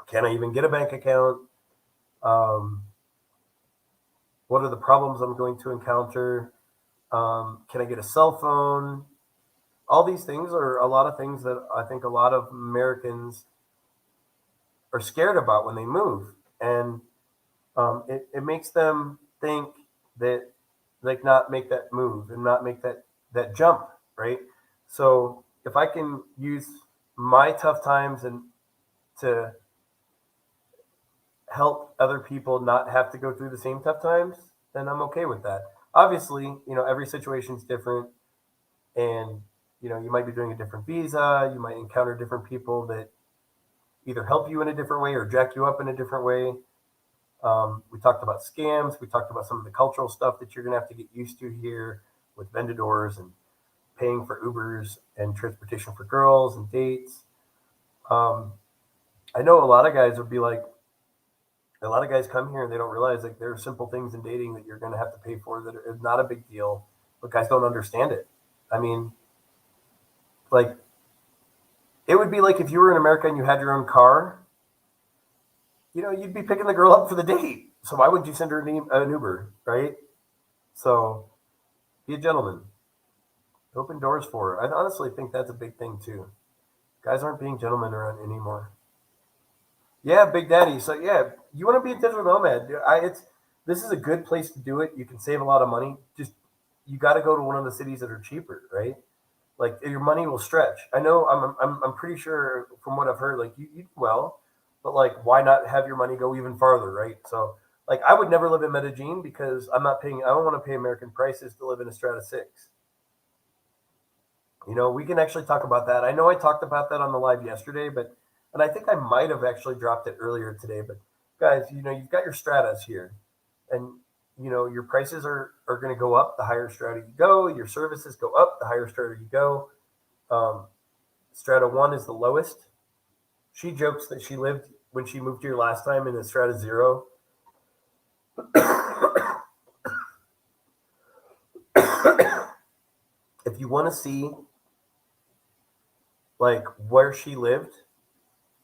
Can I even get a bank account? Um, what are the problems I'm going to encounter? Can I get a cell phone? All these things are a lot of things that I think a lot of Americans are scared about when they move. And it makes them think that like not make that move and not make that jump, right? So if I can use my tough times and to help other people not have to go through the same tough times, then I'm okay with that. Obviously, every situation is different, and you might be doing a different visa. You might encounter different people that either help you in a different way or jack you up in a different way. We talked about scams. We talked about some of the cultural stuff that you're going to have to get used to here with vendedors and paying for Ubers and transportation for girls and dates. Um, I know a lot of guys come here and they don't realize like there are simple things in dating that you're going to have to pay for that are not a big deal, but guys don't understand it. I mean, like it would be like if you were in America and you had your own car, you'd be picking the girl up for the date. So why would you send her an Uber, right? So be a gentleman. Open doors for her. I honestly think that's a big thing too. Guys aren't being gentlemen around anymore. Yeah, Big Daddy. So yeah, you want to be a digital nomad? This is a good place to do it. You can save a lot of money. Just you got to go to one of the cities that are cheaper, right? Like your money will stretch. I know. I'm pretty sure from what I've heard, like you do well, but like why not have your money go even farther, right? So like I would never live in Medellin because I'm not paying. I don't want to pay American prices to live in a Strata 6. We can actually talk about that. I know I talked about that on the live yesterday, and I think I might have actually dropped it earlier today. But guys, you've got your stratas here, and your prices are going to go up the higher strata you go. Your services go up the higher strata you go. Um, Strata 1 is the lowest. She jokes that she lived when she moved here last time in the Strata 0. If you want to see like where she lived,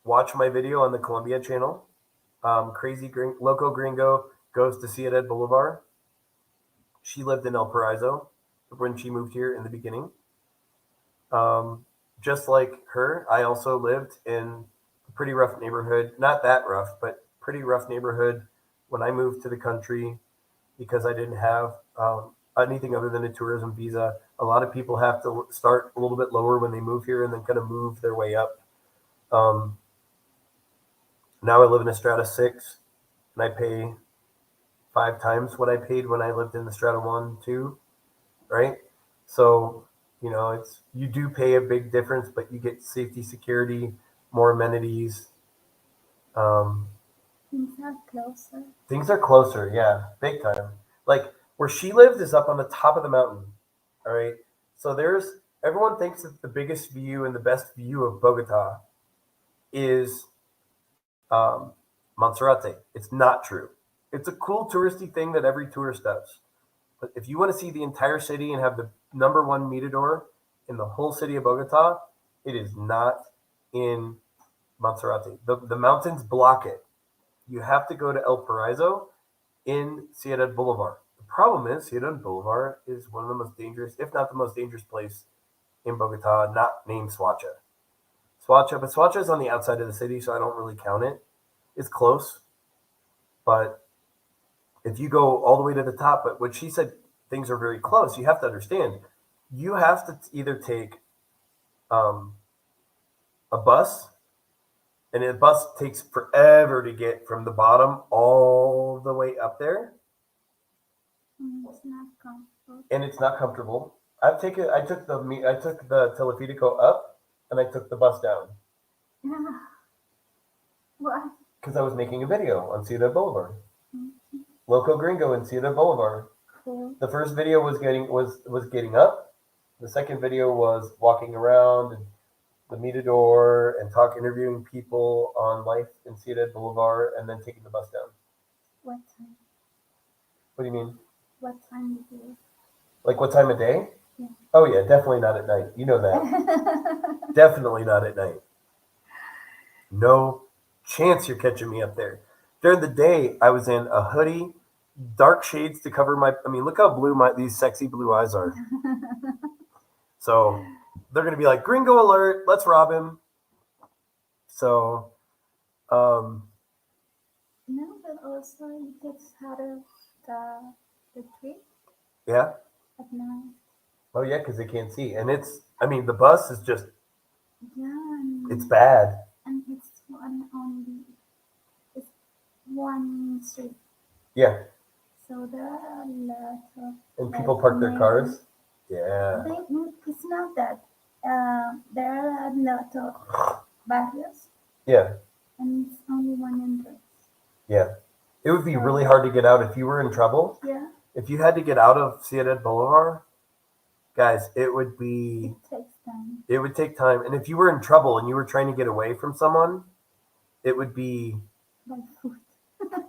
watch my video on the Columbia channel. Crazy Loco Gringo goes to Ciudad Boulevard. She lived in El Paraiso when she moved here in the beginning. Um, just like her, I also lived in pretty rough neighborhood. Not that rough, but pretty rough neighborhood when I moved to the country because I didn't have anything other than a tourism visa. A lot of people have to start a little bit lower when they move here and then kind of move their way up. Um, Now I live in a strata 6 and I pay 5 times what I paid when I lived in the strata 1, 2, right? So, it's you do pay a big difference, but you get safety, security, more amenities. Um, Things are closer. Things are closer, yeah, big time. Like where she lived is up on the top of the mountain. All right. So there's everyone thinks that the biggest view and the best view of Bogota is um, Monserrate. It's not true. It's a cool touristy thing that every tourist does. But if you want to see the entire city and have the number one mirador in the whole city of Bogota, it is not in Monserrate. The mountains block it. You have to go to El Paraiso in Ciudad Bolivar. The problem is Ciudad Bolivar is one of the most dangerous, if not the most dangerous place in Bogota, not named Suacha. But Suacha is on the outside of the city, so I don't really count it. It's close, but if you go all the way to the top, but when she said things are very close, you have to understand, you have to either take um, a bus, and a bus takes forever to get from the bottom all the way up there, It's not comfortable. and it's not comfortable. I took the Teleférico up, and I took the bus down Yeah. What? because I was making a video on Ciudad Bolivar, Mm-hmm. Loco Gringo in Ciudad Bolivar. Cool. The first video was getting up. The second video was walking around and the Mirador and interviewing people on life in Ciudad Bolivar, and then taking the bus down. What time? What do you mean? What time is it? Like what time of day? Yeah. Oh yeah, definitely not at night. You know that. Definitely not at night. No chance you're catching me up there. During the day, I was in a hoodie, dark shades to cover my. I mean, look how blue these sexy blue eyes are. So they're gonna be like, "Gringo alert! Let's rob him." So, um, No, but also it gets out of the tree yeah. at night. Oh yeah, because they can't see, and it's. I mean, the bus is just. Yeah, It's bad. and it's one street. Yeah, So there are a lot of and like people park their neighbors. cars. Yeah. It's not that. There are a lot of barrios, Yeah. and it's only one entrance. Yeah. It would be really So hard to get out if you were in trouble. yeah, If you had to get out of Ciudad Bolivar, guys, it takes time. it would take time. And if you were in trouble and you were trying to get away from someone, it would be By foot.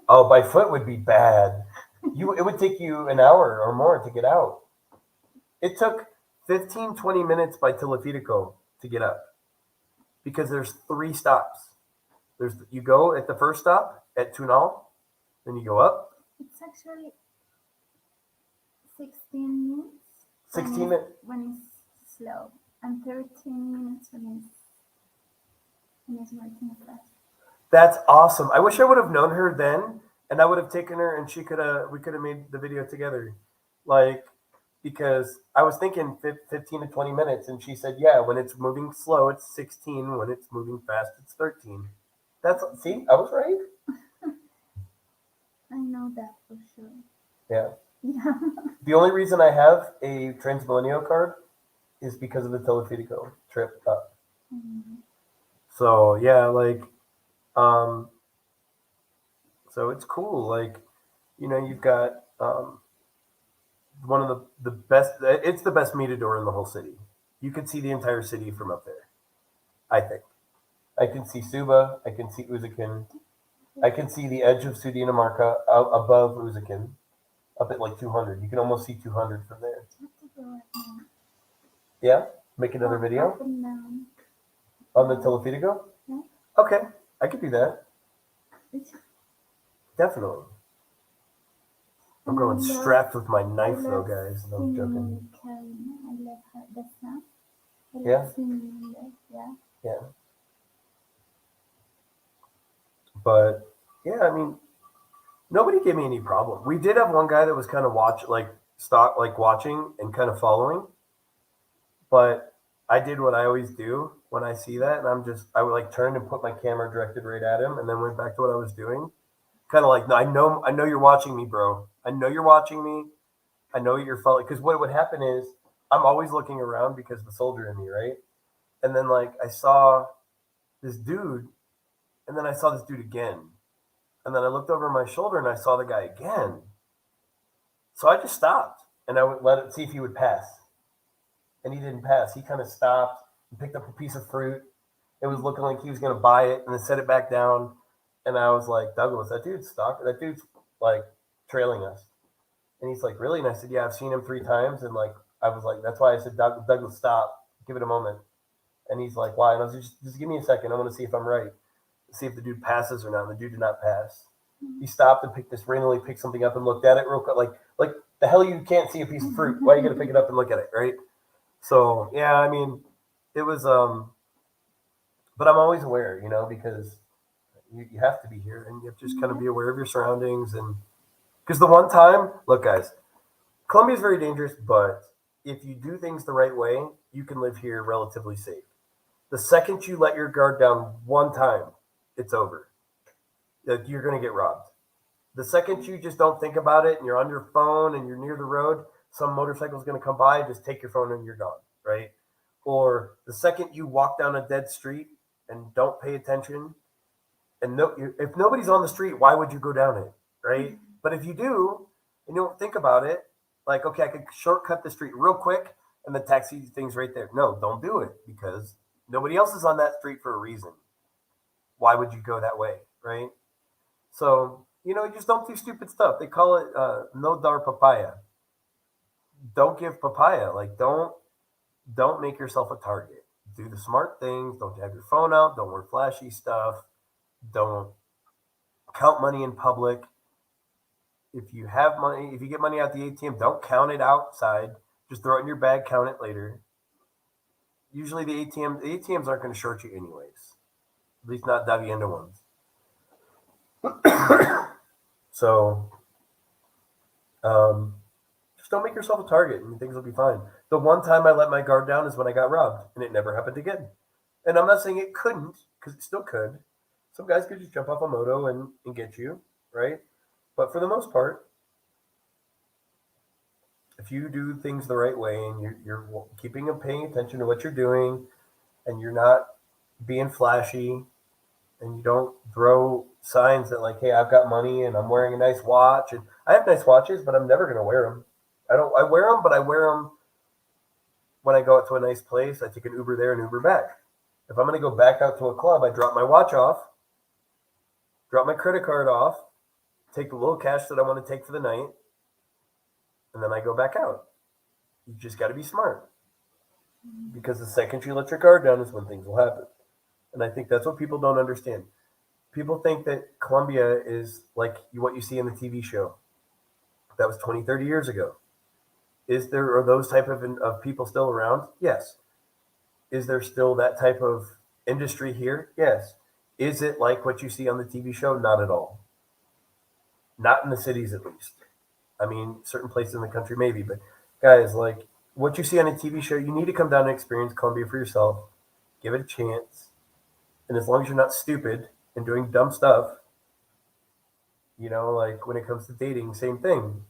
oh, by foot would be bad. It would take you an hour or more to get out. It took 15-20 minutes by Teleférico to get up because there's 3 stops. You go at the first stop at Tunal, then you go up It's actually 16 minutes 16 minutes. when it's slow, and 13 minutes when it's working fast. That's awesome. I wish I would have known her then, and I would have taken her, and we could have made the video together, like because I was thinking 15 to 20 minutes, and she said, yeah, when it's moving slow, it's 16. When it's moving fast, it's 13. See, I was right. I know that for sure. Yeah. Yeah. The only reason I have a Transmilenio card is because of the Teleférico trip up. Mhm. So yeah, um, so it's cool. Like, you've got one of the best. It's the best mirador in the whole city. You can see the entire city from up there. I think I can see Suba. I can see Uzikin. I can see the edge of Sudinamarca above Uzikin, up at like 200. You can almost see 200 from there. You have to go right now. Yeah, make another Up video and down. on the Teleférico. Yeah. Okay, I could do that. Definitely. I'm And going strapped with my knife I though, love guys. No, I'm joking. singing Karina. I love the sound. I love Yeah? singing that. Yeah. Yeah. But yeah, I mean, nobody gave me any problem. We did have one guy that was kind of watching and kind of following, but I did what I always do when I see that, and I would like turn and put my camera directed right at him, and then went back to what I was doing. Kind of like, no, I know you're watching me, bro. I know you're watching me. I know you're following. Because what would happen is I'm always looking around because of the soldier in me, right? And then like I saw this dude, and then I saw this dude again, and then I looked over my shoulder and I saw the guy again. So I just stopped and I would let it see if he would pass, and he didn't pass. He kind of stopped and picked up a piece of fruit. It was looking like he was going to buy it, and then set it back down. And I was like, Douglas, that dude's stuck. That dude's like trailing us. And he's like, really? And I said, yeah, I've seen him 3 times. And like, I was like, that's why I said, Douglas, stop. Give it a moment. And he's like, why? And I was like, just give me a second. I want to see if I'm right. See if the dude passes or not. And the dude did not pass. He stopped and randomly picked something up and looked at it real quick. Like the hell you can't see a piece of fruit. Why are you going to pick it up and look at it, right? So, yeah, I mean, it was, but I'm always aware, because you have to be here and you have to just kind of be aware of your surroundings. And because the one time, look, guys, Colombia is very dangerous, but if you do things the right way, you can live here relatively safe. The second you let your guard down one time, it's over. Like, you're going to get robbed. The second you just don't think about it and you're on your phone and you're near the road, some motorcycle is going to come by, just take your phone and you're gone, right? Or the second you walk down a dead street and don't pay attention, and if nobody's on the street, why would you go down it, right? But if you do and you don't think about it, like, okay, I could shortcut the street real quick and the taxi thing's right there. No, don't do it, because nobody else is on that street for a reason. Why would you go that way, right? So, just don't do stupid stuff. They call it no dar papaya. Don't give papaya. Like, don't make yourself a target. Do the smart things. Don't have your phone out. Don't wear flashy stuff. Don't count money in public. If you have money, if you get money out the ATM, don't count it outside. Just throw it in your bag, count it later. Usually the ATMs aren't going to short you anyways. At least not Davienda ones. So, um, just don't make yourself a target and things will be fine. The one time I let my guard down is when I got robbed, and it never happened again. And I'm not saying it couldn't, because it still could. Some guys could just jump off a moto and get you, right? But for the most part, if you do things the right way and you're keeping and paying attention to what you're doing, and you're not being flashy, and you don't throw signs that like, hey, I've got money and I'm wearing a nice watch, and I have nice watches, but I'm never going to wear them. I wear them, but I wear them when I go out to a nice place. I take an Uber there and Uber back. If I'm going to go back out to a club, I drop my watch off, drop my credit card off, take the little cash that I want to take for the night, and then I go back out. You just got to be smart, because the second you let your guard down is when things will happen. And I think that's what people don't understand. People think that Colombia is like what you see in the TV show. That was 20, 30 years ago. Are those type of people still around? Yes. Is there still that type of industry here? Yes. Is it like what you see on the TV show? Not at all. Not in the cities, at least. I mean, certain places in the country, maybe. But guys, like what you see on a TV show, you need to come down and experience Colombia for yourself. Give it a chance. And as long as you're not stupid and doing dumb stuff, like when it comes to dating, same thing.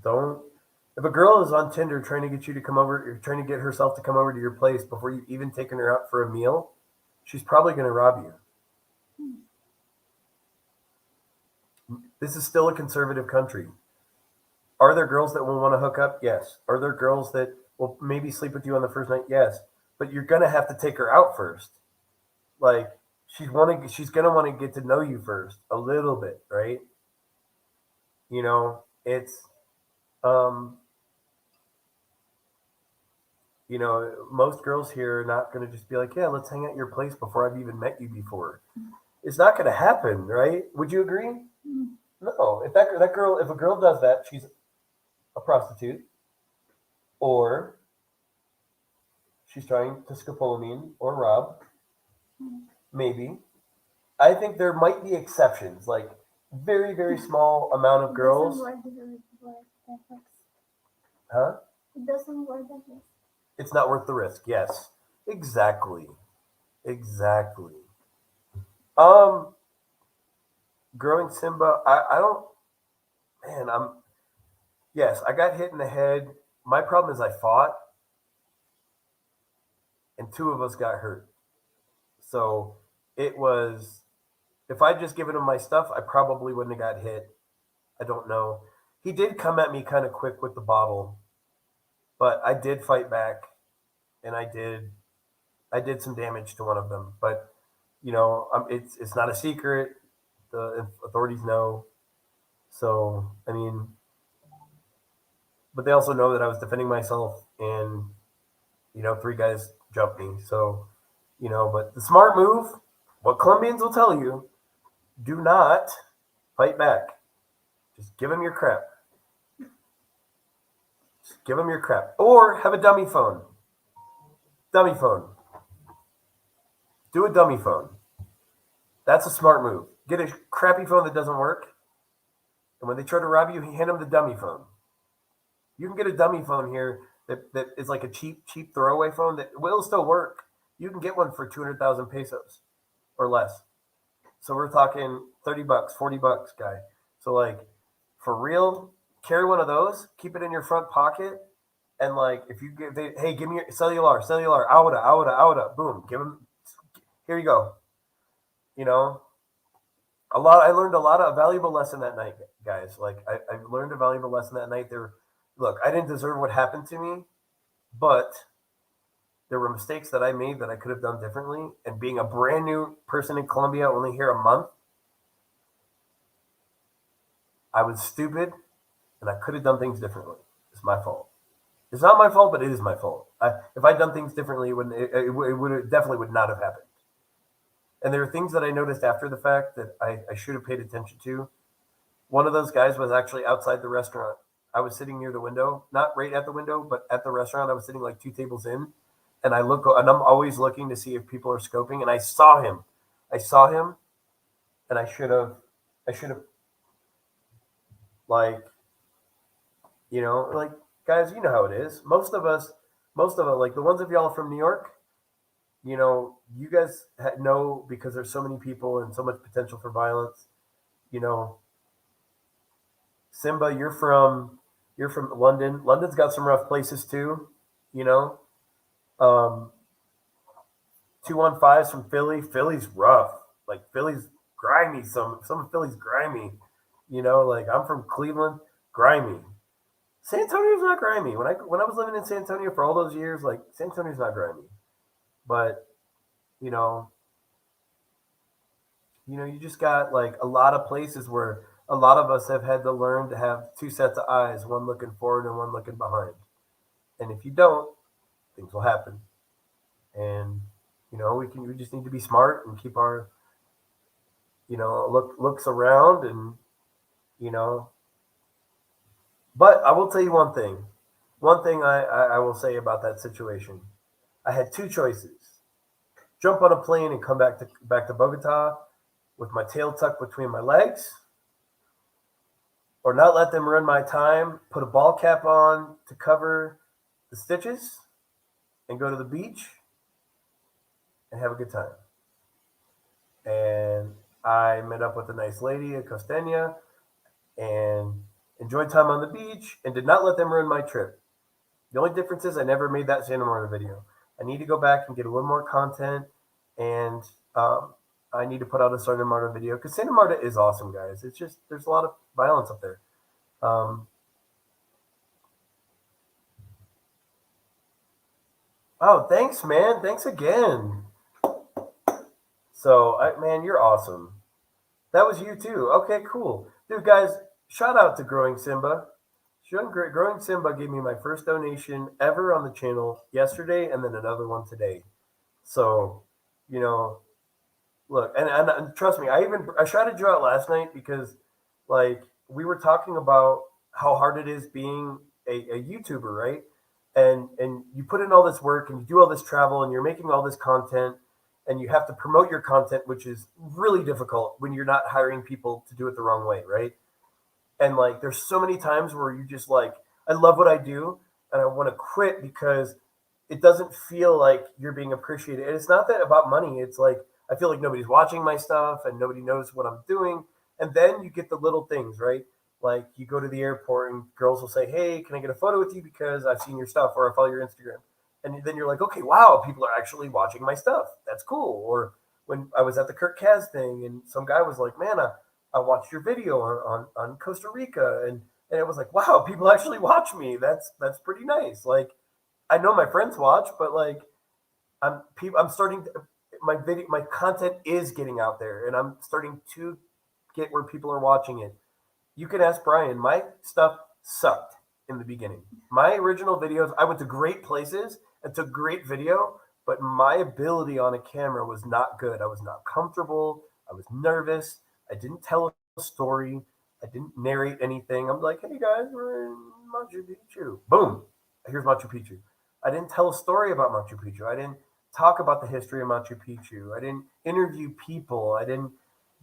Don't. If a girl is on Tinder trying to get you to come over, or trying to get herself to come over to your place before you've even taken her out for a meal, she's probably going to rob you. This is still a conservative country. Are there girls that will want to hook up? Yes. Are there girls that will maybe sleep with you on the first night? Yes. But you're going to have to take her out first. Like, she's going to want to get to know you first a little bit, right? It's um most girls here are not going to just be like, yeah, let's hang out at your place before I've even met you before. It's not going to happen, right? Would you agree? No. If a girl does that, she's a prostitute, or she's trying to scopolamine or rob, maybe. I think there might be exceptions, like very, very small amount of It doesn't girls. work that works. Huh? It doesn't work that way. It's not worth the risk. Yes. Exactly. Exactly. Um, growing Simba, I don't, man, yes, I got hit in the head. My problem is I fought and two of us got hurt. So it was, if I'd just given him my stuff, I probably wouldn't have got hit. I don't know. He did come at me kind of quick with the bottle, but I did fight back and I did some damage to one of them. But it's not a secret. The authorities know. So I mean, but they also know that I was defending myself, and three guys jumped me. So but the smart move, what Colombians will tell you, do not fight back. Just give them your crap. Just give them your crap, or have a dummy phone. Dummy phone. Do a dummy phone. That's a smart move. Get a crappy phone that doesn't work, and when they try to rob you, hand them the dummy phone. You can get a dummy phone here that is like a cheap throwaway phone that will still work. You can get one for 200,000 pesos or less. So we're talking $30, $40, guy. So like for real, carry one of those, keep it in your front pocket, and like if you hey, give me your cellular, auda, boom, give them. Here you go. You know, I learned a lot of valuable lesson that night, guys. Like I learned a valuable lesson that night. Look, I didn't deserve what happened to me, but there were mistakes that I made that I could have done differently. And being a brand new person in Colombia, only here a month, I was stupid and I could have done things differently. It's my fault. It's not my fault, but it is my fault. If I'd done things differently, it definitely would not have happened. And there are things that I noticed after the fact that I should have paid attention to. One of those guys was actually outside the restaurant. I was sitting near the window, not right at the window, but at the restaurant. I was sitting like two tables in, and and I'm always looking to see if people are scoping. And I saw him. I saw him, and I should have like, like guys, you know how it is. Most of us, like the ones of y'all from New York, you guys know because there's so many people and so much potential for violence. You know, Simba, you're from London. London's got some rough places too. You know, um, 215's from Philly. Philly's rough. Like Philly's grimy. Some of Philly's grimy. Like I'm from Cleveland, grimy. San Antonio's not grimy. When I was living in San Antonio for all those years, like San Antonio's not grimy. But you know, you just got like a lot of places where a lot of us have had to learn to have two sets of eyes, one looking forward and one looking behind. And if you don't, things will happen. And we just need to be smart and keep our looks around and you know. But I will tell you one thing. One thing I will say about that situation. I had two choices: jump on a plane and come back to Bogota with my tail tucked between my legs, or not let them run my time, put a ball cap on to cover the stitches, and go to the beach and have a good time. And I met up with a nice lady, a costeña, and enjoyed time on the beach and did not let them ruin my trip. The only difference is I never made that Santa Marta video. I need to go back and get a little more content, and I need to put out a Santa Marta video because Santa Marta is awesome, guys. It's just there's a lot of violence up there. Um, oh, thanks, man. Thanks again. So, man, you're awesome. That was you too. Okay, cool. Dude, guys, shout out to Growing Simba. Growing Simba gave me my first donation ever on the channel yesterday and then another one today. So, you know, look, and trust me, I tried to draw it last night because like we were talking about how hard it is being a YouTuber, right? And you put in all this work and you do all this travel and you're making all this content and you have to promote your content, which is really difficult when you're not hiring people to do it the wrong way, right? And like, there's so many times where you just like, I love what I do, and I want to quit because it doesn't feel like you're being appreciated. And it's not that about money. It's like I feel like nobody's watching my stuff and nobody knows what I'm doing. And then you get the little things, right? Like you go to the airport and girls will say, "Hey, can I get a photo with you because I've seen your stuff or I follow your Instagram?" And then you're like, "Okay, wow, people are actually watching my stuff. That's cool." Or when I was at the Kurt Kaz thing and some guy was like, "Man, I watched your video on Costa Rica," and it was like, "Wow, people actually watch me. That's pretty nice." Like I know my friends watch, but like I'm starting to, my content is getting out there, and I'm starting to get where people are watching it. You can ask Brian. My stuff sucked in the beginning. My original videos, I went to great places and took great video, but my ability on a camera was not good. I was not comfortable. I was nervous. I didn't tell a story. I didn't narrate anything. I'm like, hey guys, we're in Machu Picchu. Boom. Here's Machu Picchu. I didn't tell a story about Machu Picchu. I didn't talk about the history of Machu Picchu. I didn't interview people. I didn't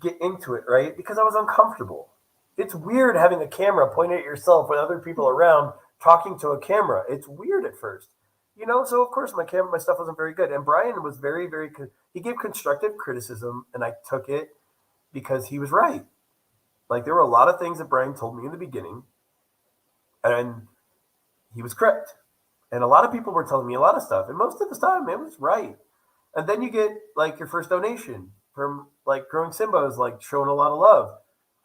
get into it, right? Because I was uncomfortable. It's weird having a camera pointed at yourself with other people around talking to a camera. It's weird at first. So of course my stuff wasn't very good. And Brian was very he gave constructive criticism and I took it because he was right. Like there were a lot of things that Brian told me in the beginning and he was correct. And a lot of people were telling me a lot of stuff, and most of the time it was right. And then you get like your first donation from like Growing Simba is like showing a lot of love.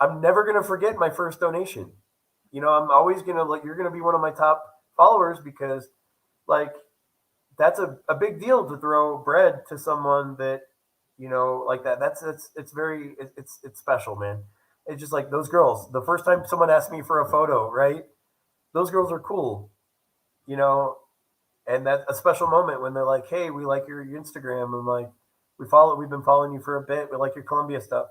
I'm never gonna forget my first donation. I'm always gonna like you're gonna be one of my top followers because like that's a big deal to throw bread to someone that like that. It's very it's special, man. It's just like those girls. The first time someone asked me for a photo, right? Those girls are cool, you know, and that's a special moment when they're like, "Hey, we like your Instagram," and like, we've been following you for a bit. We like your Colombia stuff.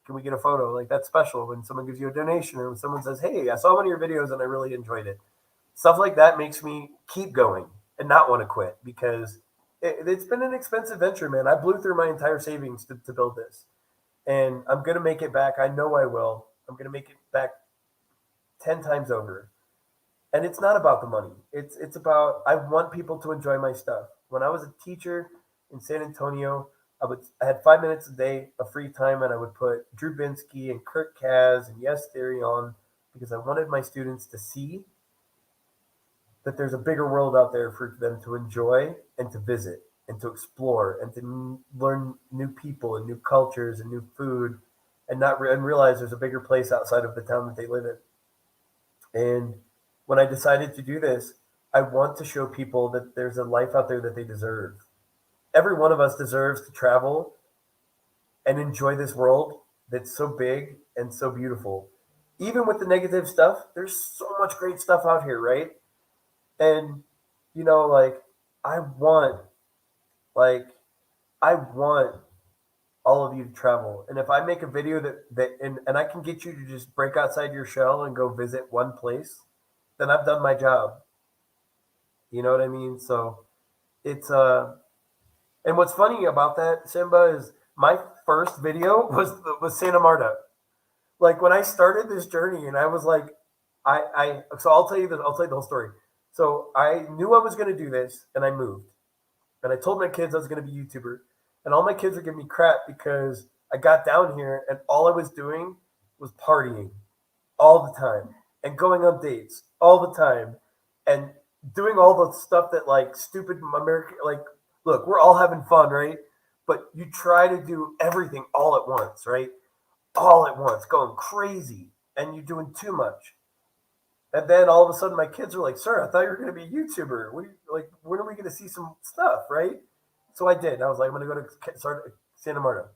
Can we get a photo?" Like that's special when someone gives you a donation or when someone says, "Hey, I saw one of your videos and I really enjoyed it." Stuff like that makes me keep going and not want to quit because it's been an expensive venture, man. I blew through my entire savings to build this, and I'm gonna make it back. I know I will. I'm gonna make it back 10 times over. And it's not about the money. It's about I want people to enjoy my stuff. When I was a teacher in San Antonio, I had 5 minutes a day of free time, and I would put Drew Binsky and Kurt Kaz and Yes Theory on because I wanted my students to see that there's a bigger world out there for them to enjoy and to visit and to explore and to learn new people and new cultures and new food and not and realize there's a bigger place outside of the town that they live in. And when I decided to do this, I want to show people that there's a life out there that they deserve. Every one of us deserves to travel and enjoy this world that's so big and so beautiful. Even with the negative stuff, there's so much great stuff out here, right? And like I want like I want all of you to travel. And if I make a video and I can get you to just break outside your shell and go visit one place, then I've done my job. You know what I mean? So it's and what's funny about that, Simba, is my first video was Santa Marta. Like when I started this journey and I was like so I'll tell you the whole story. So I knew I was gonna do this and I moved. And I told my kids I was gonna be a YouTuber. And all my kids were giving me crap because I got down here and all I was doing was partying all the time and going on dates all the time and doing all the stuff that like stupid American like look, we're all having fun, right? But you try to do everything all at once, right? All at once, going crazy, and you're doing too much. And then all of a sudden, my kids are like, "Sir, I thought you were going to be a YouTuber. Like, when are we going to see some stuff, right?" So I did. I was like, "I'm going to go to start Santa Marta."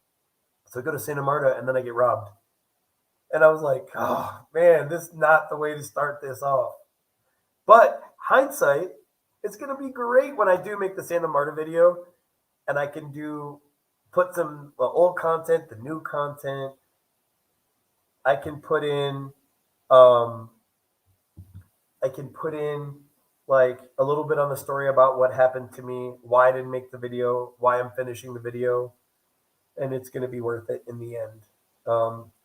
So I go to Santa Marta, and then I get robbed. And I was like, "Oh man, this is not the way to start this off." But hindsight, it's going to be great when I do make the Santa Marta video, and I can put some old content, the new content. I can put in um, I can put in like a little bit on the story about what happened to me, why I didn't make the video, why I'm finishing the video, and it's going to be worth it in the end.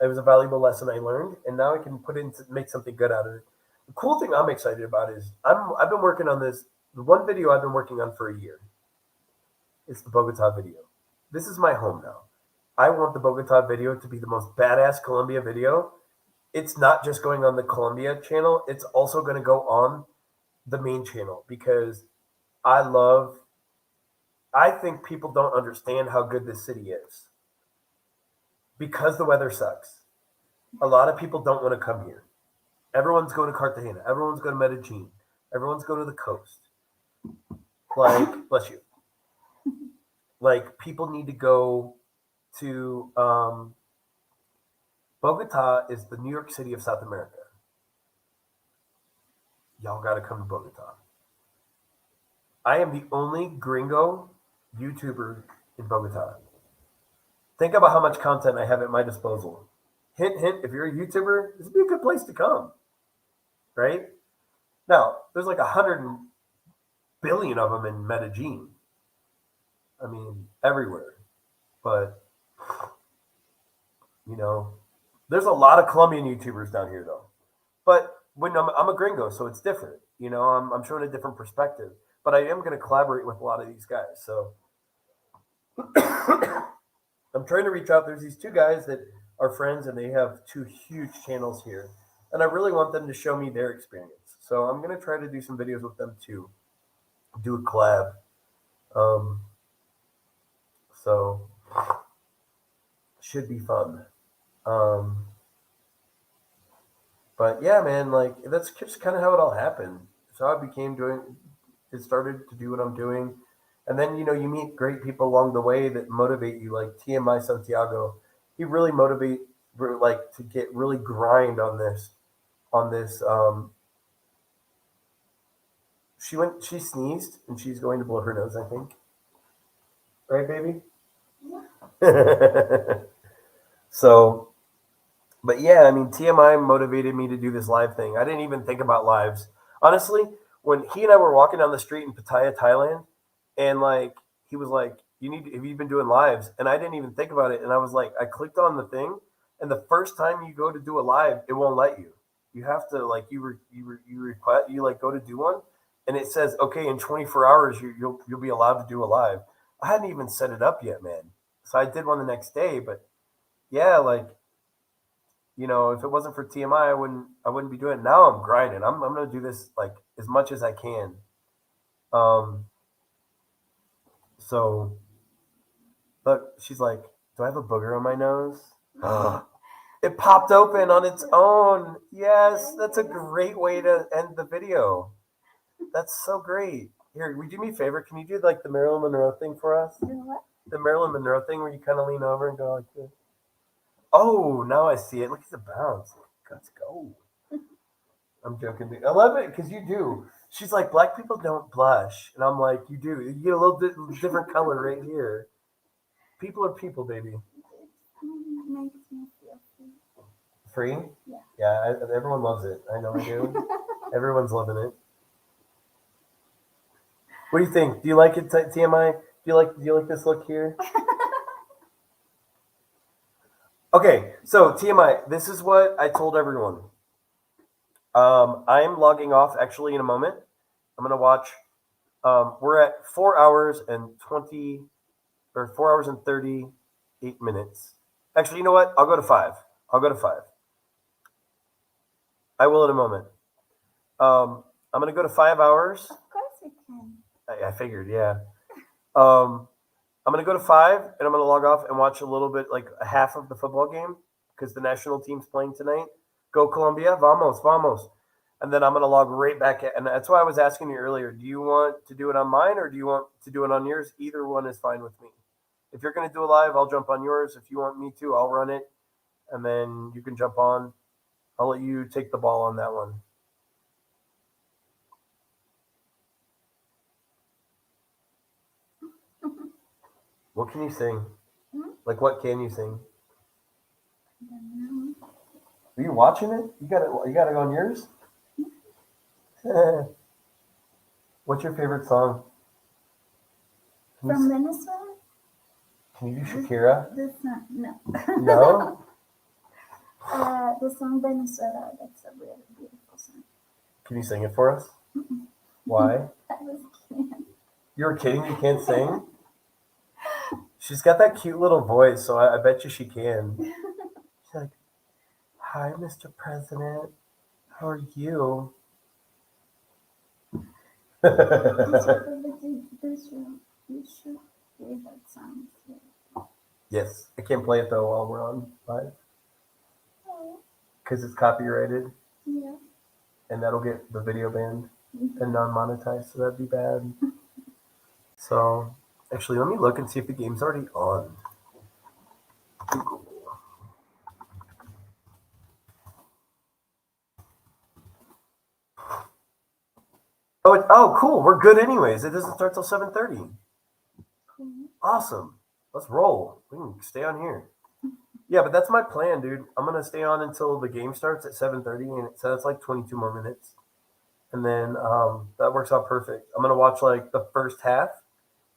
It was a valuable lesson I learned, and now I can put in make something good out of it. The cool thing I'm excited about is I've been working on this. The one video I've been working on for a year. It's the Bogota video. This is my home now. I want the Bogota video to be the most badass Colombia video. It's not just going on the Colombia channel, it's also going to go on the main channel because I love, I think people don't understand how good this city is because the weather sucks. A lot of people don't want to come here. Everyone's going to Cartagena, everyone's going to Medellin, everyone's going to the coast. Like, bless you. Like, people need to go to Bogota is the New York City of South America. Y'all got to come to Bogota. I am the only gringo YouTuber in Bogota. Think about how much content I have at my disposal. Hint, hint, if you're a YouTuber, this would be a good place to come. Right? Now, there's like 100 billion of them in Medellin. I mean, everywhere. But, you know, there's a lot of Colombian YouTubers down here, though. But when I'm a gringo, so it's different. You know, I'm showing a different perspective. But I am going to collaborate with a lot of these guys. So I'm trying to reach out. There's these two guys that are friends, and they have two huge channels here. And I really want them to show me their experience. So I'm going to try to do some videos with them too. Do a collab. So should be fun. But yeah, man, like that's just kind of how it all happened. So I became doing it, started to do what I'm doing. And then, you know, you meet great people along the way that motivate you, like TMI Santiago. He really motivate like to get really grind on this. She sneezed and she's going to blow her nose, I think. Right, baby? Yeah. So, but yeah, I mean, TMI motivated me to do this live thing. I didn't even think about lives. Honestly, when he and I were walking down the street in Pattaya, Thailand, and like he was like, have you been doing lives? And I didn't even think about it. And I was like, I clicked on the thing, and the first time you go to do a live, it won't let you. You have to like you like go to do one, and it says, okay, in 24 hours you'll be allowed to do a live. I hadn't even set it up yet, man. So I did one the next day, but yeah, like, you know, if it wasn't for TMI, I wouldn't be doing it. Now I'm grinding. I'm gonna do this like as much as I can. Um, so look, she's like, do I have a booger on my nose? It popped open on its own. Yes, that's a great way to end the video. That's so great. Here, would you do me a favor? Can you do like the Marilyn Monroe thing for us? Do what? The Marilyn Monroe thing where you kind of lean over and go like this. Oh, now I see it. Look at the bounce. Let's go. I'm joking. I love it because you do. She's like, black people don't blush. And I'm like, you do. You get a little different color right here. People are people, baby. It makes me feel Free? Yeah. Yeah, everyone loves it. I know I do. Everyone's loving it. What do you think? Do you like it, TMI? Do you like this look here? Okay, so TMI, this is what I told everyone. I'm logging off actually in a moment. I'm gonna watch. We're at 4 hours and 38 minutes. Actually, you know what? I'll go to 5. I'll go to 5. I will in a moment. I'm gonna go to 5 hours. Of course we can. I figured, yeah. Um, I'm gonna go to 5, and I'm gonna log off and watch a little bit, like a half of the football game, because the national team's playing tonight. Go Colombia, vamos, vamos! And then I'm gonna log right back in. And that's why I was asking you earlier. Do you want to do it on mine, or do you want to do it on yours? Either one is fine with me. If you're gonna do a live, I'll jump on yours. If you want me to, I'll run it, and then you can jump on. I'll let you take the ball on that one. What can you sing? Like, what can you sing? Are you watching it? You got it. You got it on yours. What's your favorite song? Can From you, Venezuela? can you do Shakira? The song, no. No? The song Venezuela, that's a really beautiful song. Can you sing it for us? Why? I was kidding. You're kidding? You can't sing? She's got that cute little voice, so I bet you she can. She's like, "Hi, Mr. President. How are you?" You should hear that song. Yes, I can't play it though while we're on live Oh, because it's copyrighted, yeah. and that'll get the video banned and non-monetized, so that'd be bad. So, actually, let me look and see if the game's already on. Oh, cool. We're good anyways. It doesn't start till 7:30. Cool. Awesome. Let's roll. We can stay on here. Yeah, but that's my plan, dude. I'm gonna stay on until the game starts at 7:30, and so that's like 22 more minutes, and then that works out perfect. I'm gonna watch like the first half,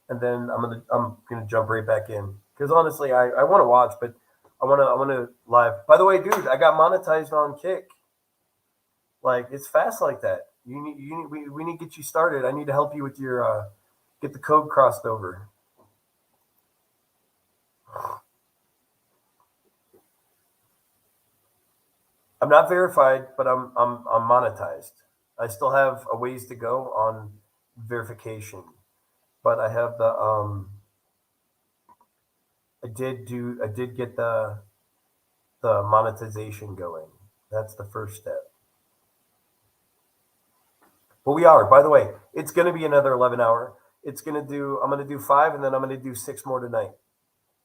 and then I'm gonna jump right back in because honestly, I want to watch, but I want to live. By the way, dude, I got monetized on Kick. Like it's fast like that. We need to get you started. I need to help you with your get the code crossed over. I'm not verified, but I'm monetized. I still have a ways to go on verification, but I have the I did get the monetization going. That's the first step. But we are, by the way, it's going to be another 11 hour. I'm going to do 5 and then I'm going to do 6 more tonight.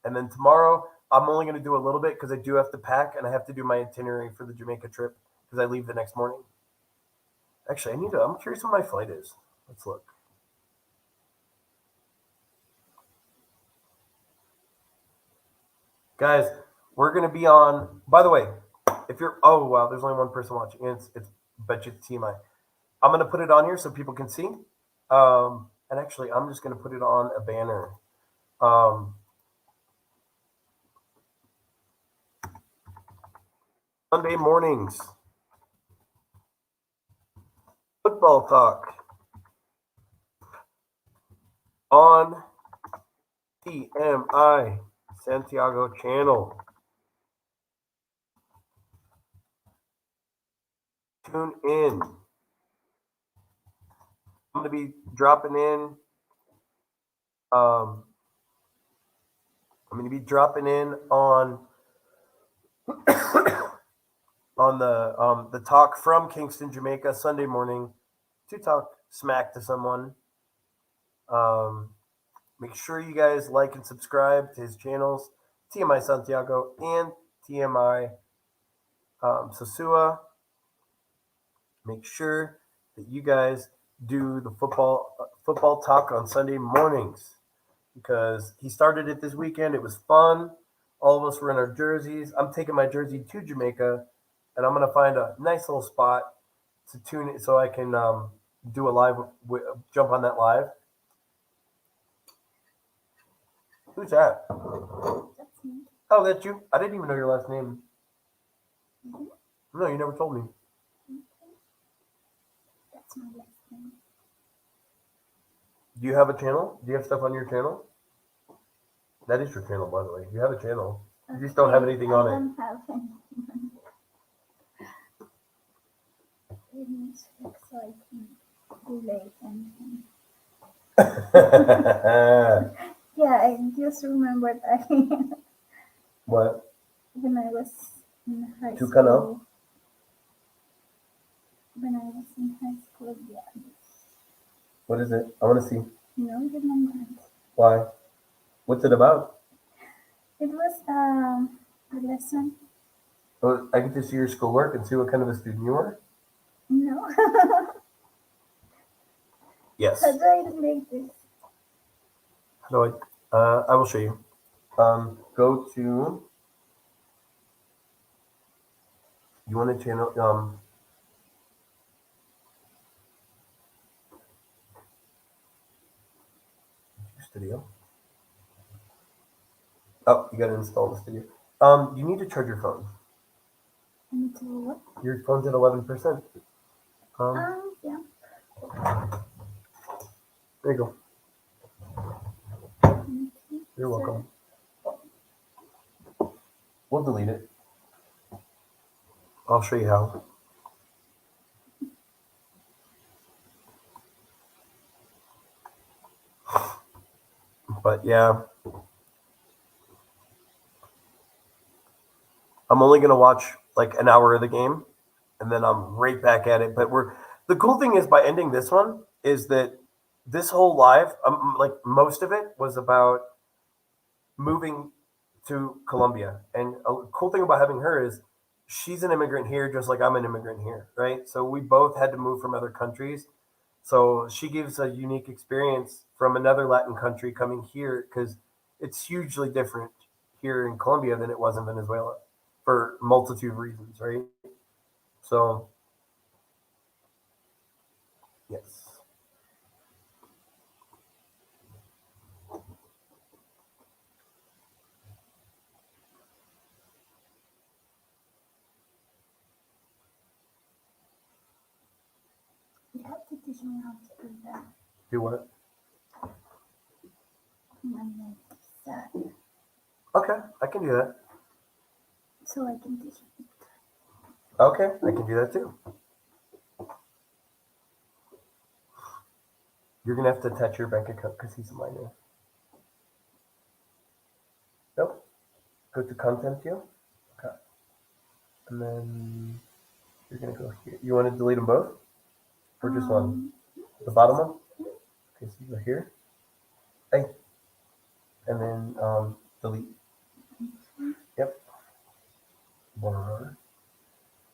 And then tomorrow I'm only going to do a little bit because I do have to pack and I have to do my itinerary for the Jamaica trip because I leave the next morning. Actually, I'm curious what my flight is. Let's look. Guys, we're going to be on, by the way, if you're, oh, wow, there's only one person watching. It's bet you it's TMI. I'm going to put it on here so people can see. And actually, I'm just going to put it on a banner. Um, Sunday mornings, football talk on TMI Santiago channel. Tune in. I'm going to be dropping in. Um, I'm going to be dropping in on on the talk from Kingston, Jamaica, Sunday morning to talk smack to someone. Um, Make sure you guys like and subscribe to his channels, TMI Santiago and TMI Sosua. Make sure that you guys do the football talk on Sunday mornings because he started it this weekend. It was fun. All of us were in our jerseys. I'm taking my jersey to Jamaica, and I'm gonna find a nice little spot to tune it so I can do a live, jump on that live. Who's that? That's me. Oh, that's you. I didn't even know your last name. Mhm. No, you never told me. Okay. That's my last name. Do you have a channel? Do you have stuff on your channel? That is your channel, by the way. You have a channel. You just don't have anything on I it. don't have anything. It needs fix so I can relate anything. Yeah, I just remembered What? when I was in high Tucano? school. When I was in high school, yeah. What is it? I want to see. No, remember it. Why? What's it about? It was a lesson. Oh, I get to see your schoolwork and see what kind of a student you are? No. Yes. How do I relate this? How do I will show you. Go to. You want to channel. Video. Oh, you got to install the studio. You need to charge your phone. I need to what? Your phone's at 11%. Yeah. There you go. Okay. You're welcome. We'll delete it. I'll show you how. But yeah, I'm only gonna watch like an hour of the game, and then I'm right back at it. But the cool thing is by ending this one is that this whole live, like most of it, was about moving to Colombia. And a cool thing about having her is she's an immigrant here, just like I'm an immigrant here, right? So we both had to move from other countries. So she gives a unique experience from another Latin country coming here because it's hugely different here in Colombia than it was in Venezuela for multitude of reasons, right? So, yes. You have to teach me how to do that. Do what? My next set. Okay, I can do that. So I can teach you. Okay, I can do that too. You're gonna have to attach your bank account because he's a minor. Nope. Go to content view. Okay. And then you're gonna go here. You want to delete them both? Or just one? The bottom one? Okay, so you go here. Hey. And then delete. Yep. One.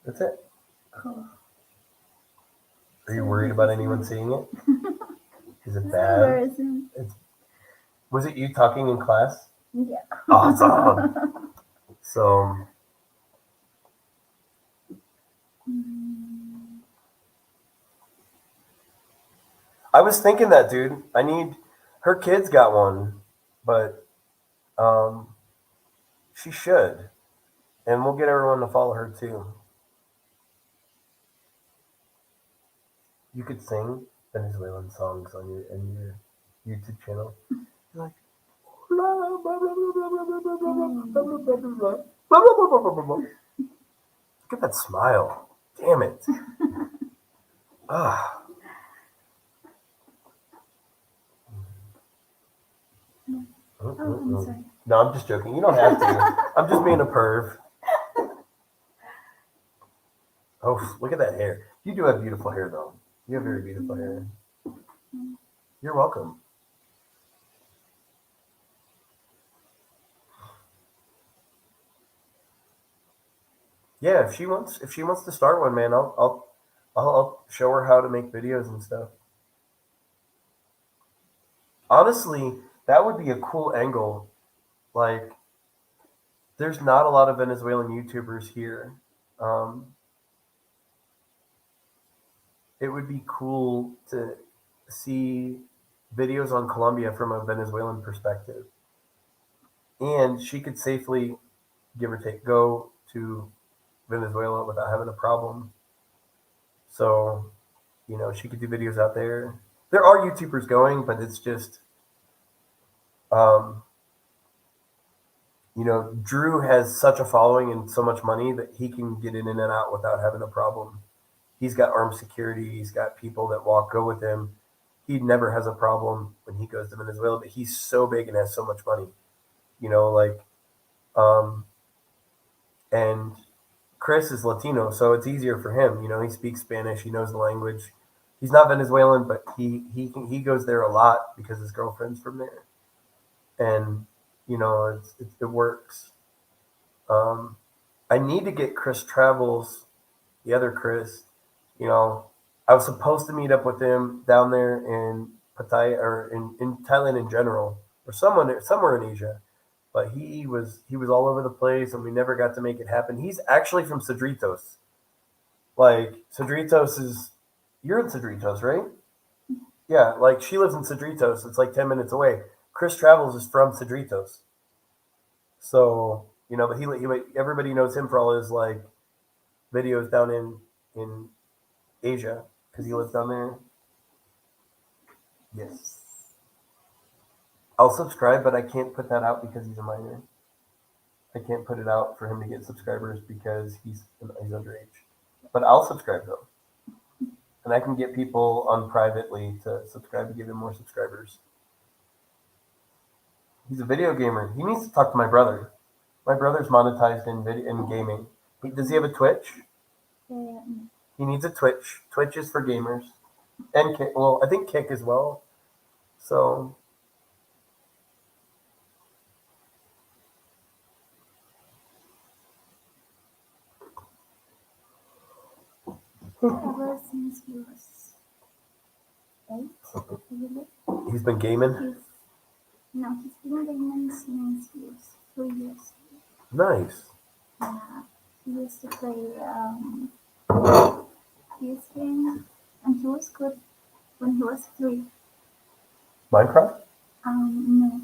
That's it. Cool. Are you worried about anyone seeing it? Is it Where bad? is it? Was it you talking in class? Yeah. Awesome. So I was thinking that, dude. Her kids got one, but she should, and we'll get everyone to follow her too. You could sing Venezuelan songs on your YouTube channel. You're like, look at that smile. Damn it. Ah. Oh, I'm sorry. No, I'm just joking. You don't have to. I'm just being a perv. Oh, look at that hair. You do have beautiful hair, though. You have very beautiful hair. You're welcome. Yeah, if she wants to start one, man, I'll show her how to make videos and stuff. Honestly, that would be a cool angle. Like, there's not a lot of Venezuelan YouTubers here. Um, it would be cool to see videos on Colombia from a Venezuelan perspective. And she could safely, give or take, go to Venezuela without having a problem. So, she could do videos out there. There are YouTubers going, but it's just, um, Drew has such a following and so much money that he can get in and out without having a problem. He's got armed security. He's got people that go with him. He never has a problem when he goes to Venezuela, but he's so big and has so much money, like, and Chris is Latino, so it's easier for him. He speaks Spanish. He knows the language. He's not Venezuelan, but he goes there a lot because his girlfriend's from there, and it works. I need to get Chris Travels, the other Chris. I was supposed to meet up with him down there in Pattaya or in Thailand in general, or somewhere in Asia. But he was all over the place, and we never got to make it happen. He's actually from Cedritos. Like Cedritos is, you're in Cedritos, right? Yeah, like she lives in Cedritos. It's like 10 minutes away. Chris Travels is from Cedritos, so but everybody knows him for all his like videos down in Asia because he lives down there. Yes, I'll subscribe, but I can't put that out because he's a minor. I can't put it out for him to get subscribers because he's underage. But I'll subscribe though, and I can get people on privately to subscribe to give him more subscribers. He's a video gamer. He needs to talk to my brother. My brother's monetized in gaming. Does he have a Twitch? Yeah. He needs a Twitch. Twitch is for gamers, and Kick. Well, I think Kick as well. So Ever since he was 8, really. he's been gaming. He's been gaming since he was 3 years. Nice. Yeah, he used to play this game, and he was good when he was 3. Minecraft? No,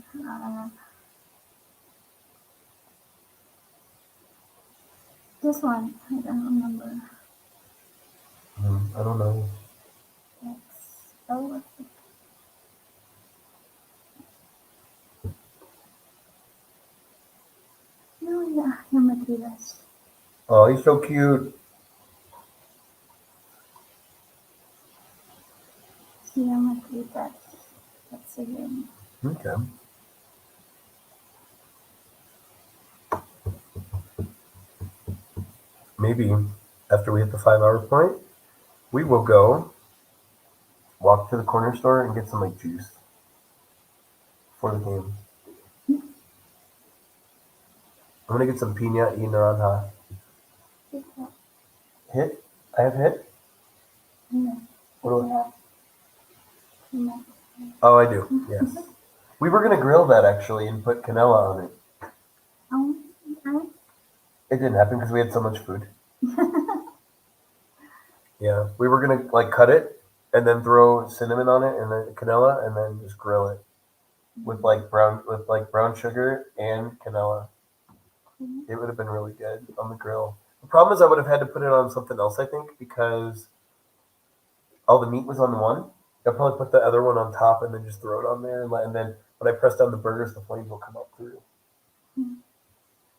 this one I don't remember. I don't know. Oh, no, yeah, Geometridas. Oh, he's so cute. Geometridas. That's a game. Okay. Maybe after we hit the 5 hour point, we will go walk to the corner store and get some like juice for the game. I'm gonna get some pina y naranja. Hit? I have hit? No. What do I? Yeah. No. Oh, I do. Yes. We were gonna grill that actually and put canela on it. I It didn't happen because we had so much food. Yeah, we were gonna like cut it and then throw cinnamon on it and then canela and then just grill it with brown sugar and canela. It would have been really good on the grill. The problem is I would have had to put it on something else, I think, because all the meat was on one. I'll probably put the other one on top and then just throw it on there, and then when I press down the burgers, the flames will come up through.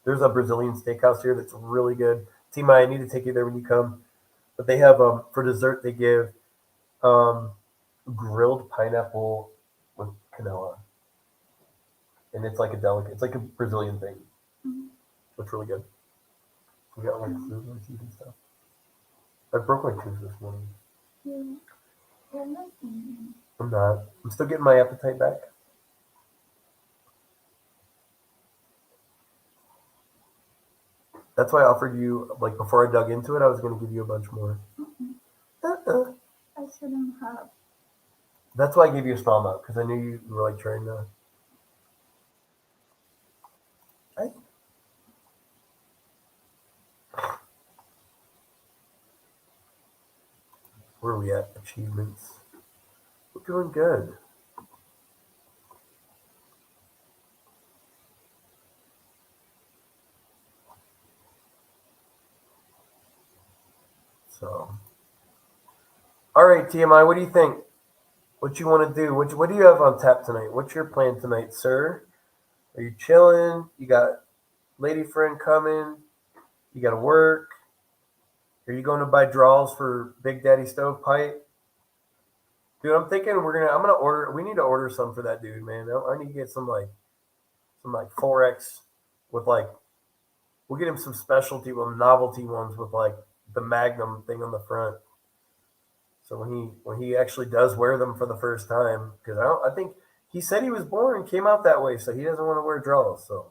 There's a Brazilian steakhouse here that's really good. Tima, I need to take you there when you come. But they have for dessert they give um, grilled pineapple with canela, and it's like a delicate. It's like a Brazilian thing. It's really good. We got like food and teeth and stuff. I broke my tooth this morning. I'm not. I'm still getting my appetite back. That's why I offered you, like, before I dug into it, I was going to give you a bunch more. I shouldn't have. That's why I gave you a small amount, because I knew you were, like, trying to. I... Where are we at? Achievements. We're doing good. So. All right, TMI, what do you think? What you want to do? What do you have on tap tonight? What's your plan tonight, sir? Are you chilling? You got lady friend coming? You got to work? Are you going to buy draws for Big Daddy Stovepipe? Dude, I'm thinking I'm gonna order. We need to order some for that dude, man. I need to get some 4X with like. We'll get him some specialty novelty ones with like the Magnum thing on the front. So when he actually does wear them for the first time, because I think he said he was born and came out that way, so he doesn't want to wear draws. So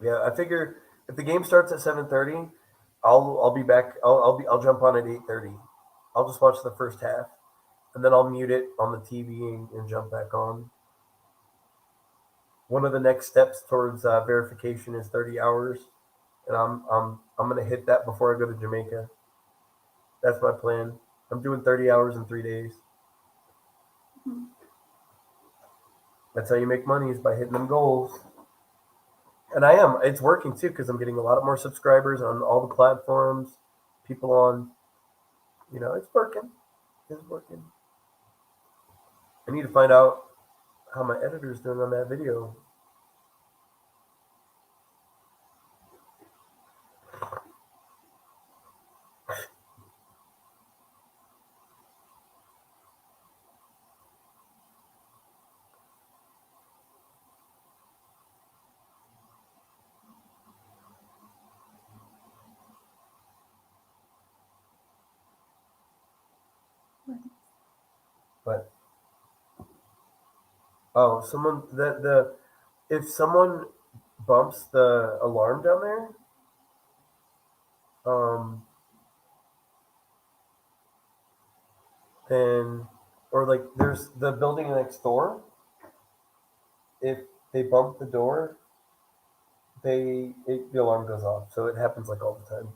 yeah, I figure if the game starts at 7:30, I'll be back. I'll jump on at 8:30. I'll just watch the first half, and then I'll mute it on the TV and jump back on. One of the next steps towards verification is 30 hours. and I'm gonna hit that before I go to Jamaica. That's my plan. I'm doing 30 hours in 3 days. Mhm. That's how you make money is by hitting them goals. And I am. It's working too because I'm getting a lot of more subscribers on all the platforms. People on, it's working. It's working. I need to find out how my editor's doing on that video. But oh, someone that the if someone bumps the alarm down there, um, then or like there's the building next door. If they bump the door, the alarm goes off. So it happens like all the time.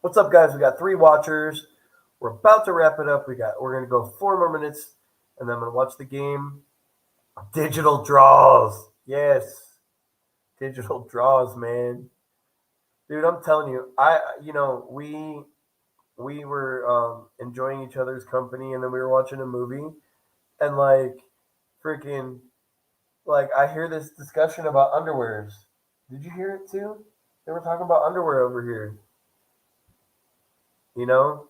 What's up, guys? We got 3 watchers. We're about to wrap it up. We're gonna go 4 more minutes, and then I'm gonna watch the game. Digital draws, yes, digital draws, man. Dude, I'm telling you, we were enjoying each other's company, and then we were watching a movie, and like freaking like I hear this discussion about underwears. Did you hear it too? They were talking about underwear over here. You know,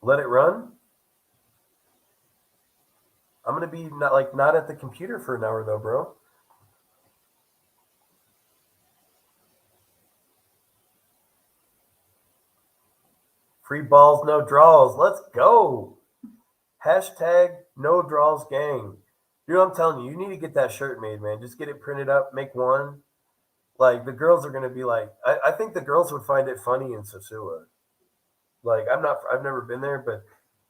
let it run. I'm gonna be not at the computer for an hour though, bro. Free balls, no draws. Let's go. Hashtag no draws gang. Dude, I'm telling you, you need to get that shirt made, man. Just get it printed up, make one. Like the girls are gonna be like, I think the girls would find it funny in Sosua. Like I've never been there, but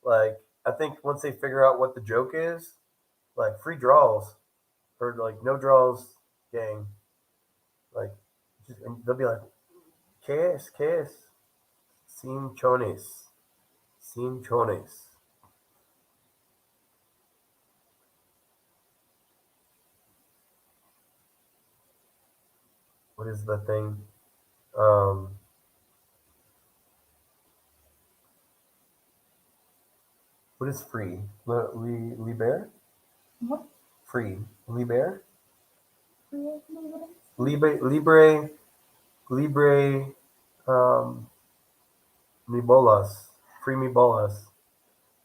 like I think once they figure out what the joke is, like free draws or like no draws gang, like and they'll be like, KS, sin chones, sin chones. What is the thing? Um, what is free? Liber? What? Free. Liber? Creative? Libre, libre, um, mi bolas. Free me bolas.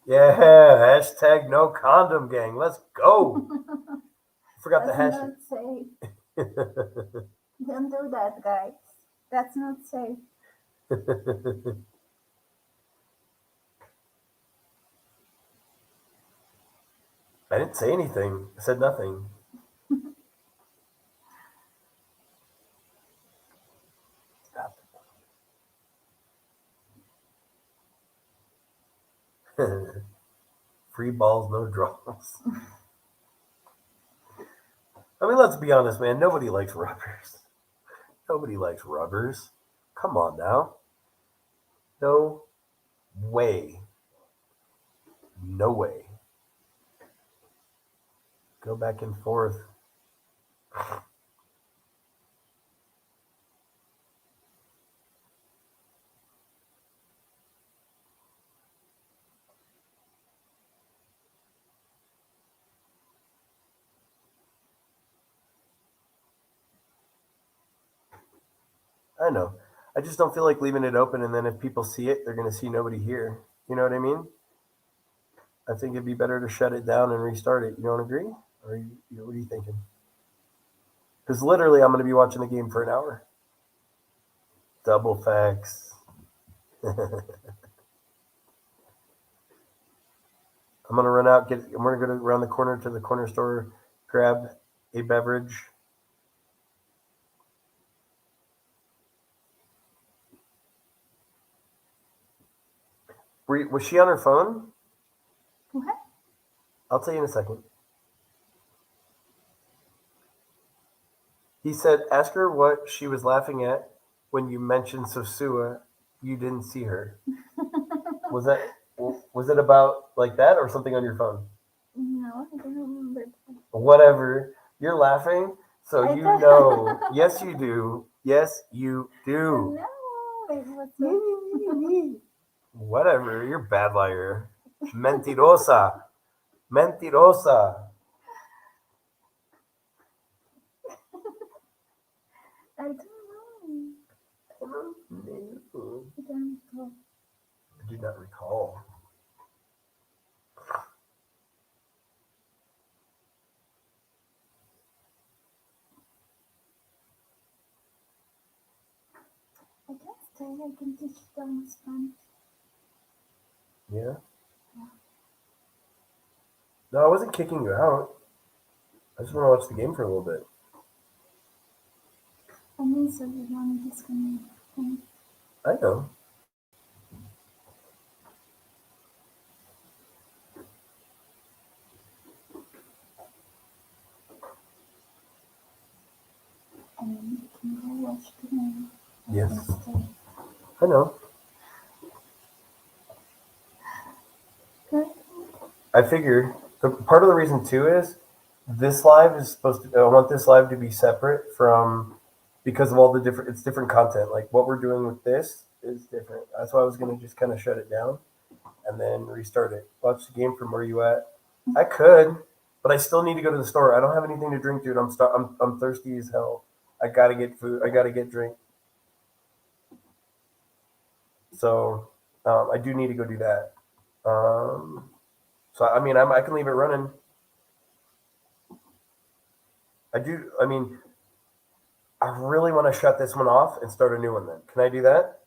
Yeah, hashtag no condom gang. Let's go. Forgot the That's hashtag. not safe. Don't do that, guys. That's not safe. I didn't say anything. I said nothing. Free balls, no draws. I mean, let's be honest, man. Nobody likes rubbers. Nobody likes rubbers. Come on now. No way. No way. Go back and forth. I know. I just don't feel like leaving it open, and then if people see it, they're going to see nobody here. You know what I mean? I think it'd be better to shut it down and restart it. You don't agree? Or what are you thinking? Because literally, I'm going to be watching the game for an hour. Double facts. I'm going to run out. I'm going to go around the corner to the corner store, grab a beverage. Was she on her phone? What? I'll tell you in a second. He said, ask her what she was laughing at when you mentioned Sosua. You didn't see her. Was that was it about like that or something on your phone? No, I don't remember. Whatever. You're laughing, so I you don't. know. Yes, you do. Yes, you do. No, it was so. Whatever. You're a bad liar. Mentirosa. Mentirosa. I don't know. No. I don't know. I do not recall. I can stay. I can teach them Spanish. Yeah. No, I wasn't kicking you out. I just want to watch the game for a little bit. I mean, so you want to disconnect. I know. And then you can go watch the game. I Yes. can stay. I know. Good. I figured the part of the reason too is this live is supposed to. I want this live to be separate from because of all the different. It's different content. Like what we're doing with this is different. That's why I was gonna just kind of shut it down and then restart it. Watch the game from where you at. I could, but I still need to go to the store. I don't have anything to drink, dude. I'm thirsty as hell. I gotta get food. I gotta get drink. So I do need to go do that. Um, so I mean, I can leave it running. I do. I mean, I really want to shut this one off and start a new one. Then can I do that?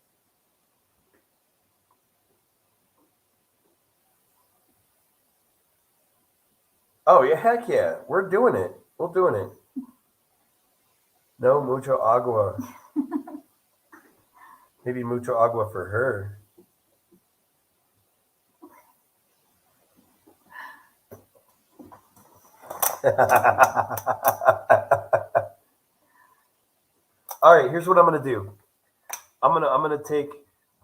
Oh yeah, heck yeah, we're doing it. We're doing it. No mucho agua. Maybe mucho agua for her. All right, here's what I'm gonna do. I'm gonna take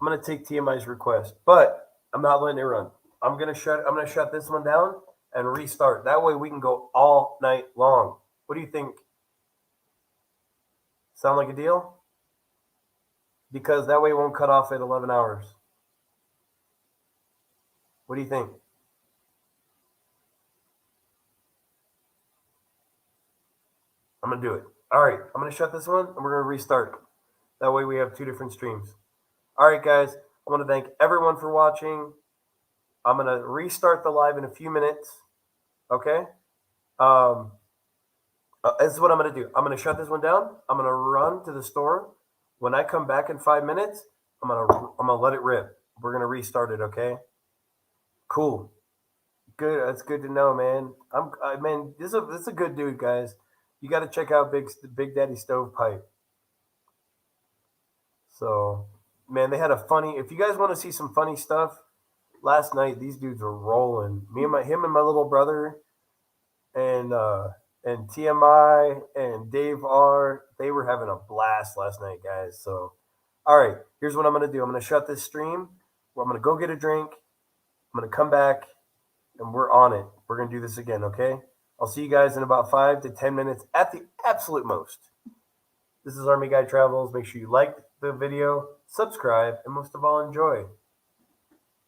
TMI's request, but I'm not letting it run. I'm gonna shut this one down and restart. That way we can go all night long. What do you think? Sound like a deal? Because that way it won't cut off at 11 hours. What do you think? I'm gonna do it. All right, I'm gonna shut this one and we're gonna restart. That way we have two different streams. All right, guys. I want to thank everyone for watching. I'm gonna restart the live in a few minutes. Okay. Um, this is what I'm gonna do. I'm gonna shut this one down. I'm gonna run to the store. When I come back in 5 minutes, I'm gonna let it rip. We're gonna restart it. Okay. Cool. Good. That's good to know, man. Man. This is a good dude, guys. You got to check out Big Daddy Stovepipe. So, man, they had a funny. If you guys want to see some funny stuff, last night these dudes were rolling. Him and my little brother, and TMI and Dave R. They were having a blast last night, guys. So, all right, here's what I'm gonna do. I'm gonna shut this stream. I'm gonna go get a drink. I'm gonna come back, and we're on it. We're gonna do this again, okay? I'll see you guys in about 5 to 10 minutes at the absolute most. This is Army Guy Travels. Make sure you like the video, subscribe, and most of all, enjoy.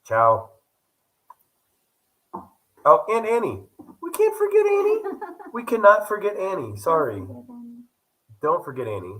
Ciao. Oh, and Annie. We can't forget Annie. We cannot forget Annie. Sorry. Don't forget Annie.